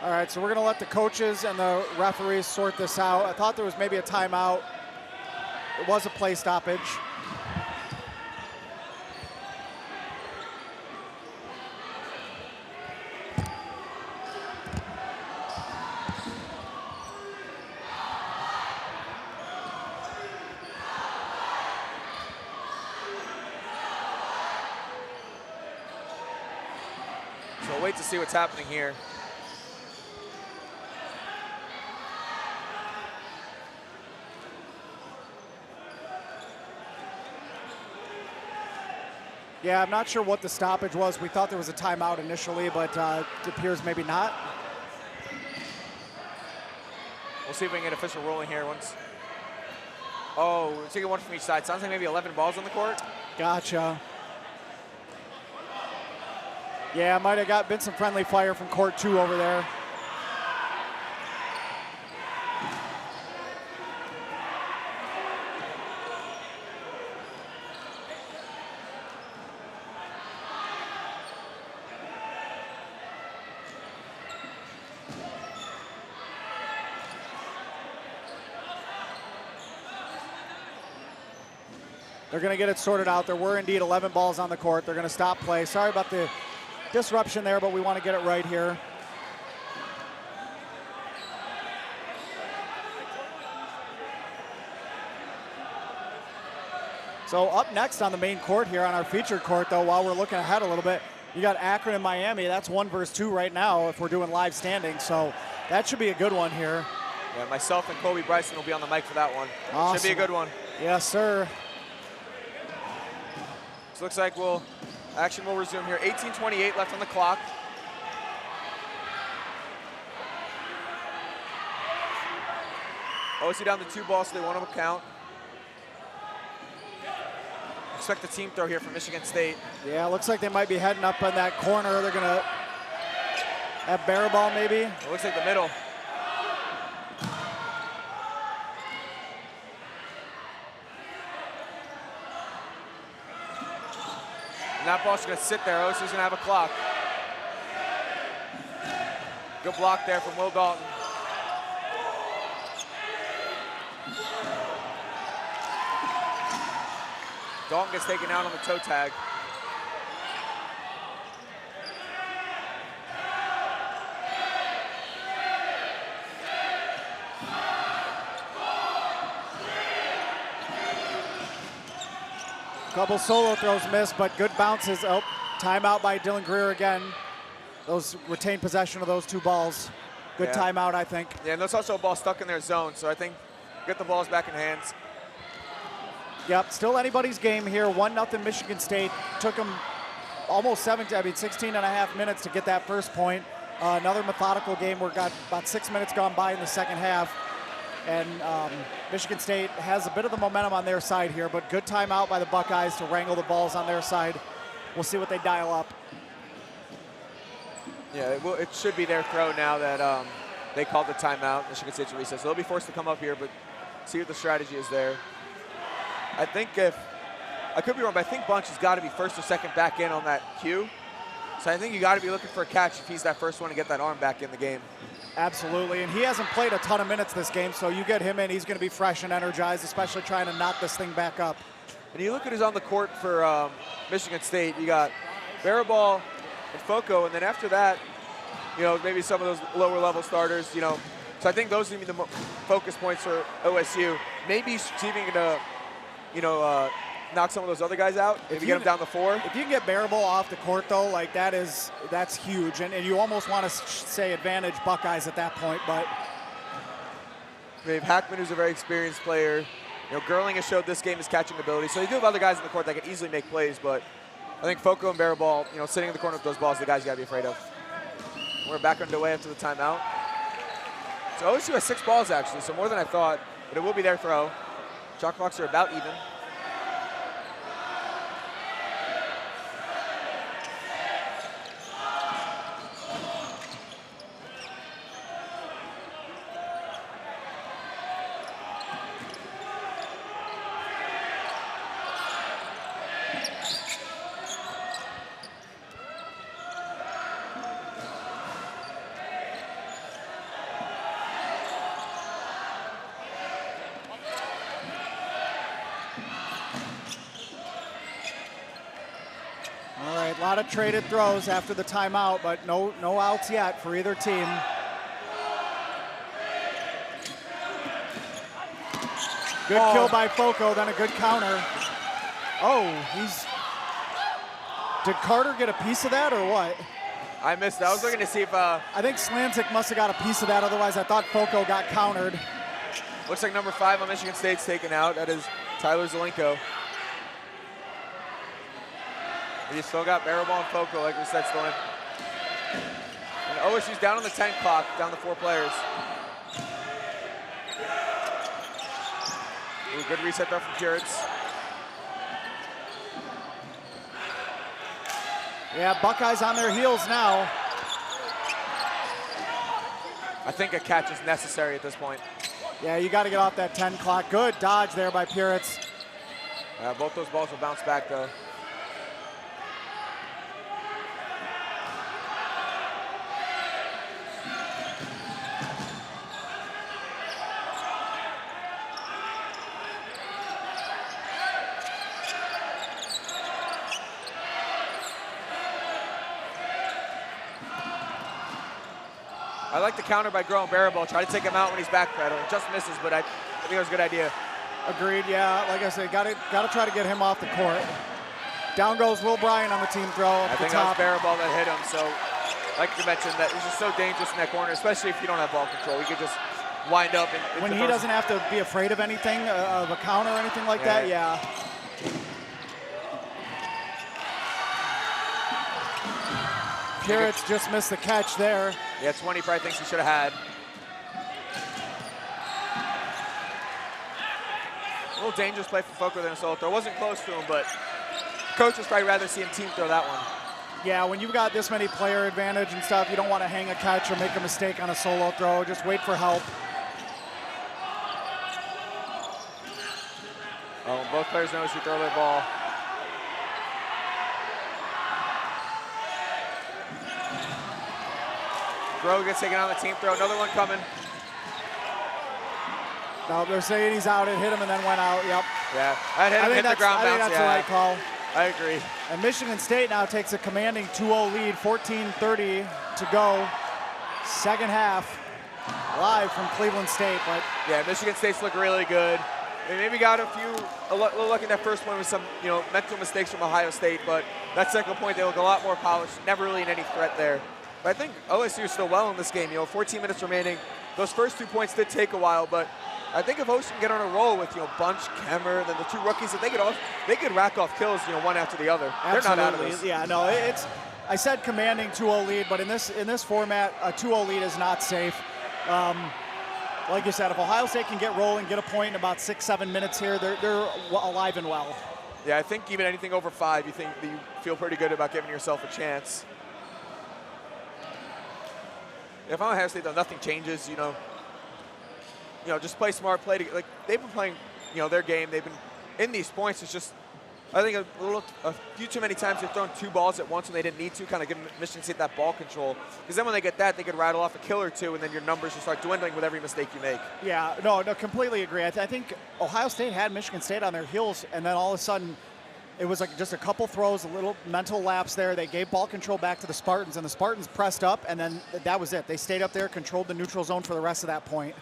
All right, so we're going to let the coaches and the referees sort this out. I thought there was maybe a timeout. It was a play stoppage. wait to see what's happening here. Yeah, I'm not sure what the stoppage was. We thought there was a timeout initially, but it appears maybe not. We'll see if we can get official ruling here once. Oh, we're taking one from each side. Sounds like maybe 11 balls on the court. Gotcha. Yeah, might have been some friendly fire from court 2 over there. They're going to get it sorted out. There were indeed 11 balls on the court. They're going to stop play. Sorry about the disruption there, but we want to get it right here. So up next on the main court here on our featured court, though, while we're looking ahead a little bit, you got Akron and Miami. That's 1 versus 2 right now if we're doing live standings. So that should be a good one here. Yeah, myself and Kobe Bryson will be on the mic for that one. Awesome. Should be a good one. Yes, sir. So looks like action will resume here. 18:28 left on the clock. OSU down to 2 balls, so they want to count. Expect a team throw here from Michigan State. Yeah, looks like they might be heading up in that corner. They're going to have barrel ball maybe. It looks like the middle. And that ball's going to sit there. OSU's going to have a clock. Good block there from Will Dalton. Dalton gets taken out on the toe tag. Couple solo throws missed, but good bounces. Oh, timeout by Dylan Greer again. Those retained possession of those 2 balls. Good timeout, I think. Yeah, and there's also a ball stuck in their zone, so I think get the balls back in hands. Yep, still anybody's game here. 1-0 Michigan State. Took them almost 16 and a half minutes to get that first point. Another methodical game where got about 6 minutes gone by in the second half. And Michigan State has a bit of the momentum on their side here, but good timeout by the Buckeyes to wrangle the balls on their side. We'll see what they dial up. Yeah, it should be their throw now that they called the timeout. Michigan State's recess. So they'll be forced to come up here, but see what the strategy is there. I think I could be wrong, but I think Bunch has got to be first or second back in on that cue. So I think you got to be looking for a catch if he's that first one to get that arm back in the game. Absolutely, and he hasn't played a ton of minutes this game, so you get him in, he's going to be fresh and energized, especially trying to knock this thing back up. And you look at who's on the court for Michigan State. You got Barabal and Foco, and then after that, maybe some of those lower level starters, So I think those are going to be the focus points for OSU. Maybe Stevie to, knock some of those other guys out if you get them down to 4. If you can get Barabal off the court, though, like that's huge. And you almost want to say advantage Buckeyes at that point, but. We have Hackman, who's a very experienced player. Gerling has showed this game his catching ability. So you do have other guys in the court that can easily make plays, but I think Foco and Barabal, sitting in the corner with those balls, the guys you got to be afraid of. We're back underway after the timeout. So OSU has 6 balls, actually, so more than I thought, but it will be their throw. Shot clocks are about even. A lot of traded throws after the timeout, but no outs yet for either team. Good kill by Foco, then a good counter. Oh, did Carter get a piece of that or what? I missed it. I was looking to see if... I think Slanzik must have got a piece of that. Otherwise, I thought Foco got countered. Looks like number 5 on Michigan State's taken out. That is Tyler Zelenko. But you still got Baraball and Foco, like we said, still in. And OSU's down on the 10 clock, down to 4 players. Ooh, good reset there from Puritz. Yeah, Buckeyes on their heels now. I think a catch is necessary at this point. Yeah, you got to get off that 10 clock. Good dodge there by Puritz. Both those balls will bounce back, though. I like the counter by Grow and Baraball. Try to take him out when he's backpedaling. Just misses, but I think it was a good idea. Agreed, yeah. Like I said, got to try to get him off the court. Down goes Will Bryan on the team throw. I think that was Baraball that hit him. So, like you mentioned, that he's just so dangerous in that corner, especially if you don't have ball control. You could just wind up. When he doesn't have to be afraid of anything, of a counter or anything like that, yeah. Puritz just missed the catch there. Yeah, 20 probably thinks he should have had. A little dangerous play for Foco than a solo throw. Wasn't close to him, but coach would probably rather see him team throw that one. Yeah, when you've got this many player advantage and stuff, you don't want to hang a catch or make a mistake on a solo throw. Just wait for help. Oh, both players know she throw their ball. Grow gets taken on the team throw. Another one coming. No, they're saying he's out. It hit him and then went out. Yep. Yeah, that hit the ground bounce. I think that's the right call. I agree. And Michigan State now takes a commanding 2-0 lead, 14:30 to go. Second half, live from Cleveland State. But yeah, Michigan State's look really good. They maybe got a little lucky in that first one with some, mental mistakes from Ohio State, but that second point, they look a lot more polished. Never really in any threat there. But I think OSU is still well in this game. 14 minutes remaining. Those first 2 points did take a while, but I think if OSU can get on a roll with Bunch, Kemmer, then the 2 rookies, that they could rack off kills, one after the other. Absolutely. They're not out of this. Yeah, no, I said commanding 2-0 lead, but in this format, a 2-0 lead is not safe. Like you said, if Ohio State can get rolling, get a point in about 6-7 minutes here, they're alive and well. Yeah, I think even anything over 5, you think that you feel pretty good about giving yourself a chance. If I'm Ohio State, though, nothing changes. Just play smart, like they've been playing, their game. They've been in these points. It's just, I think a few too many times they've thrown 2 balls at once when they didn't need to, kind of give Michigan State that ball control. Because then when they get that, they could rattle off a kill or 2, and then your numbers will start dwindling with every mistake you make. Yeah, no, completely agree. I think Ohio State had Michigan State on their heels, and then all of a sudden, it was like just a couple throws, a little mental lapse there. They gave ball control back to the Spartans, and the Spartans pressed up, and then that was it. They stayed up there, controlled the neutral zone for the rest of that point.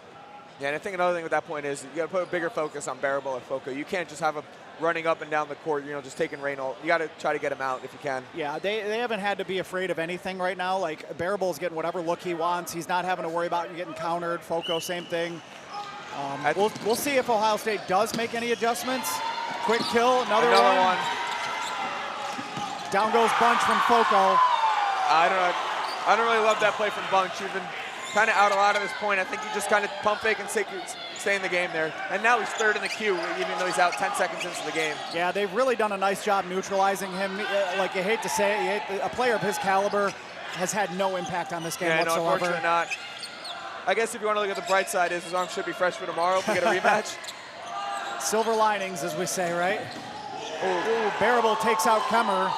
Yeah, and I think another thing with that point is you got to put a bigger focus on Baraball and Foco. You can't just have them running up and down the court, just taking rain all. You got to try to get them out if you can. Yeah, they haven't had to be afraid of anything right now. Like, Baraball's getting whatever look he wants. He's not having to worry about getting countered. Foco, same thing. We'll see if Ohio State does make any adjustments. Quick kill, another one. Down goes Bunch from Foco. I don't really love that play from Bunch. You've been kind of out a lot at this point. I think you just kind of pump fake and stay in the game there. And now he's third in the queue, even though he's out 10 seconds into the game. Yeah, they've really done a nice job neutralizing him. Like, you hate to say it, a player of his caliber has had no impact on this game whatsoever. No, unfortunately not. I guess if you want to look at the bright side, his arm should be fresh for tomorrow if we get a rematch. Silver linings, as we say, right? Ooh, Baraball takes out Kemmer.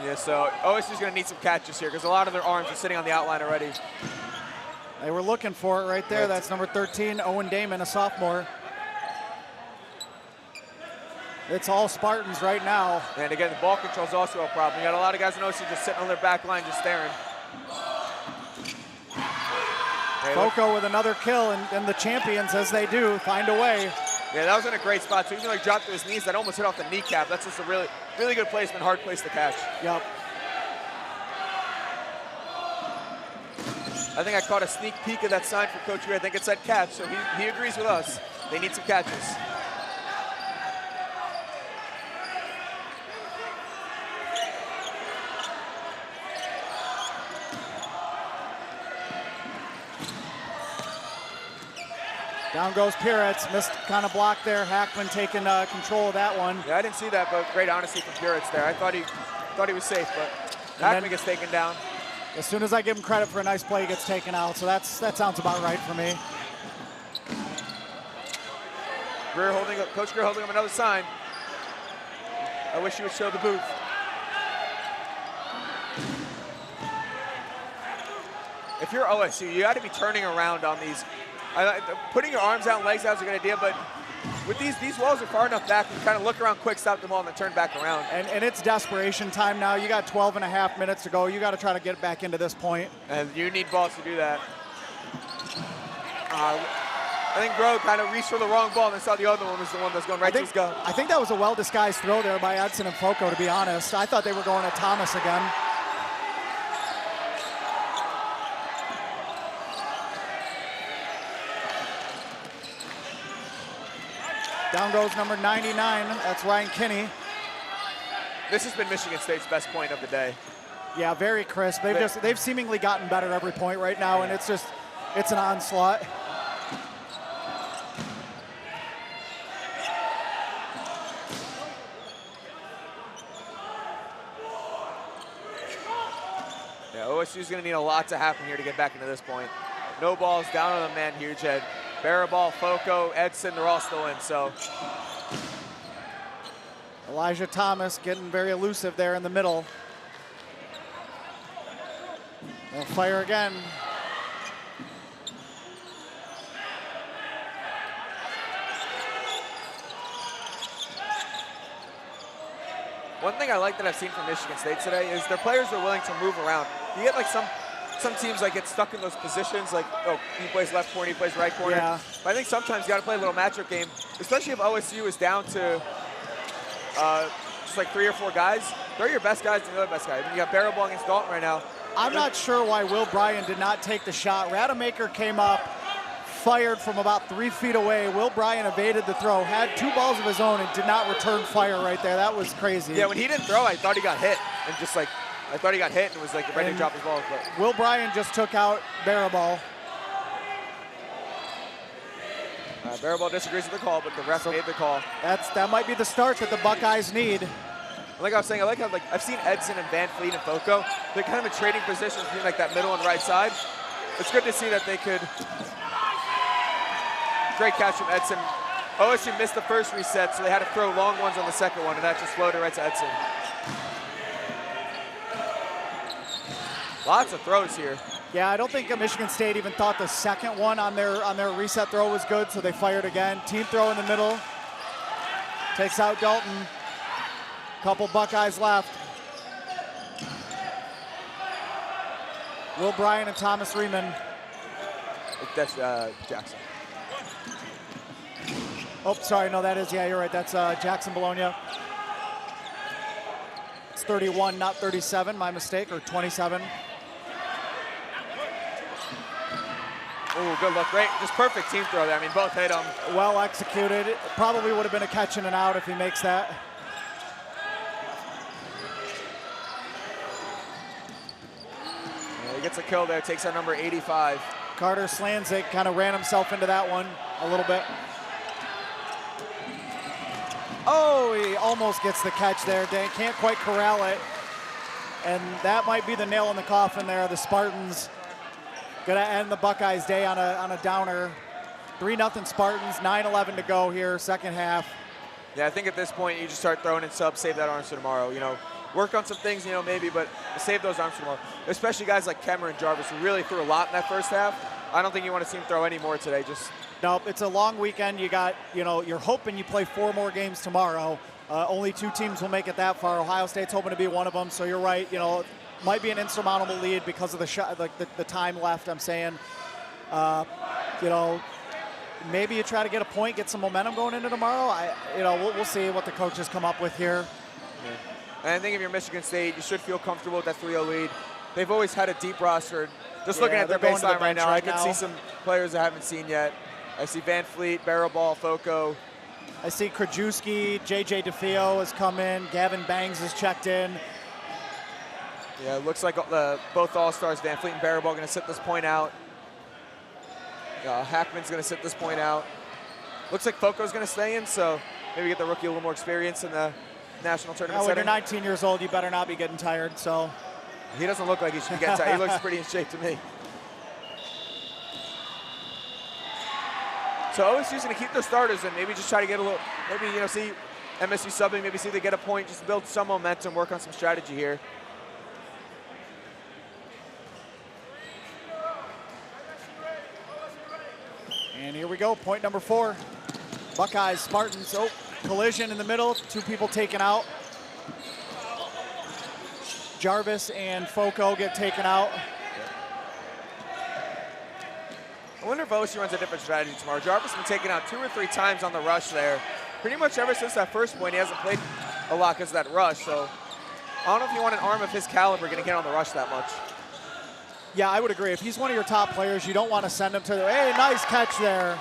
Yeah, so OSU's going to need some catches here because a lot of their arms are sitting on the outline already. They were looking for it right there. That's number 13, Owen Damon, a sophomore. It's all Spartans right now. And again, the ball control is also a problem. You got a lot of guys in OSU just sitting on their back line, just staring. Foco with another kill, and the champions, as they do, find a way. Yeah, that was in a great spot. So even though he dropped to his knees, that almost hit off the kneecap. That's just a really, really good placement, hard place to catch. Yep. I think I caught a sneak peek of that sign for Coach Greer. I think it said catch, so he agrees with us. They need some catches. Down goes Piritz, missed kind of block there. Hackman taking control of that one. Yeah, I didn't see that, but great honesty from Piritz there. I thought he was safe, but Hackman gets taken down. As soon as I give him credit for a nice play, he gets taken out. So that sounds about right for me. Coach Greer holding up another sign. I wish he would show the booth. If you're OSU, you got to be turning around on these. Putting your arms out and legs out is a good idea, but with these walls are far enough back, you kind of look around quick, stop the ball, and then turn back around. And it's desperation time now. You got 12 and a half minutes to go. You got to try to get back into this point. And you need balls to do that. I think Grove kind of reached for the wrong ball and then saw the other one was the one that's going right to his gut. I think that was a well-disguised throw there by Edson and Foco, to be honest. I thought they were going at Thomas again. Down goes number 99. That's Ryan Kinney. This has been Michigan State's best point of the day. Yeah, very crisp. They've seemingly gotten better every point right now, and it's an onslaught. Yeah, OSU's going to need a lot to happen here to get back into this point. No balls, down on the man, huge head. Barabal, Foco, Edson, they're all still in, so. Elijah Thomas getting very elusive there in the middle. They'll fire again. One thing I like that I've seen from Michigan State today is their players are willing to move around. You get like some teams like get stuck in those positions, like, oh, he plays left corner, he plays right corner. Yeah. But I think sometimes you got to play a little matchup game, especially if OSU is down to just like 3 or 4 guys. They're your best guys and the other best guy. I mean, you got Barabal against Dalton right now. I'm not sure why Will Bryan did not take the shot. Rademacher came up, fired from about 3 feet away. Will Bryan evaded the throw, had 2 balls of his own, and did not return fire right there. That was crazy. Yeah, when he didn't throw, I thought he got hit, and just like, I thought he got hit and was like ready to drop his balls. But Will Bryan just took out Barabal. Barabal disagrees with the call, but the ref made the call. That might be the start that the Buckeyes need. Like I was saying, I like how I've seen Edson and Van Fleet and Foco. They're kind of in trading positions between like that middle and right side. It's good to see that they could. Great catch from Edson. OSU missed the first reset, so they had to throw long ones on the second one, and that just floated right to Edson. Lots of throws here. Yeah, I don't think Michigan State even thought the second one on their reset throw was good, so they fired again. Team throw in the middle. Takes out Dalton. Couple Buckeyes left. Will Bryan and Thomas Riemann. That's Jackson. Oh, sorry, no, that is, yeah, you're right. That's Jackson Bologna. It's 31, not 37, my mistake, or 27. Oh, good look, great, just perfect team throw there. I mean, both hit him. Well executed. It probably would have been a catch and an out if he makes that. Yeah, he gets a kill there, takes out number 85. Carter Slanzik kind of ran himself into that one a little bit. Oh, he almost gets the catch there. Dang, can't quite corral it. And that might be the nail in the coffin there. The Spartans gonna end the Buckeyes' day on a downer. 3-0 Spartans, 9:11 to go here, second half. Yeah, I think at this point you just start throwing in subs, save that arms for tomorrow. You know, work on some things, you know, maybe, but save those arms for tomorrow. Especially guys like Cameron Jarvis, who really threw a lot in that first half. I don't think you want to see him throw any more today. Just no, it's a long weekend. You got, you know, you're hoping you play 4 more games tomorrow. Only 2 teams will make it that far. Ohio State's hoping to be one of them. So you're right. You know, might be an insurmountable lead because of the shot, like the time left. I'm saying, you know, maybe you try to get a point, get some momentum going into tomorrow. We'll see what the coaches come up with here. Yeah. And I think if you're Michigan State, you should feel comfortable with that 3-0 lead. They've always had a deep roster. Just looking at their they're going to the baseline right bench now, I right can now. see some players I haven't seen yet. I see Van Fleet, Barrowball, Foco. I see Krajewski, JJ DeFeo has come in, Gavin Bangs has checked in. Yeah, it looks like both All-Stars, Van Fleet and Barrowball, going to sit this point out. Hackman's going to sit this point out. Looks like Foco's going to stay in, so maybe get the rookie a little more experience in the national tournament When setting. you're 19 years old, you better not be getting tired. So He doesn't look like he should be getting tired. He looks pretty in shape to me. So OSU's going to keep their starters and maybe just try to get a little, maybe, see MSU subbing, maybe see if they get a point, just build some momentum, work on some strategy here. And here we go, point number 4. Buckeyes, Spartans, collision in the middle, 2 people taken out. Jarvis and Foco get taken out. I wonder if OSU runs a different strategy tomorrow. Jarvis has been taken out 2 or 3 times on the rush there. Pretty much ever since that first point, he hasn't played a lot because of that rush. So I don't know if you want an arm of his caliber going to get on the rush that much. Yeah, I would agree. If he's one of your top players, you don't want to send him to the, hey, nice catch there.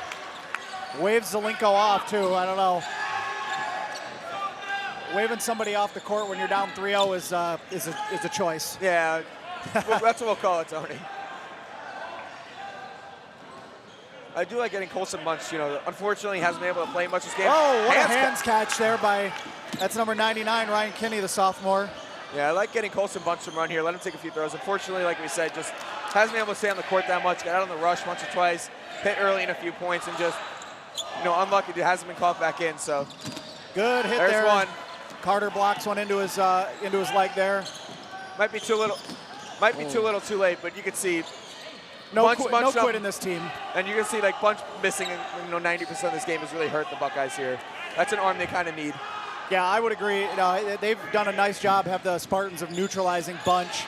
Waves Zelenko off too, I don't know. Waving somebody off the court when you're down 3-0 is a choice. Yeah, that's what we'll call it, Tony. I do like getting Colson Bunch, unfortunately he hasn't been able to play much this game. Oh, what a hands catch there by, that's number 99, Ryan Kinney, the sophomore. Yeah, I like getting Colson Bunch some run here, let him take a few throws. Unfortunately, like we said, just hasn't been able to stay on the court that much, got out on the rush once or twice, hit early in a few points, and just, unlucky it hasn't been caught back in, so. Good hit There's there. one. Carter blocks one into his leg there. Might be too little, too late, but you can see No Bunch quit in this team. And you can see like Bunch missing, 90% of this game has really hurt the Buckeyes here. That's an arm they kind of need. Yeah, I would agree. They've done a nice job, have the Spartans, of neutralizing Bunch.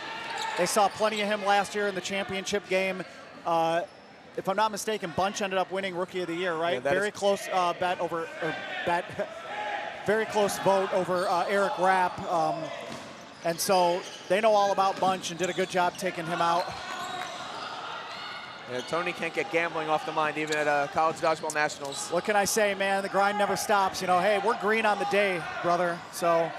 They saw plenty of him last year in the championship game. If I'm not mistaken, Bunch ended up winning Rookie of the Year, right? Yeah, very close very close vote over Eric Rapp. And so they know all about Bunch and did a good job taking him out. Yeah, Tony can't get gambling off the mind even at College Dodgeball Nationals. What can I say, man? The grind never stops. Hey, we're green on the day, brother. So.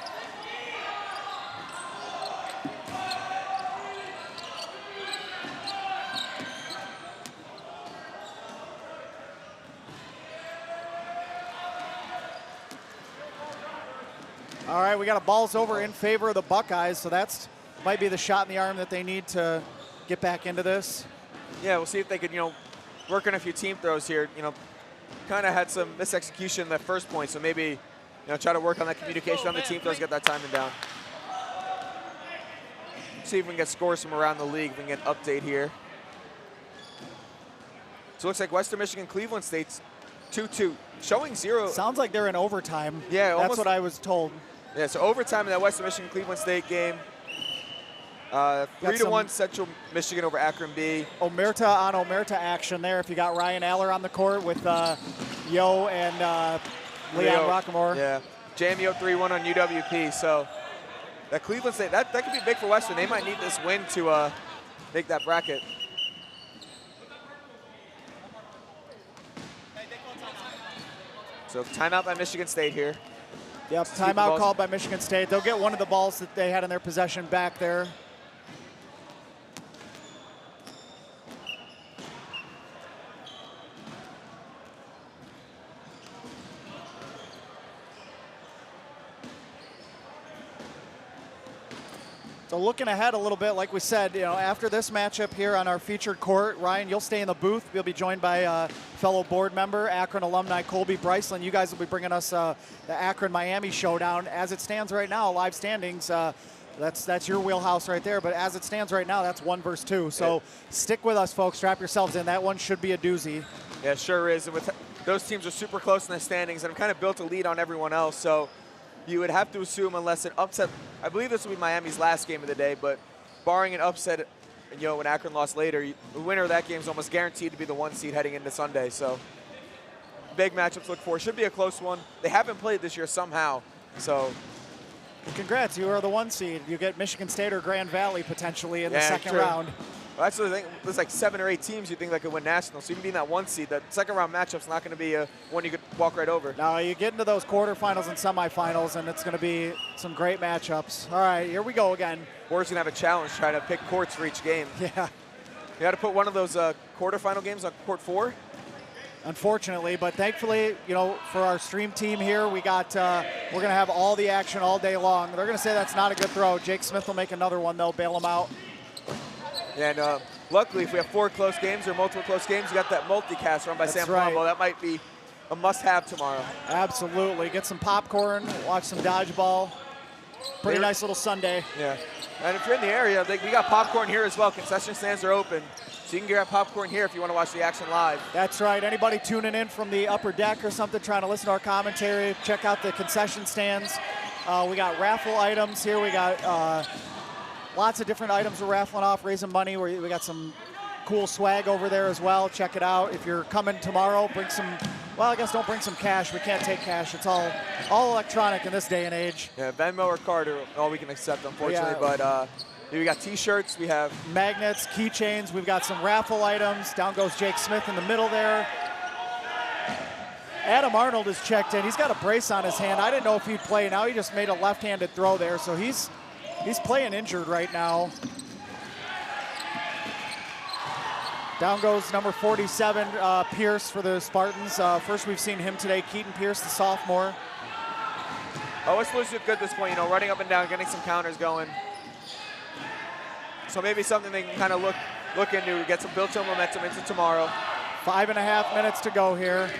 All right, we got a balls over in favor of the Buckeyes, so that's might be the shot in the arm that they need to get back into this. Yeah, we'll see if they could, work on a few team throws here. Kind of had some misexecution in that first point, so maybe, try to work on that communication on the team throws, get that timing down. See if we can get scores from around the league. We can get an update here. So it looks like Western Michigan, Cleveland State's 2-2, showing 0. Sounds like they're in overtime. Yeah, that's what I was told. Yeah, so overtime in that Western Michigan, Cleveland State game. 3-1 Central Michigan over Akron B. Omerta on Omerta action there. If you got Ryan Aller on the court with Yo and Leon Rockamore. Yeah, JMU 3-1 on UWP. So that Cleveland State, that could be big for Western. They might need this win to make that bracket. So timeout by Michigan State here. Yep, timeout called by Michigan State. They'll get one of the balls that they had in their possession back there. So looking ahead a little bit, like we said, after this matchup here on our featured court, Ryan, you'll stay in the booth. You'll be joined by fellow board member, Akron alumni Colby Bryceland. You guys will be bringing us the Akron-Miami showdown. As it stands right now, live standings, that's your wheelhouse right there. But as it stands right now, that's 1 versus 2. So stick with us, folks. Strap yourselves in. That one should be a doozy. Yeah, sure is. And with those teams are super close in the standings and have kind of built a lead on everyone else. So you would have to assume, unless an upset, I believe this will be Miami's last game of the day, but barring an upset, when Akron lost later, the winner of that game is almost guaranteed to be the 1 seed heading into Sunday. So big matchups to look for. Should be a close one. They haven't played this year somehow. So congrats, you are the 1 seed. You get Michigan State or Grand Valley potentially in the second round. Well, that's the thing. There's like 7 or 8 teams you think that could win nationals. So you can be in that 1 seed. That second round matchup's not going to be one you could walk right over. Now you get into those quarterfinals and semifinals, and it's going to be some great matchups. All right, here we go again. We're going to have a challenge trying to pick courts for each game. Yeah. You got to put one of those quarterfinal games on court 4. Unfortunately, but thankfully, you know, for our stream team here, we got we're going to have all the action all day long. They're going to say that's not a good throw. Jake Smith will make another one, though, bail him out. And luckily, if we have 4 close games or multiple close games, you got that multicast run by That's Sam right. Palumbo. That might be a must-have tomorrow. Absolutely. Get some popcorn, watch some dodgeball. Pretty nice little Sunday. Yeah. And if you're in the area, we got popcorn here as well. Concession stands are open. So you can grab popcorn here if you want to watch the action live. That's right. Anybody tuning in from the upper deck or something, trying to listen to our commentary, check out the concession stands. We got raffle items here. We got lots of different items we're raffling off, raising money. We got some cool swag over there as well. Check it out. If you're coming tomorrow, bring some, well, I guess don't bring some cash. We can't take cash. It's all electronic in this day and age. Yeah, Venmo or card are all we can accept, unfortunately. Yeah. But we got T-shirts. We have magnets, keychains. We've got some raffle items. Down goes Jake Smith in the middle there. Adam Arnold is checked in. He's got a brace on his hand. I didn't know if he'd play. Now he just made a left-handed throw there, so he's playing injured right now. Down goes number 47, Pierce for the Spartans. First we've seen him today, Keaton Pierce, the sophomore. West Louis good at this point, you know, running up and down, getting some counters going. So maybe something they can kind of look into, get some built-in momentum into tomorrow. 5.5 minutes to go here.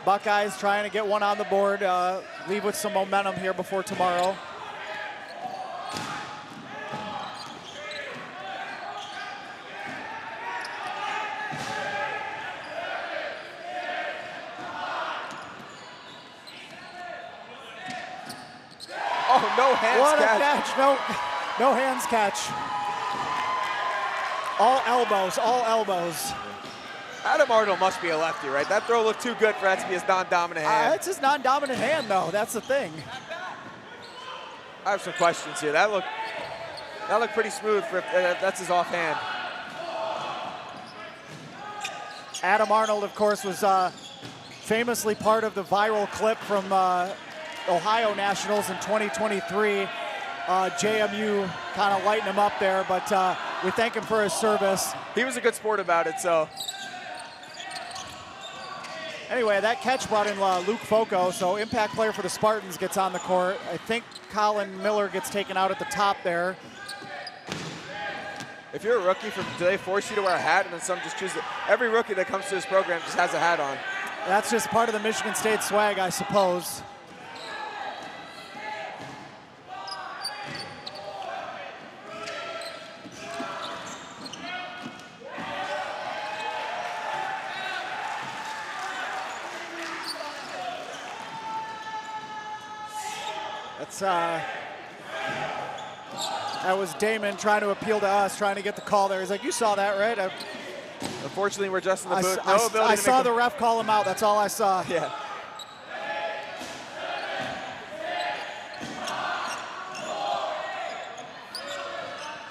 Buckeyes trying to get one on the board, leave with some momentum here before tomorrow. Oh, no hands what catch. What a catch. No hands catch. All elbows, all elbows. Adam Arnold must be a lefty, right? That throw looked too good for that to be his non-dominant hand. It's his non-dominant hand, though. That's the thing. I have some questions here. That looked pretty smooth for that's his offhand. Adam Arnold, of course, was famously part of the viral clip from Ohio Nationals in 2023. JMU kind of lighting him up there, but we thank him for his service. He was a good sport about it, so. Anyway, that catch brought in Luke Foco, so impact player for the Spartans gets on the court. I think Colin Miller gets taken out at the top there. If you're a rookie, do they force you to wear a hat and then some just choose it? Every rookie that comes to this program just has a hat on. That's just part of the Michigan State swag, I suppose. That was Damon trying to appeal to us, trying to get the call there. He's like, you saw that, right? Unfortunately, we're just in the booth. I saw the ref call him out. That's all I saw. Yeah.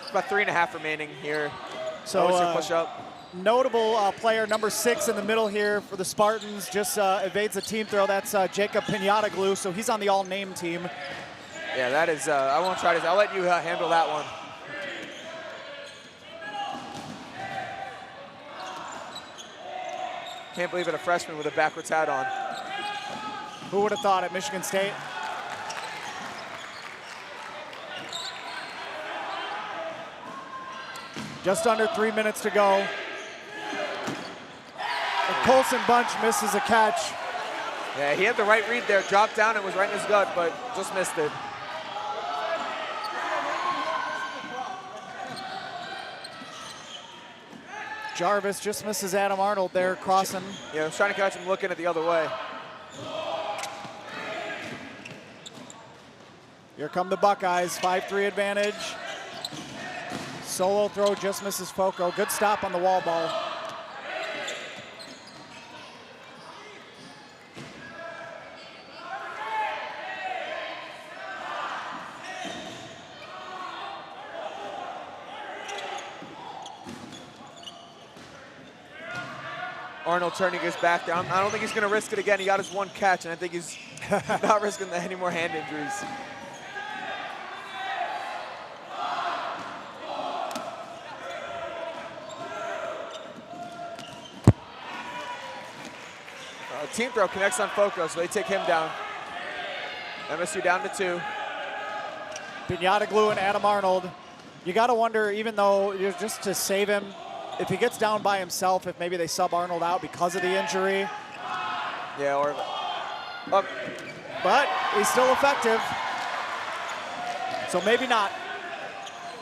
It's about 3.5 remaining here. So push up. Notable player number 6 in the middle here for the Spartans just evades a team throw. That's Jacob Pinataglu, so he's on the all-name team. Yeah, that is, I won't try this. I'll let you handle that one. Can't believe it, a freshman with a backwards hat on. Who would have thought at Michigan State? Just under 3 minutes to go. And Colson Bunch misses a catch. Yeah, he had the right read there, dropped down and was right in his gut, but just missed it. Jarvis just misses Adam Arnold there, crossing. Yeah, I was trying to catch him looking at the other way. Here come the Buckeyes, 5-3 advantage. Solo throw just misses Foco. Good stop on the wall ball. Arnold turning his back down. I don't think he's going to risk it again. He got his one catch, and I think he's not risking any more hand injuries. Team throw connects on Foco, so they take him down. MSU down to 2. Pinata Glue and Adam Arnold. You got to wonder, even though just to save him, if he gets down by himself, if maybe they sub Arnold out because of the injury. Yeah, or but he's still effective. So maybe not.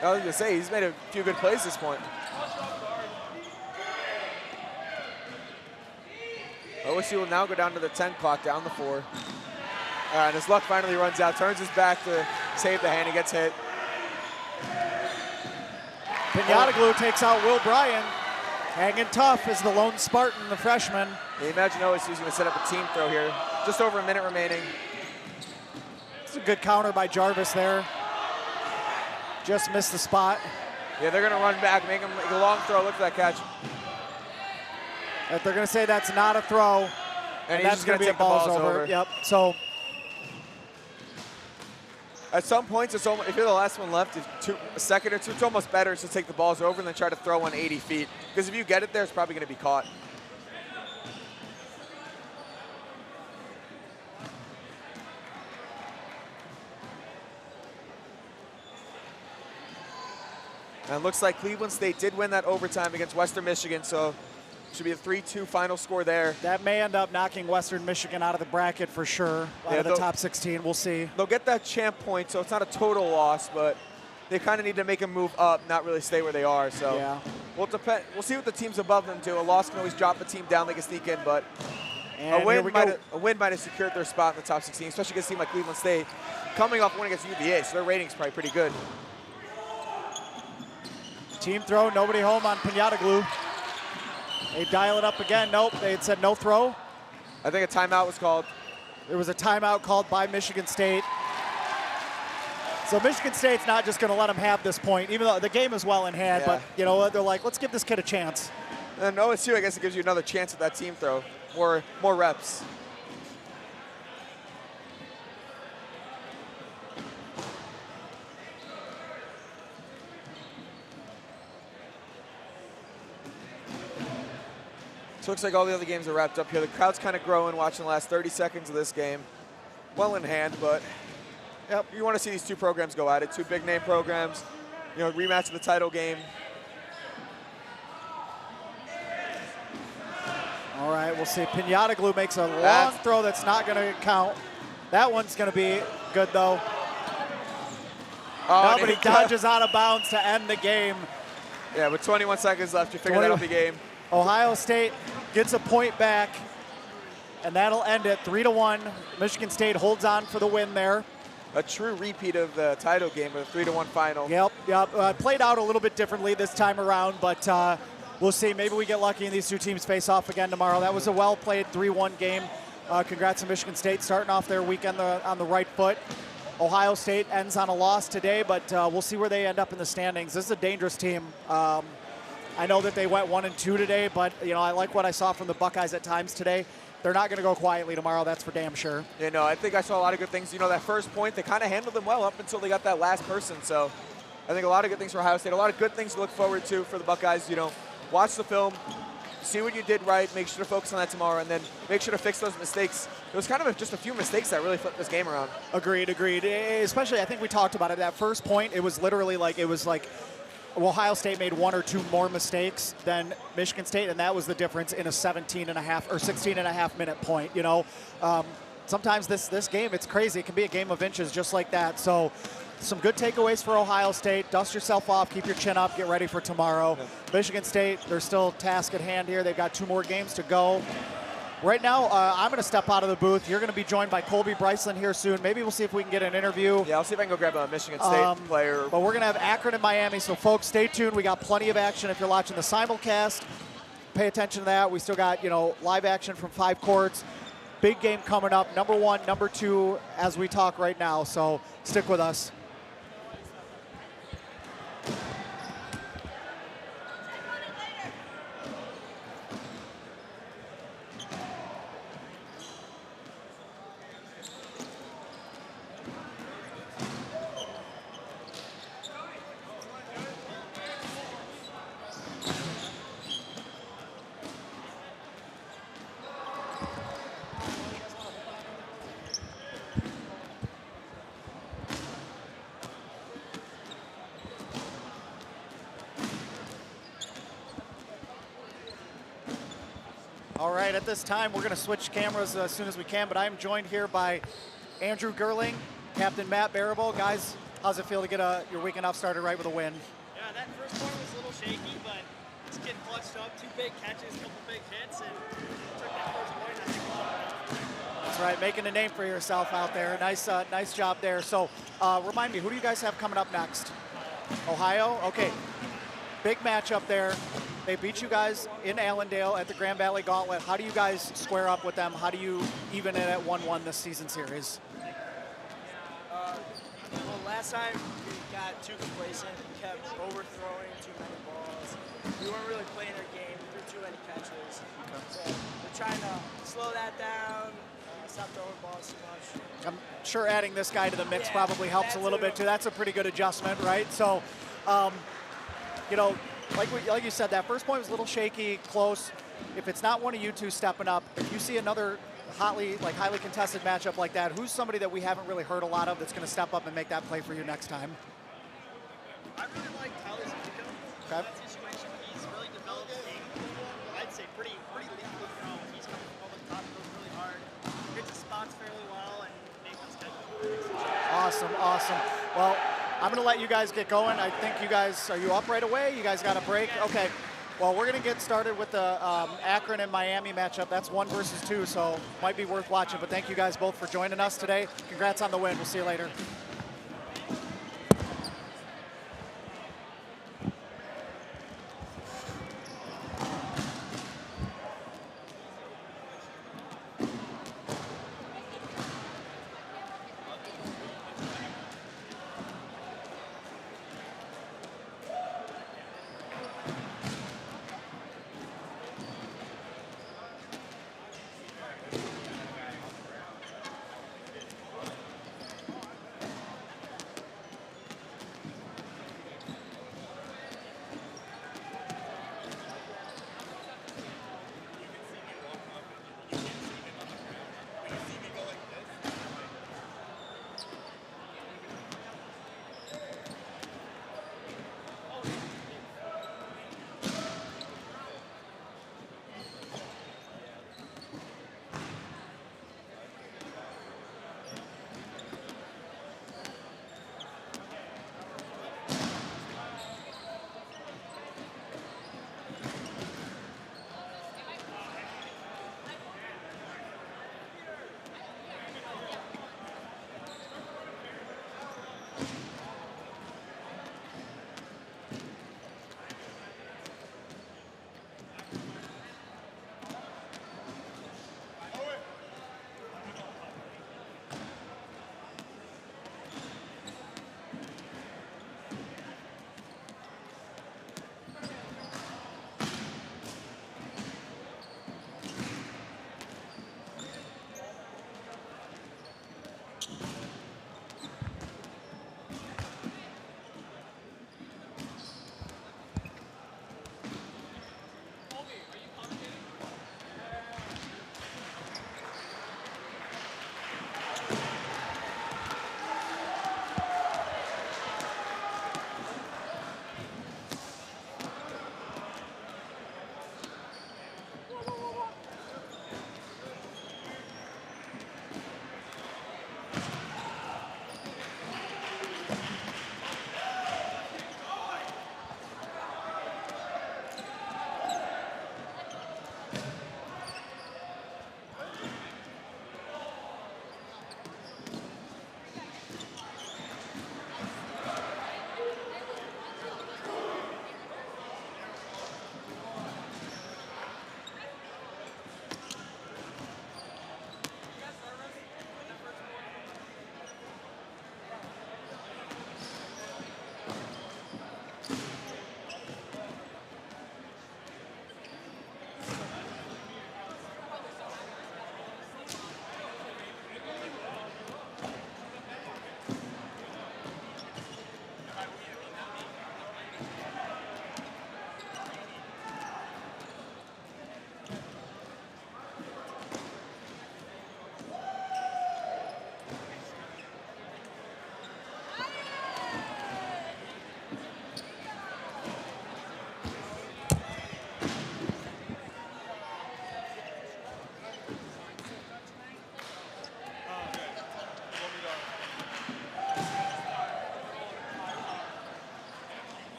I was gonna say, he's made a few good plays at this point. OSU will now go down to the 10 clock, down the 4. And his luck finally runs out, turns his back to save the hand, he gets hit. Pinata Glue takes out Will Bryan. Hanging tough as the lone Spartan, the freshman. Yeah, imagine OSU's gonna set up a team throw here. Just over a minute remaining. It's a good counter by Jarvis there. Just missed the spot. Yeah, they're gonna run back, make him make a long throw, look for that catch. If they're gonna say that's not a throw, and that's gonna be a balls over. Yep, so. At some points, it's almost, if you're the last one left, a second or two, it's almost better to take the balls over and then try to throw one 80 feet. Because if you get it there, it's probably gonna be caught. And it looks like Cleveland State did win that overtime against Western Michigan, so should be a 3-2 final score there. That may end up knocking Western Michigan out of the bracket for sure, out of the top 16. We'll see. They'll get that champ point, so it's not a total loss, but they kind of need to make them move up, not really stay where they are. So yeah. We'll see what the teams above them do. A loss can always drop a team down, they can sneak in, but and a win might have secured their spot in the top 16, especially against a team like Cleveland State, coming off one against UVA, so their rating's probably pretty good. Team throw, nobody home on Pinata Glue. They dial it up again. Nope, they had said no throw. I think a timeout was called. There was a timeout called by Michigan State. So Michigan State's not just going to let them have this point, even though the game is well in hand. Yeah. But you know what? They're like, let's give this kid a chance. And OSU, I guess it gives you another chance at that team throw, more reps. So it looks like all the other games are wrapped up here. The crowd's kind of growing watching the last 30 seconds of this game. Well in hand, but yep, you want to see these two programs go at it. Two big name programs, you know, rematch of the title game. All right, we'll see. Pinata Glue makes a long throw that's not going to count. That one's going to be good, though. Oh, no, but he dodges out of bounds to end the game. Yeah, with 21 seconds left, you figure that out the game. Ohio State gets a point back, and that'll end it 3-1. Michigan State holds on for the win there. A true repeat of the title game with a 3-1 final. Yep. Played out a little bit differently this time around, but we'll see. Maybe we get lucky and these two teams face off again tomorrow. That was a well-played 3-1 game. Congrats to Michigan State starting off their weekend on the right foot. Ohio State ends on a loss today, but we'll see where they end up in the standings. This is a dangerous team. I know that they went 1-2 today, but you know, I like what I saw from the Buckeyes at times today. They're not going to go quietly tomorrow, that's for damn sure. You know, I think I saw a lot of good things. You know, that first point, they kind of handled them well up until they got that last person. So I think a lot of good things for Ohio State, a lot of good things to look forward to for the Buckeyes. You know, watch the film, see what you did right, make sure to focus on that tomorrow, and then make sure to fix those mistakes. It was kind of just a few mistakes that really flipped this game around. Agreed. Especially, I think we talked about it. That first point, it was literally like, Ohio State made one or two more mistakes than Michigan State, and that was the difference in a 17.5 or 16.5 minute point. You know, sometimes this game, it's crazy. It can be a game of inches just like that. So some good takeaways for Ohio State. Dust yourself off, keep your chin up, get ready for tomorrow. Yeah. Michigan State, there's still task at hand here. They've got 2 more games to go. Right now, I'm going to step out of the booth. You're going to be joined by Colby Bryceland here soon. Maybe we'll see if we can get an interview. Yeah, I'll see if I can go grab a Michigan State player. But we're going to have Akron and Miami, so folks, stay tuned. We got plenty of action if you're watching the simulcast. Pay attention to that. We still got, you know, live action from 5 courts. Big game coming up, number 1, number 2, as we talk right now. So stick with us. All right, at this time, we're going to switch cameras as soon as we can, but I'm joined here by Andrew Gerling, Captain Matt Barable. Guys, how's it feel to get your weekend off started right with a win? Yeah, that first point was a little shaky, but it's getting clutched up. 2 big catches, a couple big hits, and took that first point. I think we're That's right, making a name for yourself out there. Nice job there. So remind me, who do you guys have coming up next? Ohio? Okay, big matchup there. They beat you guys in Allendale at the Grand Valley Gauntlet. How do you guys square up with them? How do you even it at 1-1 this season series? well, last time we got too complacent. We kept overthrowing too many balls. We weren't really playing our game. We threw too many catches. Okay. So we're trying to slow that down, stop throwing balls too much. I'm sure adding this guy to the mix probably helps a little bit too. That's a pretty good adjustment, right? So, you know, like you said, that first point was a little shaky, close. If it's not one of you two stepping up, if you see another highly contested matchup like that, who's somebody that we haven't really heard a lot of that's going to step up and make that play for you next time? I really like Tyler Zico. Okay. In that situation, he's really developed his game. I'd say pretty lethal throw. He's coming from over the top, goes really hard, hits his spots fairly well, and makes us catch. Awesome. Well, I'm going to let you guys get going. I think you guys, are you up right away? You guys got a break? Okay. Well, we're going to get started with the Akron and Miami matchup. That's 1 versus 2, so might be worth watching. But thank you guys both for joining us today. Congrats on the win. We'll see you later.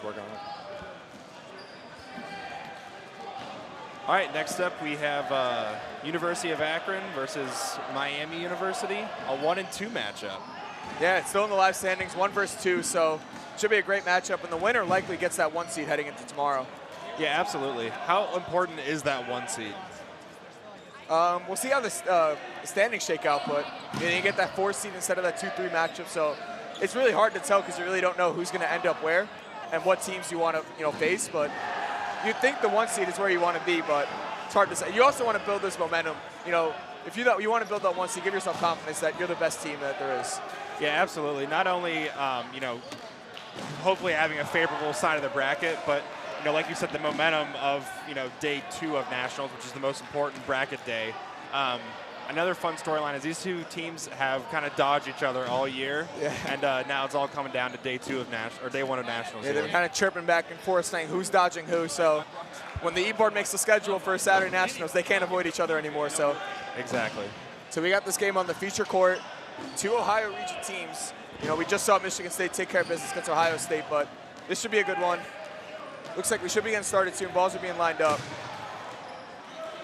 Work on it. All right, next up we have University of Akron versus Miami University, a 1-2 matchup. Yeah, it's still in the live standings, 1 versus 2, so should be a great matchup, and the winner likely gets that 1 seed heading into tomorrow. Yeah, absolutely. How important is that 1 seed? We'll see how the standings shake out, but you get that 4 seed instead of that 2-3 matchup, so it's really hard to tell because you really don't know who's going to end up where and what teams you want to face, but you'd think the 1 seed is where you want to be, but it's hard to say. You also want to build this momentum. If you want to build that 1 seed, give yourself confidence that you're the best team that there is. Yeah, absolutely. Not only, hopefully having a favorable side of the bracket, but, like you said, the momentum of, day 2 of Nationals, which is the most important bracket day. Another fun storyline is these two teams have kind of dodged each other all year, and now it's all coming down to day 2 of day 1 of Nationals. Yeah, they're kind of chirping back and forth saying who's dodging who, so when the E-Board makes the schedule for Saturday Nationals, they can't avoid each other anymore. So exactly. So we got this game on the feature court. 2 Ohio region teams. We just saw Michigan State take care of business against Ohio State, but this should be a good one. Looks like we should be getting started soon. Balls are being lined up.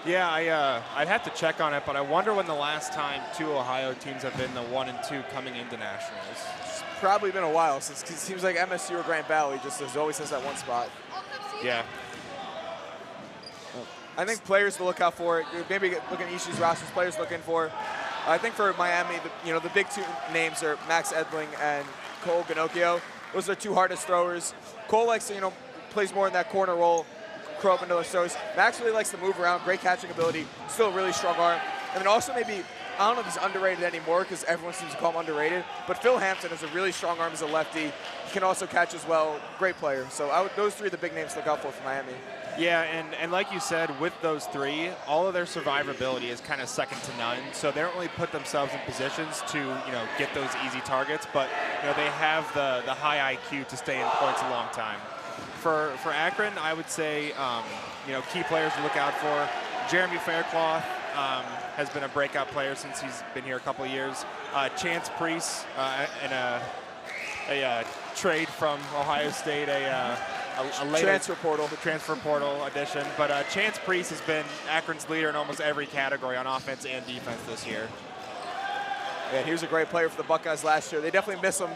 Yeah, I'd have to check on it, but I wonder when the last time 2 Ohio teams have been the 1 and 2 coming into Nationals. It's probably been a while since it seems like MSU or Grand Valley just always has that one spot. Yeah. I think players to look out for. Maybe looking at Ishii's rosters, players looking for. I think for Miami, the big 2 names are Max Edling and Cole Ganocchio. Those are 2 hardest throwers. Cole likes to, plays more in that corner role. Crow up into those throws. Max really likes to move around, great catching ability, still a really strong arm. And then also maybe, I don't know if he's underrated anymore because everyone seems to call him underrated, but Phil Hampton has a really strong arm as a lefty. He can also catch as well, great player. So those 3 are the big names to look out for Miami. Yeah, and like you said, with those 3, all of their survivability is kind of second to none. So they don't really put themselves in positions to, get those easy targets, but, they have the high IQ to stay in points a long time. For Akron, I would say, key players to look out for. Jeremy Faircloth has been a breakout player since he's been here a couple of years. Chance Priest in a trade from Ohio State, a later transfer portal addition. But Chance Priest has been Akron's leader in almost every category on offense and defense this year. Yeah, he was a great player for the Buckeyes last year. They definitely miss him,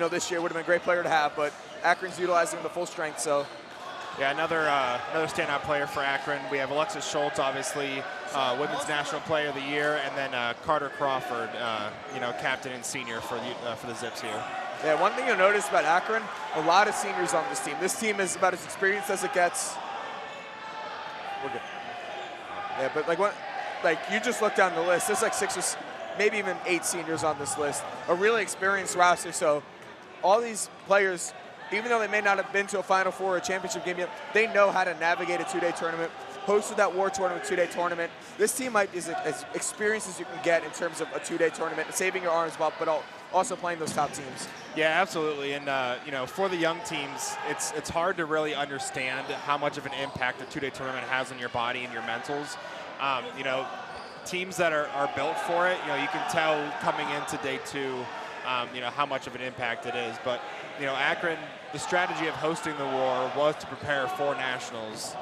this year. Would have been a great player to have, but Akron's utilizing him to full strength, so. Yeah, another standout player for Akron. We have Alexis Schultz, obviously, Women's National Player of the Year, and then Carter Crawford, captain and senior for the Zips here. Yeah, one thing you'll notice about Akron, a lot of seniors on this team. This team is about as experienced as it gets. We're good. Yeah, but you just look down the list. There's like 6 or maybe even 8 seniors on this list. A really experienced roster. So all these players, even though they may not have been to a Final Four or a championship game yet, they know how to navigate a 2-day tournament. Hosted that war tournament, 2-day tournament. This team is as experienced as you can get in terms of a 2-day tournament, and saving your arms, but also playing those top teams. Yeah, absolutely. And for the young teams, it's hard to really understand how much of an impact a 2-day tournament has on your body and your mentals. Teams that are built for it, you can tell coming into day 2, how much of an impact it is. But Akron, the strategy of hosting the war was to prepare for nationals.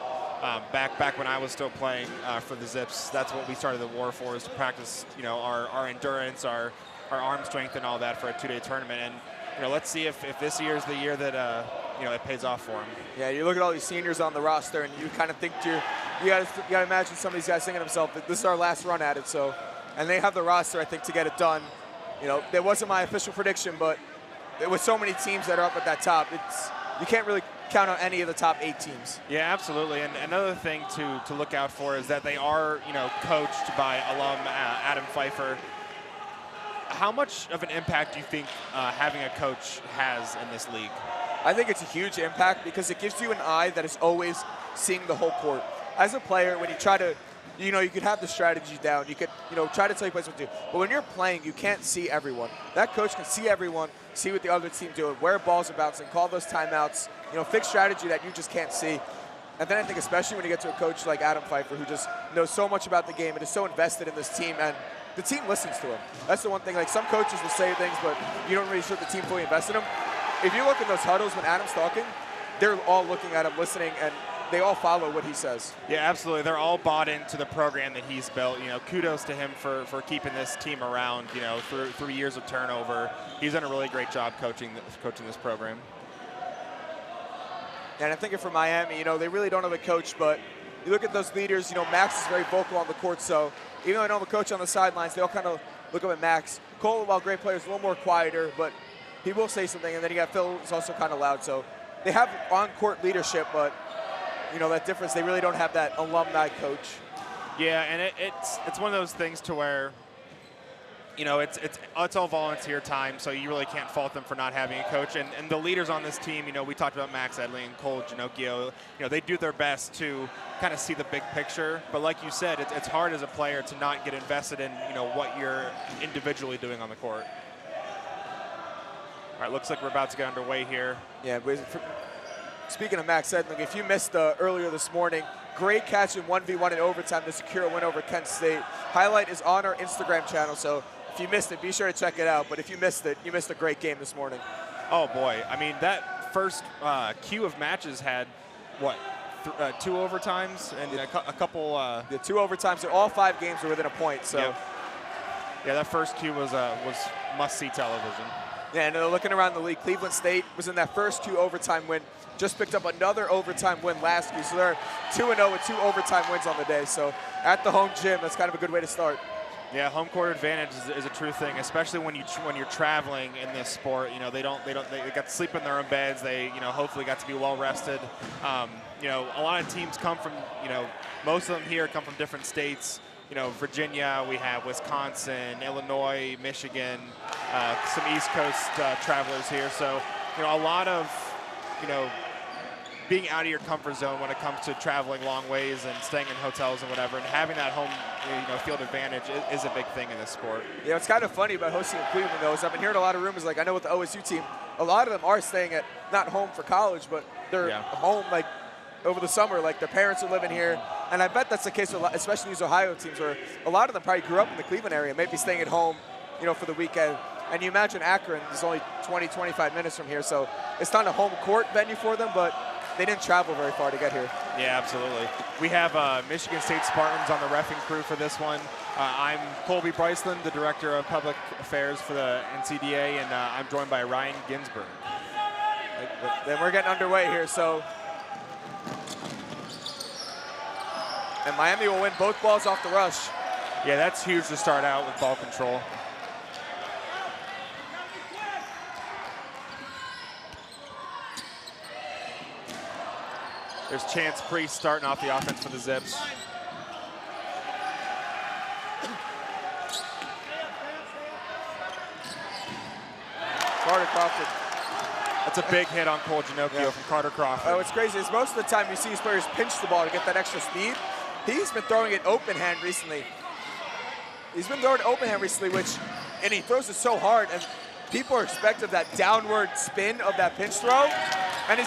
Back when I was still playing for the Zips, that's what we started the war for, is to practice, our endurance, our arm strength, and all that for a 2-day tournament. And let's see if this year is the year that it pays off for them. Yeah, you look at all these seniors on the roster, and you kind of think you got to imagine some of these guys thinking to themselves that this is our last run at it. So, and they have the roster, I think, to get it done. That wasn't my official prediction, but with so many teams that are up at that top, you can't really count on any of the top 8 teams. Yeah, absolutely. And another thing to look out for is that they are, coached by alum Adam Pfeiffer. How much of an impact do you think having a coach has in this league? I think it's a huge impact because it gives you an eye that is always seeing the whole court. As a player, when you try to, you could have the strategy down. You could, try to tell your players what to do. But when you're playing, you can't see everyone. That coach can see everyone, see what the other team doing, where balls are bouncing, call those timeouts, fix strategy that you just can't see. And then I think especially when you get to a coach like Adam Pfeiffer, who just knows so much about the game and is so invested in this team, and the team listens to him. That's the one thing. Like, some coaches will say things, but you don't really sure the team fully invest in them. If you look at those huddles when Adam's talking, they're all looking at him, listening, and they all follow what he says. Yeah, absolutely. They're all bought into the program that he's built. Kudos to him for keeping this team around, through 3 years of turnover. He's done a really great job coaching this program. And I'm thinking for Miami, they really don't have a coach, but you look at those leaders, Max is very vocal on the court, so even though they don't have a coach on the sidelines, they all kind of look up at Max. Cole, while great player, is a little more quieter, but he will say something. And then you got Phil, who's also kind of loud. So they have on-court leadership, but that difference, they really don't have that alumni coach. Yeah, and it's one of those things to where, it's all volunteer time, so you really can't fault them for not having a coach. And the leaders on this team, we talked about Max Edley and Cole Ginocchio, they do their best to kind of see the big picture. But like you said, it's hard as a player to not get invested in, what you're individually doing on the court. All right, looks like we're about to get underway here. Yeah, but speaking of Max Edley, if you missed earlier this morning, great catch in 1v1 in overtime to secure a win over Kent State. Highlight is on our Instagram channel, so if you missed it, be sure to check it out. But if you missed it, you missed a great game this morning. Oh, boy. I mean, that first queue of matches had, what, 2 overtimes and a couple. The 2 overtimes, and all 5 games were within a point. So, yep. Yeah, that first queue was must-see television. Yeah, and looking around the league, Cleveland State was in that first 2 overtime win. Just picked up another overtime win last year, so they're 2-0 with 2 overtime wins on the day. So at the home gym, that's kind of a good way to start. Yeah, home court advantage is a true thing, especially when you're traveling in this sport. They got to sleep in their own beds. They hopefully got to be well rested. A lot of teams come from most of them here come from different states. Virginia, we have Wisconsin, Illinois, Michigan, some East Coast travelers here. So a lot of being out of your comfort zone when it comes to traveling long ways and staying in hotels and whatever, and having that home field advantage is a big thing in this sport. Yeah, what's kind of funny about hosting in Cleveland, though, is I've been hearing a lot of rumors, like I know with the OSU team, a lot of them are staying at, not home for college, but they're home like over the summer, like their parents are living here. And I bet that's the case with, especially these Ohio teams, where a lot of them probably grew up in the Cleveland area, maybe staying at home, for the weekend. And you imagine Akron is only 20, 25 minutes from here, so it's not a home court venue for them, but they didn't travel very far to get here. Yeah, absolutely. We have Michigan State Spartans on the reffing crew for this one. I'm Colby Bryceland, the Director of Public Affairs for the NCDA, and I'm joined by Ryan Ginsberg. Then we're getting underway here, so And Miami will win both balls off the rush. Yeah, that's huge to start out with ball control. There's Chance Priest starting off the offense for the Zips. Carter Crawford. That's a big hit on Cole Ginocchio from Carter Crawford. What's crazy is most of the time you see these players pinch the ball to get that extra speed. He's been throwing it open hand recently. He's been throwing it open hand recently, and he throws it so hard, and people are expecting that downward spin of that pinch throw, and he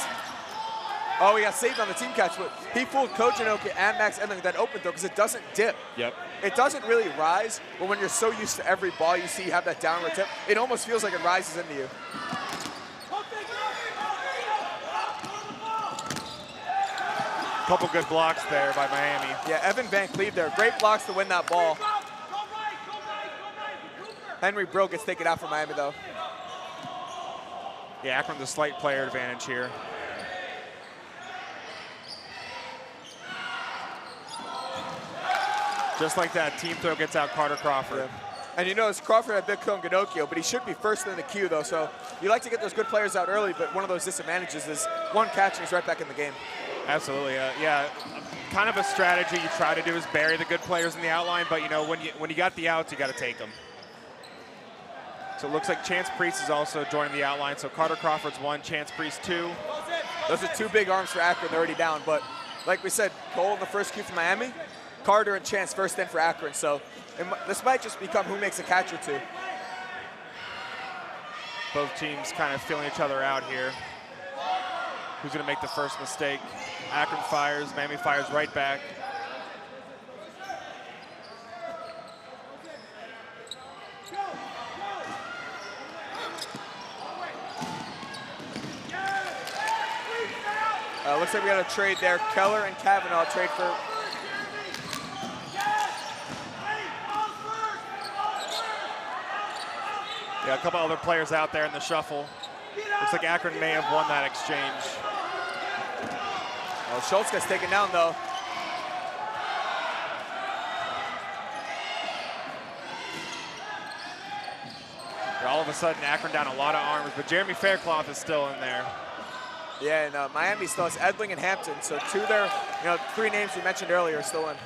got saved on the team catch, but he fooled Coach Ginocchio and Max Edling with that open throw because it doesn't dip. Yep. It doesn't really rise, but when you're so used to every ball you see have that downward tip, it almost feels like it rises into you. Couple good blocks there by Miami. Yeah, Evan Van Cleve there. Great blocks to win that ball. Henry Brill gets taken out for Miami, though. Yeah, Akron's a slight player advantage here. Just like that, team throw gets out Carter Crawford. Yeah. And you notice Crawford had big kill on Ginocchio, but he should be first in the queue, though. So you like to get those good players out early, but one of those disadvantages is one catch and he's right back in the game. Absolutely, yeah. Kind of a strategy you try to do is bury the good players in the outline, but you know when you got the outs, you got to take them. So it looks like Chance Priest is also joining the outline. So Carter Crawford's 1, Chance Priest 2. Those are 2 big arms for Akron. They're already down, but like we said, Cole in the first queue for Miami, Carter and Chance first in for Akron. So this might just become who makes a catch or two. Both teams kind of feeling each other out here. Who's going to make the first mistake? Akron fires, Miami fires right back. Looks like we got a trade there. Keller and Kavanaugh trade for. Yeah, a couple other players out there in the shuffle. Looks like Akron may have won that exchange. Oh, Schultz gets taken down, though. Yeah, all of a sudden, Akron down a lot of arms, but Jeremy Faircloth is still in there. Yeah, and Miami still has Edling and Hampton. So 2 there, 3 names we mentioned earlier are still in.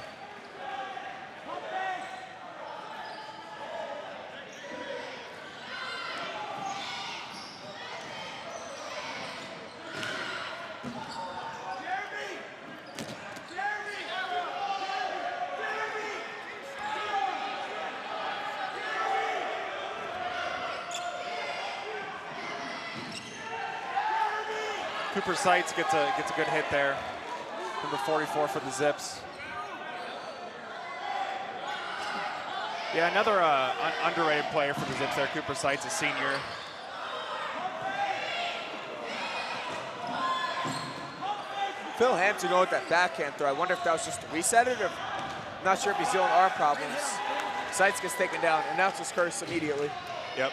Cooper Seitz gets a good hit there. Number 44 for the Zips. Yeah, another underrated player for the Zips there. Cooper Seitz, a senior. Phil Hampton going with that backhand throw. I wonder if that was just to reset it, or I'm not sure if he's dealing with arm problems. Seitz gets taken down, announces curse immediately. Yep,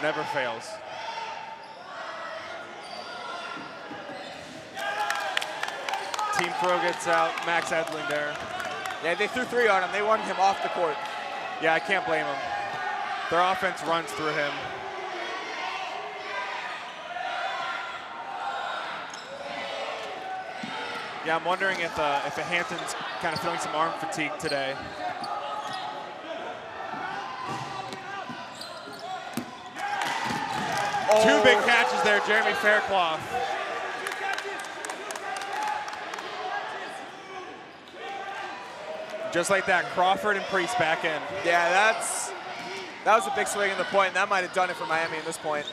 never fails. Team throw gets out, Max Edling there. Yeah, they threw 3 on him. They wanted him off the court. Yeah, I can't blame him. Their offense runs through him. Yeah, I'm wondering if Hampton's kind of feeling some arm fatigue today. Oh. 2 big catches there, Jeremy Faircloth. Just like that, Crawford and Priest back in. Yeah, that was a big swing in the point, and that might have done it for Miami at this point.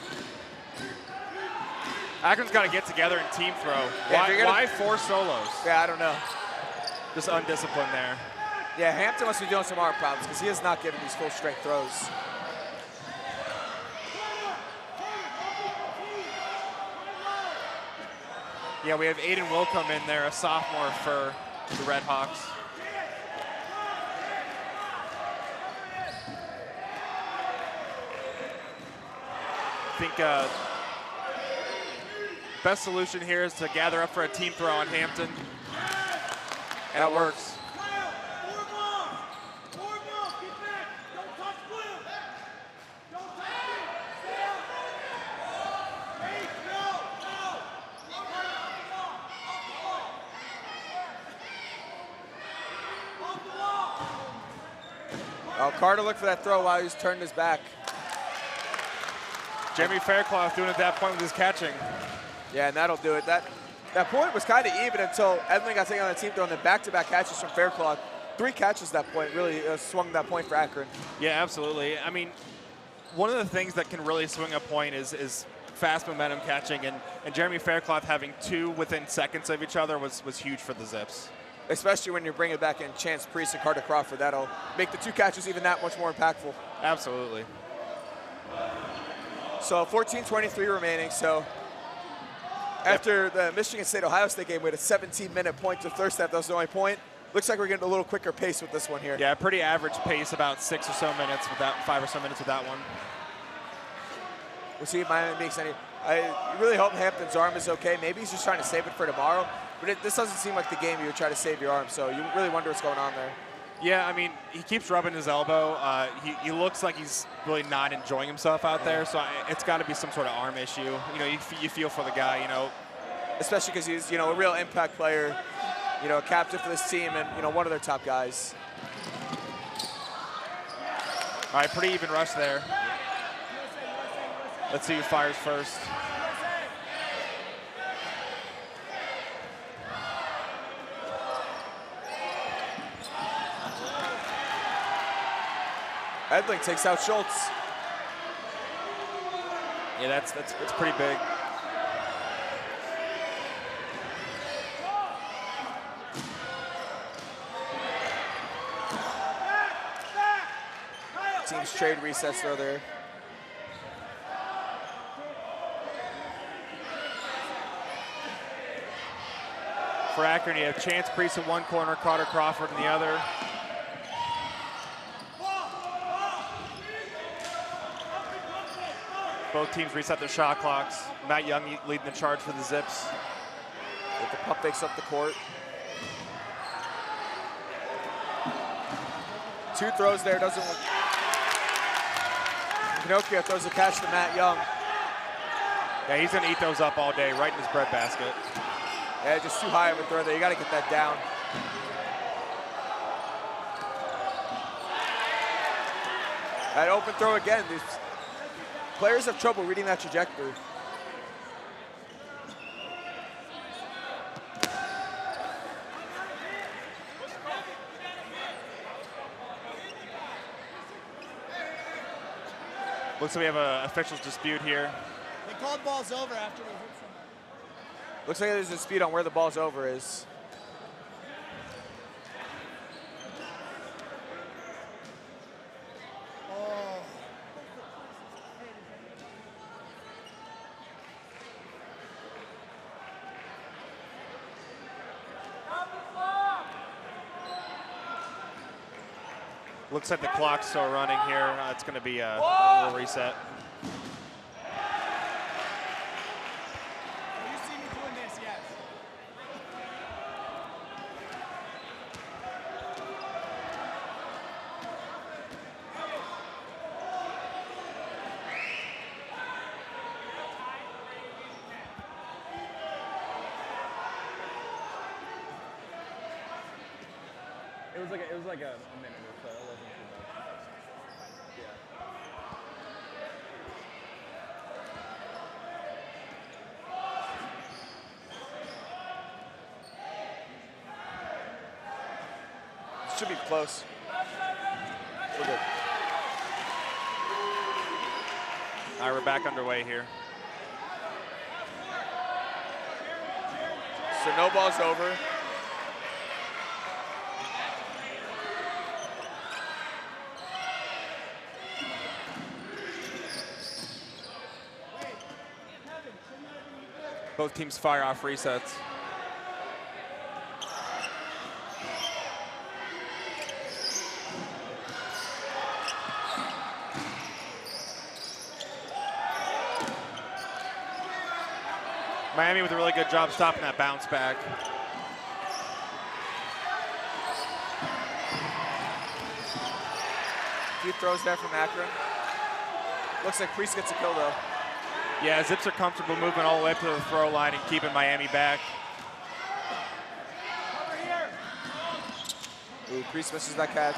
Akron's got to get together and team throw. Yeah, why 4 solos? Yeah, I don't know. Just undisciplined there. Yeah, Hampton must be dealing with some arm problems because he is not giving these full strength throws. Yeah, we have Aiden Wilcombe in there, a sophomore for the Red Hawks. I think best solution here is to gather up for a team throw on Hampton. And it works. Oh, Carter looked for that throw while he was turning his back. Jeremy Faircloth doing it at that point with his catching. Yeah, and that'll do it. That point was kind of even until Edlin got taken on the team throwing the back-to-back catches from Faircloth. 3 catches that point really swung that point for Akron. Yeah, absolutely. I mean, one of the things that can really swing a point is fast momentum catching, and Jeremy Faircloth having 2 within seconds of each other was huge for the Zips. Especially when you're bringing back in Chance Priest and Carter Crawford. That'll make the 2 catches even that much more impactful. Absolutely. So 14:23 remaining. So after the Michigan State-Ohio State game, we had a 17-minute point to third step. That was the only point. Looks like we're getting a little quicker pace with this one here. Yeah, pretty average pace, about 6 or so minutes with that, 5 or so minutes with that one. We'll see if Miami makes any. I really hope Hampton's arm is okay. Maybe he's just trying to save it for tomorrow. But this doesn't seem like the game you would try to save your arm. So you really wonder what's going on there. Yeah, I mean, he keeps rubbing his elbow. He looks like he's really not enjoying himself out there. So it's got to be some sort of arm issue. You know, you feel for the guy, you know. Especially because he's, you know, a real impact player, you know, a captain for this team and, you know, one of their top guys. All right, pretty even rush there. Let's see who fires first. Edling takes out Schultz. Yeah, that's pretty big. Teams trade resets throw there. For Akron, you have Chance Priest in one corner, Carter Crawford in the other. Both teams reset their shot clocks. Matt Young leading the charge for the Zips. With the pump fakes up the court. 2 throws there, doesn't work. Pinocchio throws a catch to Matt Young. Yeah, he's gonna eat those up all day, right in his breadbasket. Yeah, just too high of a throw there. You gotta get that down. That open throw again. These players have trouble reading that trajectory. Looks like we have an officials dispute here. They called balls over after we hit somebody. Looks like there's a dispute on where the ball's over is. Looks like the clock's still running here. It's going to be a little reset. You see me doing this, yes. It was like a minute or so. It wasn't too much. It should be close. We're good. All right, we're back underway here. So no ball's over. Both teams fire off resets. Miami with a really good job stopping that bounce back. Few throws there from Akron. Looks like Priest gets a kill though. Yeah, Zips are comfortable moving all the way up to the throw line and keeping Miami back. Ooh, Priest misses that catch.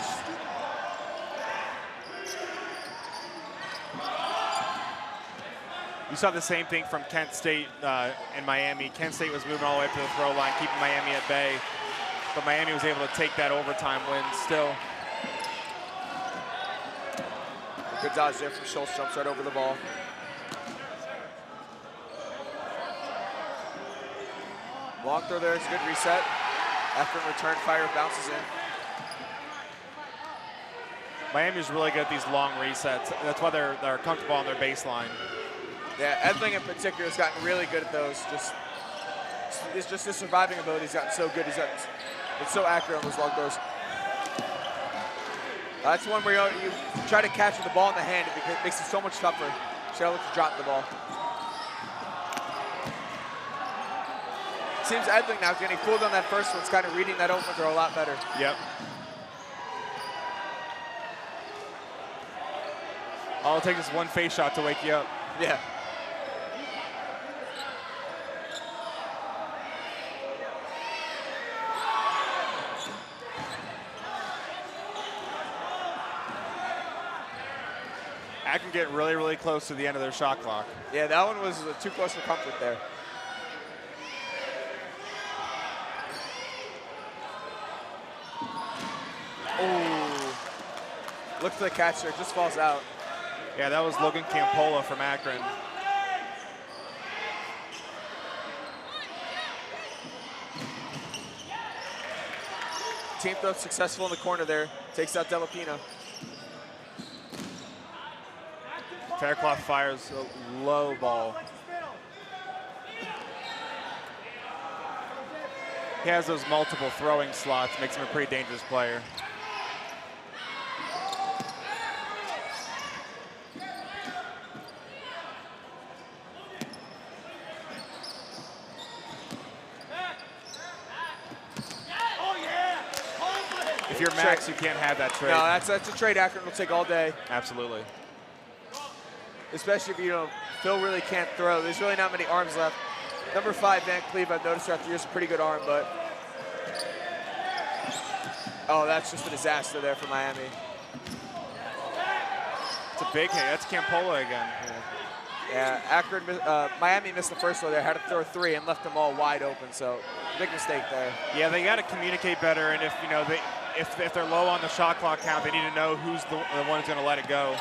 You saw the same thing from Kent State and Miami. Kent State was moving all the way up to the throw line, keeping Miami at bay. But Miami was able to take that overtime win still. Good dodge there from Schultz, jumps right over the ball. Long throw there, it's a good reset. After return fire bounces in. Miami's really good at these long resets. That's why they're comfortable on their baseline. Yeah, Edling in particular has gotten really good at those. It's just his surviving ability has gotten so good. It's so accurate on those long throws. That's one where you try to catch with the ball in the hand. It makes it so much tougher. Cheryl looks to drop the ball. Seems Edling now is getting fooled on that first one. It's kind of reading that open throw a lot better. Yep. All it takes is one face shot to wake you up. Yeah. Akron get really, really close to the end of their shot clock. Yeah, that one was too close for comfort there. Oh, looks for the catch there, just falls out. Yeah, that was Logan Campola from Akron. Team throw successful in the corner there, takes out Delapina. Faircloth fires a low ball. He has those multiple throwing slots, makes him a pretty dangerous player. If you're Max, you can't have that trade. No, that's a trade Akron will take all day. Absolutely. Especially if Phil really can't throw. There's really not many arms left. Number 5, Van Cleve, I've noticed throughout the years, a pretty good arm, but. Oh, that's just a disaster there for Miami. It's a big hit. That's Campola again. Yeah, Akron, Miami missed the first one there, had to throw 3 and left them all wide open, so big mistake there. Yeah, they got to communicate better, and if they're low on the shot clock count, they need to know who's the one who's going to let it go.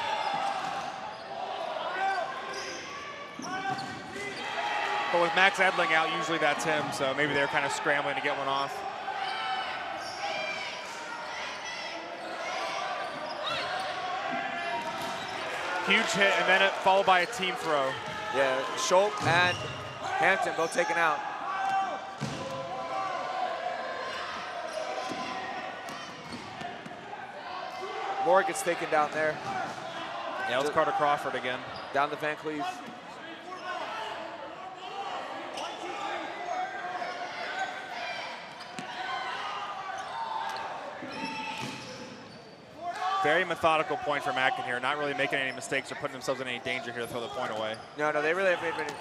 But with Max Edling out, usually that's him, so maybe they're kind of scrambling to get one off. Huge hit, and then followed by a team throw. Yeah, Schultz and Hampton both taken out. Moore gets taken down there. Yeah, it was Carter Crawford again. Down to Van Cleve. Very methodical point from Akron here, not really making any mistakes or putting themselves in any danger here to throw the point away. No, they really haven't made any.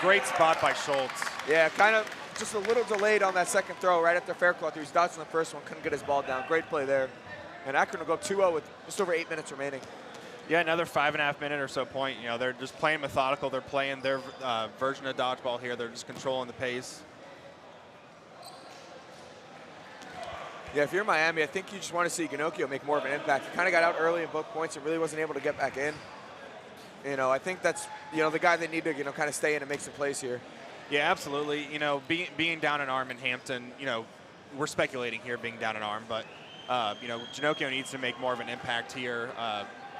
Great spot by Schultz. Yeah, kind of just a little delayed on that second throw right after Faircloth. He was dodging the first one, couldn't get his ball down. Great play there. And Akron will go 2-0 with just over 8 minutes remaining. Yeah, another 5.5 minute or so point. They're just playing methodical. They're playing their version of dodgeball here. They're just controlling the pace. Yeah, if you're Miami, I think you just want to see Ginocchio make more of an impact. He kind of got out early in both points and really wasn't able to get back in. I think that's, the guy they need to, kind of stay in and make some plays here. Yeah, absolutely. Being down an arm in Hampton, we're speculating here being down an arm, but, Ginocchio needs to make more of an impact here,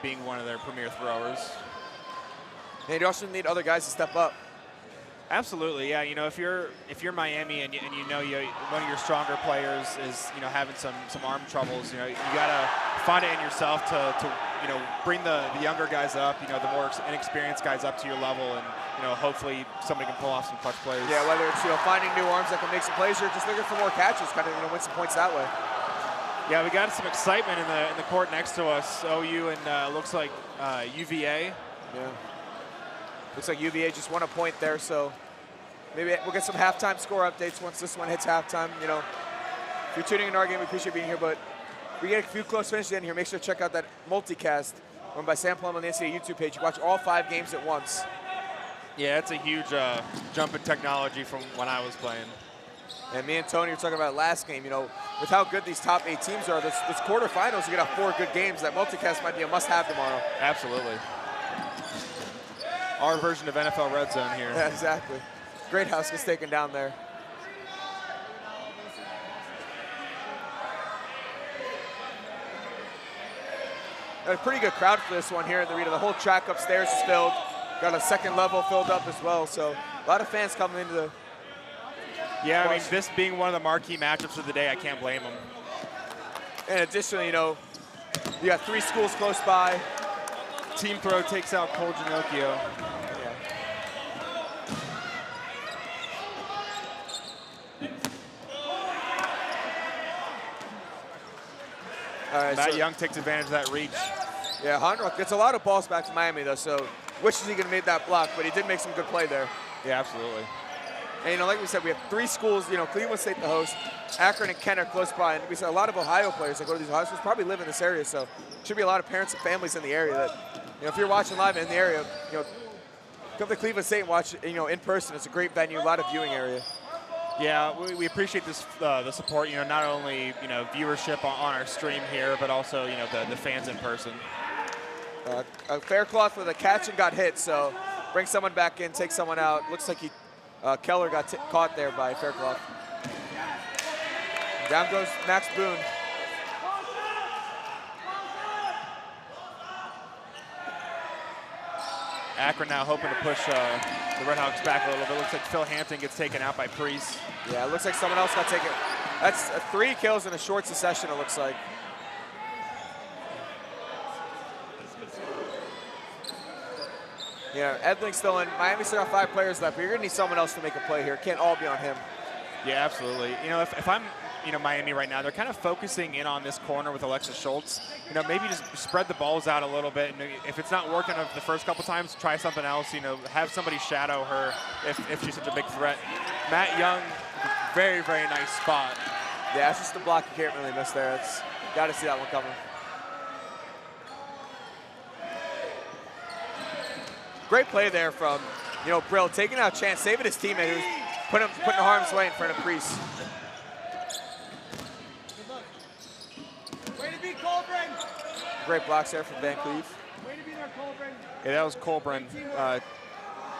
being one of their premier throwers. And you also need other guys to step up. Absolutely, yeah. If you're Miami and one of your stronger players is having some arm troubles, you gotta find it in yourself to bring the younger guys up, the more inexperienced guys up to your level, and hopefully somebody can pull off some clutch plays. Yeah, whether it's finding new arms that can make some plays or just looking for more catches, kind of win some points that way. Yeah, we got some excitement in the court next to us. OU and looks like UVA. Yeah. Looks like UVA just won a point there, so maybe we'll get some halftime score updates once this one hits halftime. If you're tuning in our game, we appreciate being here, but we get a few close finishes in here. Make sure to check out that multicast run by Sam Plum on the NCAA YouTube page. You watch all 5 games at once. Yeah, it's a huge jump in technology from when I was playing. And me and Tony were talking about last game, you know, with how good these top 8 teams are, this quarterfinals, you get 4 good games. That multicast might be a must-have tomorrow. Absolutely. Our version of NFL Red Zone here. Yeah, exactly. Great house gets taken down there. Got a pretty good crowd for this one here in the arena. The whole track upstairs is filled. Got a second level filled up as well. So a lot of fans coming into the. Yeah, I mean, this being one of the marquee matchups of the day, I can't blame them. And additionally, you know, you got 3 schools close by. Team throw takes out Cole Ginocchio. All right, Matt Young takes advantage of that reach. Yeah, Hondrock gets a lot of balls back to Miami, though, so wishes he could have made that block, but he did make some good play there. Yeah, absolutely. And, you know, like we said, we have 3 schools, you know, Cleveland State the host, Akron and Kent are close by, and we said a lot of Ohio players that go to these Ohio schools probably live in this area, so should be a lot of parents and families in the area that, you know, if you're watching live in the area, you know, come to Cleveland State and watch, you know, in person. It's a great venue, a lot of viewing area. Yeah, we appreciate this the support. You know, not only viewership on our stream here, but also the fans in person. A Faircloth with a catch and got hit, so bring someone back in, take someone out. Looks like Keller got caught there by Faircloth. Down goes Max Boone. Akron now hoping to push the Redhawks back a little bit. Looks like Phil Hampton gets taken out by Priest. Yeah, it looks like someone else got taken. That's 3 kills in a short succession, it looks like. Yeah, Edling's still in. Miami still got 5 players left, but you're going to need someone else to make a play here. It can't all be on him. Yeah, absolutely. You know, if I'm Miami right now, they're kind of focusing in on this corner with Alexis Schultz. You know, maybe just spread the balls out a little bit. And if it's not working the first couple times, try something else. You know, have somebody shadow her if she's such a big threat. Matt Young, very, very nice spot. Yeah, it's just the block you can't really miss there. It's got to see that one coming. Great play there from, Brill, taking out a chance, saving his teammate who's putting harm's way in front of Priest. Way to be Colburn. Great blocks there from Van Cleve. Way to be there, Colburn. Yeah, that was Colburn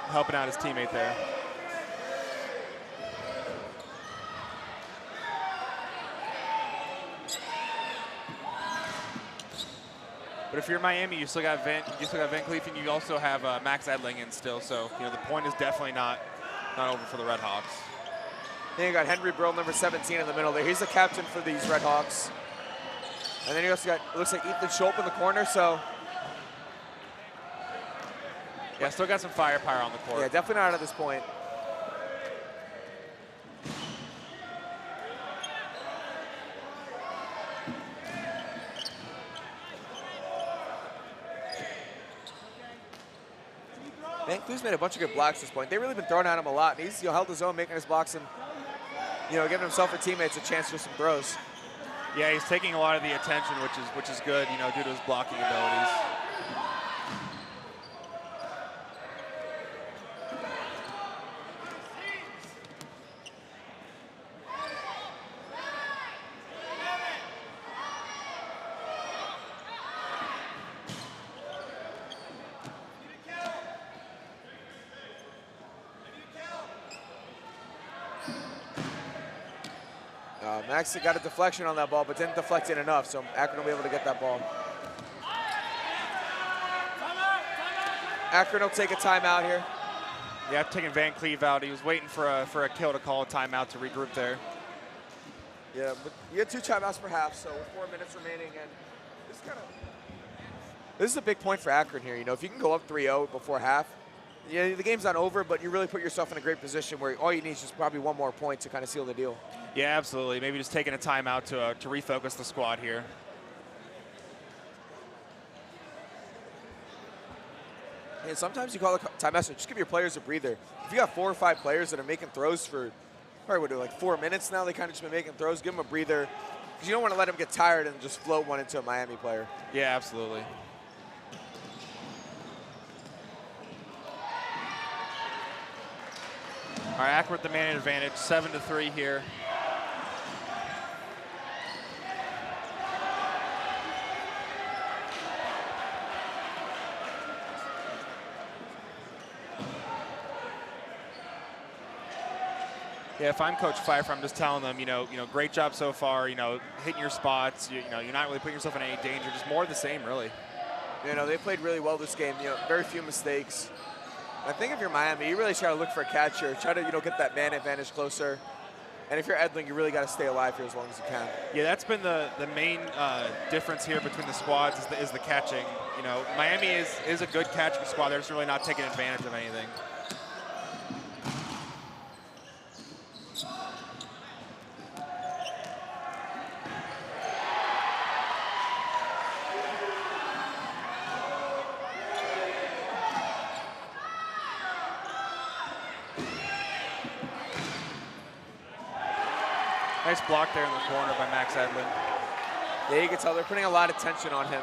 helping out his teammate there. But if you're Miami, you still got Van Cleef, and you also have Max Edling in still. So the point is definitely not over for the Redhawks. Then you got Henry Brill, number 17 in the middle there. He's the captain for these Redhawks. And then you also got, it looks like Ethan Schulp in the corner. So yeah, still got some firepower on the court. Yeah, definitely not at this point. Van Cleve's made a bunch of good blocks at this point. They've really been throwing at him a lot. And he's held his own, making his blocks and giving himself and teammates a chance for some throws. Yeah, he's taking a lot of the attention, which is good, due to his blocking abilities. Max got a deflection on that ball, but didn't deflect it enough, so Akron will be able to get that ball. Akron will take a timeout here. Yeah, taking Van Cleve out. He was waiting for a kill to call a timeout to regroup there. Yeah, but you had 2 timeouts per half, so with 4 minutes remaining, and this is a big point for Akron here. If you can go up 3-0 before half, the game's not over, but you really put yourself in a great position where all you need is just probably 1 more point to kind of seal the deal. Yeah, absolutely. Maybe just taking a timeout to refocus the squad here. And sometimes you call a timeout, so just give your players a breather. If you got 4 or 5 players that are making throws for probably like 4 minutes now, they kind of just been making throws, give them a breather, because you don't want to let them get tired and just float one into a Miami player. Yeah, absolutely. All right, Akron with the man advantage, 7-3 here. Yeah, if I'm Coach Pfeiffer, I'm just telling them, great job so far. Hitting your spots. You're not really putting yourself in any danger. Just more of the same, really. They played really well this game. Very few mistakes. I think if you're Miami, you really try to look for a catch here. Try to get that man advantage closer. And if you're Edling, you really got to stay alive here as long as you can. Yeah, that's been the main difference here between the squads is the catching. Miami is a good catching squad. They're just really not taking advantage of anything. Nice block there in the corner by Max Edlin. Yeah, you can tell they're putting a lot of tension on him.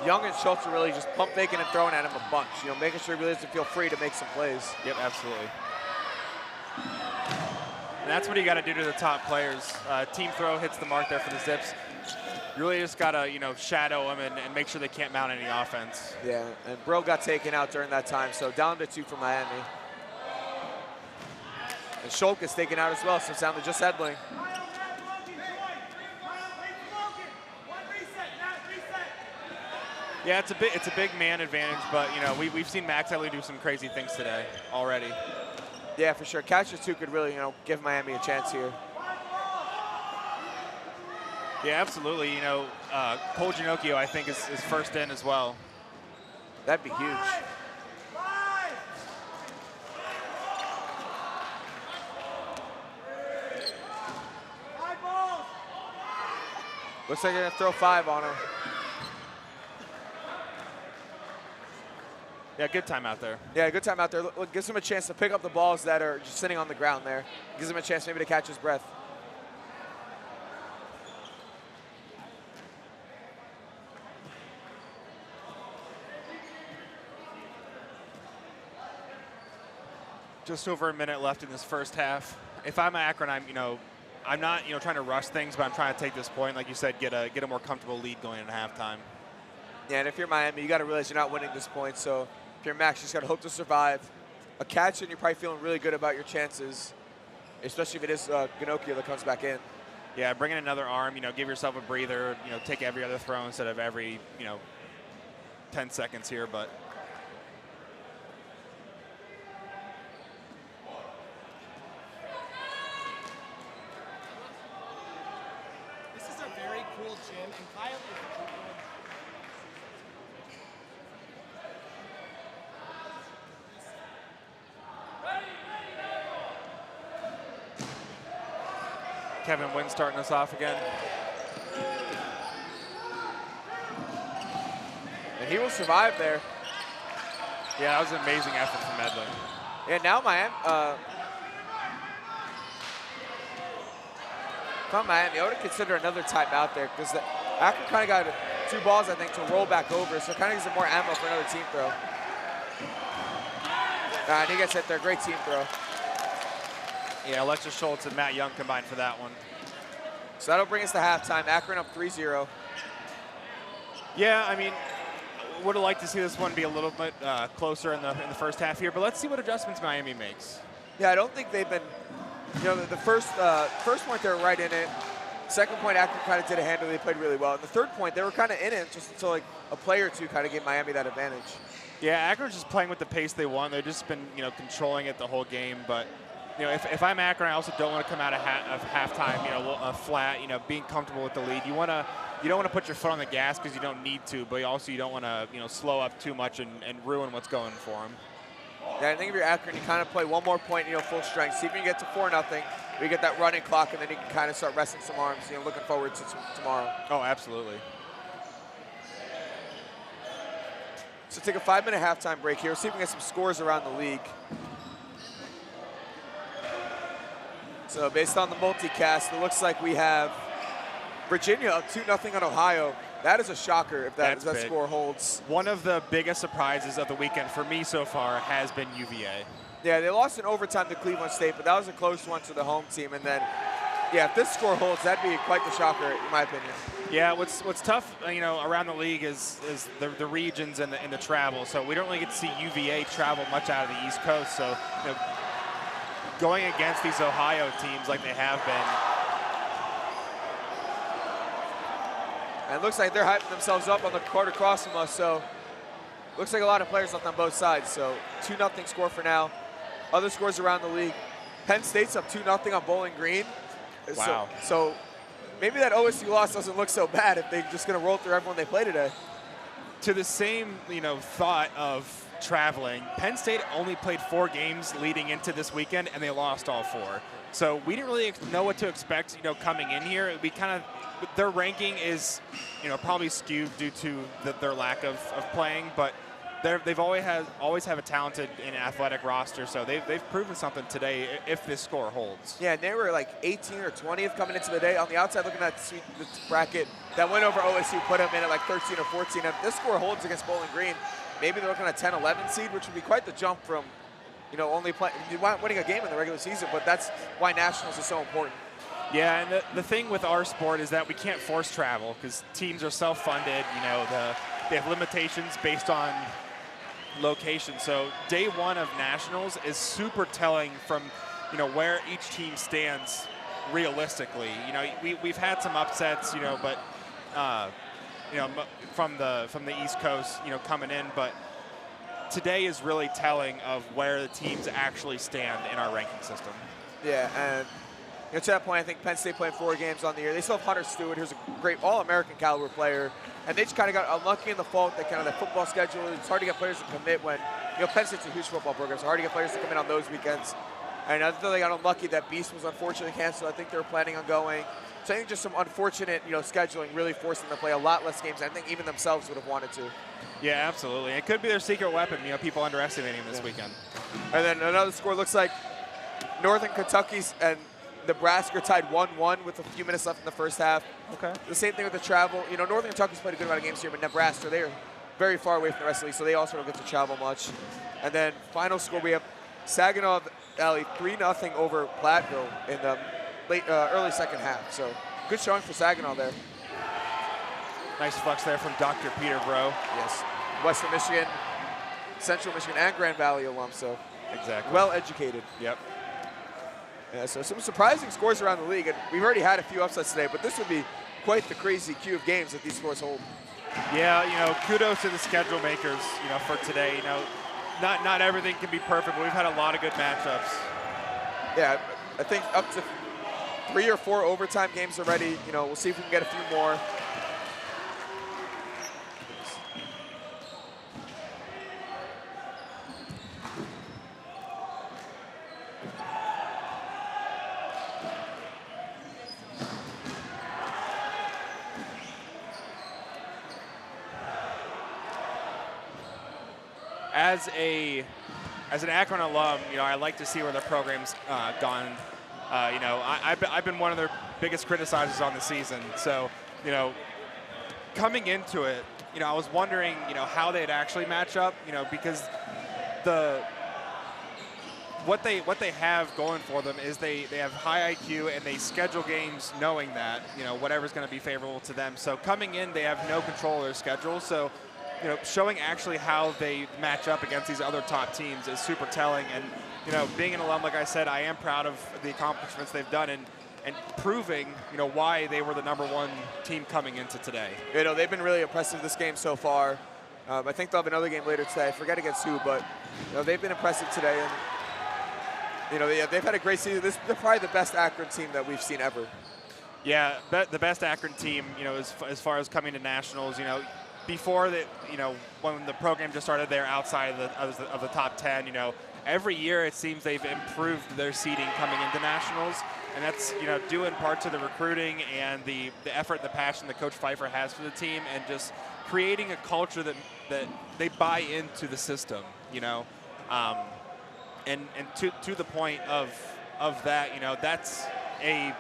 Young and Schultz are really just pump faking and throwing at him a bunch. Making sure he really doesn't feel free to make some plays. Yep, absolutely. And that's what you got to do to the top players. Team throw hits the mark there for the Zips. You really just got to, shadow them and make sure they can't mount any offense. Yeah, and Brill got taken out during that time, so down to 2 for Miami. And Schultz is taken out as well, so it's down to just Edling. Yeah, it's a big man advantage, but we've seen Max Edley do some crazy things today already. Yeah, for sure. Catchers too could really give Miami a chance here. Yeah, absolutely. Cole Ginocchio I think is first in as well. That'd be huge. Looks like they're gonna throw 5 on him. Yeah, good time out there. Yeah, good time out there. Look, gives him a chance to pick up the balls that are just sitting on the ground there. Gives him a chance maybe to catch his breath. Just over a minute left in this first half. If I'm Akron, I'm not trying to rush things, but I'm trying to take this point, like you said, get a more comfortable lead going into halftime. Yeah, and if you're Miami, you got to realize you're not winning this point. So if you're Max, you just got to hope to survive. A catch, and you're probably feeling really good about your chances, especially if it is Ginocchio that comes back in. Yeah, bring in another arm. Give yourself a breather. Take every other throw instead of every 10 seconds here, but. This is a very cool gym, and Kyle is Kevin Wynn starting us off again. And he will survive there. Yeah, that was an amazing effort from Edlin. Yeah, now Miami, if I'm Miami, I would consider another timeout there because Akron kind of got 2 balls, I think, to roll back over, so it kind of gives them more ammo for another team throw. And he gets hit there, great team throw. Yeah, Alexis Schultz and Matt Young combined for that one. So that'll bring us to halftime. Akron up 3-0. Yeah, I mean, would have liked to see this one be a little bit closer in the first half here, but let's see what adjustments Miami makes. Yeah, I don't think they've been, the first point they were right in it. Second point, Akron kind of did a handle. They played really well. And the third point, they were kind of in it just until like a play or two kind of gave Miami that advantage. Yeah, Akron's just playing with the pace they want. They've just been, controlling it the whole game, but if I'm Akron, I also don't want to come out of halftime, flat, being comfortable with the lead. You don't want to put your foot on the gas because you don't need to, but you don't want to, slow up too much and ruin what's going for them. Yeah, I think if you're Akron, you kind of play one more point, full strength. See if you can get to 4-0. We get that running clock, and then you can kind of start resting some arms, looking forward to tomorrow. Oh, absolutely. So take a 5-minute halftime break here. See if we can get some scores around the league. So based on the multicast, it looks like we have Virginia up 2-0 on Ohio. That is a shocker if that That's big. score holds. One of the biggest surprises of the weekend for me so far has been UVA. Yeah, they lost in overtime to Cleveland State, but that was a close one to the home team. And then, yeah, if this score holds, that'd be quite the shocker, in my opinion. Yeah, what's tough, around the league is the regions and the travel. So we don't really get to see UVA travel much out of the East Coast. So going against these Ohio teams like they have been. And it looks like they're hyping themselves up on the court across from us. So looks like a lot of players left on both sides. So 2-0 score for now. Other scores around the league. Penn State's up 2-0 on Bowling Green. Wow. So maybe that OSU loss doesn't look so bad if they're just going to roll through everyone they play today. To the same, thought of traveling, Penn State only played 4 games leading into this weekend, and they lost all 4. So we didn't really know what to expect, coming in here. We their ranking is, probably skewed due to their lack of playing, but they've always have a talented and athletic roster, so they've proven something today if this score holds. Yeah, and they were like 18 or 20th coming into the day. On the outside, looking at the bracket, that went over OSU, put them in at like 13 or 14. If this score holds against Bowling Green, maybe they're looking at 10, 11 seed, which would be quite the jump from, only winning a game in the regular season, but that's why nationals is so important. Yeah, and the thing with our sport is that we can't force travel because teams are self-funded. They have limitations based on location. So day one of nationals is super telling from, where each team stands realistically. We've had some upsets, but from the East Coast, coming in, but today is really telling of where the teams actually stand in our ranking system. Yeah, and to that point, I think Penn State playing 4 games on the year. They still have Hunter Stewart, who's a great All-American caliber player, and they just kind of got unlucky in the fault that kind of the football schedule. It's hard to get players to commit when, Penn State's a huge football program, so hard to get players to come in on those weekends. And I thought they got unlucky that Beast was unfortunately canceled. I think they were planning on going. So I think just some unfortunate, scheduling really forced them to play a lot less games. I think even themselves would have wanted to. Yeah, absolutely. It could be their secret weapon, people underestimating them this weekend. And then another score looks like Northern Kentucky's and Nebraska tied 1-1 with a few minutes left in the first half. Okay. The same thing with the travel. Northern Kentucky's played a good amount of games here, but Nebraska, they're very far away from the rest of the league, so they also don't get to travel much. And then final score, we have Saginaw Valley 3-0 over Platteville in the early second half. So good showing for Saginaw there. Nice flex there from Dr. Peter Bro. Yes. Western Michigan, Central Michigan, and Grand Valley alum, so exactly. Well educated. Yep. Yeah, so some surprising scores around the league, and we've already had a few upsets today, but this would be quite the crazy queue of games that these scores hold. Yeah, kudos to the schedule makers, for today. Not everything can be perfect, but we've had a lot of good matchups. Yeah, I think up to 3 or 4 overtime games already. We'll see if we can get a few more. As an Akron alum, I like to see where their program's gone. I've been one of their biggest criticizers on the season. So, coming into it, I was wondering, how they'd actually match up, because what they have going for them is they have high IQ and they schedule games knowing that, whatever's going to be favorable to them. So coming in, they have no control of their schedule. So, showing actually how they match up against these other top teams is super telling. And, being an alum, like I said, I am proud of the accomplishments they've done and proving, why they were the #1 team coming into today. They've been really impressive this game so far. I think they'll have another game later today. I forget against who, but, they've been impressive today. And, they've had a great season. They're probably the best Akron team that we've seen ever. Yeah, the best Akron team, as far as coming to nationals, before that, when the program just started, they're outside of the top 10. Every year it seems they've improved their seeding coming into nationals, and that's due in part to the recruiting and the effort and the passion that Coach Pfeiffer has for the team, and just creating a culture that they buy into the system. And to the point of that, that's an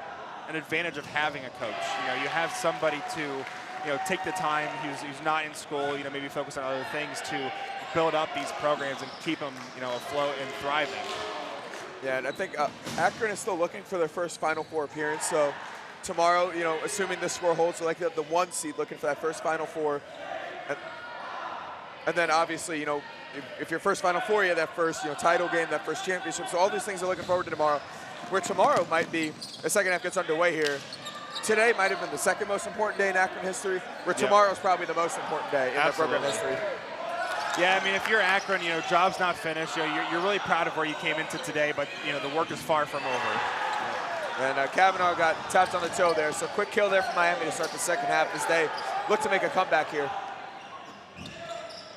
advantage of having a coach. You have somebody to take the time. He's not in school, maybe focus on other things to build up these programs and keep them, afloat and thriving. Yeah, and I think Akron is still looking for their first Final Four appearance. So tomorrow, assuming the score holds, so like the 1 seed looking for that first Final Four. And then obviously, if your first Final Four, you have that first, title game, that first championship. So all these things are looking forward to tomorrow. Where tomorrow might be, the second half gets underway here. Today might have been the second most important day in Akron history, where tomorrow is probably the most important day in the program history. Yeah, I mean, if you're Akron, job's not finished. You're really proud of where you came into today, but the work is far from over. And Kavanaugh got tapped on the toe there, so quick kill there for Miami to start the second half as they look to make a comeback here.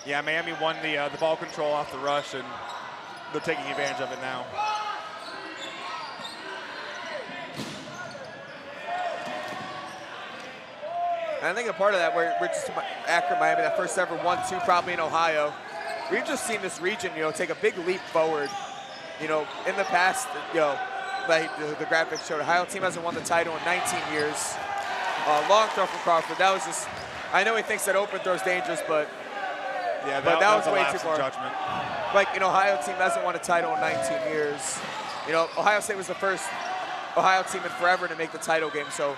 Yeah, Miami won the ball control off the rush, and they're taking advantage of it now. And I think a part of that, we're just Akron, Miami, that first ever 1-2 probably in Ohio. We've just seen this region, take a big leap forward. In the past, like the graphics showed, Ohio team hasn't won the title in 19 years. Long throw from Crawford. That was just, I know he thinks that open throw's dangerous, but yeah, that was way too far. Judgment. Like an Ohio team hasn't won a title in 19 years. Ohio State was the first Ohio team in forever to make the title game. So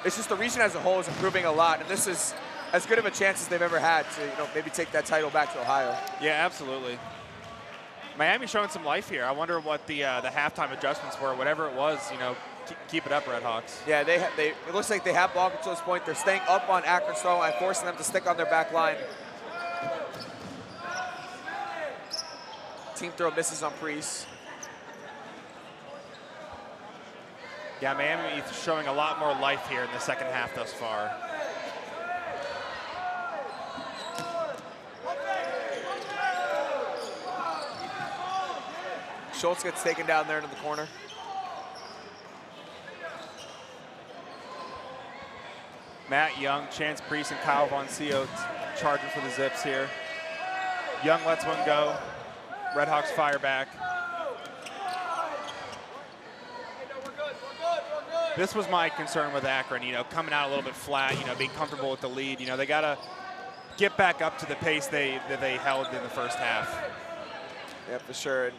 it's just the region as a whole is improving a lot, and this is as good of a chance as they've ever had to, maybe take that title back to Ohio. Yeah, absolutely. Miami's showing some life here. I wonder what the halftime adjustments were. Whatever it was, keep it up, Redhawks. Yeah, it looks like they have ball control at this point. They're staying up on Akron's throw line, forcing them to stick on their back line. Team throw misses on Priest. Yeah, Miami is showing a lot more life here in the second half thus far. Schultz gets taken down there into the corner. Matt Young, Chance Priest, and Kyle Voncio charging for the Zips here. Young lets one go. Redhawks fire back. This was my concern with Akron, coming out a little bit flat, being comfortable with the lead. They got to get back up to the pace that they held in the first half. Yeah, for sure.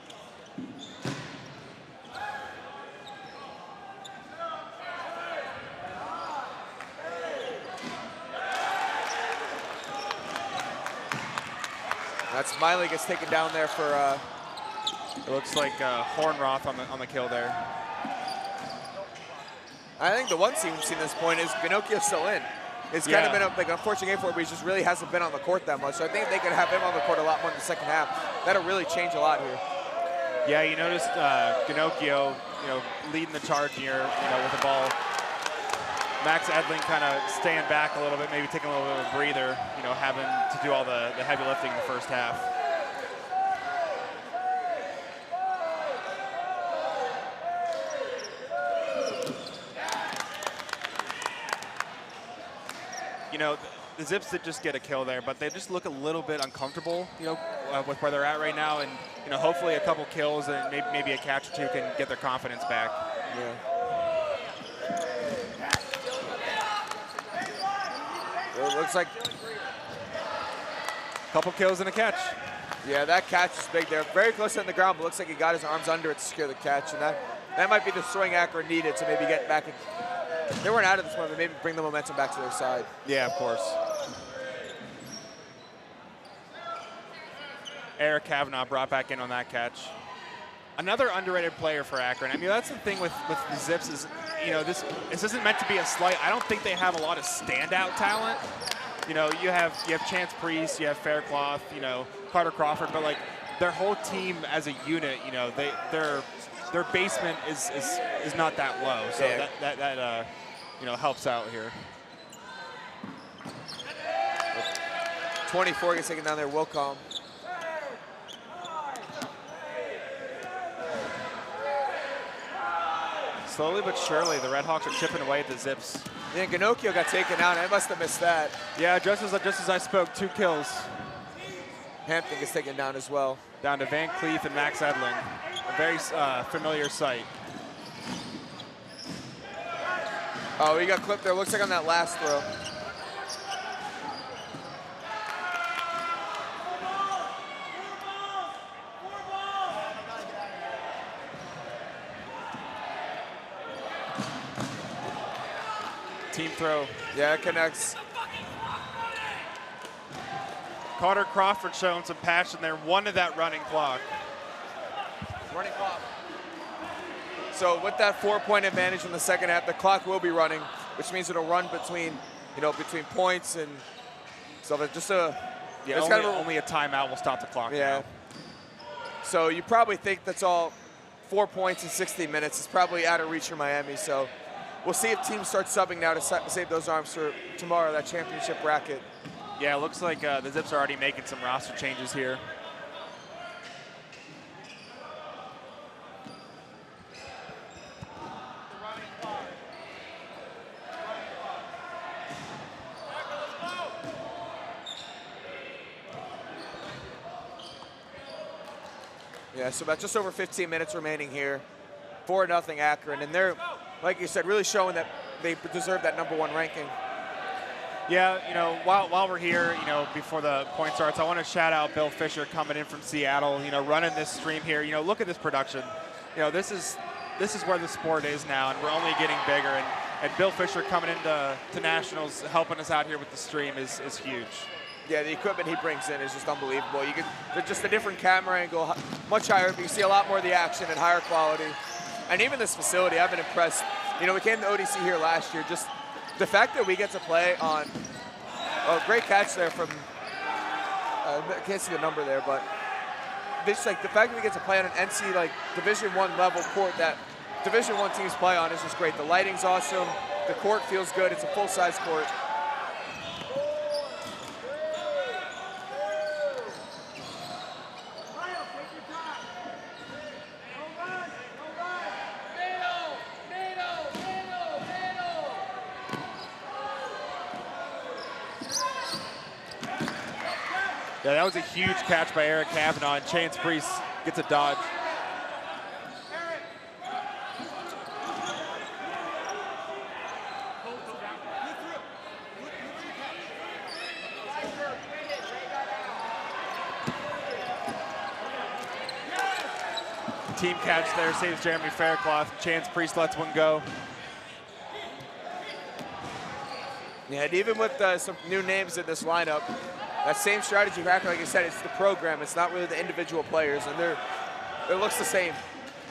That's Miley gets taken down there for. It looks like Hornroth on the kill there. I think the one team we've seen at this point is Pinocchio's still in. It's kind of been an unfortunate game for him, but he just really hasn't been on the court that much. So I think if they could have him on the court a lot more in the second half, that'll really change a lot here. Yeah, you noticed Pinocchio, leading the charge here, with the ball. Max Edling kind of staying back a little bit, maybe taking a little bit of a breather, having to do all the heavy lifting in the first half. The Zips did just get a kill there, but they just look a little bit uncomfortable, with where they're at right now. And, hopefully a couple kills and maybe a catch or two can get their confidence back. Yeah. Well, it looks like a couple kills and a catch. Yeah, that catch is big there. Very close on the ground, but looks like he got his arms under it to secure the catch. And that might be the swing Akron needed to maybe get back. They weren't out of this one, but maybe bring the momentum back to their side. Yeah, of course. Eric Kavanaugh brought back in on that catch. Another underrated player for Akron. I mean, that's the thing with the Zips is, this isn't meant to be a slight. I don't think they have a lot of standout talent. You have Chance Priest, you have Faircloth, Carter Crawford, but like their whole team as a unit, their basement is not that low. So yeah. that helps out here. 24 gets taken down there, Wilcom. Slowly but surely, the Redhawks are chipping away at the Zips. Yeah, Ginocchio got taken out. I must have missed that. Yeah, just as I spoke, 2 kills. Hampton gets taken down as well. Down to Van Cleef and Max Edling. A very familiar sight. Oh, he got clipped there. Looks like on that last throw. team throw. Yeah, it connects. Carter Crawford showing some passion there. Wanted that running clock. Running clock. So with that 4-point advantage in the second half, the clock will be running, which means it'll run between, between points and stuff. It's just a only a timeout will stop the clock. Yeah. Now. So you probably think that's all 4 points in 60 minutes. It's probably out of reach for Miami. So we'll see if teams start subbing now to save those arms for tomorrow, that championship bracket. Yeah, it looks like the Zips are already making some roster changes here. Yeah, so about just over 15 minutes remaining here. 4-0 Akron. And they're, like you said, really showing that they deserve that #1 ranking. Yeah, while we're here, before the point starts, I want to shout out Bill Fisher coming in from Seattle, running this stream here. Look at this production. This is where the sport is now, and we're only getting bigger. And Bill Fisher coming into nationals, helping us out here with the stream is huge. Yeah, the equipment he brings in is just unbelievable. You get just a different camera angle, much higher. You see a lot more of the action and higher quality. And even this facility, I've been impressed. We came to ODC here last year. Just the fact that we get to play on a great catch there from, I can't see the number there, but just like the fact that we get to play on an NC Division I level court that Division I teams play on is just great. The lighting's awesome. The court feels good. It's a full-size court. Yeah, that was a huge catch by Eric Kavanaugh, and Chance Priest gets a dodge. Team catch there saves Jeremy Faircloth. Chance Priest lets one go. Yeah, and even with some new names in this lineup, that same strategy, like I said, it's the program. It's not really the individual players, and it looks the same.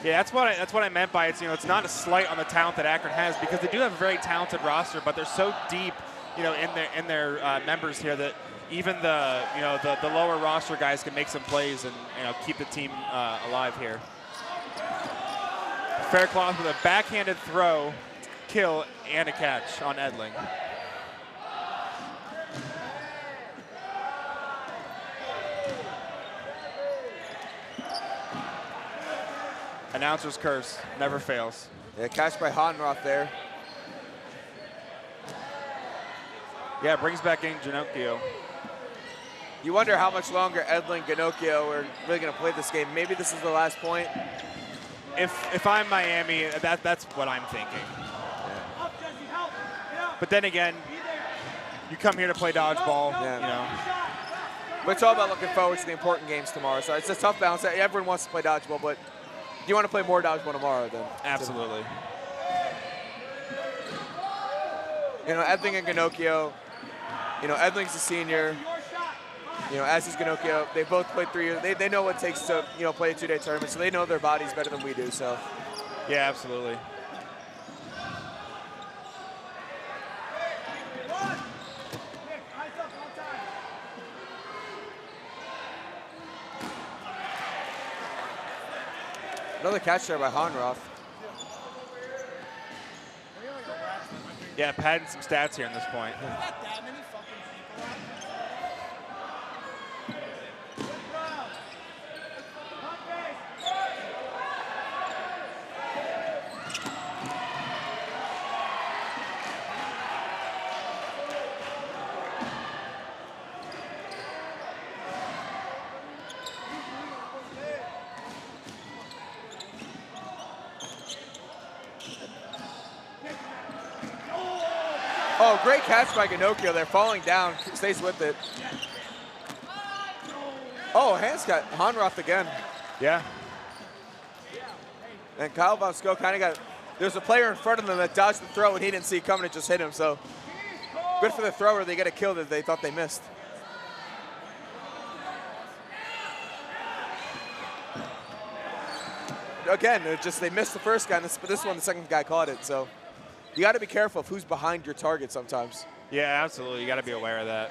Yeah, that's what I meant by it. It's not a slight on the talent that Akron has, because they do have a very talented roster, but they're so deep, in their members here that even the lower roster guys can make some plays and keep the team alive here. Faircloth with a backhanded throw, kill, and a catch on Edling. Announcer's curse never fails. Yeah, catch by Honroth there. Yeah, brings back in Ginocchio. You wonder how much longer Edling, Ginocchio are really going to play this game. Maybe this is the last point. If I'm Miami, that's what I'm thinking. Yeah. But then again, you come here to play dodgeball, But it's all about looking forward to the important games tomorrow. So it's a tough balance. Everyone wants to play dodgeball, but you want to play more dodgeball tomorrow then. Absolutely. Edling and Ginocchio, Edling's a senior, as is Ginocchio. They both played 3 years. They know what it takes to, play a 2-day tournament, so they know their bodies better than we do, so. Yeah, absolutely. Another catch there by Honroth. Yeah, padding some stats here in this point. Oh, great catch by Ginocchio. They're falling down, stays with it. Oh, hands got Honroth again. Yeah. And Kyle Von Sco kind of got there's a player in front of them that dodged the throw and he didn't see it coming and just hit him. So good for the thrower. They get a kill that they thought they missed. Again, they missed the first guy, but this one, the second guy caught it. So you got to be careful of who's behind your target sometimes. Yeah, absolutely. You got to be aware of that.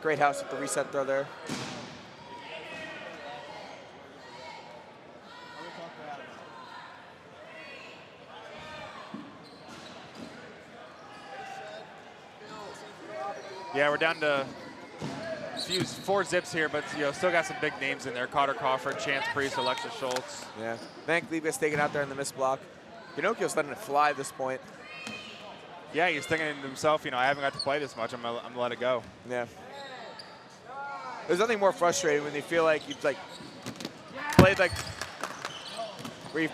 Great house with the reset throw there. Yeah, we're down to 4 zips here, but still got some big names in there. Carter Crawford, Chance Priest, Alexis Schultz. Yeah, Van Cleve gets taken out there in the missed block. Pinocchio's letting it fly at this point. Yeah, he's thinking to himself, I haven't got to play this much. I'm gonna let it go. Yeah. There's nothing more frustrating when you feel like you've played where you.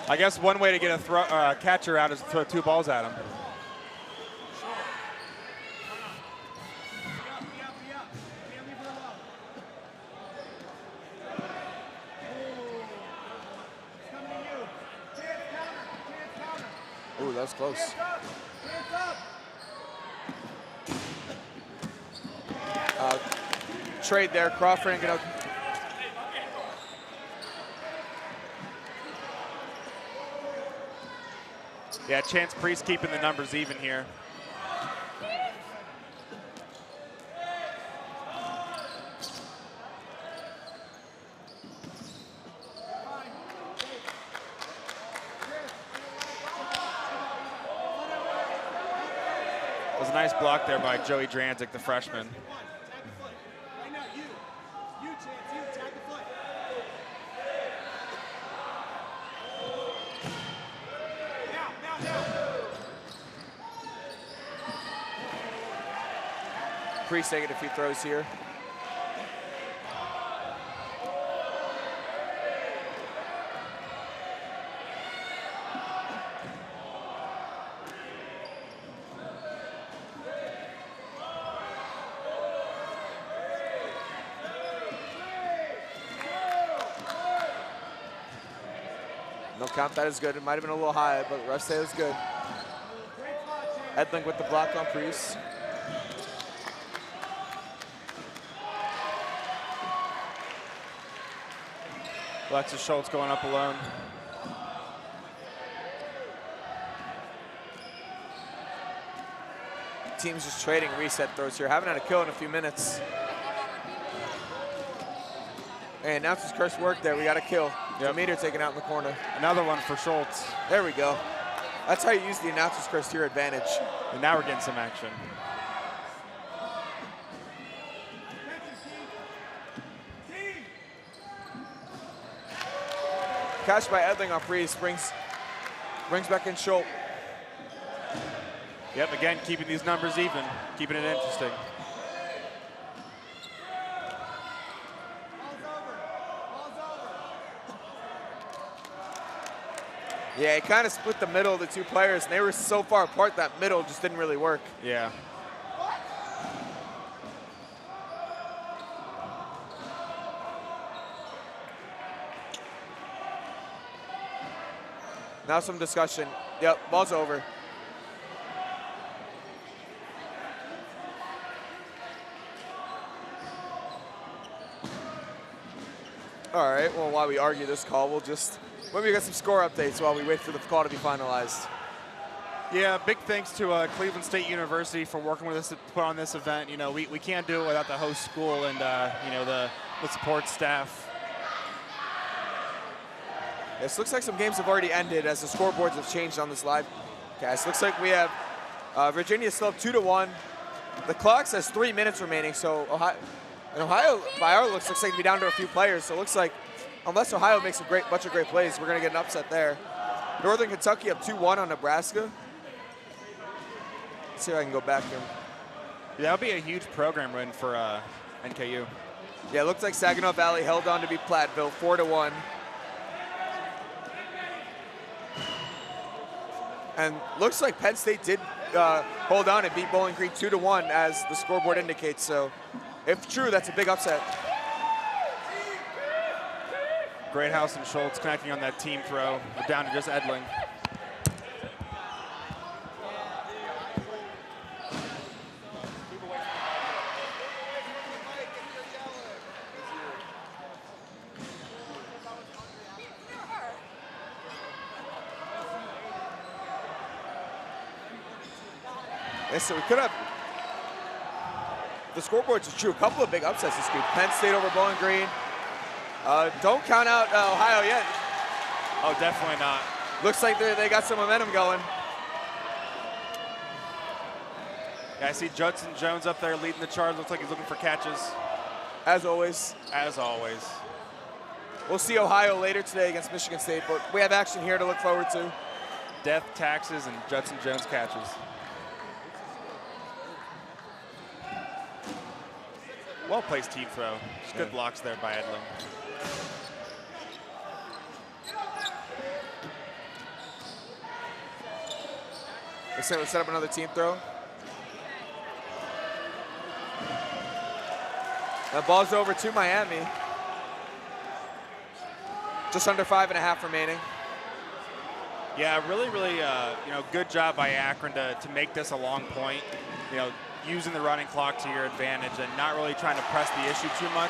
I guess one way to get a catcher out is to throw 2 balls at him. Ooh, that was close. Trade there, Crawford and Pinocchio. Yeah, Chance Priest keeping the numbers even here. It was a nice block there by Joey Dranzik, the freshman. Priest taking a few throws here. No count, that is good. It might have been a little high, but the ref said it was good. Edling with the block on Priest. Alexis Schultz going up alone. Team's just trading reset throws here. Haven't had a kill in a few minutes. And announcer's curse worked there. We got a kill. Yep. Meter taken out in the corner. Another one for Schultz. There we go. That's how you use the announcer's curse to your advantage. And now we're getting some action. Catch by Edling on Priest brings back in Schultz. Yep, again, keeping these numbers even, keeping it interesting. Yeah, he kind of split the middle of the 2 players, and they were so far apart that middle just didn't really work. Yeah. Now some discussion. Yep, ball's over. All right, well, while we argue this call, we'll just maybe get some score updates while we wait for the call to be finalized. Yeah, big thanks to Cleveland State University for working with us to put on this event. We can't do it without the host school and, the support staff. This looks like some games have already ended as the scoreboards have changed on this live cast. Looks like we have Virginia still up 2-1. The clock says 3 minutes remaining, so Ohio by our looks like to be down to a few players. So it looks like unless Ohio makes a bunch of great plays, we're going to get an upset there. Northern Kentucky up 2-1 on Nebraska. Let's see if I can go back here. Yeah, that would be a huge program win for NKU. Yeah, it looks like Saginaw Valley held on to beat Platteville 4-1. And looks like Penn State did hold on and beat Bowling Green 2-1 as the scoreboard indicates. So if true, that's a big upset. Greathouse and Schultz connecting on that team throw. We're down to just Edling. Yeah, so we could have, the scoreboards are true, a couple of big upsets this week. Penn State over Bowling Green. Don't count out Ohio yet. Oh, definitely not. Looks like they got some momentum going. Yeah, I see Judson Jones up there leading the charge. Looks like he's looking for catches. As always. As always. We'll see Ohio later today against Michigan State, but we have action here to look forward to. Death, taxes, and Judson Jones catches. Well-placed team throw. Just good blocks there by Edling. Let's set up another team throw. The ball's over to Miami. Just under 5.5 remaining. Yeah, really, good job by Akron to make this a long point. Using the running clock to your advantage and not really trying to press the issue too much.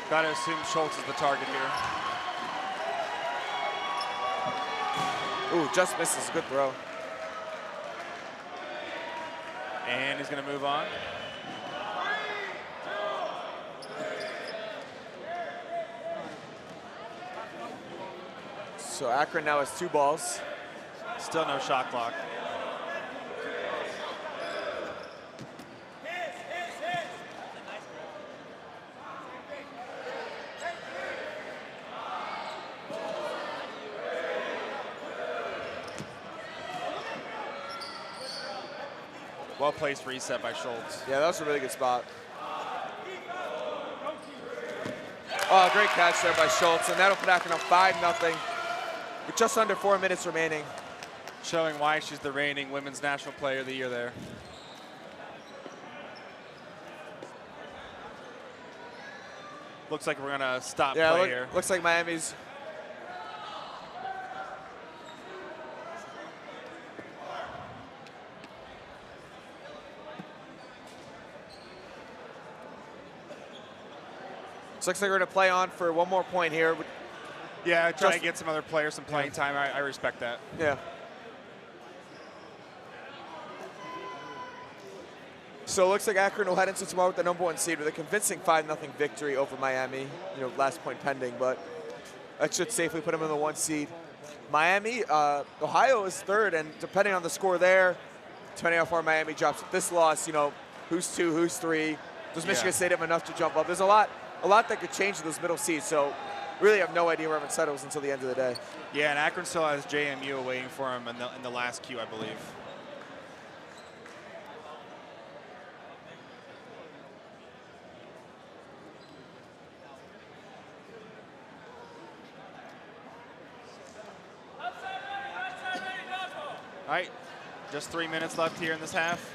Got to assume Schultz is the target here. Ooh, just misses. Good throw. And he's going to move on. So Akron now has 2 balls. Still no shot clock. Well-placed reset by Schultz. Yeah, that was a really good spot. Oh, great catch there by Schultz, and that'll put Akron up 5-0 with just under 4 minutes remaining. Showing why she's the reigning Women's National Player of the Year there. Looks like we're going to stop play here. Looks like Miami's. Looks like we're going to play on for one more point here. Yeah, try to get some other players some playing time. I respect that. Yeah. So it looks like Akron will head into tomorrow with the #1 seed with a convincing 5-0 victory over Miami. Last point pending, but that should safely put them in the 1 seed. Miami, Ohio is 3rd, and depending on the score there, depending on how far Miami drops with this loss, who's 2, who's 3. Does Michigan State have enough to jump up? There's a lot that could change in those middle seeds. So really have no idea where it settles until the end of the day. Yeah, and Akron still has JMU waiting for him in the last queue, I believe. All right, just 3 minutes left here in this half.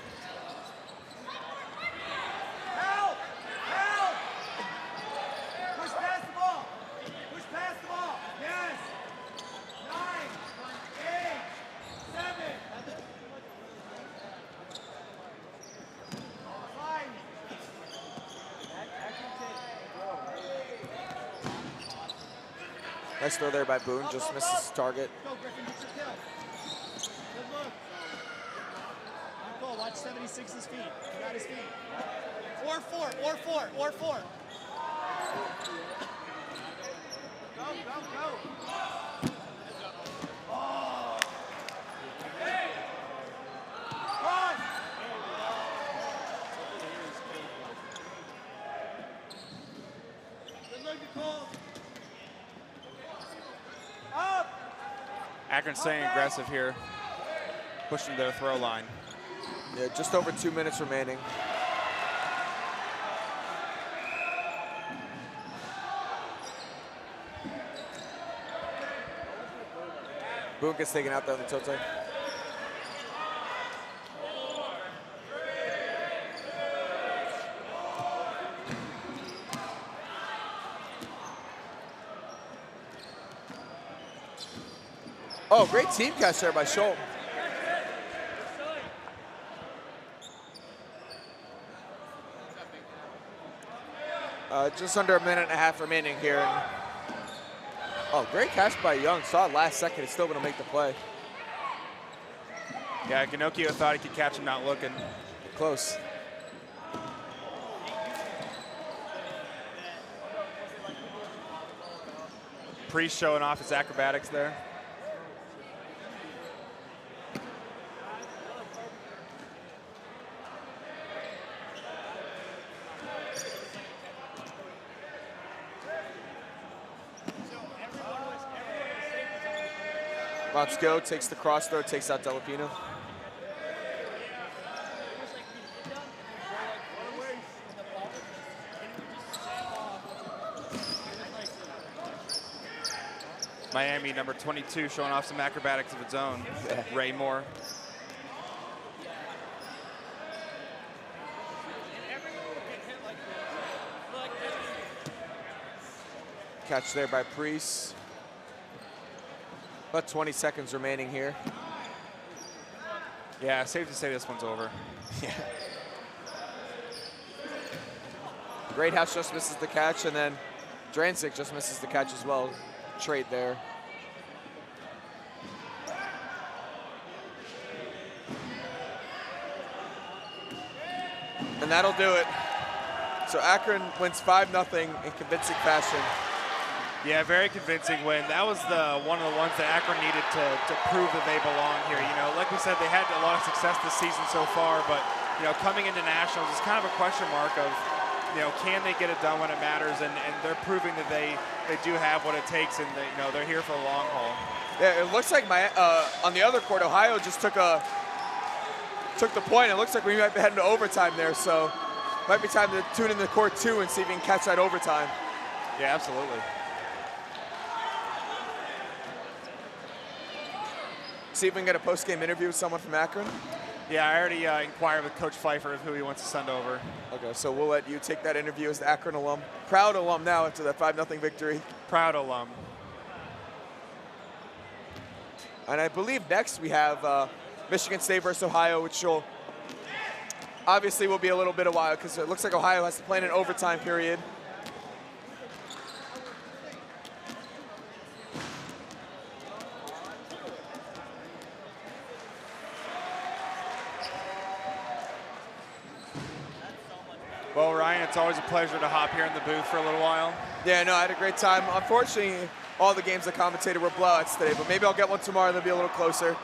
Nice throw there by Boone, just misses his target. Watch 76's feet. He got his feet. Or four. Go. Oh. Hey. Run. Good look, Nicole. Up. Akron staying aggressive here, pushing their throw line. Yeah, just over 2 minutes remaining. Boone gets taken out there on the toe tag. Oh, great team catch there by Schultz. Just under a minute and a half remaining here. Oh, great catch by Young. Saw it last second. He's still going to make the play. Yeah, Ginocchio thought he could catch him not looking. Close. Priest showing off his acrobatics there. Let's go, takes the cross throw, takes out Delapino. Miami, number 22, showing off some acrobatics of its own. Yeah. Ray Moore. Catch there by Priest. About 20 seconds remaining here. Yeah, safe to say this one's over. Yeah. Greathouse just misses the catch, and then Dranzik just misses the catch as well. Trade there. And that'll do it. So Akron wins 5-0 in convincing fashion. Yeah, very convincing win. That was one of the ones that Akron needed to prove that they belong here. You know, like we said, they had a lot of success this season so far, but, you know, coming into nationals is kind of a question mark of, you know, can they get it done when it matters? And they're proving that they do have what it takes, and you know, they're here for the long haul. Yeah, it looks like on the other court, Ohio just took the point. It looks like we might be heading to overtime there, so might be time to tune in the court 2 and see if we can catch that overtime. Yeah, absolutely. See if we can get a post-game interview with someone from Akron. Yeah, I already inquired with Coach Pfeiffer of who he wants to send over. Okay, so we'll let you take that interview as the Akron alum. Proud alum now after that 5-0 victory. Proud alum. And I believe next we have Michigan State versus Ohio, which will obviously will be a little bit of a while because it looks like Ohio has to play in an overtime period. Well, Ryan, it's always a pleasure to hop here in the booth for a little while. Yeah, no, I had a great time. Unfortunately, all the games I commentated were blowouts today, but maybe I'll get one tomorrow that'll be a little closer.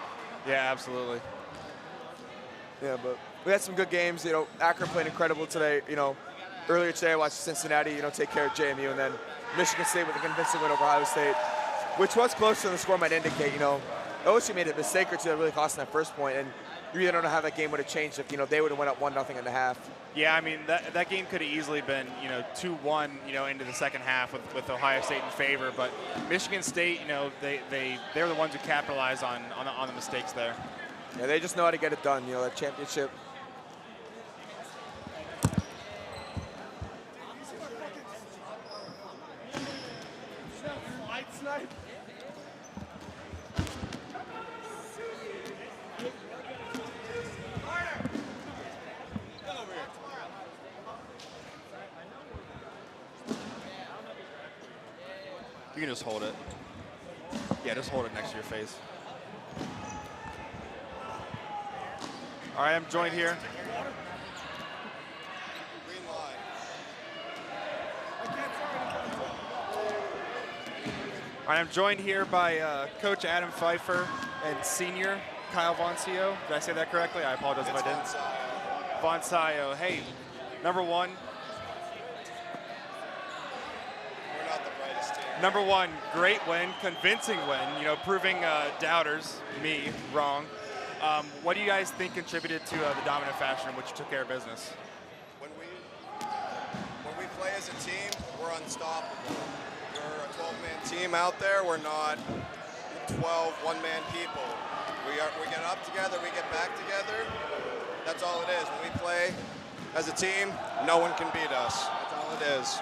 Yeah, absolutely. Yeah, but we had some good games. You know, Akron played incredible today. You know, earlier today I watched Cincinnati, you know, take care of JMU, and then Michigan State with a convincing win over Ohio State, which was closer than the score might indicate. You know, OSU made a mistake or two that really cost them that first point, and you really don't know how that game would have changed if, you know, they would have went up 1-0 in the half. Yeah, I mean, that game could have easily been, you know, 2-1, you know, into the second half with Ohio State in favor. But Michigan State, you know, they're the ones who capitalize on the mistakes there. Yeah, they just know how to get it done, you know, that championship. You can just hold it. Yeah, just hold it next to your face. All right, I'm joined here. All right, I'm joined here by Coach Adam Pfeiffer and senior Kyle Voncio. Did I say that correctly? I apologize if I didn't. Voncio. Hey, number one. number one, great win, convincing win, you know, proving doubters, me, wrong. What do you guys think contributed to the dominant fashion in which you took care of business? When we play as a team, we're unstoppable. We're a 12-man team out there. We're not 12 one-man people. We get up together, we get back together. That's all it is. When we play as a team, no one can beat us. That's all it is.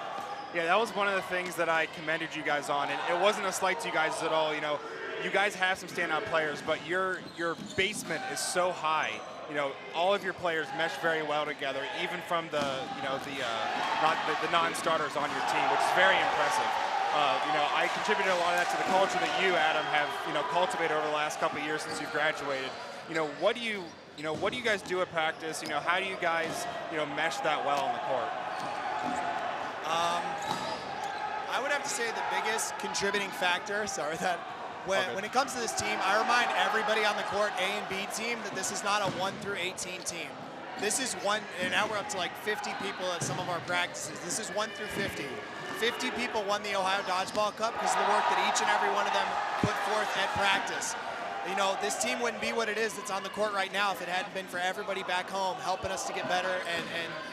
Yeah, that was one of the things that I commended you guys on, and it wasn't a slight to you guys at all. You know, you guys have some standout players, but your basement is so high. You know, all of your players mesh very well together, even from the non-starters on your team, which is very impressive. You know, I contributed a lot of that to the culture that you, Adam, have cultivated over the last couple of years since you've graduated. You know, what do you guys do at practice? You know, how do you guys mesh that well on the court? I would have to say the biggest contributing factor, when it comes to this team, I remind everybody on the court, A and B team, that this is not a 1 through 18 team. This is and now we're up to like 50 people at some of our practices. This is 1 through 50. 50 people won the Ohio Dodgeball Cup because of the work that each and every one of them put forth at practice. You know, this team wouldn't be what it is that's on the court right now if it hadn't been for everybody back home helping us to get better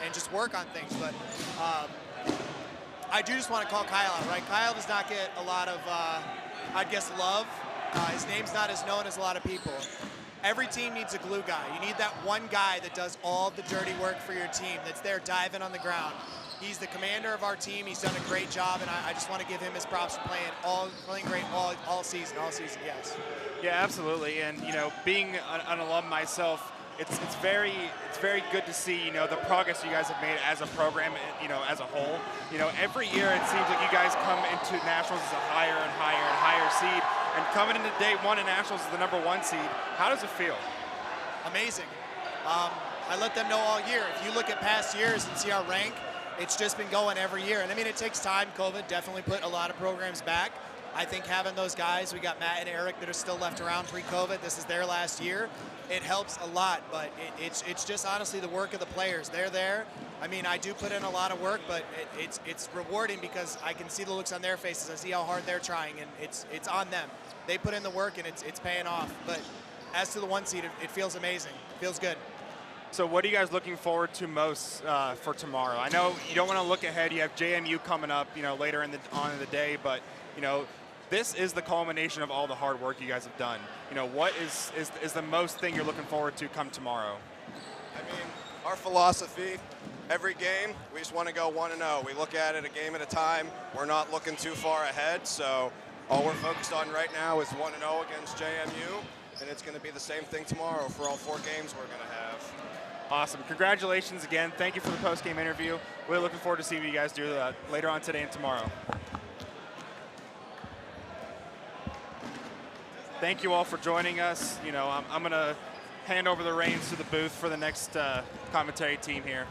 and just work on things. But I do just want to call Kyle out, right? Kyle does not get a lot of, I'd guess, love. His name's not as known as a lot of people. Every team needs a glue guy. You need that one guy that does all the dirty work for your team, that's there diving on the ground. He's the commander of our team. He's done a great job, and I just want to give him his props for playing great all season, yes. Yeah, absolutely. And being an alum myself, it's very good to see the progress you guys have made as a program, as a whole. Every year it seems like you guys come into nationals as a higher and higher seed, and coming into day one in nationals as the #1 seed. How does it feel? Amazing. I let them know all year. If you look at past years and see our rank, it's just been going every year. And I mean, it takes time. COVID definitely put a lot of programs back. I think having those guys, we got Matt and Eric that are still left around pre-COVID. This is their last year. It helps a lot, but it's just honestly the work of the players. They're there. I mean, I do put in a lot of work, but it's rewarding because I can see the looks on their faces. I see how hard they're trying, and it's on them. They put in the work, and it's paying off. But as to the 1 seed, it feels amazing. It feels good. So what are you guys looking forward to most for tomorrow? I know you don't want to look ahead. You have JMU coming up, later on in the day, but this is the culmination of all the hard work you guys have done. What is the most thing you're looking forward to come tomorrow? I mean, our philosophy, every game, we just want to go 1-0. We look at it a game at a time. We're not looking too far ahead, so all we're focused on right now is 1-0 against JMU, and it's going to be the same thing tomorrow for all 4 games we're going to have. Awesome. Congratulations again. Thank you for the post-game interview. Really looking forward to seeing what you guys do later on today and tomorrow. Thank you all for joining us. I'm going to hand over the reins to the booth for the next commentary team here.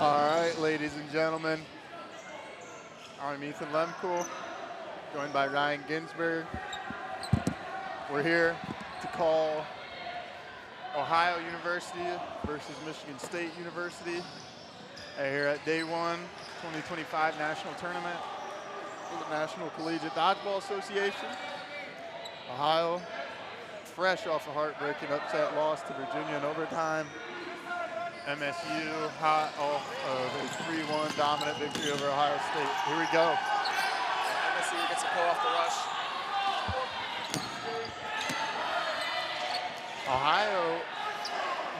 All right, ladies and gentlemen, I'm Ethan Lemkool, joined by Ryan Ginsberg. We're here to call Ohio University versus Michigan State University here at day one, 2025 national tournament for the National Collegiate Dodgeball Association. Ohio, fresh off a heartbreaking upset loss to Virginia in overtime. MSU hot off of a 3-1 dominant victory over Ohio State. Here we go. MSU gets a pull off the rush. Ohio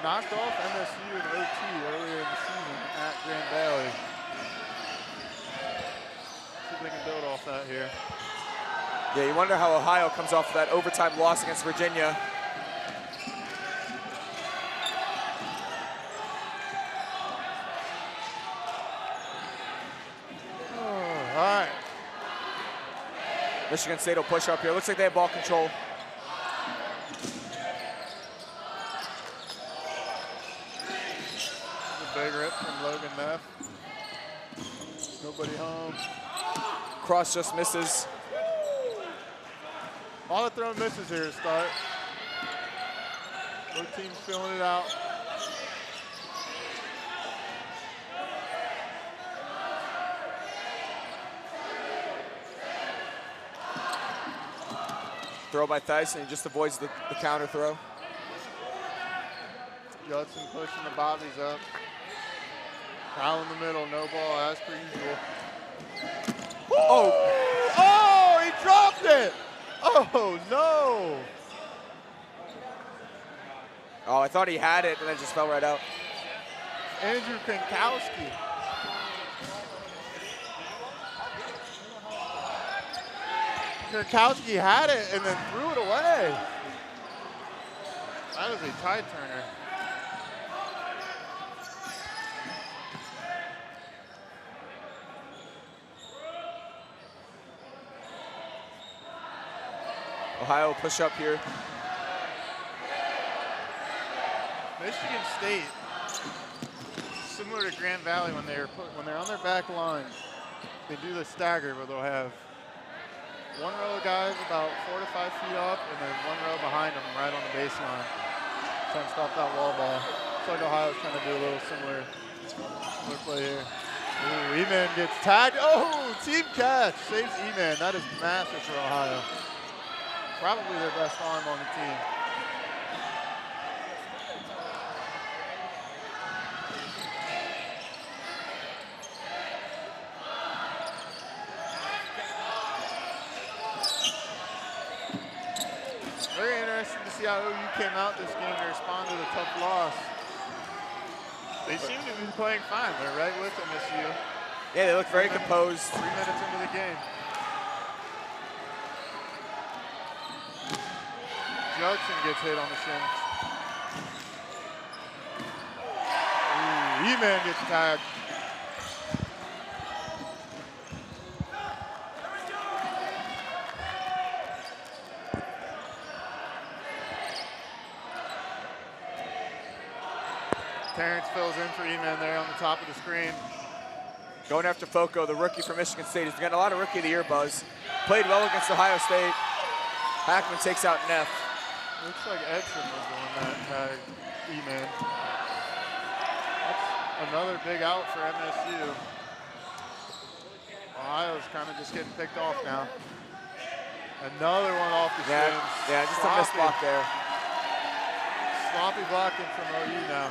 knocked off MSU in OT earlier in the season at Grand Valley. See if they can build off that here. Yeah, you wonder how Ohio comes off of that overtime loss against Virginia. All right. Michigan State will push up here. Looks like they have ball control. A big rip from Logan Neff. Nobody home. Cross just misses. A lot of throw misses here to start. Both teams filling it out. Throw by Tyson, he just avoids the counter throw. Judson pushing the bobbies up. Foul in the middle, no ball as per usual. Oh! Oh, he dropped it! Oh, no! Oh, I thought he had it and then just fell right out. Andrew Krankowski. Krankowski had it and then threw it away. That was a tide turner. Ohio push up here. Michigan State, similar to Grand Valley when they're on their back line, they do the stagger where they'll have one row of guys about 4 to 5 feet up and then one row behind them right on the baseline. Trying to stop that wall ball. Looks like Ohio's trying to do a little similar play here. Ooh, E-Man gets tagged. Oh, team catch. Saves E-Man. That is massive for Ohio. Probably their best arm on the team. Very interesting to see how OU came out this game to respond to the tough loss. They seem to be playing fine. They're right with MSU. Yeah, they look very composed. 3 minutes into the game. Judson gets hit on the shins. Ooh, E-Man gets tagged. Terrence fills in for E-Man there on the top of the screen. Going after Foco, the rookie from Michigan State. He's got a lot of Rookie of the Year buzz. Played well against Ohio State. Hackman takes out Neff. Looks like Edson was the one that tagged E-Man. That's another big out for MSU. Ohio's kind of just getting picked off now. Another one off the shins. Yeah, just a missed block there. Sloppy blocking from OU now.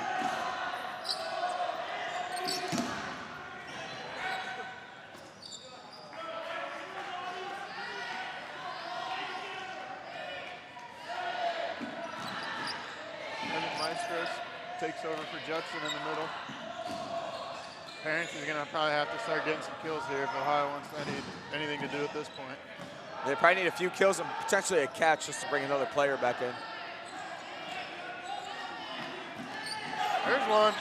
Takes over for Judson in the middle. Parents is gonna probably have to start getting some kills here if Ohio wants anything to do at this point. They probably need a few kills and potentially a catch just to bring another player back in. There's one.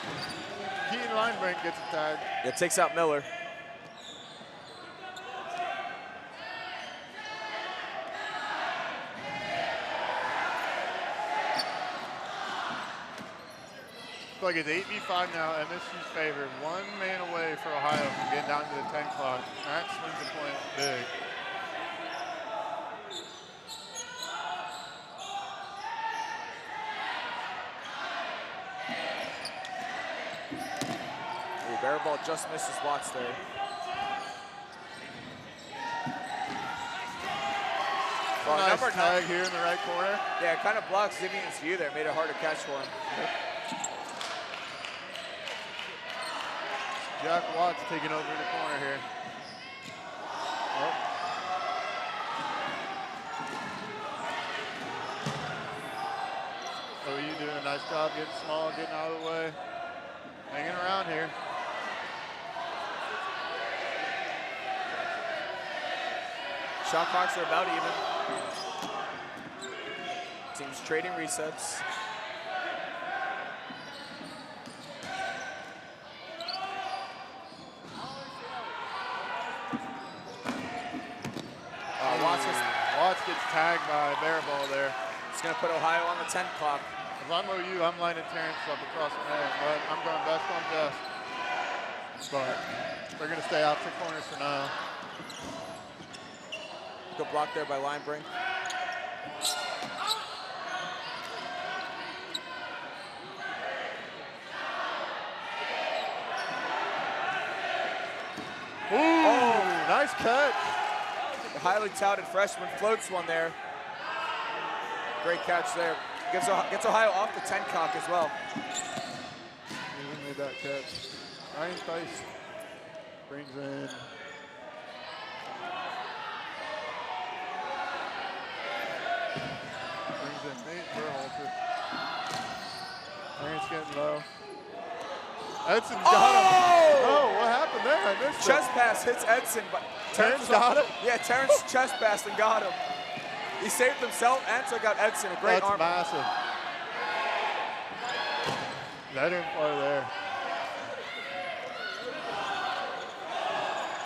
Keaton Linebrink gets a tag. Yeah, takes out Miller. Looks like it's 8v5 now, MSU's favor. 1 man away for Ohio from getting down to the 10 clock. Matt swings the point big. Barrel ball just misses Watts there. Well, nice number tag 9 here in the right corner. Yeah, it kind of blocks Zivian's view there, made it hard to catch for him. Jack Watts taking over the corner here. Oh. OU doing a nice job getting small, getting out of the way. Hanging around here. Shot clocks are about even. Teams trading resets. Watts gets tagged by Bear Ball there. It's going to put Ohio on the 10 clock. If I'm OU, I'm lining Terrence up across the net, but I'm going best on best. But they're going to stay out 2 corners for now. Good block there by Linebrink. Ooh, nice catch. The highly touted freshman floats one there. Great catch there. Gets Ohio off the 10 cock as well. He made that catch. Ryan Tice brings in. Nate Berhalter. Terrence getting low. Edson got him. Oh, what happened there? I missed it. Chest pass hits Edson, but Terrence got him? Yeah, Terrence chest passed and got him. He saved himself and took out Edson. A great arm. That's massive. Veteran play there.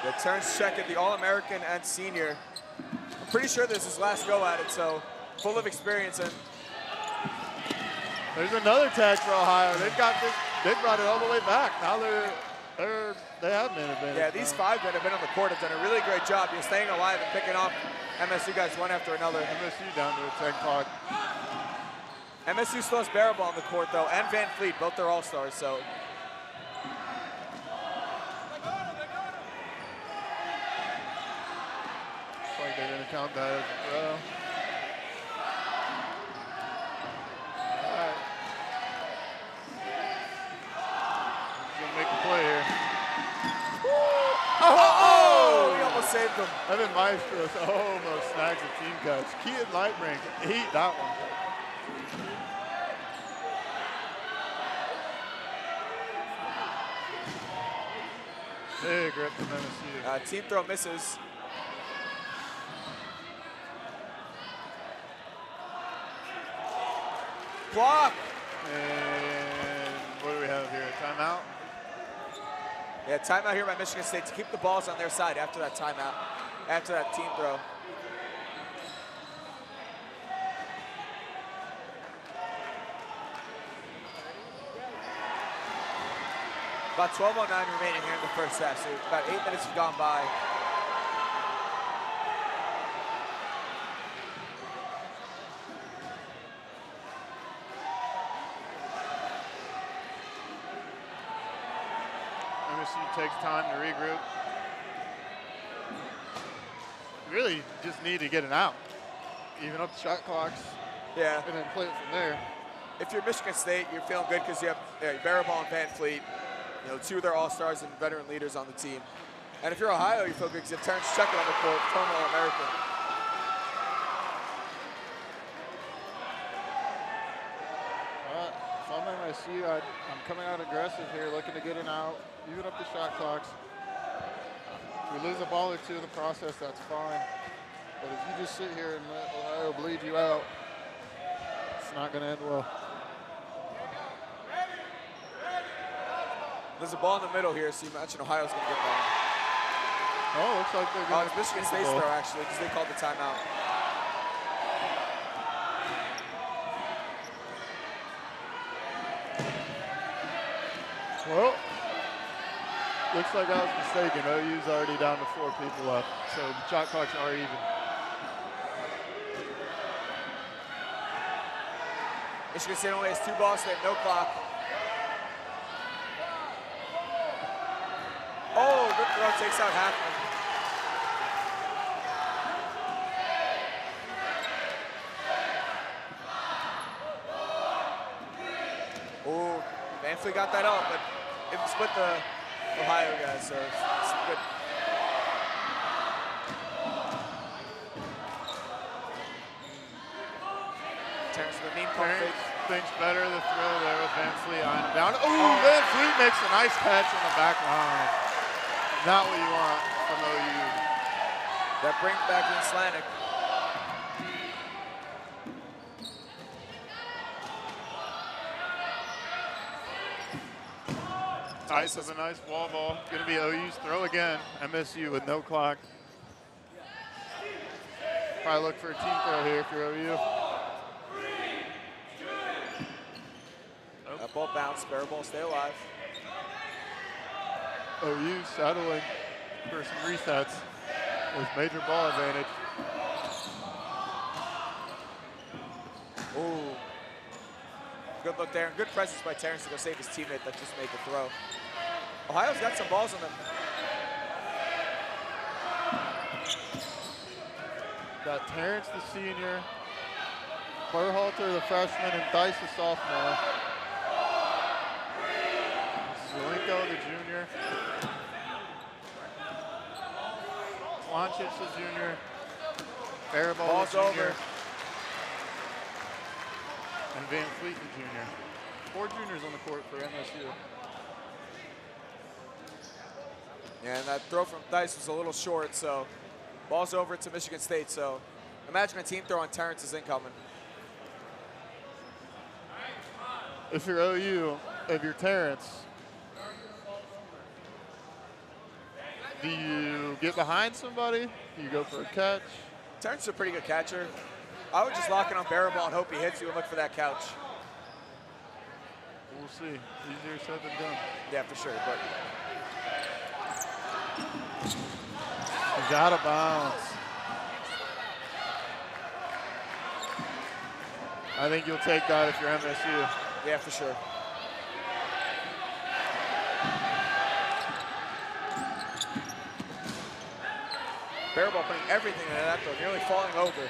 The Terrence check at the All-American and senior. I'm pretty sure this is his last go at it, so full of experience. And there's another tag for Ohio. They've got this. They brought it all the way back. Now they have been advantage. Yeah, these 5 men have been on the court have done a really great job. You're staying alive and picking off MSU guys one after another. MSU down to a 10 clock. MSU still has Barabal on the court though, and Van Fleet, both their all-stars. So. Looks like they're gonna count that as a throw. Make a play here. Oh! He almost saved him. Evan Maestros almost snags the team catch. Keaton Lightbrink ate that one. Big rip from MSU. Team throw misses. Block. And what do we have here? Timeout? Yeah, timeout here by Michigan State to keep the balls on their side after that timeout, after that team throw. About 12:09 remaining here in the first half, so about 8 minutes have gone by. MSU takes time to regroup. Really just need to get an out. Even up the shot clocks. Yeah. And then play it from there. If you're Michigan State, you're feeling good because you have Barabal and Van Fleet, 2 of their all-stars and veteran leaders on the team. And if you're Ohio, you feel good because you have Terrence Checker on the court, former All-American. If I'm MSU, I'm coming out aggressive here, looking to get an out, even up the shot clocks. If we lose a ball or 2 in the process, that's fine. But if you just sit here and let Ohio bleed you out, it's not going to end well. There's a ball in the middle here, so you mentioned Ohio's going to get that. Oh, looks like they're going to. It's Michigan State's throw, actually, because they called the timeout. looks like I was mistaken. OU's already down to 4 people left, so the shot clocks are even. Michigan State only has 2 balls, so they have no clock. Oh, good throw, takes out Hackman. Oh, Van Fleet got that up, but it split the Ohio guys, so it's good. Terrence with the mean pump fake. Thinks better the throw there with Van Fleet on down. Oh, Van Fleet makes a nice catch on the back line. Not what you want from OU. That brings back in Slanik. Tice with a nice wall ball. Going to be OU's throw again. MSU with no clock. Probably look for a team throw here if you're OU. That ball bounced, spare ball, stay alive. OU settling for some resets with major ball advantage. Ooh. Good look there, and good presence by Terrence to go save his teammate that just made the throw. Ohio's got some balls on them. Got Terrence, the senior, Berhalter, the freshman, and Dice, the sophomore. Zelenko, the junior. Lancic, the junior. Barabal, the junior. Over. And Van Fleet, the junior. 4 juniors on the court for MSU. Yeah, and that throw from Dice was a little short, so ball's over to Michigan State. So imagine a team throw on Terrence is incoming. If you're OU, if you're Terrence, do you get behind somebody? Do you go for a catch? Terrence is a pretty good catcher. I would just lock it on Barabal and hope he hits you and look for that couch. We'll see. Easier said than done. Yeah, for sure. But he's out of bounds. I think you'll take that if you're MSU. Yeah, for sure. Barabal putting everything into that throw, nearly falling over.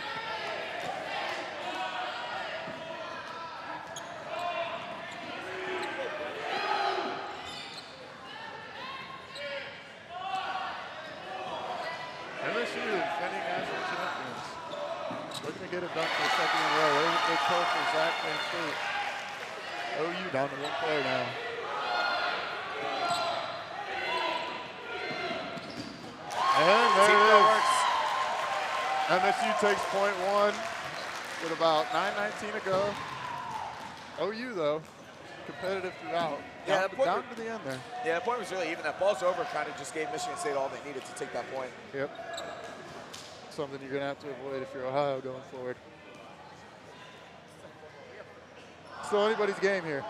MSU, defending national champions. Looking to get it done for the second in a row. There's a big pull for Zach Van Fleet. OU down to 1 player now. And there it is. MSU takes point 1 with about 9:19 to go. OU, though, competitive throughout. Yeah, down to the end there. Yeah, the point was really even. That ball's over kind of just gave Michigan State all they needed to take that point. Yep. Something you're going to have to avoid if you're Ohio going forward. Still anybody's game here.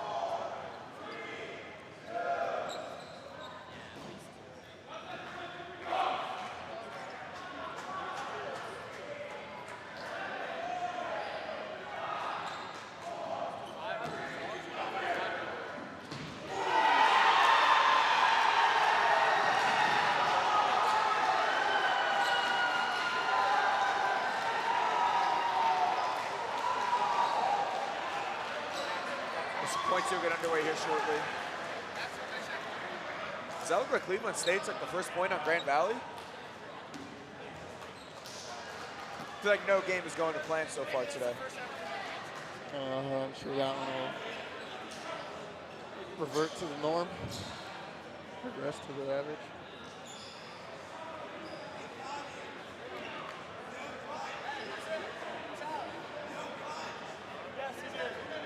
Points will get underway here shortly. Does that look like Cleveland State's like the first point on Grand Valley? I feel like no game is going to plan so far today. I'm sure that one will revert to the norm. Regress to the average.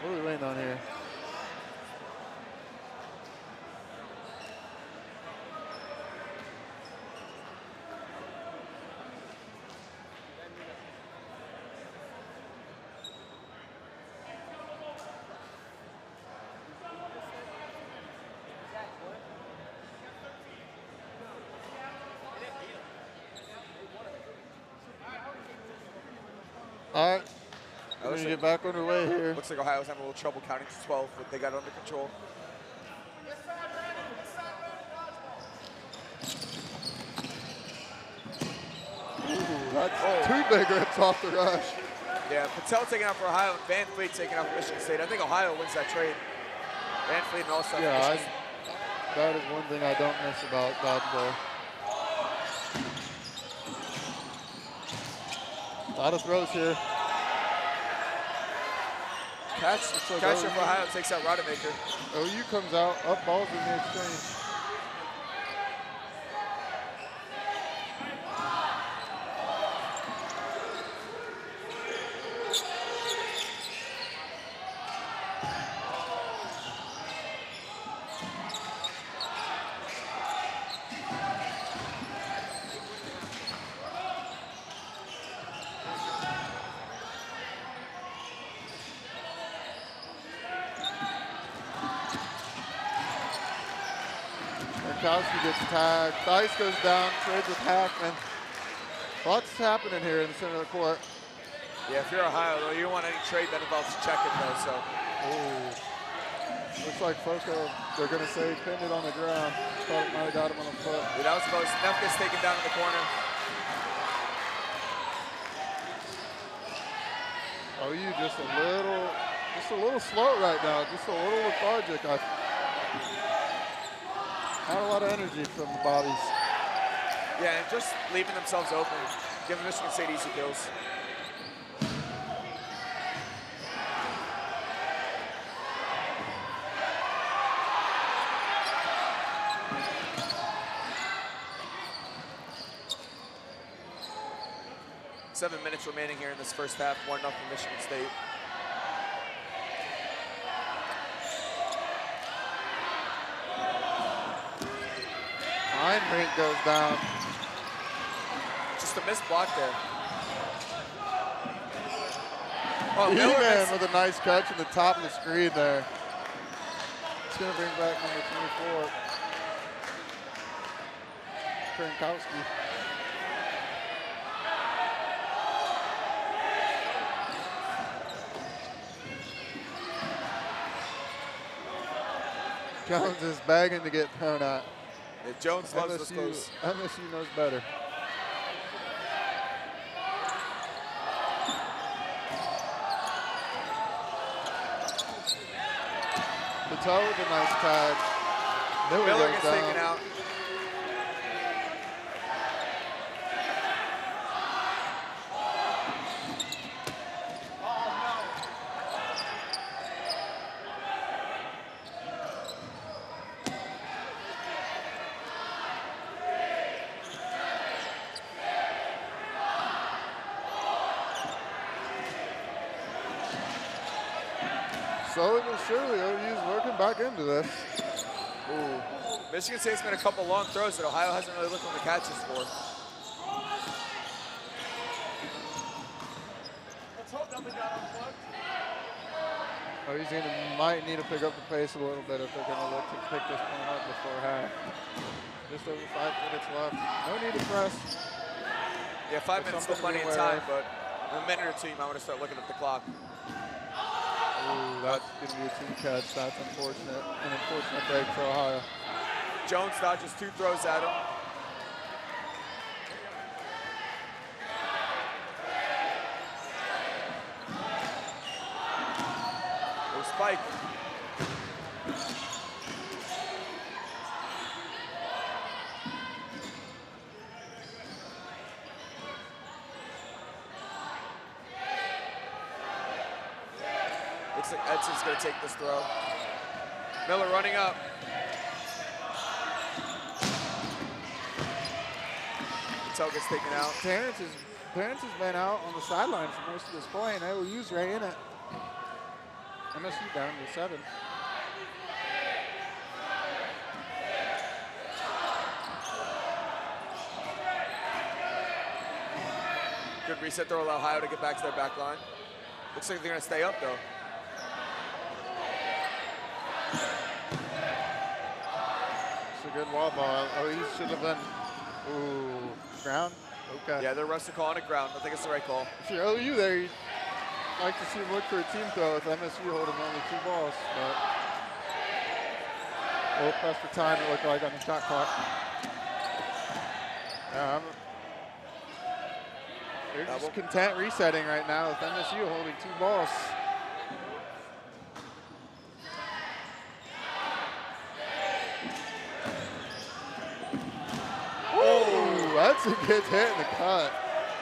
What are we waiting on here? All right. We're going to get back underway here. Looks like Ohio's having a little trouble counting to 12, but they got it under control. Ooh, that's 2 big rips off the rush. Yeah, Patel taking out for Ohio, and Van Fleet taking out for Michigan State. I think Ohio wins that trade. Van Fleet and all-star. Yeah, that is one thing I don't miss about dodgeball. A lot of throws here. Catcher for Ohio takes out Rodemaker. OU comes out, up balls in the exchange. Kowski gets tagged. Dice goes down, trades with Hackman. Lots happening here in the center of the court. Yeah, if you're Ohio, though, you don't want any trade that involves checking, though, so. Ooh. Looks like Foco, they're going to say, pinned it on the ground. Thought it might have got him on the foot. Yeah, that was close. Neff gets taken down in the corner. OU just a little slow right now, just a little lethargic. Not a lot of energy from the bodies. Yeah, and just leaving themselves open, giving Michigan State easy kills. Seven minutes remaining here in this first half, 1-0 Michigan State. Rink goes down. Just a missed block there. Oh, E-Man with a nice catch in the top of the screen there. It's going to bring back number 24. Krankowski. Jones is begging to get thrown at. Yeah, Jones loves those close. MSU knows better. Patel with a nice tag. Miller gets taken out. Slowly but surely, OU's working back into this. Ooh. Michigan State's made a couple long throws that Ohio hasn't really looked on the catches for. OU's might need to pick up the pace a little bit if they're going to look to pick this one up before half. Just over 5 minutes left. No need to press. Yeah, 5 minutes still plenty of time, but in a minute or two, you might want to start looking at the clock. Ooh, that's going to be a team catch. That's unfortunate. An unfortunate break for Ohio. Jones dodges 2 throws at him. No spike. Looks like Edson's going to take this throw. Miller running up. Patel gets taken out. Terrence has been out on the sideline for most of this play, and OU's right in it. MSU down to 7. Good reset throw, allow Ohio to get back to their back line. Looks like they're going to stay up, though. It's a good wall ball. Oh, he should have been, ooh, ground? Okay. Yeah, they're Russell calling it ground. I think it's the right call. If you're OU there, like to see him look for a team throw with MSU holding only 2 balls, but a little pressed for time it looked like on the shot clock. They're just content resetting right now with MSU holding 2 balls. Oh, that's a good hit in the cut.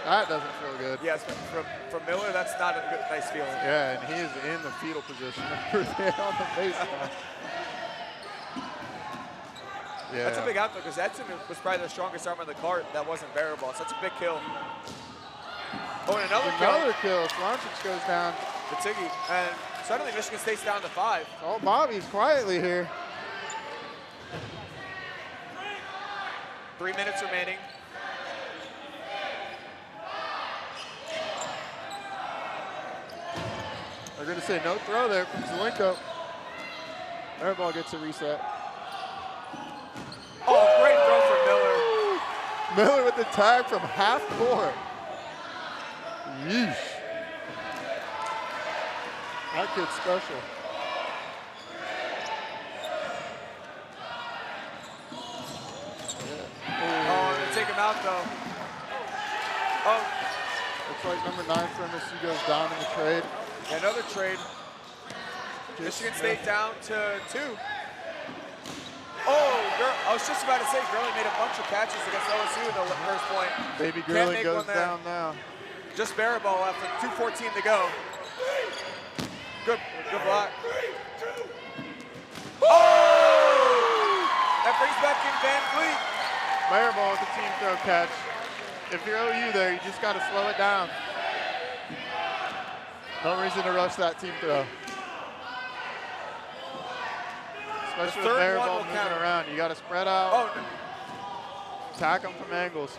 That doesn't feel good. Yes, from Miller, that's not a good, nice feeling. Yeah, and he is in the fetal position over there on the baseline. Yeah. That's a big output because Edson was probably the strongest arm on the cart that wasn't variable. So that's a big kill. Oh, and another kill. Slanchich goes down. Batiggi. And suddenly Michigan State's down to 5. Oh, Bobby's quietly here. 3 minutes remaining. They're going to say no throw there from Zelenko. Airball gets a reset. Oh, great throw from Miller. Miller with the tag from half court. Yeesh. That kid's special. Oh, they take him out though. Oh. Looks like number 9 for MSU goes down in the trade. Another trade. Michigan State down to 2. Oh, I was just about to say Gurley made a bunch of catches against OSU in the first point. Baby Gurley goes down now. Just barrel ball left with 2:14 to go. Good block. Oh! That brings back in Van Fleet. Barrel ball with the team throw catch. If you're OU there, you just got to slow it down. No reason to rush that team throw. Especially with barrel ball moving around. You got to spread out. Oh, no. Attack them from angles.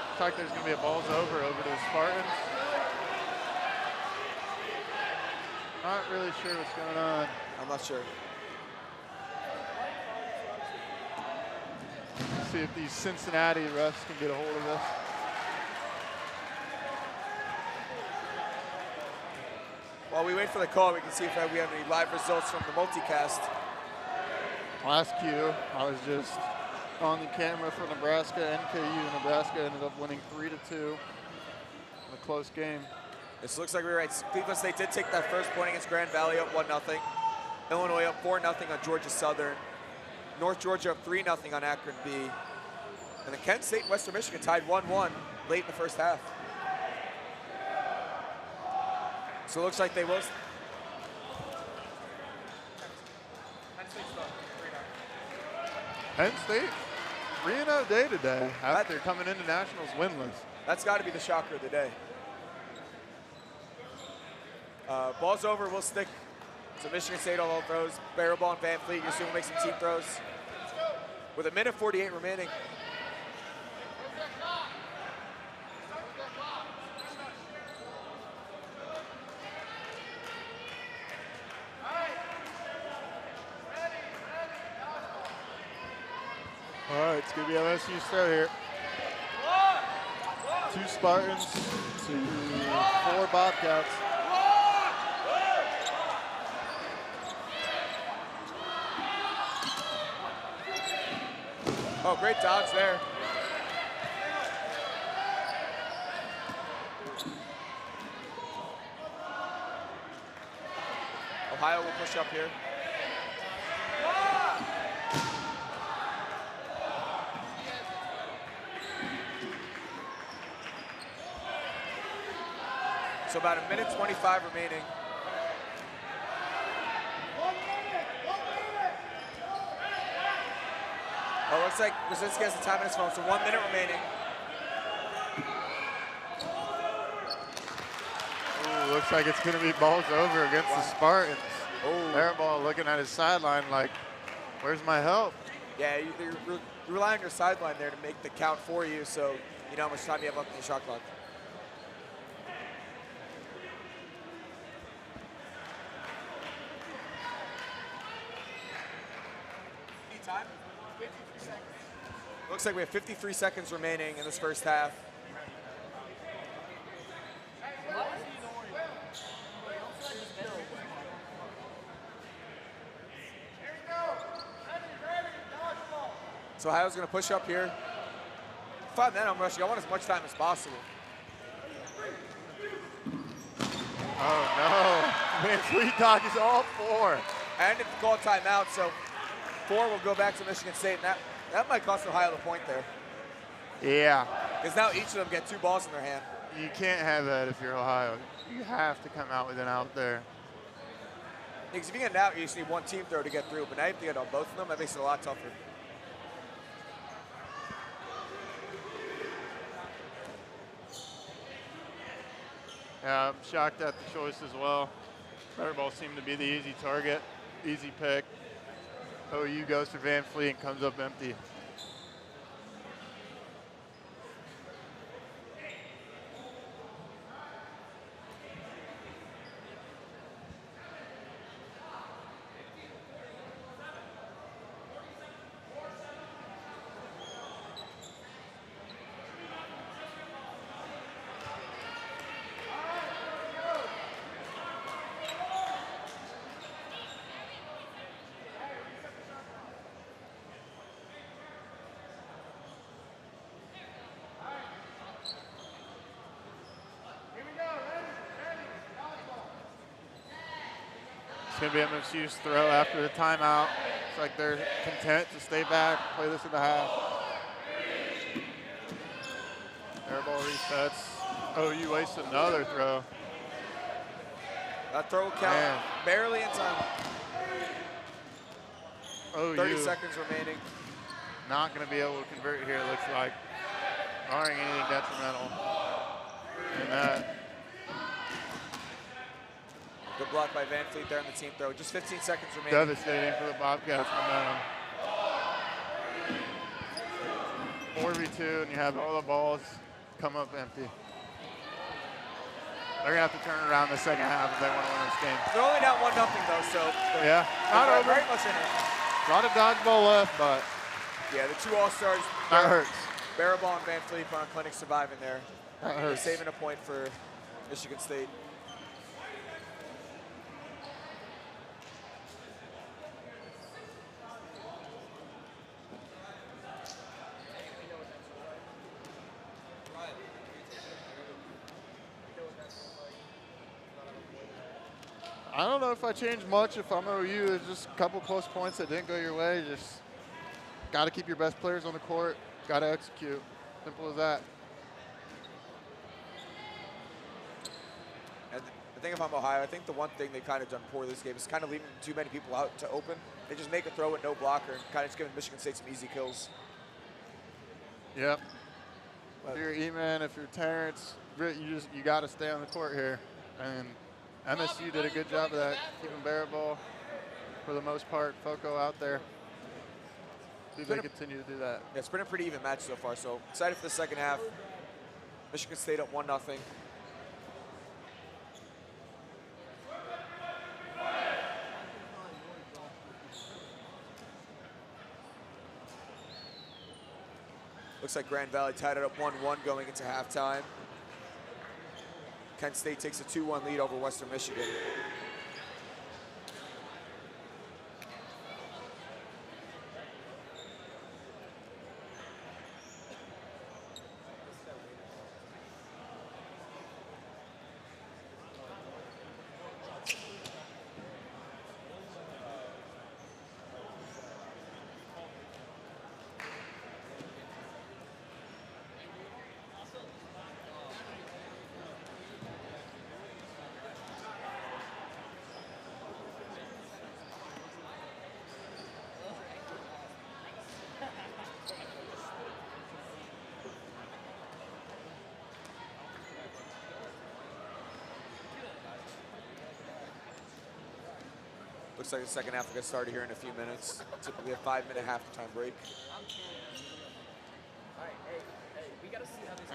Looks like there's going to be a balls over to the Spartans. Not really sure what's going on. I'm not sure. Let's see if these Cincinnati refs can get a hold of this. While we wait for the call, we can see if we have any live results from the multicast. Last cue, I was just on the camera for Nebraska, NKU. Nebraska ended up winning 3-2 in a close game. This looks like we're right. Cleveland State did take that first point against Grand Valley up 1-0. Illinois up 4-0 on Georgia Southern. North Georgia up 3-0 on Akron B. And then Kent State and Western Michigan tied 1-1 late in the first half. So it looks like they will. Penn State, 3-0 day today after coming into nationals winless. That's got to be the shocker of the day. Ball's over, we'll stick. So Michigan State all throws. Barrel ball and Van Fleet, you assume we'll make some team throws. With 1:48 remaining. All right, it's going to be MSU's throw here. 2 Spartans to 4 Bobcats. Oh, great dodge there. Ohio will push up here. So about 1:25 remaining. Oh, looks like Brzezinski has the time on his phone, so 1 minute remaining. Ooh, looks like it's going to be balls over against the Spartans. Airball looking at his sideline like, where's my help? Yeah, you rely on your sideline there to make the count for you, so you know how much time you have left in the shot clock. Time? 53 seconds. Looks like we have 53 seconds remaining in this first half. So Ohio's going to push up here. 5-man on rushing. I want as much time as possible. Oh, no. Man, Sweet Talk is all 4. And it's called timeout, so 4 will go back to Michigan State. And that might cost Ohio the point there. Yeah. Because now each of them get 2 balls in their hand. You can't have that if you're Ohio. You have to come out with an out there. Because if you get an out, you just need one team throw to get through. But now you have to get on both of them. That makes it a lot tougher. Yeah, I'm shocked at the choice as well. Dodgeball seemed to be the easy target, easy pick. OU goes for Van Fleet and comes up empty. It's going to be MSU's throw after the timeout. It's like they're content to stay back, play this in the half. Air ball resets. OU wastes another throw. That throw will count barely in time. 30 seconds remaining. Not going to be able to convert here, it looks like. Barring anything detrimental. And that. Good block by Van Fleet there on the team throw. Just 15 seconds remaining. Devastating for the Bobcats momentum. 4v2, and you have all the balls come up empty. They're going to have to turn around the second half if they want to win this game. They're only down 1-0 though, so yeah, not over. Very much in it. A lot of dodgeball left, but yeah, the 2 All-Stars. That hurts. Baraball and Van Fleet on clinic surviving there. That They're hurts. saving a point for Michigan State. I don't know if I change much if I'm OU. There's just a couple close points that didn't go your way. Just got to keep your best players on the court. Got to execute. Simple as that. And I think if I'm Ohio, I think the one thing they kind of done poor this game is kind of leaving too many people out to open. They just make a throw with no blocker and kind of just giving Michigan State some easy kills. Yep. If you're E-Man, if you're Terrence, you got to stay on the court here. And MSU did a good job of that, keeping Baraball for the most part. Foco out there. Do they continue to do that? Yeah, it's been a pretty even match so far. So excited for the second half. Michigan State up 1-0. Looks like Grand Valley tied it up 1-1 going into halftime. Kent State takes a 2-1 lead over Western Michigan. Looks like the second half will get started here in a few minutes. Typically a 5-minute halftime break.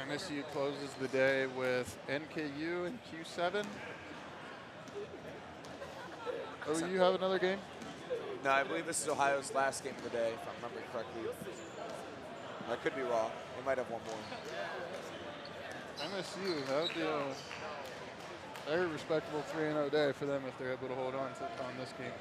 MSU closes the day with NKU and Q7. OU have another game? No, I believe this is Ohio's last game of the day, if I'm remembering correctly. I could be wrong. They might have one more. MSU, that would be a very respectable 3-0 day for them if they're able to hold on this game.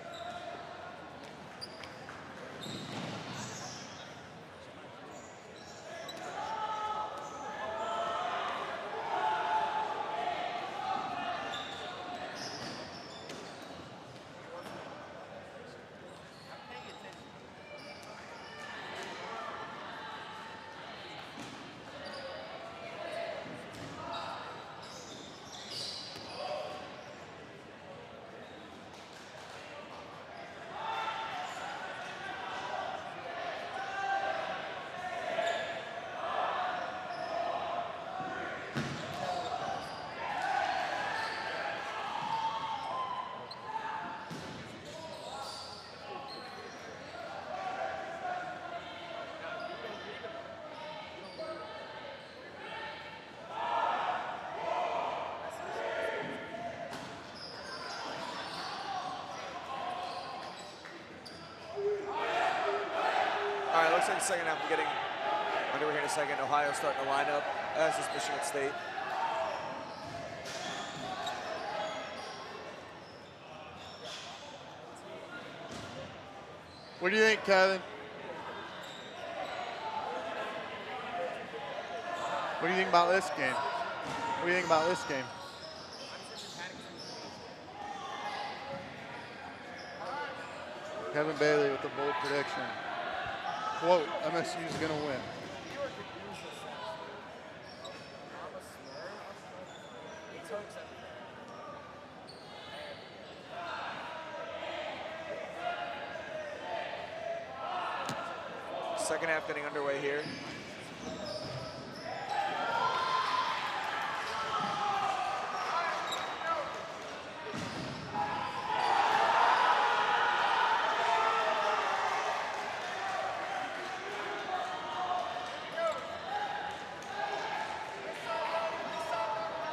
like the second half we're getting underway here in a second. Ohio starting to line up, as is Michigan State. What do you think, Kevin? What do you think about this game? What do you think about this game? Kevin Bailey with the bold prediction. Quote, MSU's gonna win. Second half getting underway here.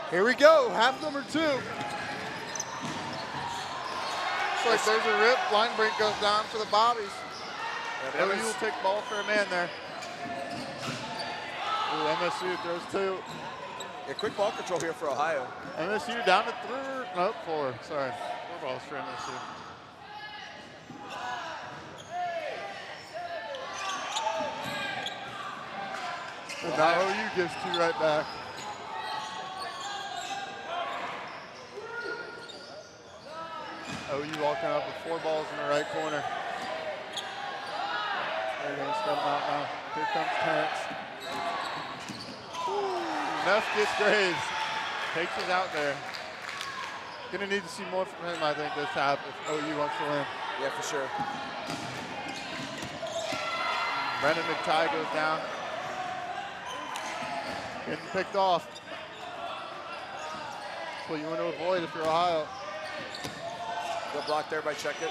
Here we go, half number 2. Looks like there's a rip, line break goes down for the Bobbies. Yeah, OU will take ball for a man there. Ooh, MSU throws 2. Yeah, quick ball control here for Ohio. MSU down to 4. Sorry, 4 balls for MSU. And now OU gives 2 right back. OU walking up with 4 balls in the right corner. They're going to step out now. Here comes Terrence. Neff gets Graves. Takes us out there. Going to need to see more from him, I think, this half if OU wants to win. Yeah, for sure. Brendan McTighe goes down. Getting picked off. That's what you want to avoid if you're Ohio. Good block there by Checkett.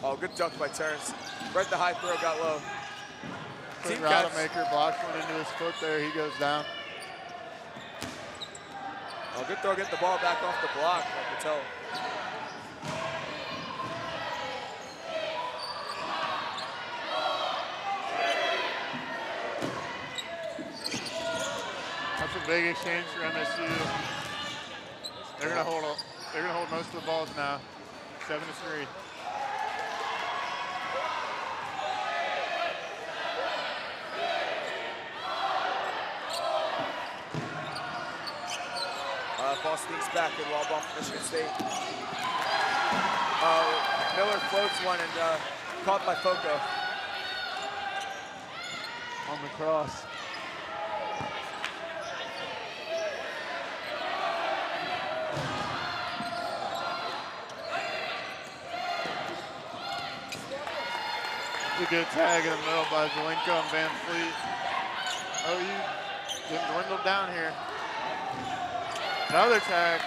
Oh, good dunk by Terrence. Right the high throw got low. Rodemaker blocks one into his foot there. He goes down. Oh, good throw. Get the ball back off the block by Patel. That's a big exchange for MSU. They're gonna hold most of the balls now. 7-3. Ball sneaks back and wall ball for Michigan State. Miller floats one and caught by Foco. On the cross. A good tag in the middle by Zelenko and Van Fleet. OU getting dwindled down here. Another tag.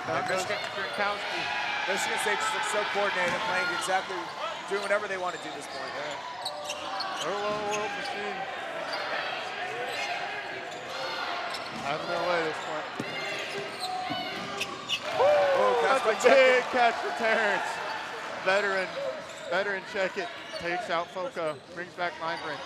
That goes Gronkowski. Michigan State just looks so coordinated, playing exactly, doing whatever they want to do at this point. They're a well-oiled machine. Having their way at this point. Oh, that's a big catch for Terrence. Veteran Checkett takes out Foco, brings back Mindbrink.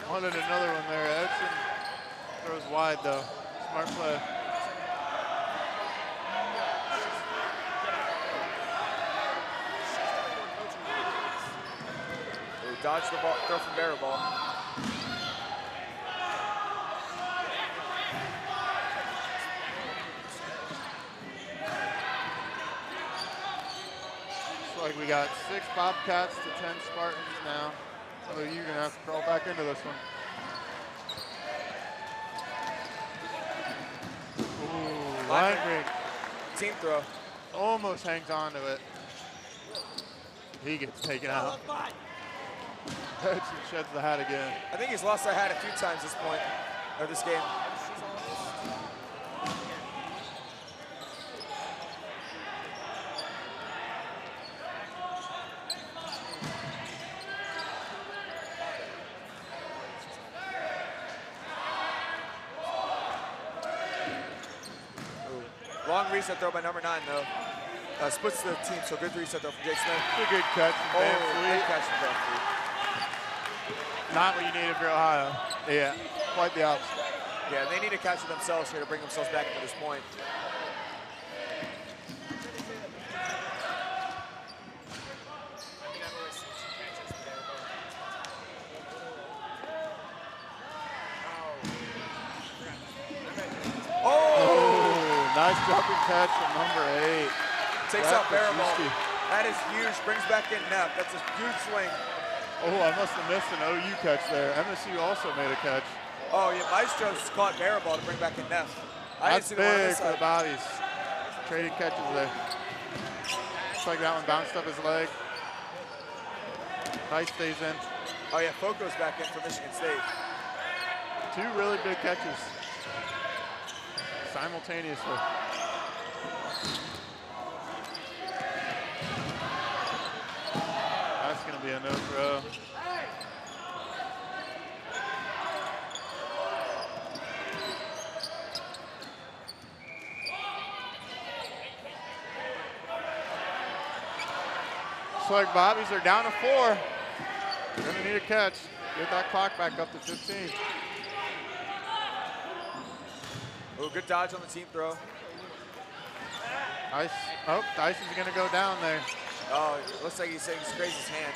Wanted another one there. Edson throws wide though. Smart play. He dodged the ball, throw from Barrow ball. Looks like we got 6 Bobcats to 10 Spartans now. So you're gonna have to crawl back into this one. Ooh, line break. Team throw. Almost hangs on to it. He gets taken out. Hudson sheds the hat again. I think he's lost that hat a few times this point, or this game. Long reset throw by number 9, though. Splits the team, so good reset throw from Jake Smith. It's a good catch from Van Fleet. Great catch from Van Fleet. Not what you needed for Ohio. Yeah, quite the opposite. Yeah, they need to catch it themselves here to bring themselves back to this point. Oh, nice jumping catch from number 8. Takes out Baraball. That is huge. Brings back in Neff. That's a huge swing. Oh, I must have missed an OU catch there. MSU also made a catch. Oh, yeah, Maestro's caught Baraball to bring back in Neff. That's big for the Bobbies. Trading catches there. Looks like that one bounced up his leg. Nice stays in. Oh, yeah, Foco's back in for Michigan State. 2 really big catches simultaneously. That's going to be a no throw. Looks like Bobbies are down to 4. Gonna need a catch. Get that clock back up to 15. Oh, good dodge on the team throw. Ice. Oh, Ice is gonna go down there. Oh, it looks like he's grazed his hand.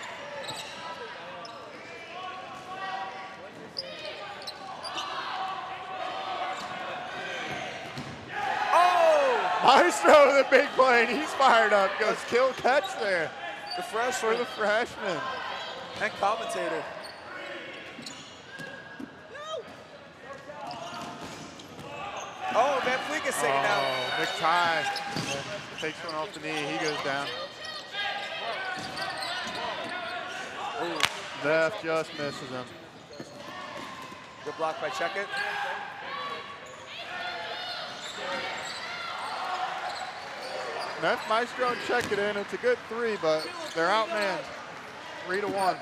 Oh! Maestro with a big play, and he's fired up. Goes kill catch there. The freshman. For the freshman. And commentator. Oh, Van Fleet is taken down. Oh, big tie. Takes one off the knee. He goes down. Neff just misses him. Good block by Checkett. Neff, Maestro, and check it in. It's a good 3, but they're outmanned. 3-1.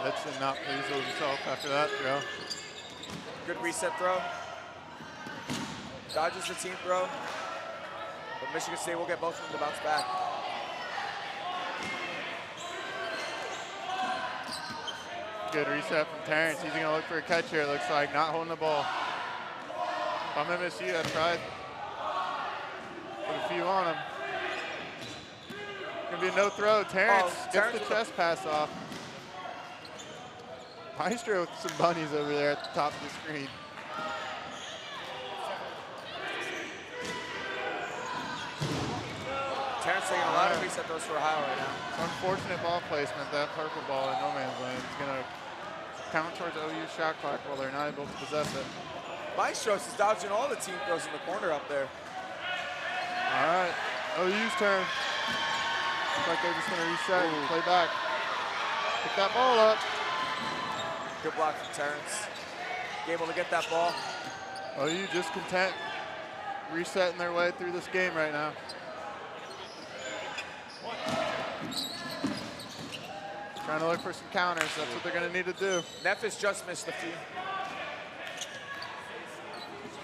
Edson not pleased with himself after that throw. Good reset throw. Dodges the team throw. But Michigan State will get both of them to bounce back. Good reset from Terrence. He's going to look for a catch here, it looks like. Not holding the ball. If I'm MSU, I'd try put a few on him. Going to be a no throw. Terrence gets the chest pass off. Maestro with some bunnies over there at the top of the screen. Terrence taking a lot of reset throws for Ohio right now. It's unfortunate ball placement, that purple ball in no man's land. It's going to count towards OU's shot clock while they're not able to possess it. Maestros is dodging all the team throws in the corner up there. All right, OU's turn. Looks like they're just going to reset and play back. Pick that ball up. Good block from Terrence. Able to get that ball. OU just content resetting their way through this game right now. Trying to look for some counters. That's what they're going to need to do. Neff has just missed the few.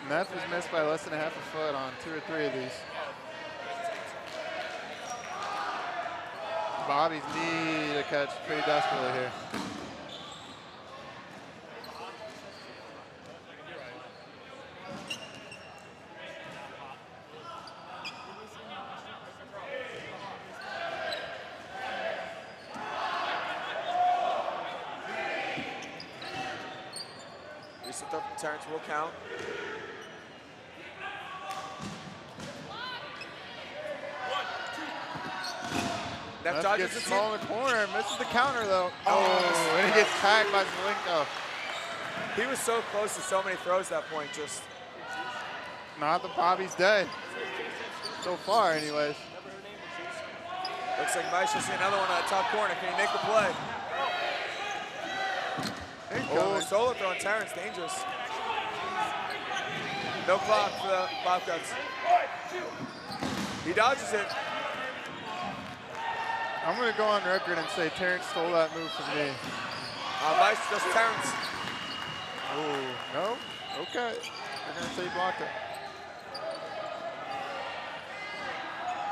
Neff has missed by less than a half a foot on 2 or 3 of these. Bobbies need a catch pretty desperately here. Reset throw from Terrence will count. Neff gets small in the corner, misses the counter though. Oh, and he gets tagged by Zelenko. He was so close to so many throws that point, just. Not the Bobby's day. So far, anyways. Looks like Mike's just see another one on the top corner. Can he make the play? Oh, solo throw on Terrence, dangerous. No clock for the Bobcats. He dodges it. I'm going to go on record and say Terrence stole that move from me. Vice just Terrence. Oh, no? Okay. They're going to say he blocked it.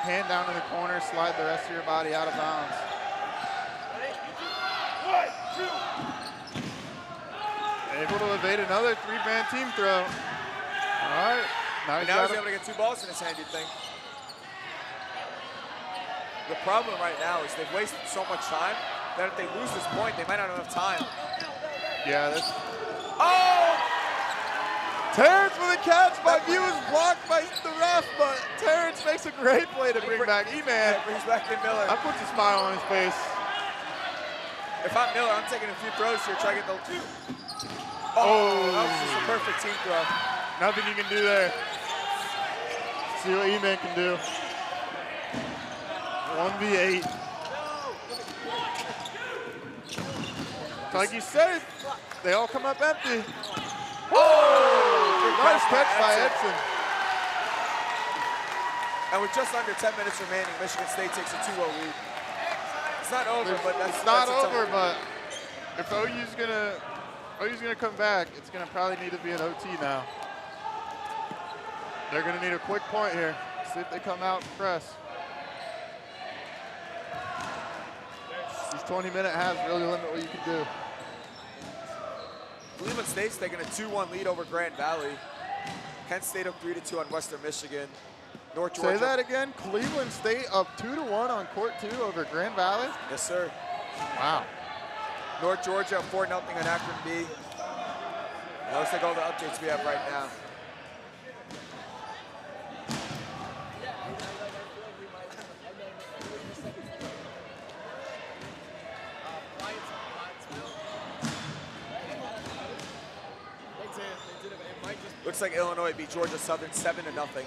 Hand down in the corner, slide the rest of your body out of bounds. Able to evade another three-man team throw. All right. Now he's able to get 2 balls in his hand, you'd think. The problem right now is they've wasted so much time that if they lose this point, they might not have enough time. Yeah, that's... Oh! Terrence with a catch. My view is blocked by the ref, but Terrence makes a great play to bring back E-Man. Brings back in Miller. That puts a smile on his face. If I'm Miller, I'm taking a few throws here, try to get the... Oh, that was just a perfect team throw. Nothing you can do there. See what E-Man can do. 1v8. Like you said, they all come up empty. Oh! Nice catch by Edson. And with just under 10 minutes remaining, Michigan State takes a 2-0 lead. It's not over, but that's it's not that's over. But if OU's gonna come back, it's gonna probably need to be an OT now. They're gonna need a quick point here. See if they come out and press. These 20-minute halves really limit what you can do. Cleveland State's taking a 2-1 lead over Grand Valley. Kent State up 3-2 on Western Michigan. North Georgia. Say that again. Cleveland State up 2-1 on court 2 over Grand Valley. Yes, sir. Wow. North Georgia up 4-0 on Akron B. That looks like all the updates we have right now. Looks like Illinois beat Georgia Southern 7-0.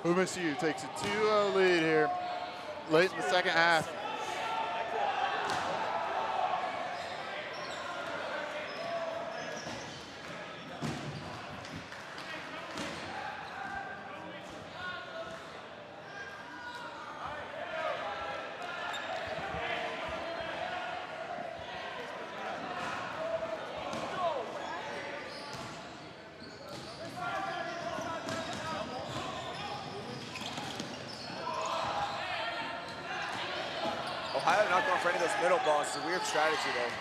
UIUC takes a 2-0 lead here late in the second half. Ohio not going for any of those middle balls. It's a weird strategy, though.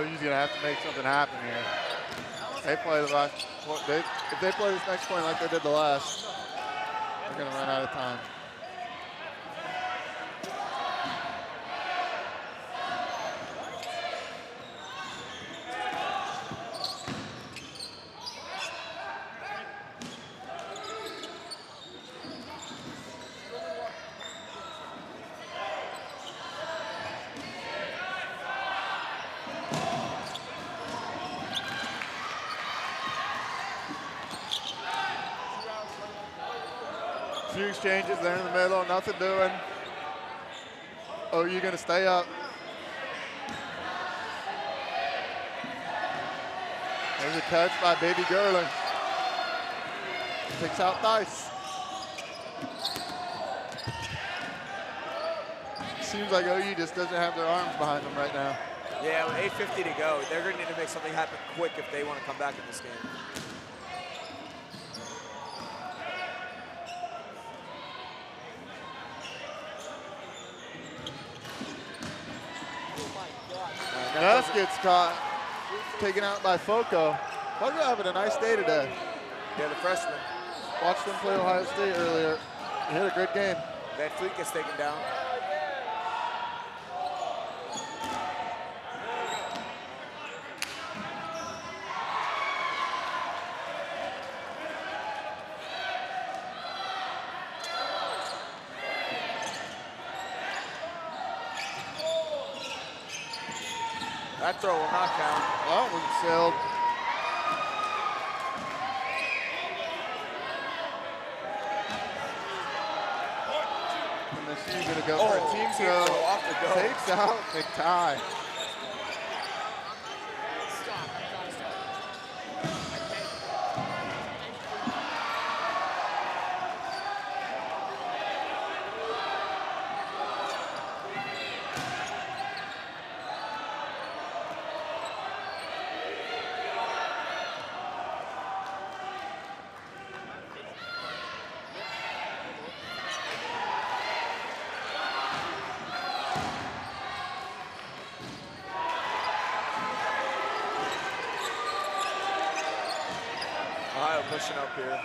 OU's going to have to make something happen here. They play the last, if they play this next point like they did the last, they're going to run out of time. Few exchanges there in the middle, nothing doing. Oh, you're going to stay up. There's a catch by Baby Gerler. Takes out Dice. Seems like OU just doesn't have their arms behind them right now. Yeah, with 8:50 to go, they're going to need to make something happen quick if they want to come back in this game. Ness gets caught, taken out by Foco. Foco having a nice day today. Yeah, the freshman. Watched them play Ohio State earlier. He had a great game. Van Fleet gets taken down. That throw will not count. That one sailed. go for a team throw. Off the go. Takes out McTie. Ohio pushing up here.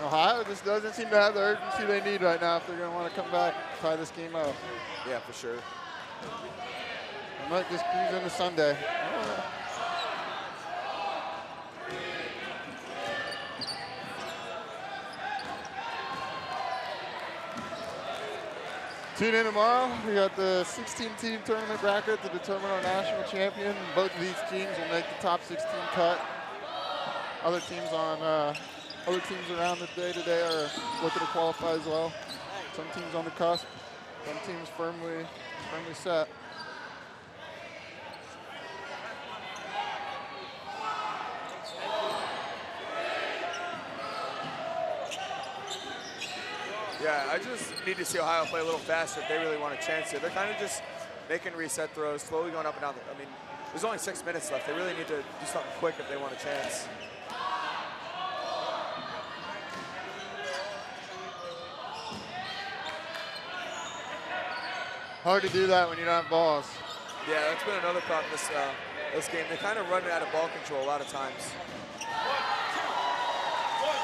Ohio just doesn't seem to have the urgency they need right now if they're going to want to come back and tie this game out. Yeah, for sure. I might just cruise into Sunday. Tune in tomorrow. We got the 16-team tournament bracket to determine our national champion. Both of these teams will make the top 16 cut. Other teams around the day today are looking to qualify as well. Some teams on the cusp. Some teams firmly set. Yeah, I just need to see Ohio play a little faster if they really want a chance here. They're kind of just making reset throws, slowly going up and down. I mean, there's only 6 minutes left. They really need to do something quick if they want a chance. Hard to do that when you don't have balls. Yeah, that's been another problem this game. They kind of run out of ball control a lot of times.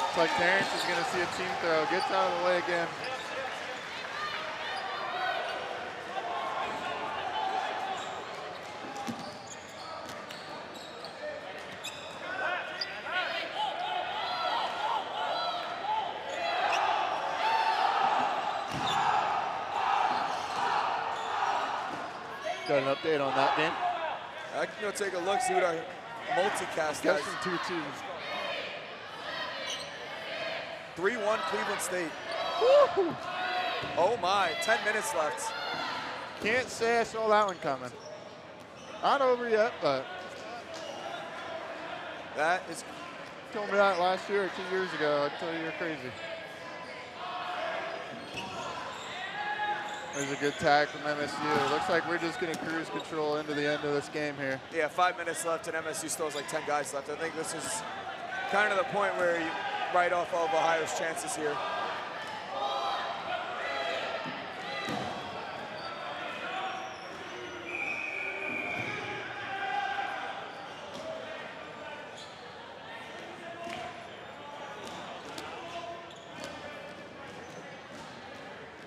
It's like Terrence is going to see a team throw. Gets out of the way again. Got an update on that game? I can go take a look, see what our multicast Got does. some 2-2s. 3-1 Cleveland State. Oh my, 10 minutes left. Can't say I saw that one coming. Not over yet, but. That is. Told me that last year or 2 years ago. I'd tell you you're crazy. There's a good tag from MSU. Looks like we're just going to cruise control into the end of this game here. Yeah, 5 minutes left, and MSU still has like 10 guys left. I think this is kind of the point where you write off all of Ohio's chances here.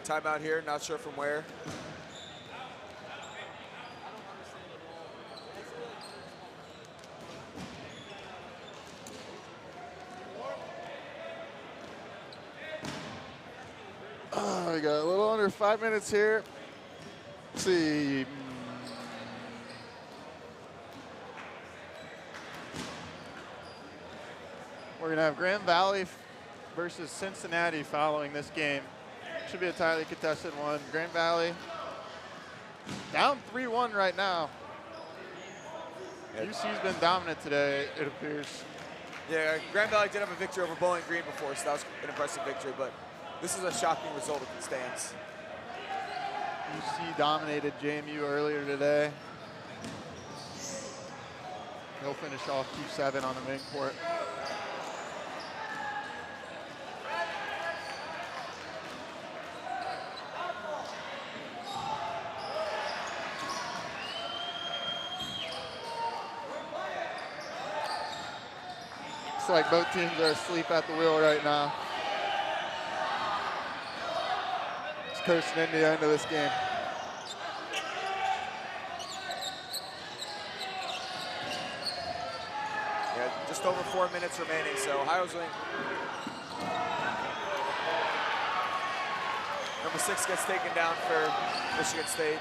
Timeout here, not sure from where. We got a little under 5 minutes here. Let's see. We're going to have Grand Valley versus Cincinnati following this game. Should be a tightly contested one. Grand Valley down 3-1 right now. UC's been dominant today, it appears. Yeah, Grand Valley did have a victory over Bowling Green before, so that was an impressive victory, but this is a shocking result if it stands. UC dominated JMU earlier today. They'll finish off 2-7 on the main court. Looks like both teams are asleep at the wheel right now. Just coasting into the end of this game. Yeah, just over 4 minutes remaining, so Ohio's winning. Number 6 gets taken down for Michigan State.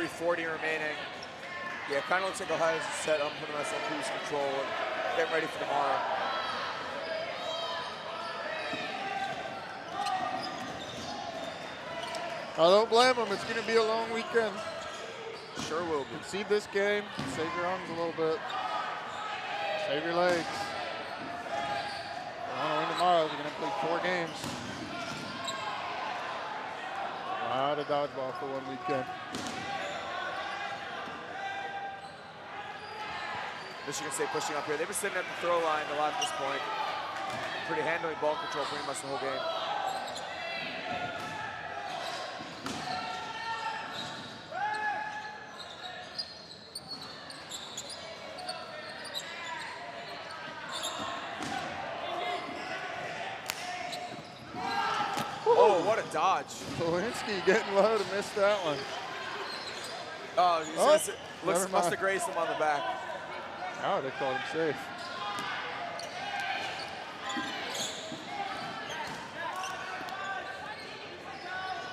3:40 remaining. Yeah, kind of looks like Ohio's set up, putting us on cruise control, and getting ready for tomorrow. I don't blame them. It's going to be a long weekend. Sure will be. Concede this game. Save your arms a little bit. Save your legs. If you want to win tomorrow, you're going to play 4 games. A lot of dodgeball for one weekend. Michigan State pushing up here. They've been sitting at the throw line a lot at this point. Pretty handling ball control pretty much the whole game. Oh, what a dodge. Polinski getting low to miss that one. Oh, he says it never must mind. have grazed him on the back. Oh, they called him safe.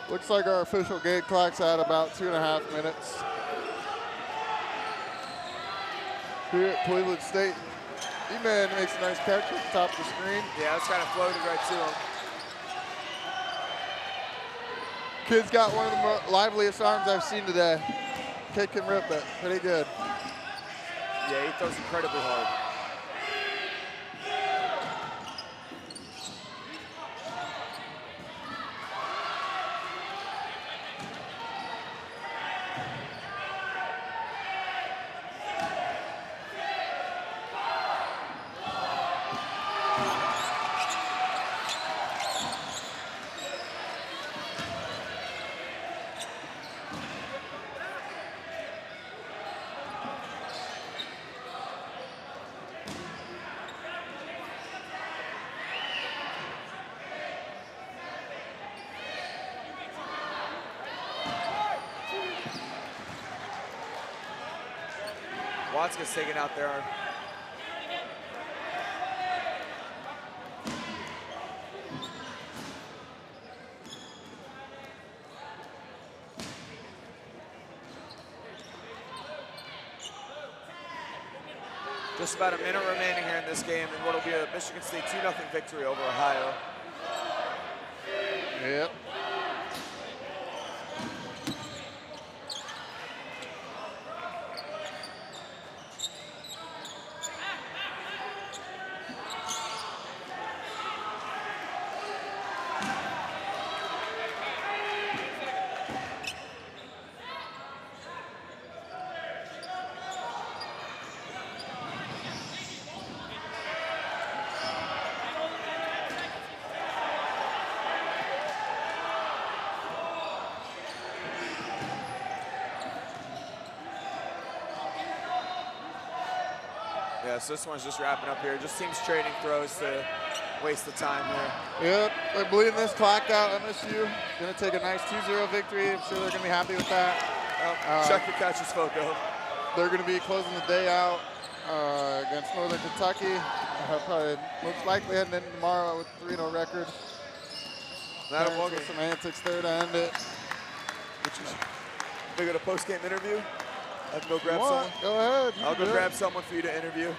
Looks like our official game clock's at about 2.5 minutes. Here at Cleveland State. E-Man makes a nice catch at the top of the screen. Yeah, that's kind of floated right to him. Kid's got one of the liveliest arms I've seen today. Kid can rip it, pretty good. Yeah, he throws incredibly hard. Watts gets taken out there. Just about a minute remaining here in this game, and what will be a Michigan State 2-0 victory over Ohio. Yep. Yeah, so this one's just wrapping up here. Just teams trading throws to waste the time here. Yep, they're bleeding this clock out. MSU gonna take a nice 2-0 victory. I'm sure they're gonna be happy with that. Check the catches photo. They're gonna be closing the day out against Northern Kentucky. Probably most likely heading in tomorrow with a 3-0 record. Some antics there to end it. They got a post-game interview. I can go grab someone. Go ahead. I'll go grab someone for you to interview.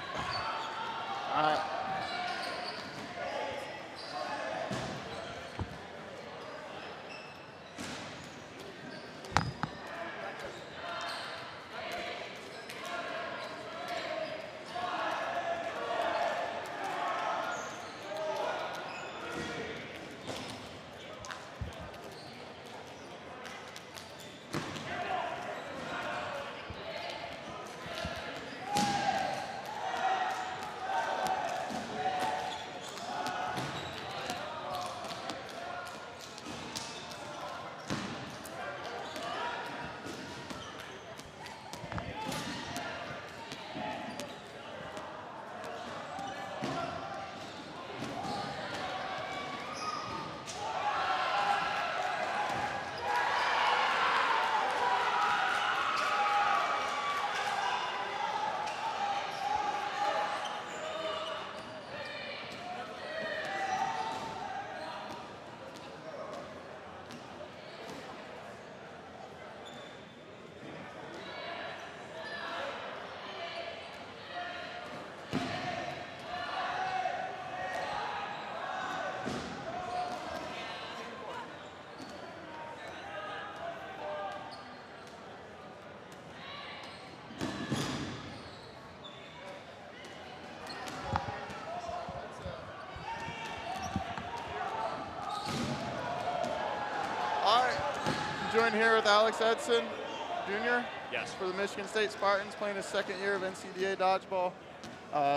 All right. joined here with Alex Edson, Jr. Yes. For the Michigan State Spartans, playing his second year of NCDA dodgeball.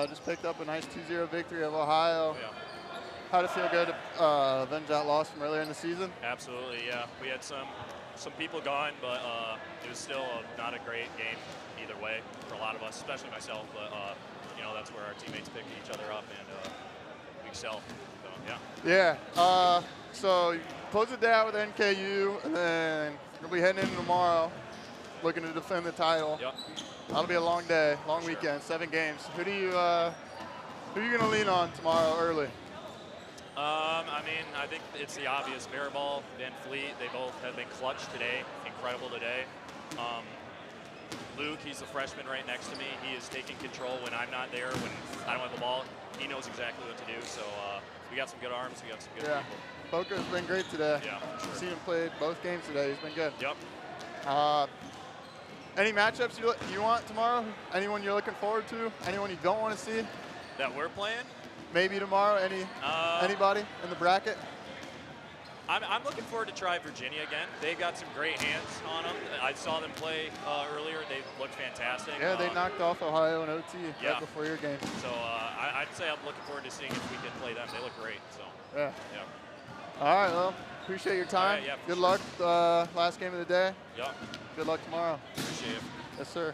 Just picked up a nice 2-0 victory of Ohio. Yeah. How'd it feel good to avenge that loss from earlier in the season? Absolutely, yeah. We had some people gone, but it was still not a great game either way for a lot of us, especially myself. But you know, that's where our teammates pick each other up and we excel. So yeah. Yeah. So you close the day out with NKU, and then you'll be heading into tomorrow, looking to defend the title. Yep. That'll be a long day, long weekend, 7 games. Who are you gonna lean on tomorrow early? I mean, I think it's the obvious. Mirabal, Van Fleet, they both have been clutch today, incredible today. Luke, he's the freshman right next to me. He is taking control when I'm not there, when I don't have the ball. He knows exactly what to do, so we got some good arms, we got some good people. Boca's been great today. Yeah, for sure. Seen him play both games today. He's been good. Yep. Any matchups you want tomorrow? Anyone you're looking forward to? Anyone you don't want to see? That we're playing? Maybe tomorrow. Anybody in the bracket? I'm looking forward to try Virginia again. They've got some great hands on them. I saw them play earlier. They looked fantastic. Yeah, they knocked off Ohio in OT right before your game. So I'd say I'm looking forward to seeing if we can play them. They look great. So yeah. Yeah. All right. Well, appreciate your time. All right, yeah, Good luck. Last game of the day. Yep. Good luck tomorrow. Appreciate it. Yes, sir.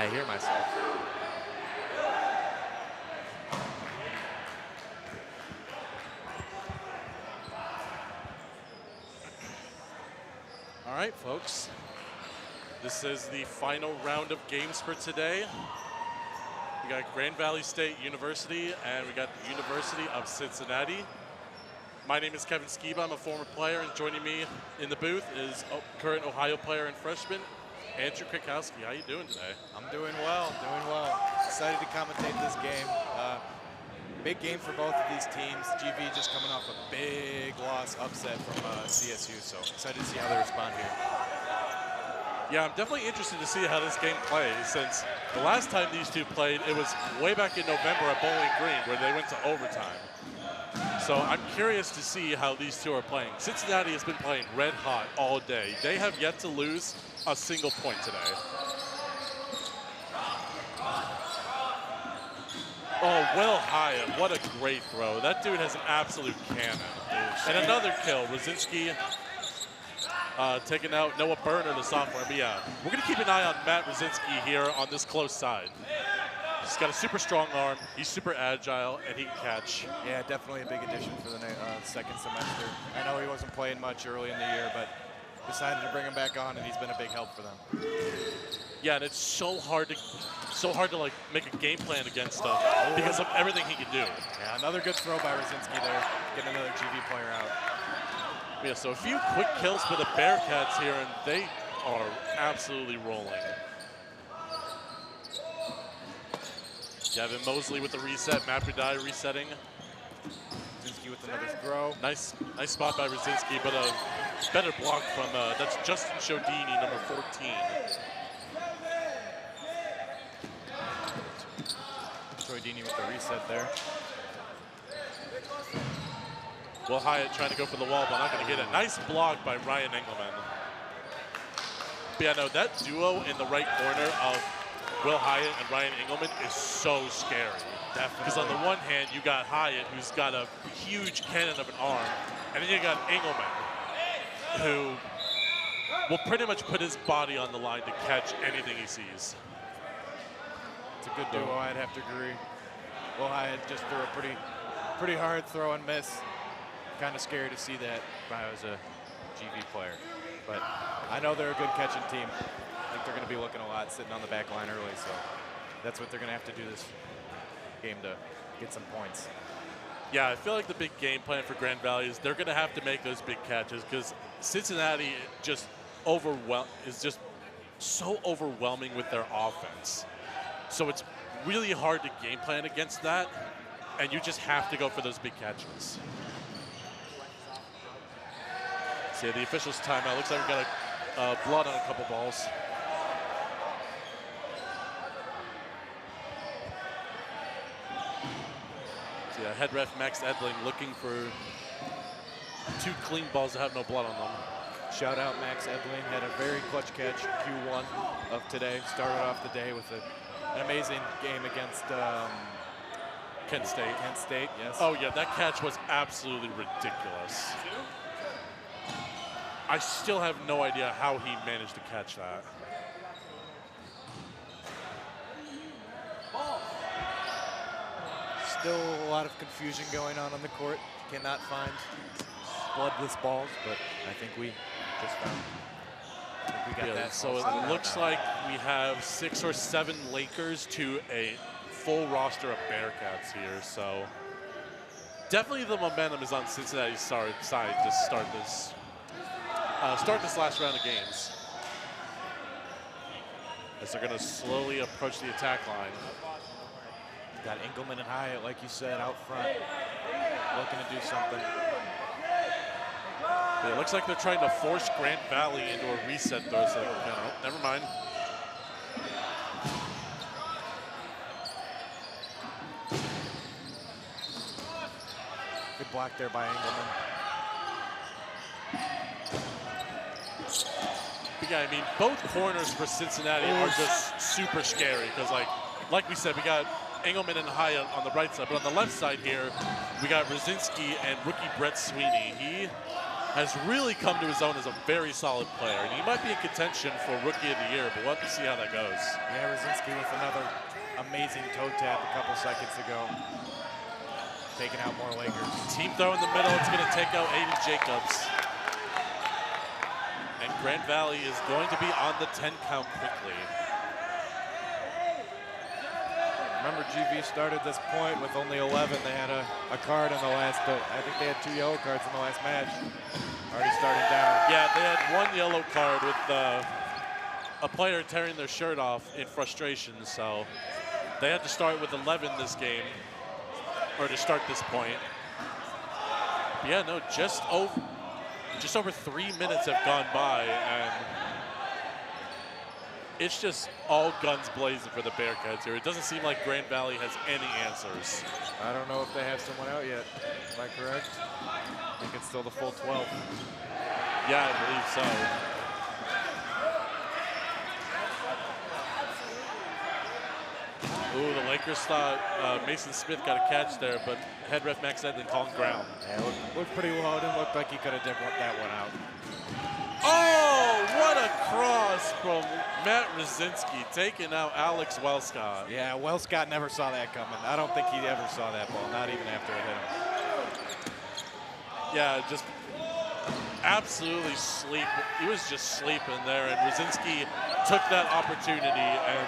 I hear myself. All right, folks. This is the final round of games for today. We got Grand Valley State University and we got the University of Cincinnati. My name is Kevin Skiba. I'm a former player, and joining me in the booth is current Ohio player and freshman, Andrew Krakowski. How you doing today? I'm doing well, Excited to commentate this game. Big game for both of these teams. GV just coming off a big loss upset from CSU, so excited to see how they respond here. Yeah, I'm definitely interested to see how this game plays, since the last time these two played, it was way back in November at Bowling Green, where they went to overtime. So I'm curious to see how these two are playing. Cincinnati has been playing red hot all day. They have yet to lose a single point today. Oh, Will Hyatt, what a great throw. That dude has an absolute cannon. And another kill, Rosinski taking out Noah Berner, the sophomore. But yeah, we're gonna keep an eye on Matt Rosinski here on this close side. He's got a super strong arm, he's super agile, and he can catch. Yeah, definitely a big addition for the second semester. I know he wasn't playing much early in the year, but decided to bring him back on, and he's been a big help for them. Yeah, and it's so hard to like make a game plan against him because of everything he can do. Yeah, another good throw by Rosinski there, getting another GV player out. Yeah, so a few quick kills for the Bearcats here, and they are absolutely rolling. Gavin Mosley with the reset, Matt Budai resetting. Rosinski with another throw. Nice spot by Rosinski, but a better block from, that's Justin Shodini, number 14. Shodini with the reset there. Will Hyatt trying to go for the wall, but not going to get it. Nice block by Ryan Engelman. But yeah, no, that duo in the right corner of Will Hyatt and Ryan Engelman is so scary. Definitely. Because on the one hand, you got Hyatt, who's got a huge cannon of an arm, and then you got Engelman, who will pretty much put his body on the line to catch anything he sees. It's a good duo, I'd have to agree. Will Hyatt just threw a pretty hard throw and miss. Kind of scary to see that if I was a GV player. But I know they're a good catching team. I think they're going to be looking a lot sitting on the back line early, so that's what they're going to have to do this game to get some points. Yeah, I feel like the big game plan for Grand Valley is they're going to have to make those big catches because Cincinnati is just so overwhelming with their offense. So it's really hard to game plan against that, and you just have to go for those big catches. See, the officials' timeout. Looks like we got blood on a couple balls. See, head ref Max Edling looking for 2 clean balls that have no blood on them. Shout out Max Edling, had a very clutch catch Q1 of today. Started off the day with an amazing game against Kent State. Kent State, yes. Oh yeah, that catch was absolutely ridiculous. I still have no idea how he managed to catch that. Still a lot of confusion going on the court. Cannot find bloodless balls, but I think we just found. We got that. So it looks like we have 6 or 7 Lakers to a full roster of Bearcats here. So definitely the momentum is on Cincinnati's side to start this last round of games. As they're going to slowly approach the attack line. Got Engelman and Hyatt, like you said, out front, looking to do something. Yeah, it looks like they're trying to force Grand Valley into a reset throw. So, never mind. Good block there by Engelman. Yeah, I mean, both corners for Cincinnati are just super scary because, like we said, we got Engelman and Hyatt on the right side, but on the left side here, we got Rosinski and rookie Brett Sweeney. He has really come to his own as a very solid player. And he might be in contention for Rookie of the Year, but we'll have to see how that goes. Yeah, Rosinski with another amazing toe tap a couple seconds ago. Taking out more Lakers. Team throw in the middle, it's gonna take out Aiden Jacobs. And Grand Valley is going to be on the 10 count quickly. Remember, GV started this point with only 11. They had a card in the last, I think they had 2 yellow cards in the last match. Already starting down. Yeah, they had 1 yellow card with a player tearing their shirt off in frustration, so they had to start with 11 this game, or to start this point. But yeah, no, just over 3 minutes have gone by, and it's just all guns blazing for the Bearcats here. It doesn't seem like Grand Valley has any answers. I don't know if they have someone out yet. Am I correct? I think it's still the full 12. Yeah, I believe so. Ooh, the Lakers thought Mason Smith got a catch there, but head ref Max Edlin called ground. Yeah, looked pretty low. It didn't look like he could have dipped that one out. Oh, what a cross from Matt Rosinski, taking out Alex Wellscott. Yeah, Wellscott never saw that coming. I don't think he ever saw that ball, not even after it hit him. Yeah, just absolutely sleep. He was just sleeping there, and Rosinski took that opportunity, and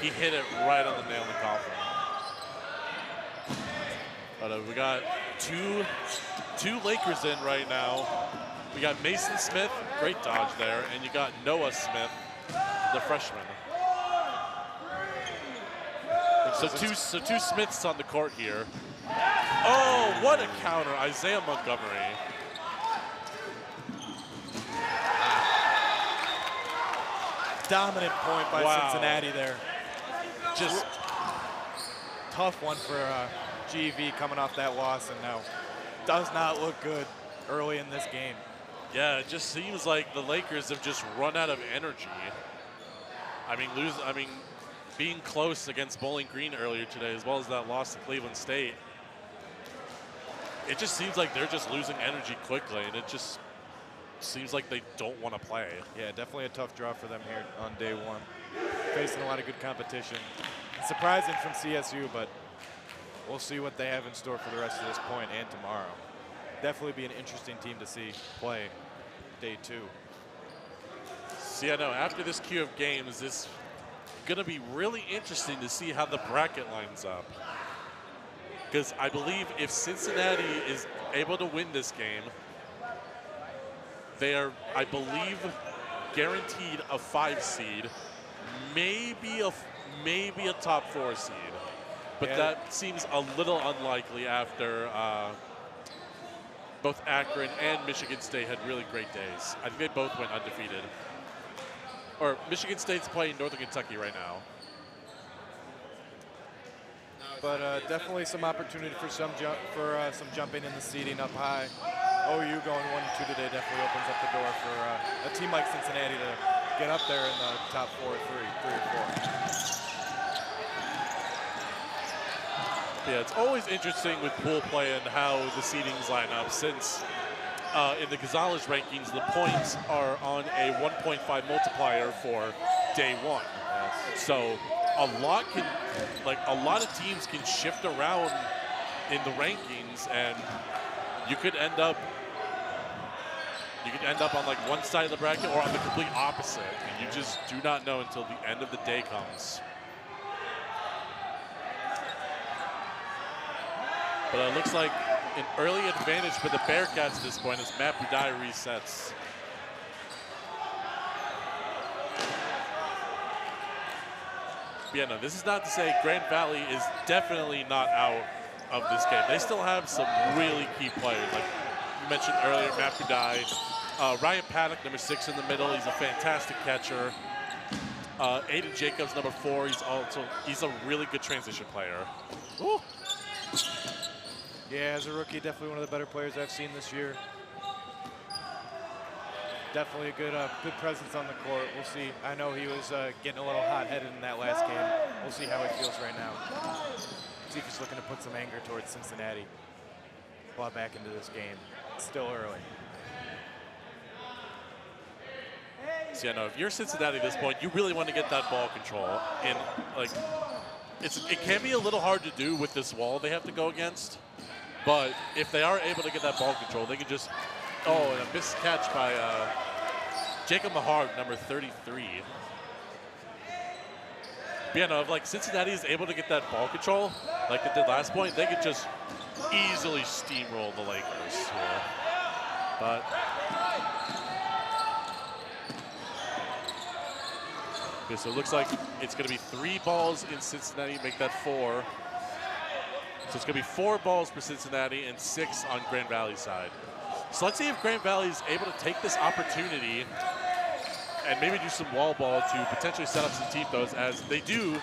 he hit it right on the nail in the coffin. But we got two Lakers in right now. We got Mason Smith, great dodge there, and you got Noah Smith, the freshman. So two Smiths on the court here. Oh, what a counter, Isaiah Montgomery. Dominant point by Wow. Cincinnati there. Just tough one for GV coming off that loss, and now does not look good early in this game. Yeah, it just seems like the Lakers have just run out of energy. I mean, being close against Bowling Green earlier today, as well as that loss to Cleveland State, it just seems like they're just losing energy quickly, and it just seems like they don't want to play. Yeah, definitely a tough draw for them here on day one. Facing a lot of good competition. Surprising from CSU, but we'll see what they have in store for the rest of this point and tomorrow. Definitely be an interesting team to see play day 2. So yeah, no, after this queue of games, it's going to be really interesting to see how the bracket lines up. Because I believe if Cincinnati is able to win this game, they are, I believe, guaranteed a 5 seed, maybe a top 4 seed. But yeah, that seems a little unlikely after both Akron and Michigan State had really great days. I think they both went undefeated. Or Michigan State's playing Northern Kentucky right now. But definitely some opportunity for some jumping in the seeding up high. OU going 1-2 today definitely opens up the door for a team like Cincinnati to get up there in the top 4, 3 or 4. Yeah, it's always interesting with pool play and how the seedings line up, since in the Gonzalez rankings, the points are on a 1.5 multiplier for day 1. Yes. So a lot of teams can shift around in the rankings, and you could end up on like one side of the bracket or on the complete opposite, and you just do not know until the end of the day comes. But it looks like an early advantage for the Bearcats at this point as Matt Budai resets. But yeah, no, this is not to say Grand Valley is definitely not out of this game. They still have some really key players. Like you mentioned earlier, Matt Budai. Ryan Paddock, number 6 in the middle. He's a fantastic catcher. Aiden Jacobs, number 4. He's a really good transition player. Ooh. Yeah, as a rookie, definitely one of the better players I've seen this year. Definitely a good presence on the court. We'll see. I know he was getting a little hot-headed in that last game. We'll see how he feels right now. See if he's looking to put some anger towards Cincinnati. Claw back into this game. still early. So, yeah, no, if you're Cincinnati at this point, you really want to get that ball control. And, like, it can be a little hard to do with this wall they have to go against. But if they are able to get that ball control, they can just, and a missed catch by Jacob Mahar, number 33. But, yeah, no, if, like, Cincinnati is able to get that ball control, like it did last point, they could just easily steamroll the Lakers here. But okay, so it looks like it's going to be 3 balls in Cincinnati, make that 4. So it's going to be 4 balls for Cincinnati and 6 on Grand Valley's side. So let's see if Grand Valley is able to take this opportunity and maybe do some wall ball to potentially set up some team throws, as they do.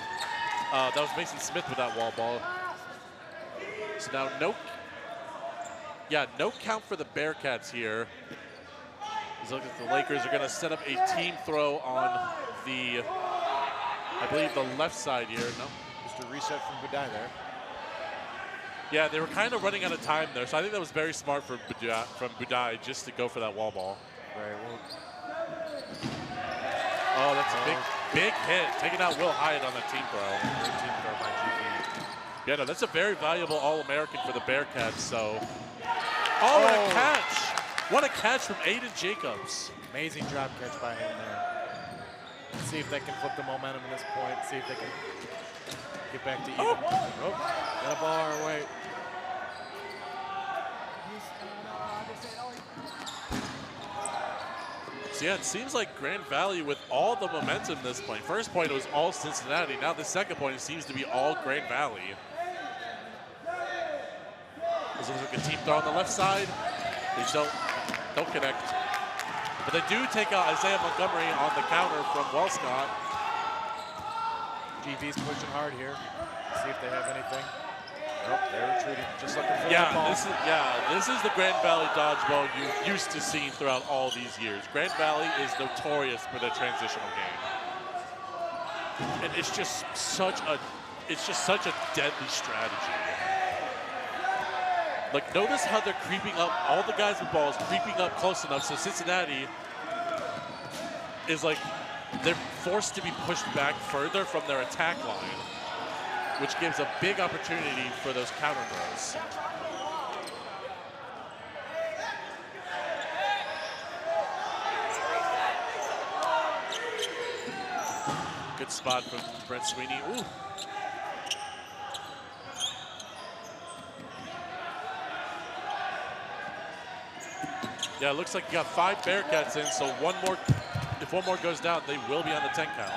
That was Mason Smith with that wall ball. So now no count for the Bearcats here. It looks like the Lakers are going to set up a team throw on the, I believe, the left side here. No, just a reset from Budai there. Yeah, they were kind of running out of time there, so I think that was very smart from Budai just to go for that wall ball. Right. Well, oh, that's a big hit, taking out Will Hyatt on that team throw. Great team throw by GV. Yeah, no, that's a very valuable All-American for the Bearcats. So, what a catch! What a catch from Aiden Jacobs. Amazing drop catch by him there. Let's see if they can flip the momentum at this point. See if they can get back to even. Got a ball our way. So yeah, it seems like Grand Valley with all the momentum this point. First point, it was all Cincinnati. Now the second point, it seems to be all Grand Valley. This looks like a team throw on the left side. They don't connect. But they do take out Isaiah Montgomery on the counter from Wellscott. GV's pushing hard here. See if they have anything. Nope, they're retreating. Just looking for the ball. This is the Grand Valley dodgeball you're used to seeing throughout all these years. Grand Valley is notorious for their transitional game. And it's just such a deadly strategy. Like, notice how they're creeping up, all the guys with balls creeping up close enough so Cincinnati is like, they're forced to be pushed back further from their attack line, which gives a big opportunity for those counter throws. Good spot from Brent Sweeney. Ooh. Yeah, it looks like you got 5 Bearcats in, so if one more goes down, they will be on the 10 count.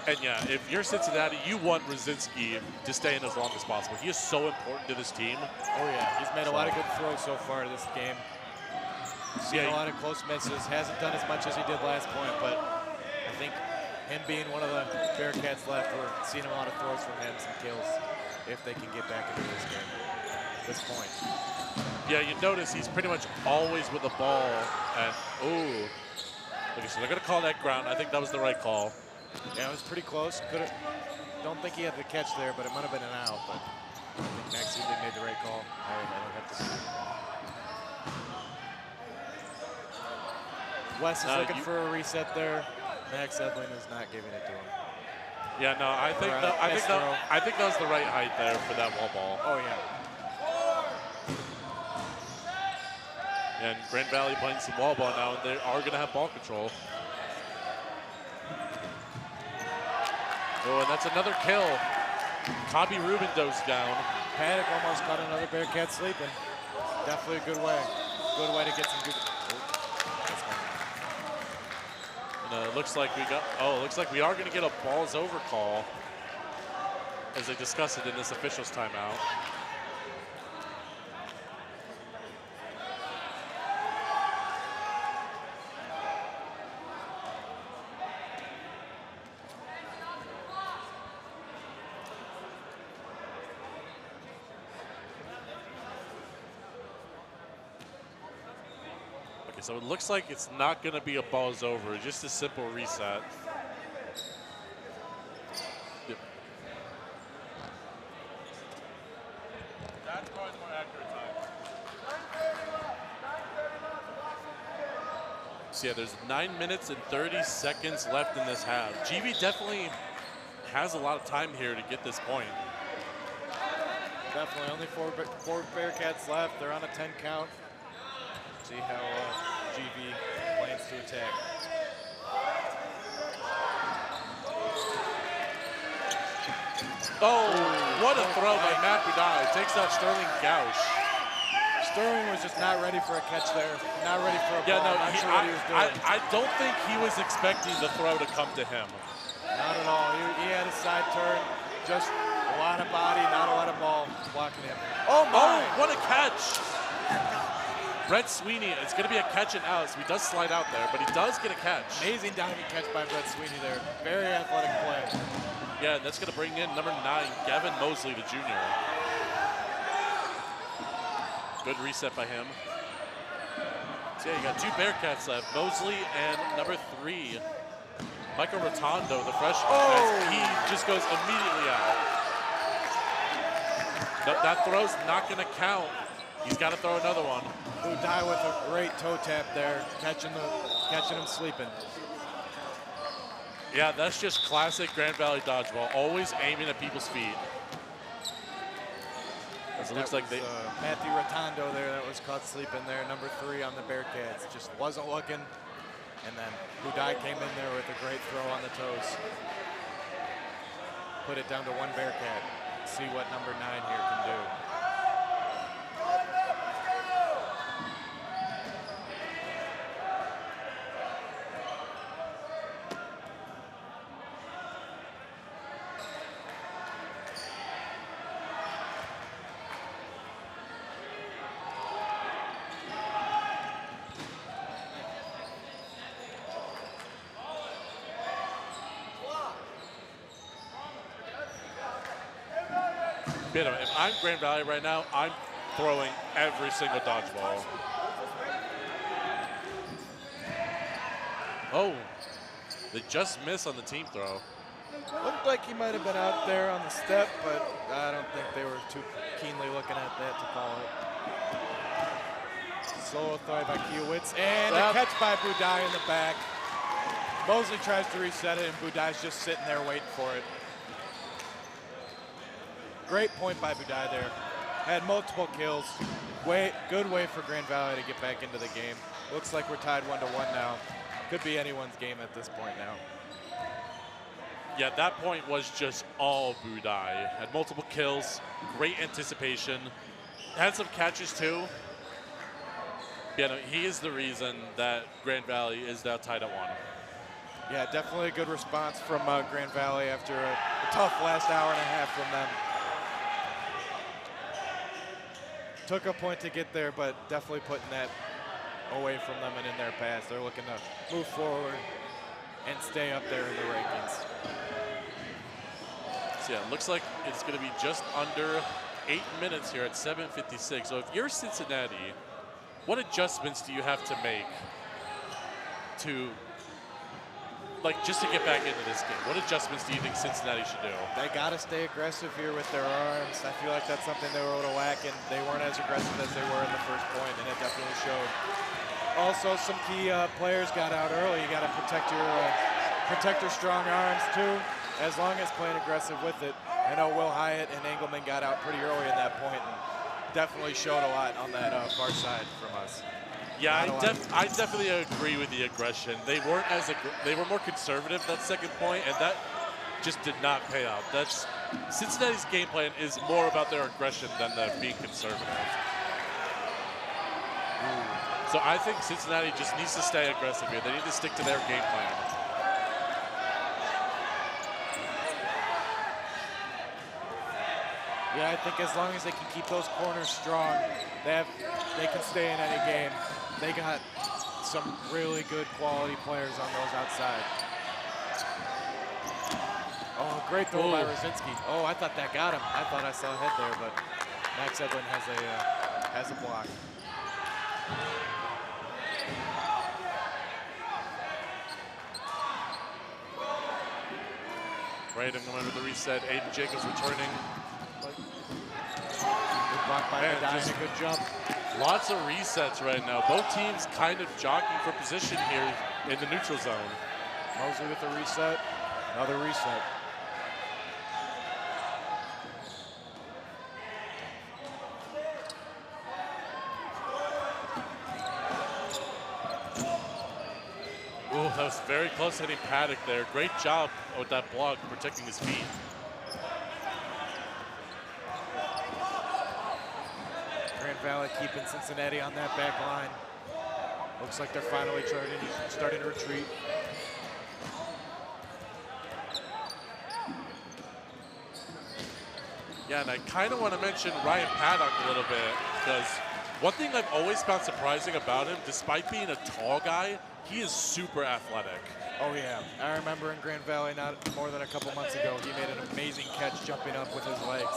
And yeah, if you're Cincinnati, you want Rosinski to stay in as long as possible. He is so important to this team. Oh yeah, he's made a lot of good throws so far this game. Seen a lot of close misses. Hasn't done as much as he did last point, but I think him being one of the Bearcats left, we're seeing a lot of throws from him, some kills, if they can get back into this game at this point. Yeah, you notice he's pretty much always with the ball. And, ooh. Okay, so they're going to call that ground. I think that was the right call. Yeah, it was pretty close. Don't think he had the catch there, but it might have been an out. But I think Max Edley made the right call. I don't have to see. Wes is looking for a reset there. Max Edlin is not giving it to him. Yeah, no, I think that was the right height there for that wall ball. Oh yeah. And Grand Valley playing some wall ball now, and they are going to have ball control. Oh, and that's another kill. Kobe Rubin goes down. Paddock almost caught another Bearcat sleeping. Definitely a good way. Good way to get some good. And it looks like we are going to get a balls over call as they discuss it in this officials timeout. So it looks like it's not going to be a balls over, just a simple reset. Yep. That's probably the more accurate time. So yeah, there's 9 minutes and 30 seconds left in this half. GV definitely has a lot of time here to get this point. Definitely, only four Bearcats left. They're on a 10 count. See how GV plans to attack. Oh, what a throw by Matt Budai. Takes out Sterling Gauch. Sterling was just not ready for a catch there. Not ready for a ball. No, not sure what he was doing. I don't think he was expecting the throw to come to him. Not at all. He had a side turn. Just a lot of body, not a lot of ball blocking him. Oh, my. Oh, what a catch. Brett Sweeney, it's going to be a catch and out, so he does slide out there, but he does get a catch. Amazing diving catch by Brett Sweeney there. Very athletic play. Yeah, that's going to bring in number 9, Gavin Mosley, the junior. Good reset by him. So yeah, you got 2 Bearcats left, Mosley and number 3, Michael Rotondo, the freshman. Oh. He just goes immediately out. That throw's not going to count. He's got to throw another one. Budai with a great toe tap there, catching him sleeping. Yeah, that's just classic Grand Valley dodgeball, always aiming at people's feet. It looks like they Matthew Rotondo there that was caught sleeping there, number 3 on the Bearcats. Just wasn't looking, and then Budai came in there with a great throw on the toes. Put it down to 1 Bearcat. See what number 9 here can do. If I'm Grand Valley right now, I'm throwing every single dodgeball. Oh, they just miss on the team throw. Looked like he might have been out there on the step, but I don't think they were too keenly looking at that to call it. Solo throw by Kiewicz, and a catch by Budai in the back. Mosley tries to reset it, and Budai's just sitting there waiting for it. Great point by Budai there. Had multiple kills. Good way for Grand Valley to get back into the game. Looks like we're tied 1-1 now. Could be anyone's game at this point now. Yeah, that point was just all Budai. Had multiple kills, great anticipation. Had some catches too. Yeah, no, he is the reason that Grand Valley is now tied at 1. Yeah, definitely a good response from Grand Valley after a tough last hour and a half from them. Took a point to get there, but definitely putting that away from them and in their pass. They're looking to move forward and stay up there in the rankings. So yeah, it looks like it's going to be just under 8 minutes here at 7:56. So if you're Cincinnati, what adjustments do you have to make to, just to get back into this game? What adjustments do you think Cincinnati should do? They got to stay aggressive here with their arms. I feel like that's something they were able to lack, and they weren't as aggressive as they were in the first point, and it definitely showed. Also, some key players got out early. You got to protect your strong arms too, as long as playing aggressive with it. I know Will Hyatt and Engelman got out pretty early in that point, and definitely showed a lot on that far side from us. Yeah, I definitely agree with the aggression. They weren't they were more conservative that second point, and that just did not pay out. That's Cincinnati's game plan is more about their aggression than being conservative. So I think Cincinnati just needs to stay aggressive here. They need to stick to their game plan. Yeah, I think as long as they can keep those corners strong, they can stay in any game. They got some really good quality players on those outside. Oh, great throw by Rosinski. Oh, I thought that got him. I thought I saw a head there, but Max Edwin has a block. Right, and going with the reset, Aiden Jacobs returning. Good Blocked by Man, Medina, just good jump. Lots of resets right now. Both teams kind of jockeying for position here in the neutral zone. Mosley with a reset, another reset. Ooh, that was very close hitting Paddock there. Great job with that block, protecting his feet. Grand Valley keeping Cincinnati on that back line. Looks like they're finally starting to retreat. Yeah, and I kind of want to mention Ryan Paddock a little bit, because one thing I've always found surprising about him, despite being a tall guy, he is super athletic. Oh yeah, I remember in Grand Valley not more than a couple months ago, he made an amazing catch jumping up with his legs.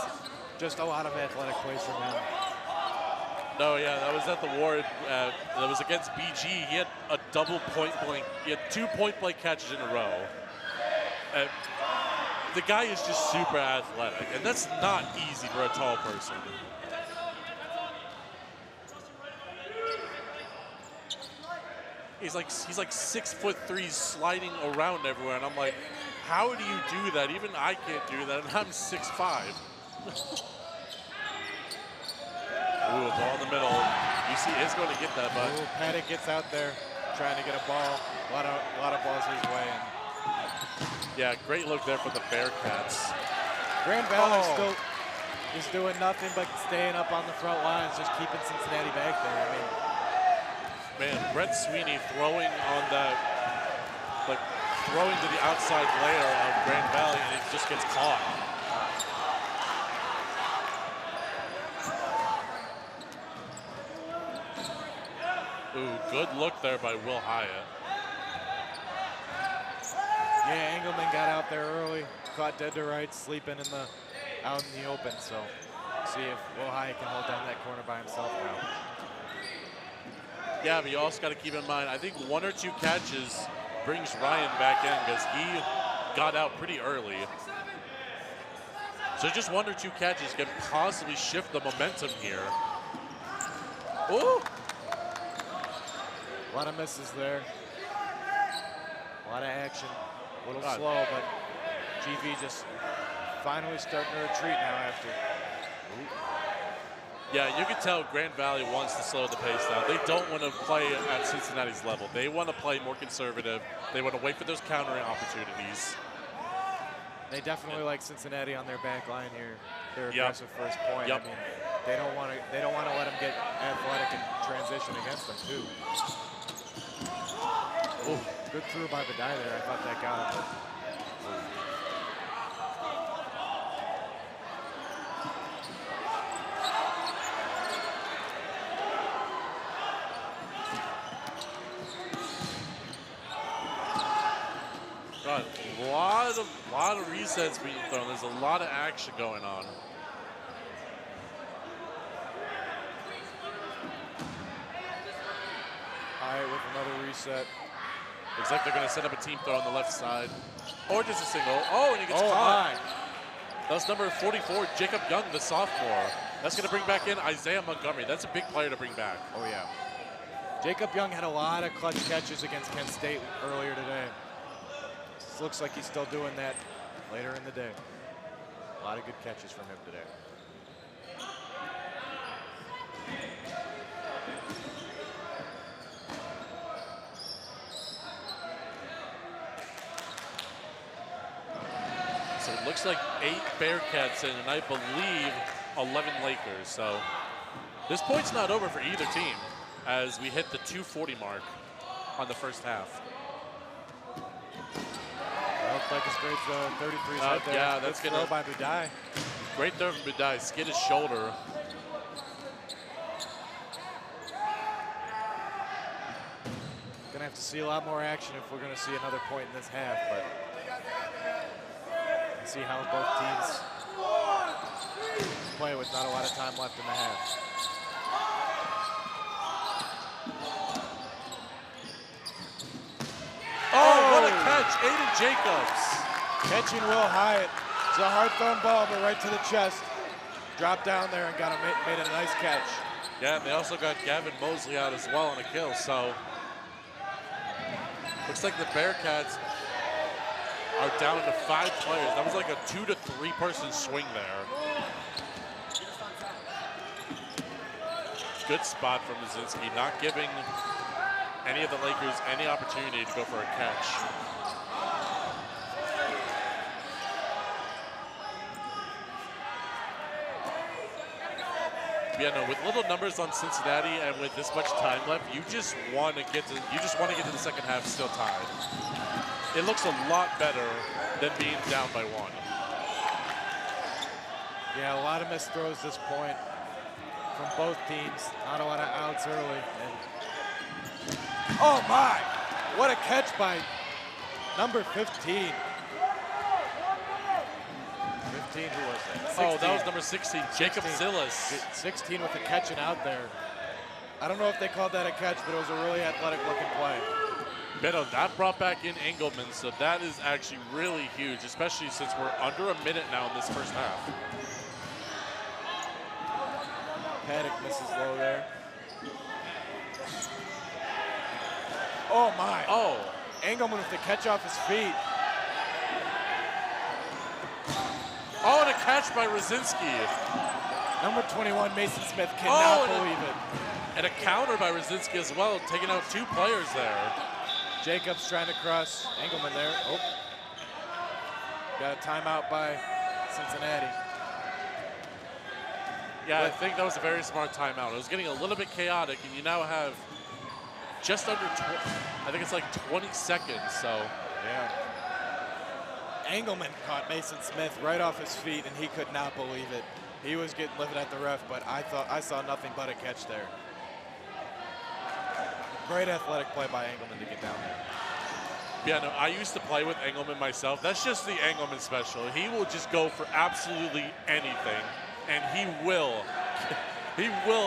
Just a lot of athletic plays from him. No, yeah, that was at the Ward. That was against BG. He had a double point blank. He had 2 point blank catches in a row. The guy is just super athletic, and that's not easy for a tall person. He's like 6'3", sliding around everywhere, and I'm like, how do you do that? Even I can't do that, and I'm 6'5". Ooh, a ball in the middle. UC is going to get that, but Paddock gets out there trying to get a ball. A lot of balls his way. And yeah, great look there for the Bearcats. Grand Valley still is doing nothing but staying up on the front lines, just keeping Cincinnati back there. I mean, man, Brett Sweeney throwing on that, like throwing to the outside layer of Grand Valley, and it just gets caught. Ooh, good look there by Will Hyatt. yeah, Engelman got out there early, caught dead to rights, sleeping out in the open. So see if Will Hyatt can hold down that corner by himself now. Yeah, but you also got to keep in mind, I think 1 or 2 catches brings Ryan back in, because he got out pretty early. So just 1 or 2 catches can possibly shift the momentum here. Ooh! A lot of misses there. A lot of action. A little slow, but GV just finally starting to retreat now after. Ooh. Yeah, you can tell Grand Valley wants to slow the pace down. They don't want to play at Cincinnati's level. They want to play more conservative. They want to wait for those countering opportunities. They definitely like Cincinnati on their back line here. Their aggressive first point. I mean, they don't want to let them get athletic and transition against them too. Oh, good through by Badai there. I thought that got him. God, a lot of resets being thrown. There's a lot of action going on. Hyatt with another reset. Looks like they're going to set up a team throw on the left side. Or just a single. Oh, and he gets caught. That's number 44, Jacob Young, the sophomore. That's going to bring back in Isaiah Montgomery. That's a big player to bring back. Oh, yeah. Jacob Young had a lot of clutch catches against Kent State earlier today. This looks like he's still doing that later in the day. A lot of good catches from him today. So it looks like 8 Bearcats in, and I believe 11 Lakers. So this point's not over for either team as we hit the 2:40 mark on the first half. Looks like a straight 33 right there. Yeah, that's good gonna throw by Budai. Great throw from Budai. Skid his shoulder. Gonna have to see a lot more action if we're gonna see another point in this half, but see how both teams play with not a lot of time left in the half. Oh, what a catch, Aiden Jacobs. Catching Will Hyatt. It's a hard thrown ball, but right to the chest. dropped down there and made a nice catch. Yeah, and they also got Gavin Mosley out as well on a kill, so looks like the Bearcats are down to 5 players. That was like a 2 to 3 person swing there. Good spot from Mazinski, not giving any of the Lakers any opportunity to go for a catch. Yeah, no, with little numbers on Cincinnati and with this much time left, you just want to get to the second half still tied. It looks a lot better than being down by 1. Yeah, a lot of missed throws this point from both teams. Not a lot of outs early. And oh my! What a catch by number 15. 15, who was that? 16. Oh, that was number 16, Jacob 16. Zillis. 16 with the catching out there. I don't know if they called that a catch, but it was a really athletic looking play. Beto, that brought back in Engelman, so that is actually really huge, especially since we're under a minute now in this first half. Paddock misses low there. Oh my. Oh. Engelman with the catch off his feet. Oh, and a catch by Rosinski. Number 21, Mason Smith, cannot believe it. And a counter by Rosinski as well, taking out 2 players there. Jacobs trying to cross Engelman there. Oh. Got a timeout by Cincinnati. Yeah, I think that was a very smart timeout. It was getting a little bit chaotic, and you now have just under, I think it's like 20 seconds, so. Yeah. Engelman caught Mason Smith right off his feet, and he could not believe it. He was getting lifted at the ref, but I saw nothing but a catch there. Great athletic play by Engelman to get down there. Yeah, no, I used to play with Engelman myself. That's just the Engelman special. He will just go for absolutely anything, and he will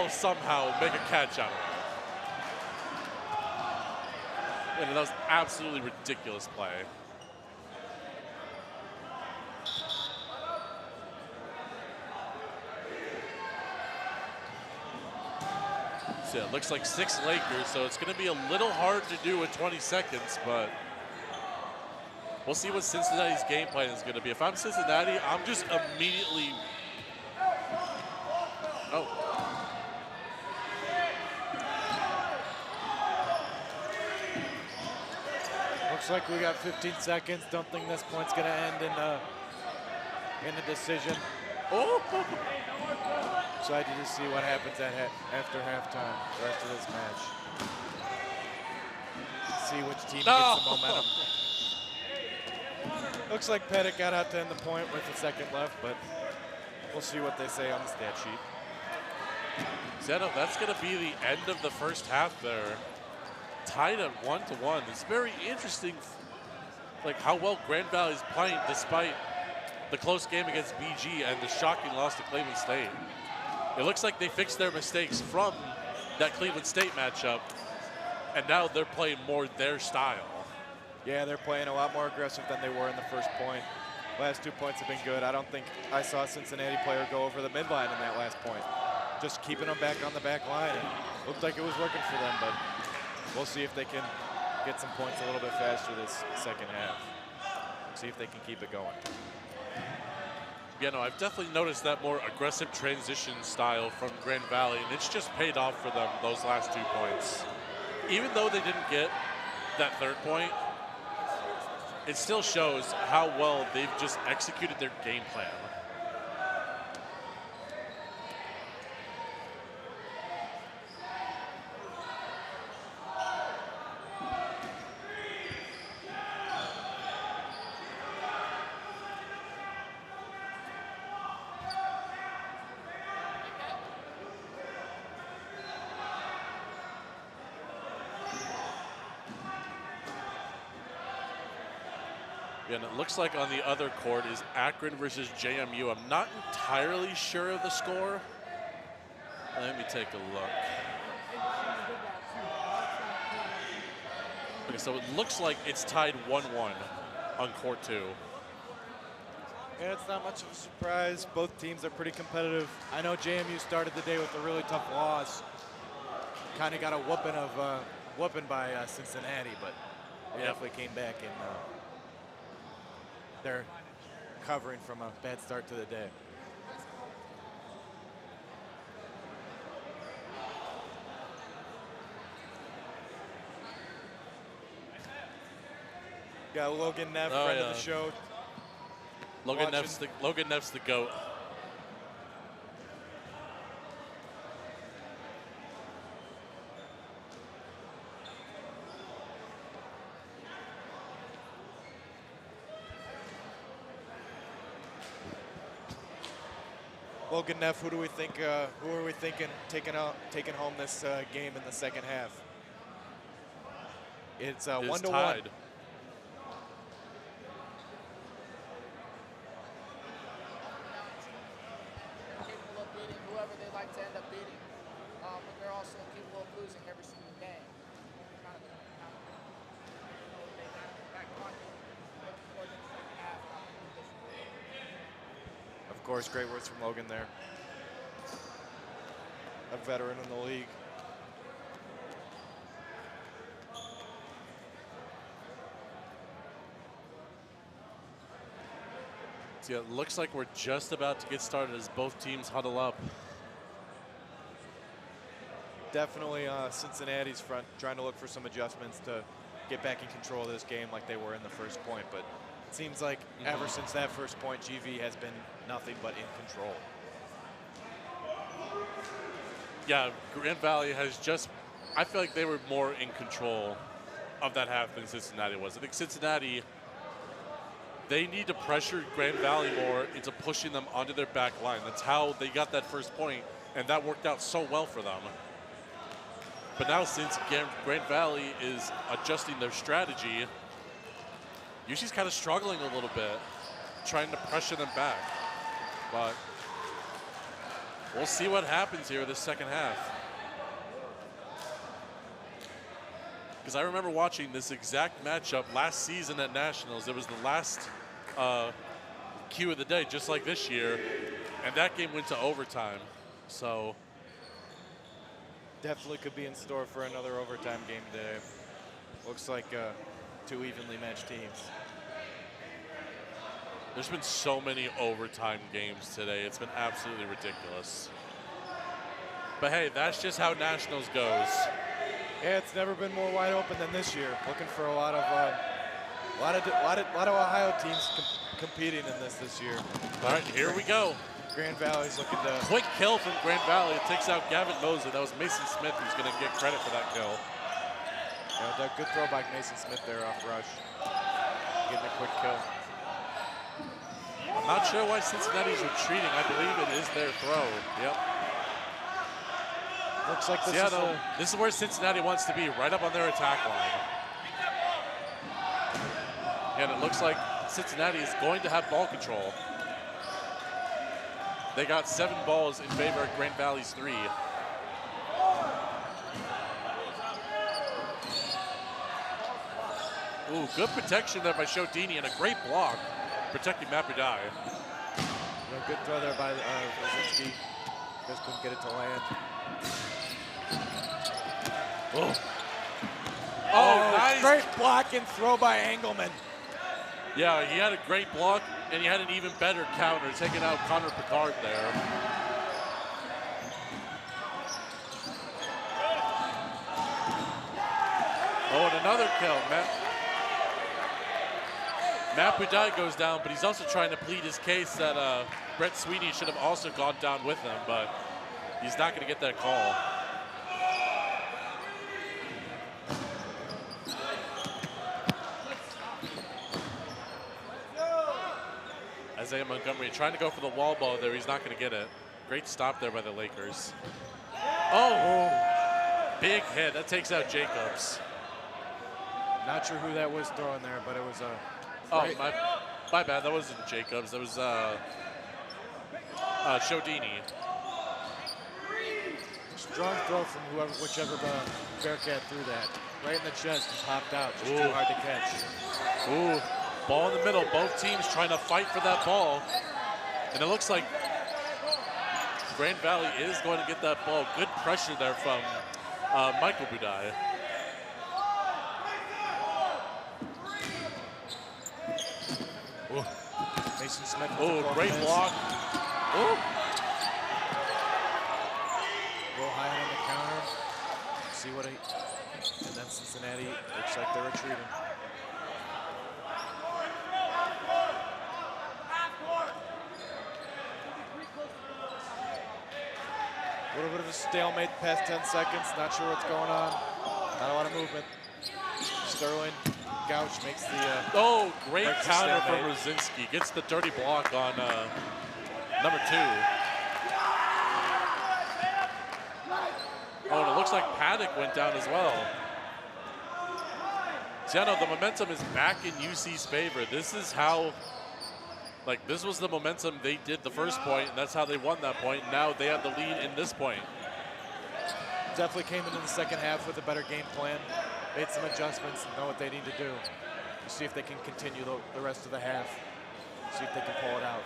somehow make a catch out of it. And that was absolutely ridiculous play. So it looks like 6 Lakers, so it's going to be a little hard to do in 20 seconds, but we'll see what Cincinnati's game plan is going to be. If I'm Cincinnati, I'm just immediately... Oh. Looks like we got 15 seconds. Don't think this point's going to end in a decision. Oh! Excited to see what happens after halftime, the rest of this match. See which team gets the momentum. Looks like Pettit got out to end the point with a second left, but we'll see what they say on the stat sheet. Zeno, that's going to be the end of the first half there. Tied at 1-1. It's very interesting, like how well Grand Valley is playing despite the close game against BG and the shocking loss to Cleveland State. It looks like they fixed their mistakes from that Cleveland State matchup, and now they're playing more their style. Yeah, they're playing a lot more aggressive than they were in the first point. Last 2 points have been good. I don't think I saw a Cincinnati player go over the midline in that last point. Just keeping them back on the back line. And looked like it was working for them, but we'll see if they can get some points a little bit faster this second half. See if they can keep it going. Yeah, no, I've definitely noticed that more aggressive transition style from Grand Valley, and it's just paid off for them those last 2 points. Even though they didn't get that third point, it still shows how well they've just executed their game plan. And it looks like on the other court is Akron versus JMU. I'm not entirely sure of the score. Let me take a look. Okay, so it looks like it's tied 1-1 on court 2. Yeah, it's not much of a surprise. Both teams are pretty competitive. I know JMU started the day with a really tough loss. Kind of got a whooping by Cincinnati, but they definitely came back and they're recovering from a bad start to the day. Got Logan Neff, friend of the show. Logan Neff's the GOAT. Logan Neff, who are we thinking taking home this game in the second half? It's 1-1. Whoever they like to end up beating, but they're also capable of losing every single game. Of course, great words from Logan there. A veteran in the league. So yeah, it looks like we're just about to get started as both teams huddle up. Definitely Cincinnati's front trying to look for some adjustments to get back in control of this game like they were in the first point, but it seems like ever since that first point, GV has been nothing but in control. Yeah, Grand Valley has just, I feel like they were more in control of that half than Cincinnati was. I think Cincinnati, they need to pressure Grand Valley more into pushing them onto their back line. That's how they got that first point, and that worked out so well for them. But now since Grand Valley is adjusting their strategy, UC's kind of struggling a little bit, trying to pressure them back. But we'll see what happens here this second half. Because I remember watching this exact matchup last season at Nationals. It was the last Q of the day, just like this year. And that game went to overtime. So definitely could be in store for another overtime game today. Looks like two evenly matched teams. There's been so many overtime games today. It's been absolutely ridiculous. But hey, that's just how Nationals goes. Yeah, it's never been more wide open than this year. Looking for a lot of Ohio teams competing in this year. All right, here we go. Grand Valley's looking to... Quick kill from Grand Valley. It takes out Gavin Mosley. That was Mason Smith who's going to get credit for that kill. Yeah, that good throw by Mason Smith there off rush. Getting a quick kill. I'm not sure why Cincinnati's retreating. I believe it is their throw. Yep. Looks like this is where Cincinnati wants to be, right up on their attack line. And it looks like Cincinnati is going to have ball control. They got 7 balls in favor of Grand Valley's 3. Ooh, good protection there by Shodini and a great block protecting Mapudai. Good throw there by Brzezinski. Just couldn't get it to land. Oh, nice. Great block and throw by Engelman. Yeah, he had a great block, and he had an even better counter, taking out Connor Picard there. Oh, and another kill. Mapudai goes down, but he's also trying to plead his case that Brett Sweeney should have also gone down with him, but he's not going to get that call. Isaiah Montgomery trying to go for the wall ball there. He's not going to get it. Great stop there by the Lakers. Oh, big hit. That takes out Jacobs. Not sure who that was throwing there, but it was a... Oh, my bad. That wasn't Jacobs. That was Shodini. Strong throw from whichever Bearcat threw that. Right in the chest, just hopped out. Just too hard to catch. Ooh. Ball in the middle, both teams trying to fight for that ball. And it looks like Grand Valley is going to get that ball. Good pressure there from Michael Budai. Mason Smith. Oh, great block. Oh. Go high on the counter. See what he. And then Cincinnati looks like they're retreating. A little bit of a stalemate the past 10 seconds. Not sure what's going on. Not a lot of movement. Sterling Gouch makes the. Oh, great counter from Rosinski. Gets the dirty block on number 2. Oh, and it looks like Paddock went down as well. So, yeah, no, the momentum is back in UC's favor. This is how, like, this was the momentum they did the first point, and that's how they won that point. And now they have the lead in this point. Definitely came into the second half with a better game plan. Made some adjustments and know what they need to do. See if they can continue the rest of the half. See if they can pull it out.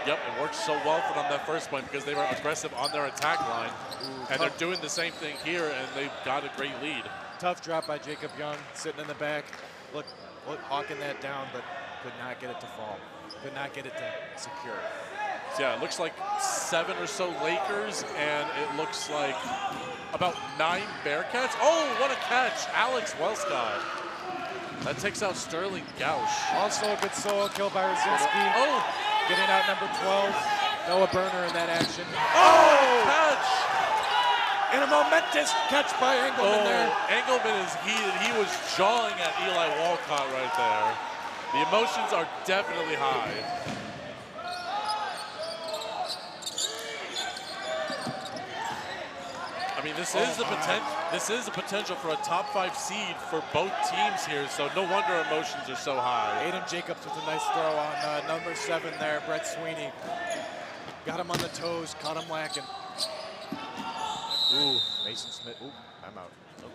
Yep, it worked so well for them that first point because they were aggressive on their attack line. And they're doing the same thing here, and they've got a great lead. Tough drop by Jacob Young, sitting in the back. Look, hawking that down, but could not get it to fall. Could not get it to secure. So yeah, it looks like 7 or so Lakers, and it looks like about 9 Bearcats. Oh, what a catch, Alex Wellscott. That takes out Sterling Gouch. Also a good solo kill by Rosinski. Oh! Getting out number 12, Noah Berner in that action. Oh! Catch! And a momentous catch by Engelman there. Engelman is heated. He was jawing at Eli Walcott right there. The emotions are definitely high. I mean, this is the potential for a top 5 seed for both teams here, so no wonder emotions are so high. Aiden Jacobs with a nice throw on number 7 there, Brett Sweeney. Got him on the toes, caught him lacking. Ooh, Mason Smith. Ooh, I'm out. Oh.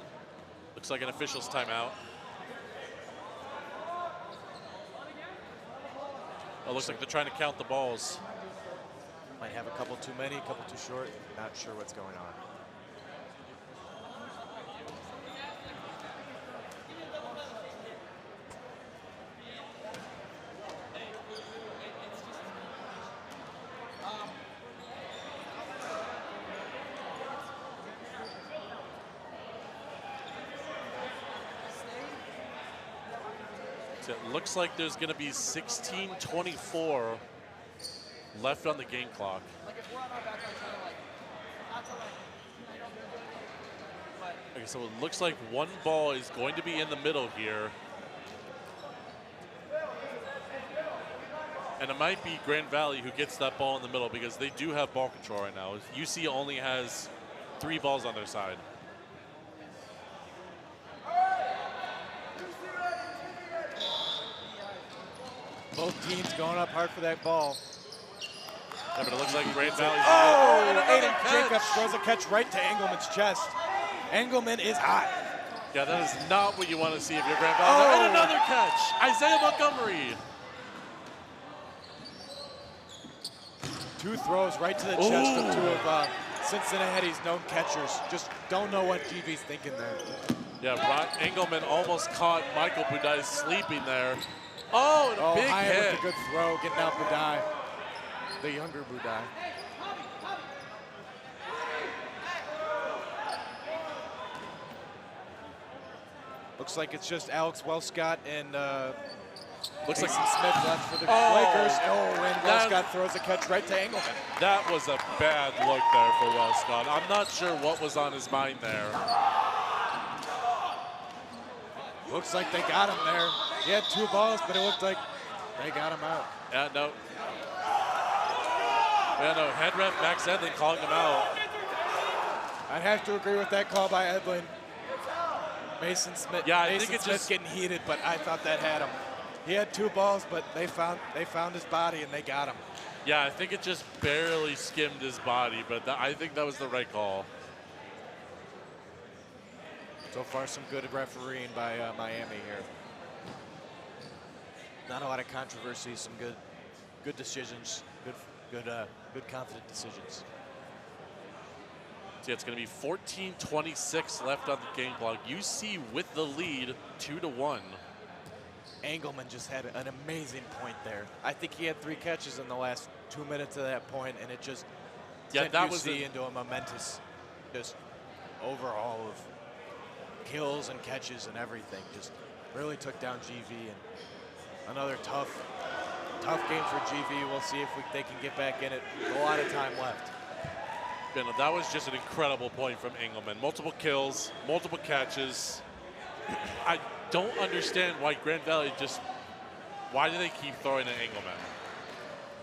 Looks like an official's timeout. Oh, looks like they're trying to count the balls. Might have a couple too many, a couple too short. Not sure what's going on. So it looks like there's going to be 16:24 left on the game clock. Okay, so it looks like one ball is going to be in the middle here. And it might be Grand Valley who gets that ball in the middle because they do have ball control right now. UC only has 3 balls on their side. Both teams going up hard for that ball. Yeah, but it looks like Grand Valley. Oh, Aiden Jacobs throws a catch right to Engelman's chest. Engelman is hot. Yeah, that is not what you want to see if you're Grand Valley. Oh. And another catch, Isaiah Montgomery. 2 throws right to the chest of 2 of Cincinnati's known catchers. Just don't know what GV's thinking there. Yeah, Ron Engelman almost caught Michael Budai sleeping there. Oh, and a big Hyatt hit. with a good throw, getting out Budai. The younger Budai. Looks like it's just Alex Wellscott and looks like Mason Smith left for the Lakers. Oh, and Wellscott throws a catch right to Engelman. That was a bad look there for Wellscott. I'm not sure what was on his mind there. Looks like they got him there. He had 2 balls, but it looked like they got him out. Yeah, no. Yeah, no, head ref Max Edlin calling him out. I'd have to agree with that call by Edlin. Mason Smith. Yeah, I Mason think it's Smith just getting heated, but I thought that had him. He had 2 balls, but they found his body and they got him. Yeah, I think it just barely skimmed his body, but I think that was the right call. So far, some good refereeing by Miami here. not a lot of controversy, some good decisions, good confident decisions. So it's going to be 14-26 left on the game clock. UC with the lead, 2-1. Engelman just had an amazing point there. I think he had 3 catches in the last 2 minutes of that point, and it just sent that UC was into a momentous just overhaul of kills and catches and everything. Just really took down GV, and another tough game for GV. We'll see if they can get back in it. A lot of time left. That was just an incredible point from Engelman. Multiple kills, multiple catches. I don't understand why Grand Valley why do they keep throwing at Engelman?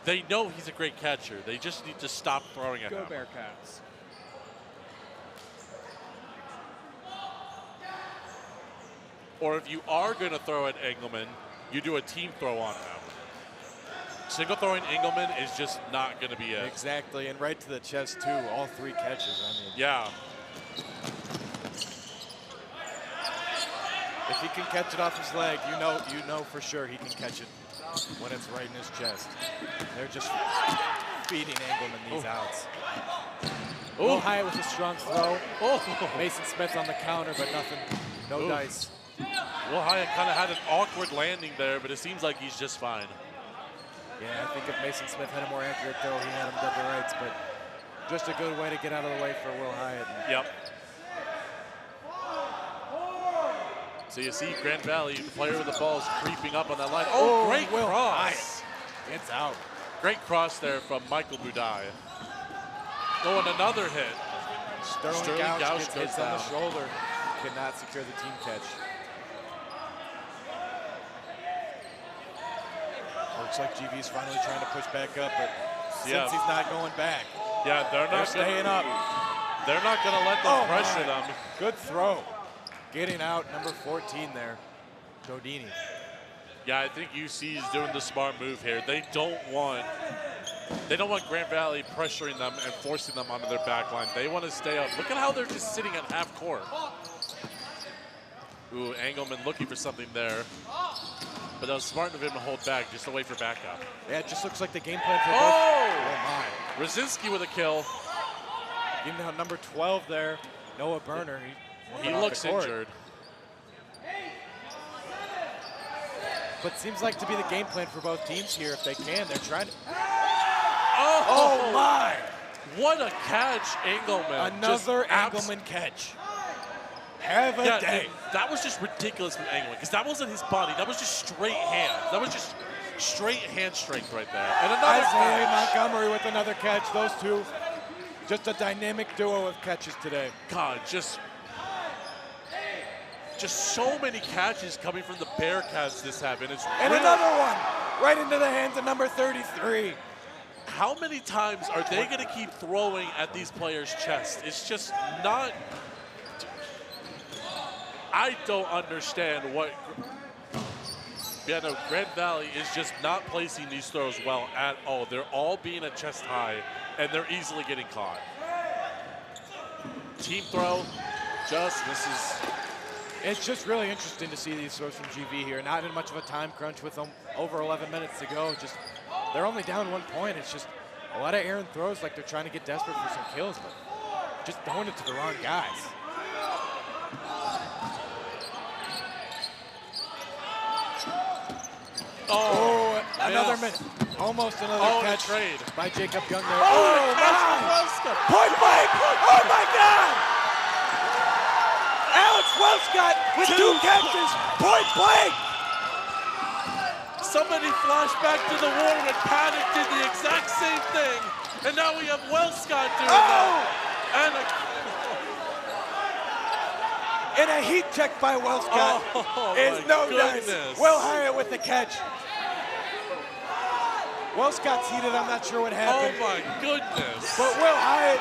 They know he's a great catcher. They just need to stop throwing at him. Go Bearcats. Or if you are going to throw at Engelman, you do a team throw on him. Single throwing Engelman is just not going to be it. Exactly, and right to the chest too. All 3 catches. I mean, yeah. If he can catch it off his leg, you know for sure he can catch it when it's right in his chest. They're just feeding Engelman these outs. Will Hyatt with a strong throw. Mason Smith on the counter, but nothing. No dice. Will Hyatt kind of had an awkward landing there, but it seems like he's just fine. Yeah, I think if Mason Smith had a more accurate throw, he had him dead to rights, but just a good way to get out of the way for Will Hyatt. Yep. So you see Grand Valley, the player with the ball is creeping up on that line. Oh, great Will cross. Hyatt. It's out. Great cross there from Michael Budai. Going another hit. Sterling Gouch gets hits on the down. shoulder. Cannot secure the team catch. Looks like GV's finally trying to push back up, but since he's not going back. Yeah, they're staying up. They're not going to let them pressure them. Good throw. Getting out, number 14 there, Jodini. Yeah, I think UC is doing the smart move here. They don't want Grand Valley pressuring them and forcing them onto their back line. They want to stay up. Look at how they're just sitting at half court. Ooh, Engelman looking for something there. But that was smart of him to hold back, just to wait for backup. Yeah, it just looks like the game plan for both. Oh my. Brzezinski with a kill. Giving out number 12 there, Noah Berner. He looks injured. But seems like to be the game plan for both teams here if they can. They're trying to. Oh my! What a catch, Engelman. Another Engelman catch. Have a day. That was just ridiculous from Engelman because that wasn't his body. That was just straight hands. That was just straight hand strength right there. And another Isaiah catch. Montgomery with another catch. Those two, just a dynamic duo of catches today. God, just so many catches coming from the Bearcats this have, and and another one right into the hands of number 33. How many times are they going to keep throwing at these players' chests? It's just not. I don't understand what. Yeah, no, Grand Valley is just not placing these throws well at all. They're all being at chest high, and they're easily getting caught. Team throw just misses. It's just really interesting to see these throws from GV here. Not in much of a time crunch with them over 11 minutes to go. Just they're only down 1 point. It's just a lot of errant throws, like they're trying to get desperate for some kills, but just throwing it to the wrong guys. Oh, another minute. Almost another catch trade by Jacob Young there. Oh, my! Point blank! Oh my God! Alex Wellscott with 2 catches. Point blank! Somebody flashed back to the war when Paddock did the exact same thing, and now we have Wellscott doing that. And a heat check by Wellscott is no dice. Will Hyatt with the catch. Wellscott's heated. I'm not sure what happened. Oh my goodness! But Will Hyatt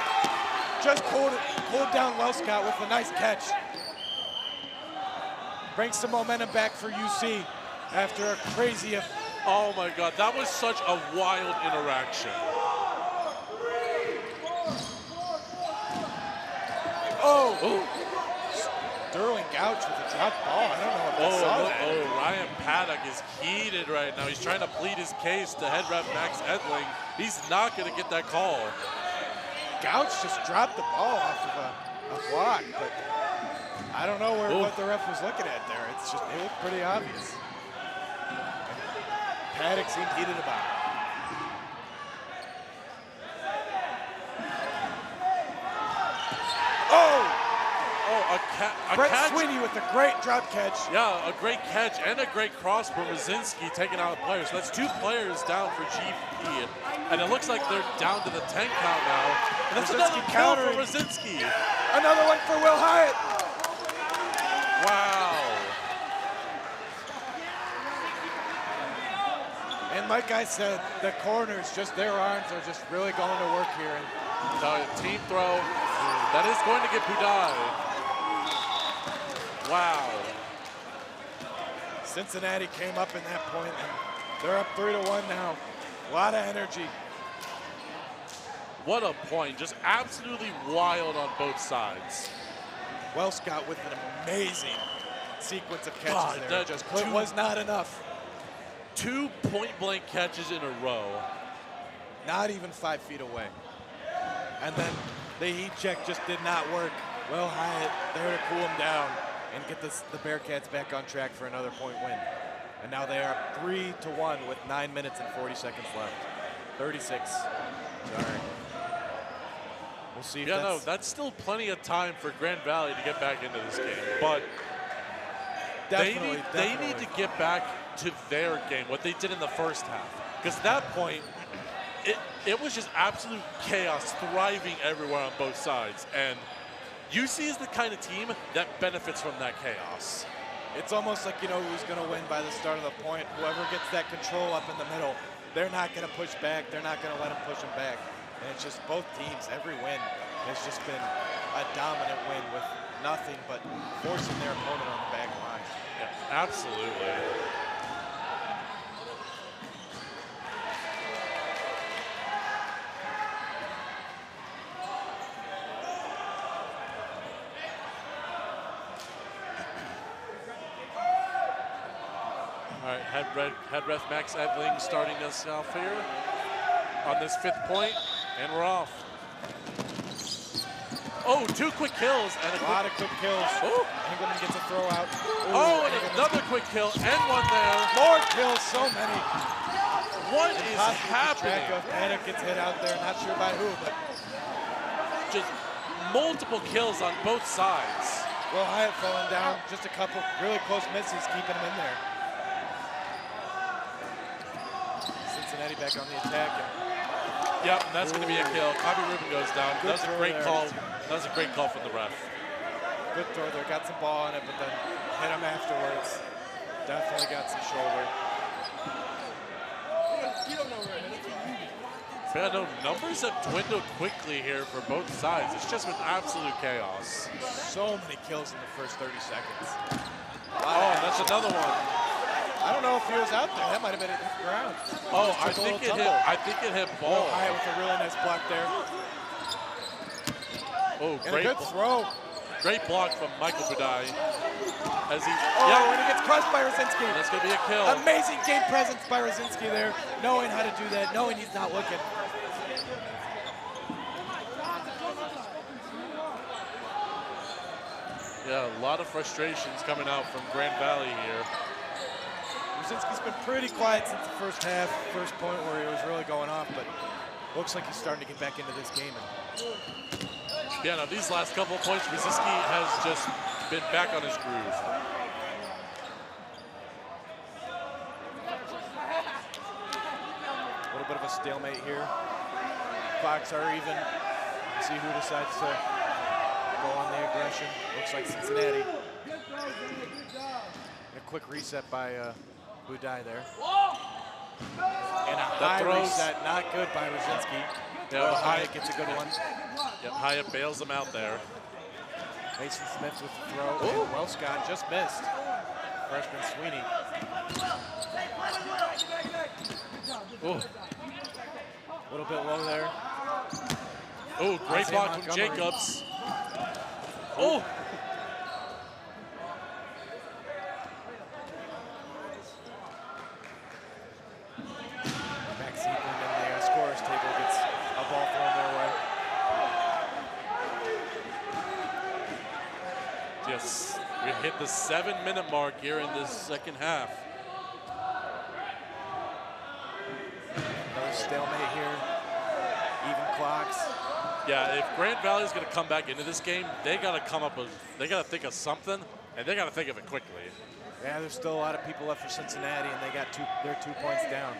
just pulled down Wellscott with a nice catch. Brings some momentum back for UC after a crazy. Oh my God! That was such a wild interaction. Sterling Gouch with a drop ball. I don't know if I saw that. Oh, Ryan Paddock is heated right now. He's trying to plead his case to head ref Max Edling. He's not going to get that call. Gouch just dropped the ball off of a block, but I don't know what the ref was looking at there. It looked pretty obvious. Paddock seemed heated about it. Brett Sweeney with a great drop catch. Yeah, a great catch and a great cross from Rosinski taking out a player. So that's 2 players down for GP. And it looks like they're down to the 10 count now. And that's another kill for Rosinski. Another one for Will Hyatt. Wow. And like I said, the corners, just their arms are just really going to work here. The team throw, that is going to get Budai. Wow. Cincinnati came up in that point, and they're up 3-1 now. A lot of energy. What a point, just absolutely wild on both sides. Wellscott with an amazing sequence of catches there. That just was not enough. 2 point-blank catches in a row. Not even 5 feet away. And then the heat check just did not work. Will Hyatt there to cool him down and get the Bearcats back on track for another point win. And now they are up 3-1 with 9 minutes and 40 seconds left. 36. Sorry. We'll see if that's still plenty of time for Grand Valley to get back into this game. But they need to get back to their game, what they did in the first half. Because at that point, it was just absolute chaos thriving everywhere on both sides. And UC is the kind of team that benefits from that chaos. It's almost like you know who's going to win by the start of the point. Whoever gets that control up in the middle, they're not going to push back. They're not going to let them push them back. And it's just both teams, every win has just been a dominant win with nothing but forcing their opponent on the back line. Yeah, absolutely. All right, head ref Max Edling starting us off here on this 5th point, and we're off. Oh, 2 quick kills and a lot of quick kills. Oh, Engelman gets a throw out. Oh, and another quick kill and one there. More kills, so many. What is happening? Paddock gets hit out there, not sure by who, but just multiple kills on both sides. Will Hyatt falling down, just a couple really close misses keeping him in there. Cincinnati back on the attack. Yep, and that's going to be a kill. Bobby Rubin goes down. That's a great call. That was a great call from the ref. Good throw there. Got some ball on it, but then hit him afterwards. Definitely got some shoulder. Yeah, no, numbers have dwindled quickly here for both sides. It's just been absolute chaos. So many kills in the first 30 seconds. Oh, that's another one. I don't know if he was out there. That might have been at the ground. Oh, I think it hit ball. Will Hyatt with a really nice block there. Oh, and a good throw. Great block from Michael Budai. As he, and he gets crushed by Rosinski. That's going to be a kill. Amazing game presence by Rosinski there, knowing how to do that, knowing he's not looking. Yeah, a lot of frustrations coming out from Grand Valley here. Rosinski's been pretty quiet since the first half, first point where he was really going off, but looks like he's starting to get back into this game. Yeah, now these last couple of points, Rosinski has just been back on his groove. A little bit of a stalemate here. Clocks are even. See who decides to go on the aggression. Looks like Cincinnati. A quick reset by Budai there. And a high reset, not good by Rosinski. Yeah, Hyatt gets a good one. Yep, Hyatt bails him out there. Mason Smith with the throw. And Wellscott just missed. Freshman Sweeney. Ooh. A little bit low there. Oh, great block from Jacobs. Oh! Yes, we hit the 7-minute mark here in this second half. Another stalemate here. Even clocks. Yeah, if Grand Valley is going to come back into this game, they got to come up with, they got to think of something, and they got to think of it quickly. Yeah, there's still a lot of people left for Cincinnati, and they're 2 points down.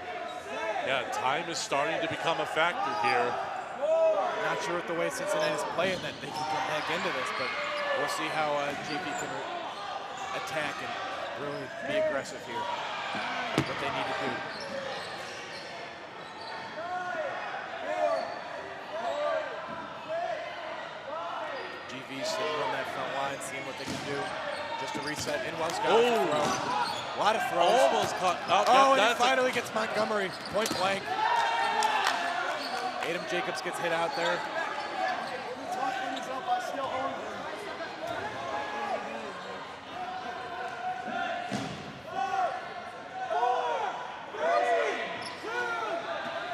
Yeah, time is starting to become a factor here. Not sure with the way Cincinnati's playing that they can come back into this, but we'll see how GV can attack and really be aggressive here. What they need to do. GV sitting on that front line, seeing what they can do. Just a reset. Inwell's got a throw. A lot of throws. Almost caught. Oh, and he finally gets Montgomery. Point blank. Adam Jacobs gets hit out there.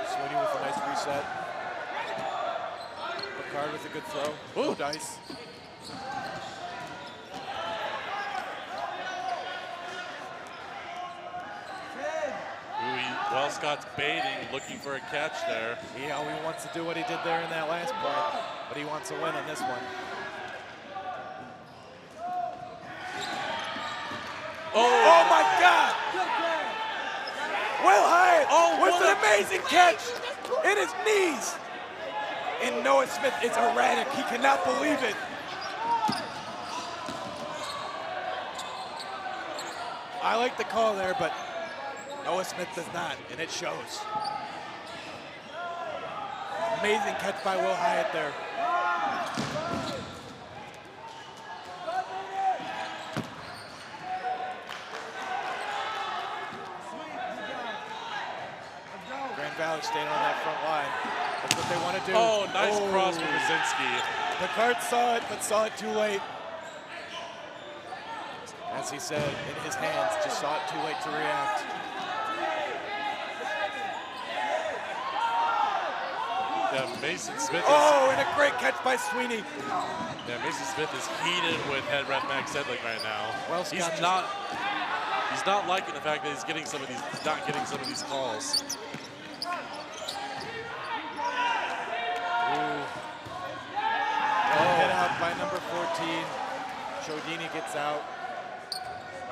Sweeney with a nice reset. Picard with a good throw. Ooh, dice. Scott's baiting, looking for a catch there. He wants to do what he did there in that last point, but he wants to win on this one. Oh my God! Will Hyatt with an amazing catch in his knees. And Noah Smith is erratic. He cannot believe it. I like the call there, but Noah Smith does not, and it shows. Amazing catch by Will Hyatt there. Grand Valley staying on that front line. That's what they want to do. Oh, nice cross from Brzezinski. Picard saw it, but saw it too late. As he said, in his hands, just saw it too late to react. Yeah, Mason Smith is, and a great catch by Sweeney. Yeah, Mason Smith is heated with head ref Max Edling right now. Well, he's not liking the fact that he's getting some of these, not getting some of these calls. Hit out by number 14. Chodini gets out,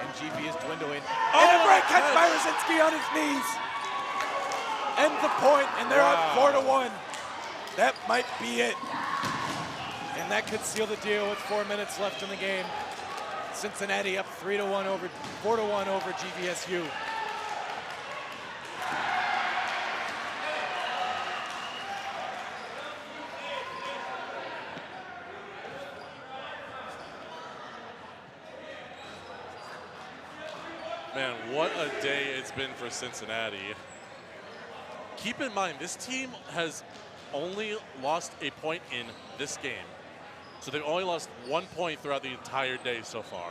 and GV is dwindling. And a great catch by Rosinski on his knees. Ends the point, and they're up 4-1. That might be it. And that could seal the deal with 4 minutes left in the game. Cincinnati up 4-1 over GVSU. Man, what a day it's been for Cincinnati. Keep in mind, this team has only lost a point in this game. So they've only lost 1 point throughout the entire day so far.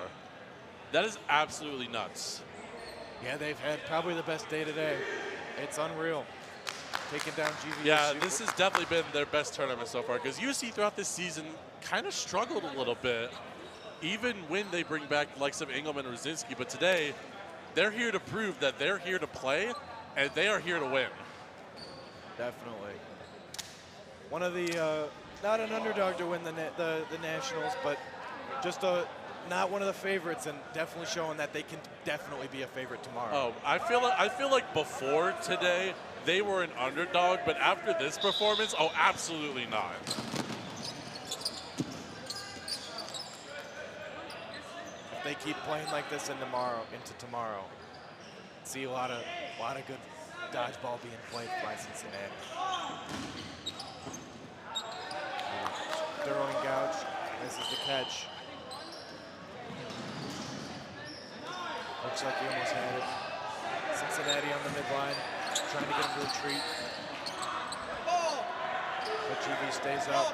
That is absolutely nuts. Yeah, they've had probably the best day today. It's unreal. Taking down GVSU. Yeah, this has definitely been their best tournament so far, because UC throughout this season kind of struggled a little bit, even when they bring back the likes of Engelman and Rosinski. But today, they're here to prove that they're here to play, and they are here to win. Definitely. One of the, not an underdog to win the Nationals, but just not one of the favorites, and definitely showing that they can definitely be a favorite tomorrow. Oh, I feel like before today, they were an underdog, but after this performance, oh, absolutely not. If they keep playing like this into tomorrow, see a lot of good dodgeball being played by Cincinnati. Throwing gouge, misses the catch. Looks like he almost had it. Cincinnati on the midline, trying to get him to retreat. But GV stays up.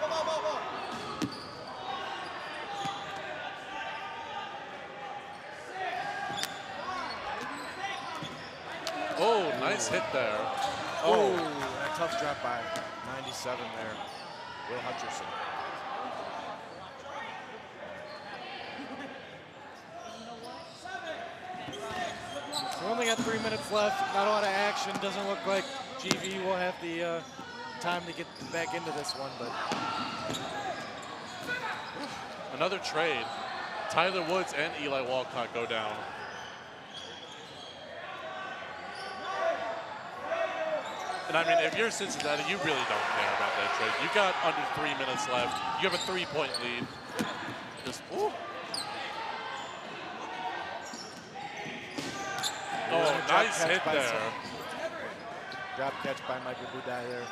Oh, nice hit there. Oh, a tough drop by 97 there. Will Hutcherson. We only got 3 minutes left. Not a lot of action. Doesn't look like GV will have the time to get back into this one, but another trade. Tyler Woods and Eli Walcott go down. And I mean, if you're Cincinnati, you really don't care about that trade. You got under 3 minutes left. You have a 3-point lead. Just, ooh. Oh, nice hit there. Drop catch by Michael Budai there.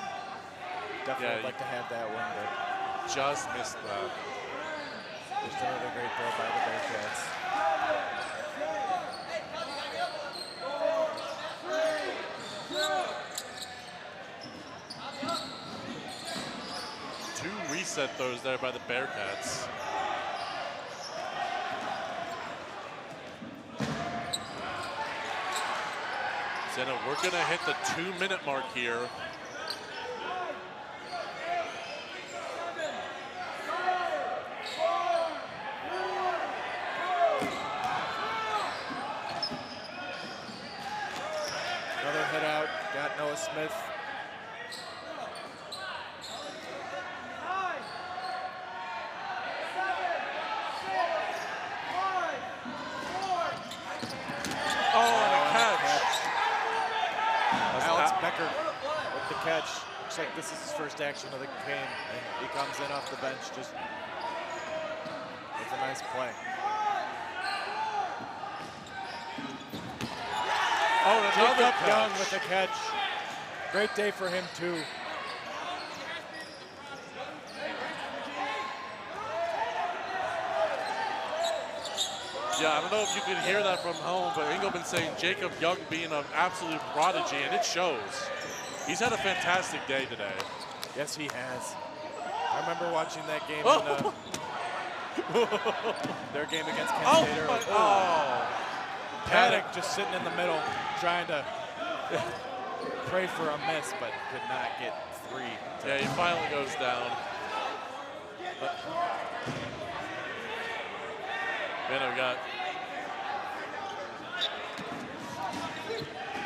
Definitely would like to have that one, but just missed that. Just another great throw by the Bearcats. Two reset throws there by the Bearcats. Zena, we're gonna hit the 2-minute mark here. Another hit out, got Noah Smith. Becker with the catch. Looks like this is his first action of the game, and he comes in off the bench just with a nice play. Oh, another Jacob catch. Young with the catch. Great day for him too. Yeah, I don't know if you can hear that from home, but Engelman's saying Jacob Young being an absolute prodigy, and it shows. He's had a fantastic day today. Yes, he has. I remember watching that game in their game against Kent State. Paddock just sitting in the middle, trying to pray for a miss, but could not get 3. Yeah, he finally goes down. Man, we got.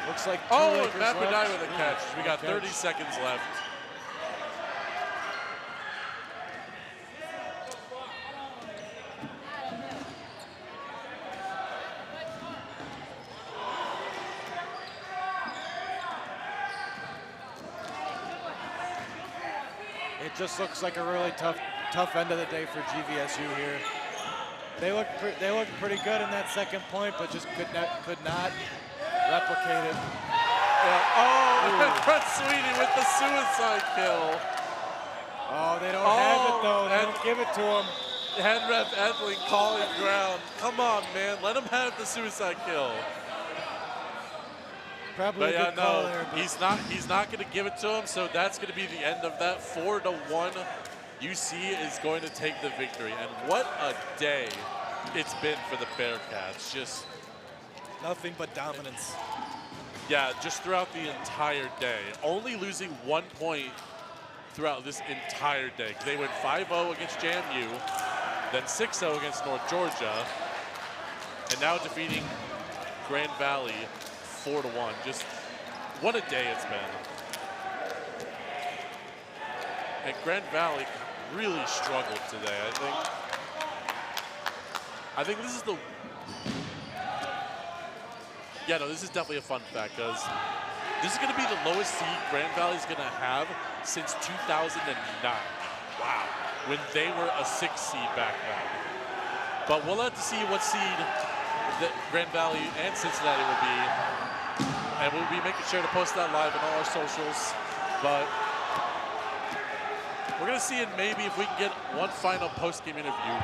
Looks like and Matt Bedai with a catch. We got 30 seconds left. It just looks like a really tough end of the day for GVSU here. They look pretty good in that second point, but just could not replicate it. Yeah. Brett Sweeney with the suicide kill. Oh, they don't have it though. They don't give it to him. Head ref Edling calling ground. Come on, man. Let him have the suicide kill. Probably but a good call there. But he's not going to give it to him, so that's going to be the end of that. 4-1. UC is going to take the victory. And what a day it's been for the Bearcats. Just nothing but dominance. Yeah, just throughout the entire day. Only losing 1 point throughout this entire day. They went 5-0 against JMU, then 6-0 against North Georgia, and now defeating Grand Valley 4-1. Just what a day it's been. And Grand Valley really struggled today, I think this is the... Yeah, no, this is definitely a fun fact, because this is going to be the lowest seed Grand Valley is going to have since 2009. Wow. When they were a 6 seed back then. But we'll have to see what seed that Grand Valley and Cincinnati will be. And we'll be making sure to post that live on all our socials. But we're going to see it maybe if we can get one final post-game interview.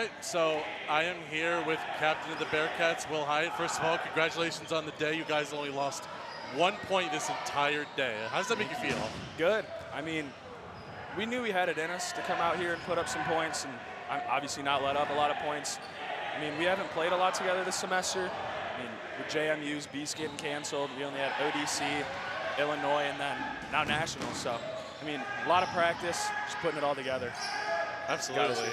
right, so I am here with captain of the Bearcats, Will Hyatt. First of all, congratulations on the day. You guys only lost 1 point this entire day. How does that make you feel? Good. I mean, we knew we had it in us to come out here and put up some points, and obviously not let up a lot of points. I mean, we haven't played a lot together this semester. I mean, with JMU's Beast getting canceled, we only had ODC, Illinois, and then now Nationals. So, I mean, a lot of practice, just putting it all together. Absolutely.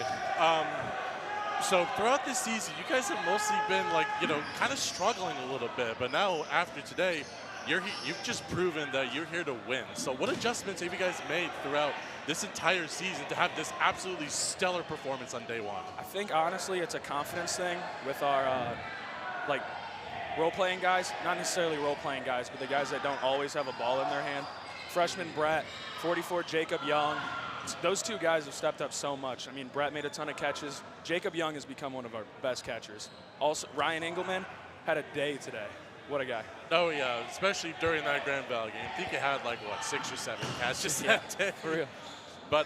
So throughout this season, you guys have mostly been like, kind of struggling a little bit. But now after today, you've just proven that you're here to win. So what adjustments have you guys made throughout this entire season to have this absolutely stellar performance on day one? I think honestly, it's a confidence thing with our role-playing guys. Not necessarily role-playing guys, but the guys that don't always have a ball in their hand. Freshman Brett, 44 Jacob Young. Those two guys have stepped up so much. I mean, Brett made a ton of catches. Jacob Young has become one of our best catchers. Also, Ryan Engelman had a day today. What a guy. Oh, yeah, especially during that Grand Valley game. I think he had, 6 or 7 catches that day. For real. But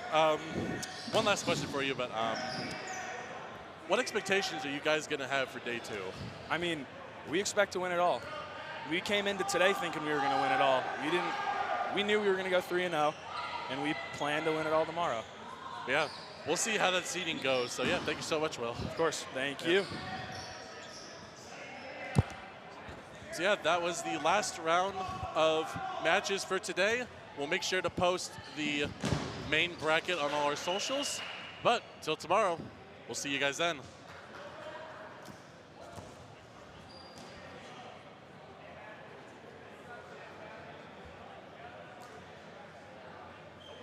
one last question for you. But what expectations are you guys going to have for day 2? I mean, we expect to win it all. We came into today thinking we were going to win it all. We knew we were going to go 3-0. And we plan to win it all tomorrow. Yeah, we'll see how that seeding goes. So, yeah, thank you so much, Will. Of course, thank you. So, yeah, that was the last round of matches for today. We'll make sure to post the main bracket on all our socials. But till tomorrow, we'll see you guys then.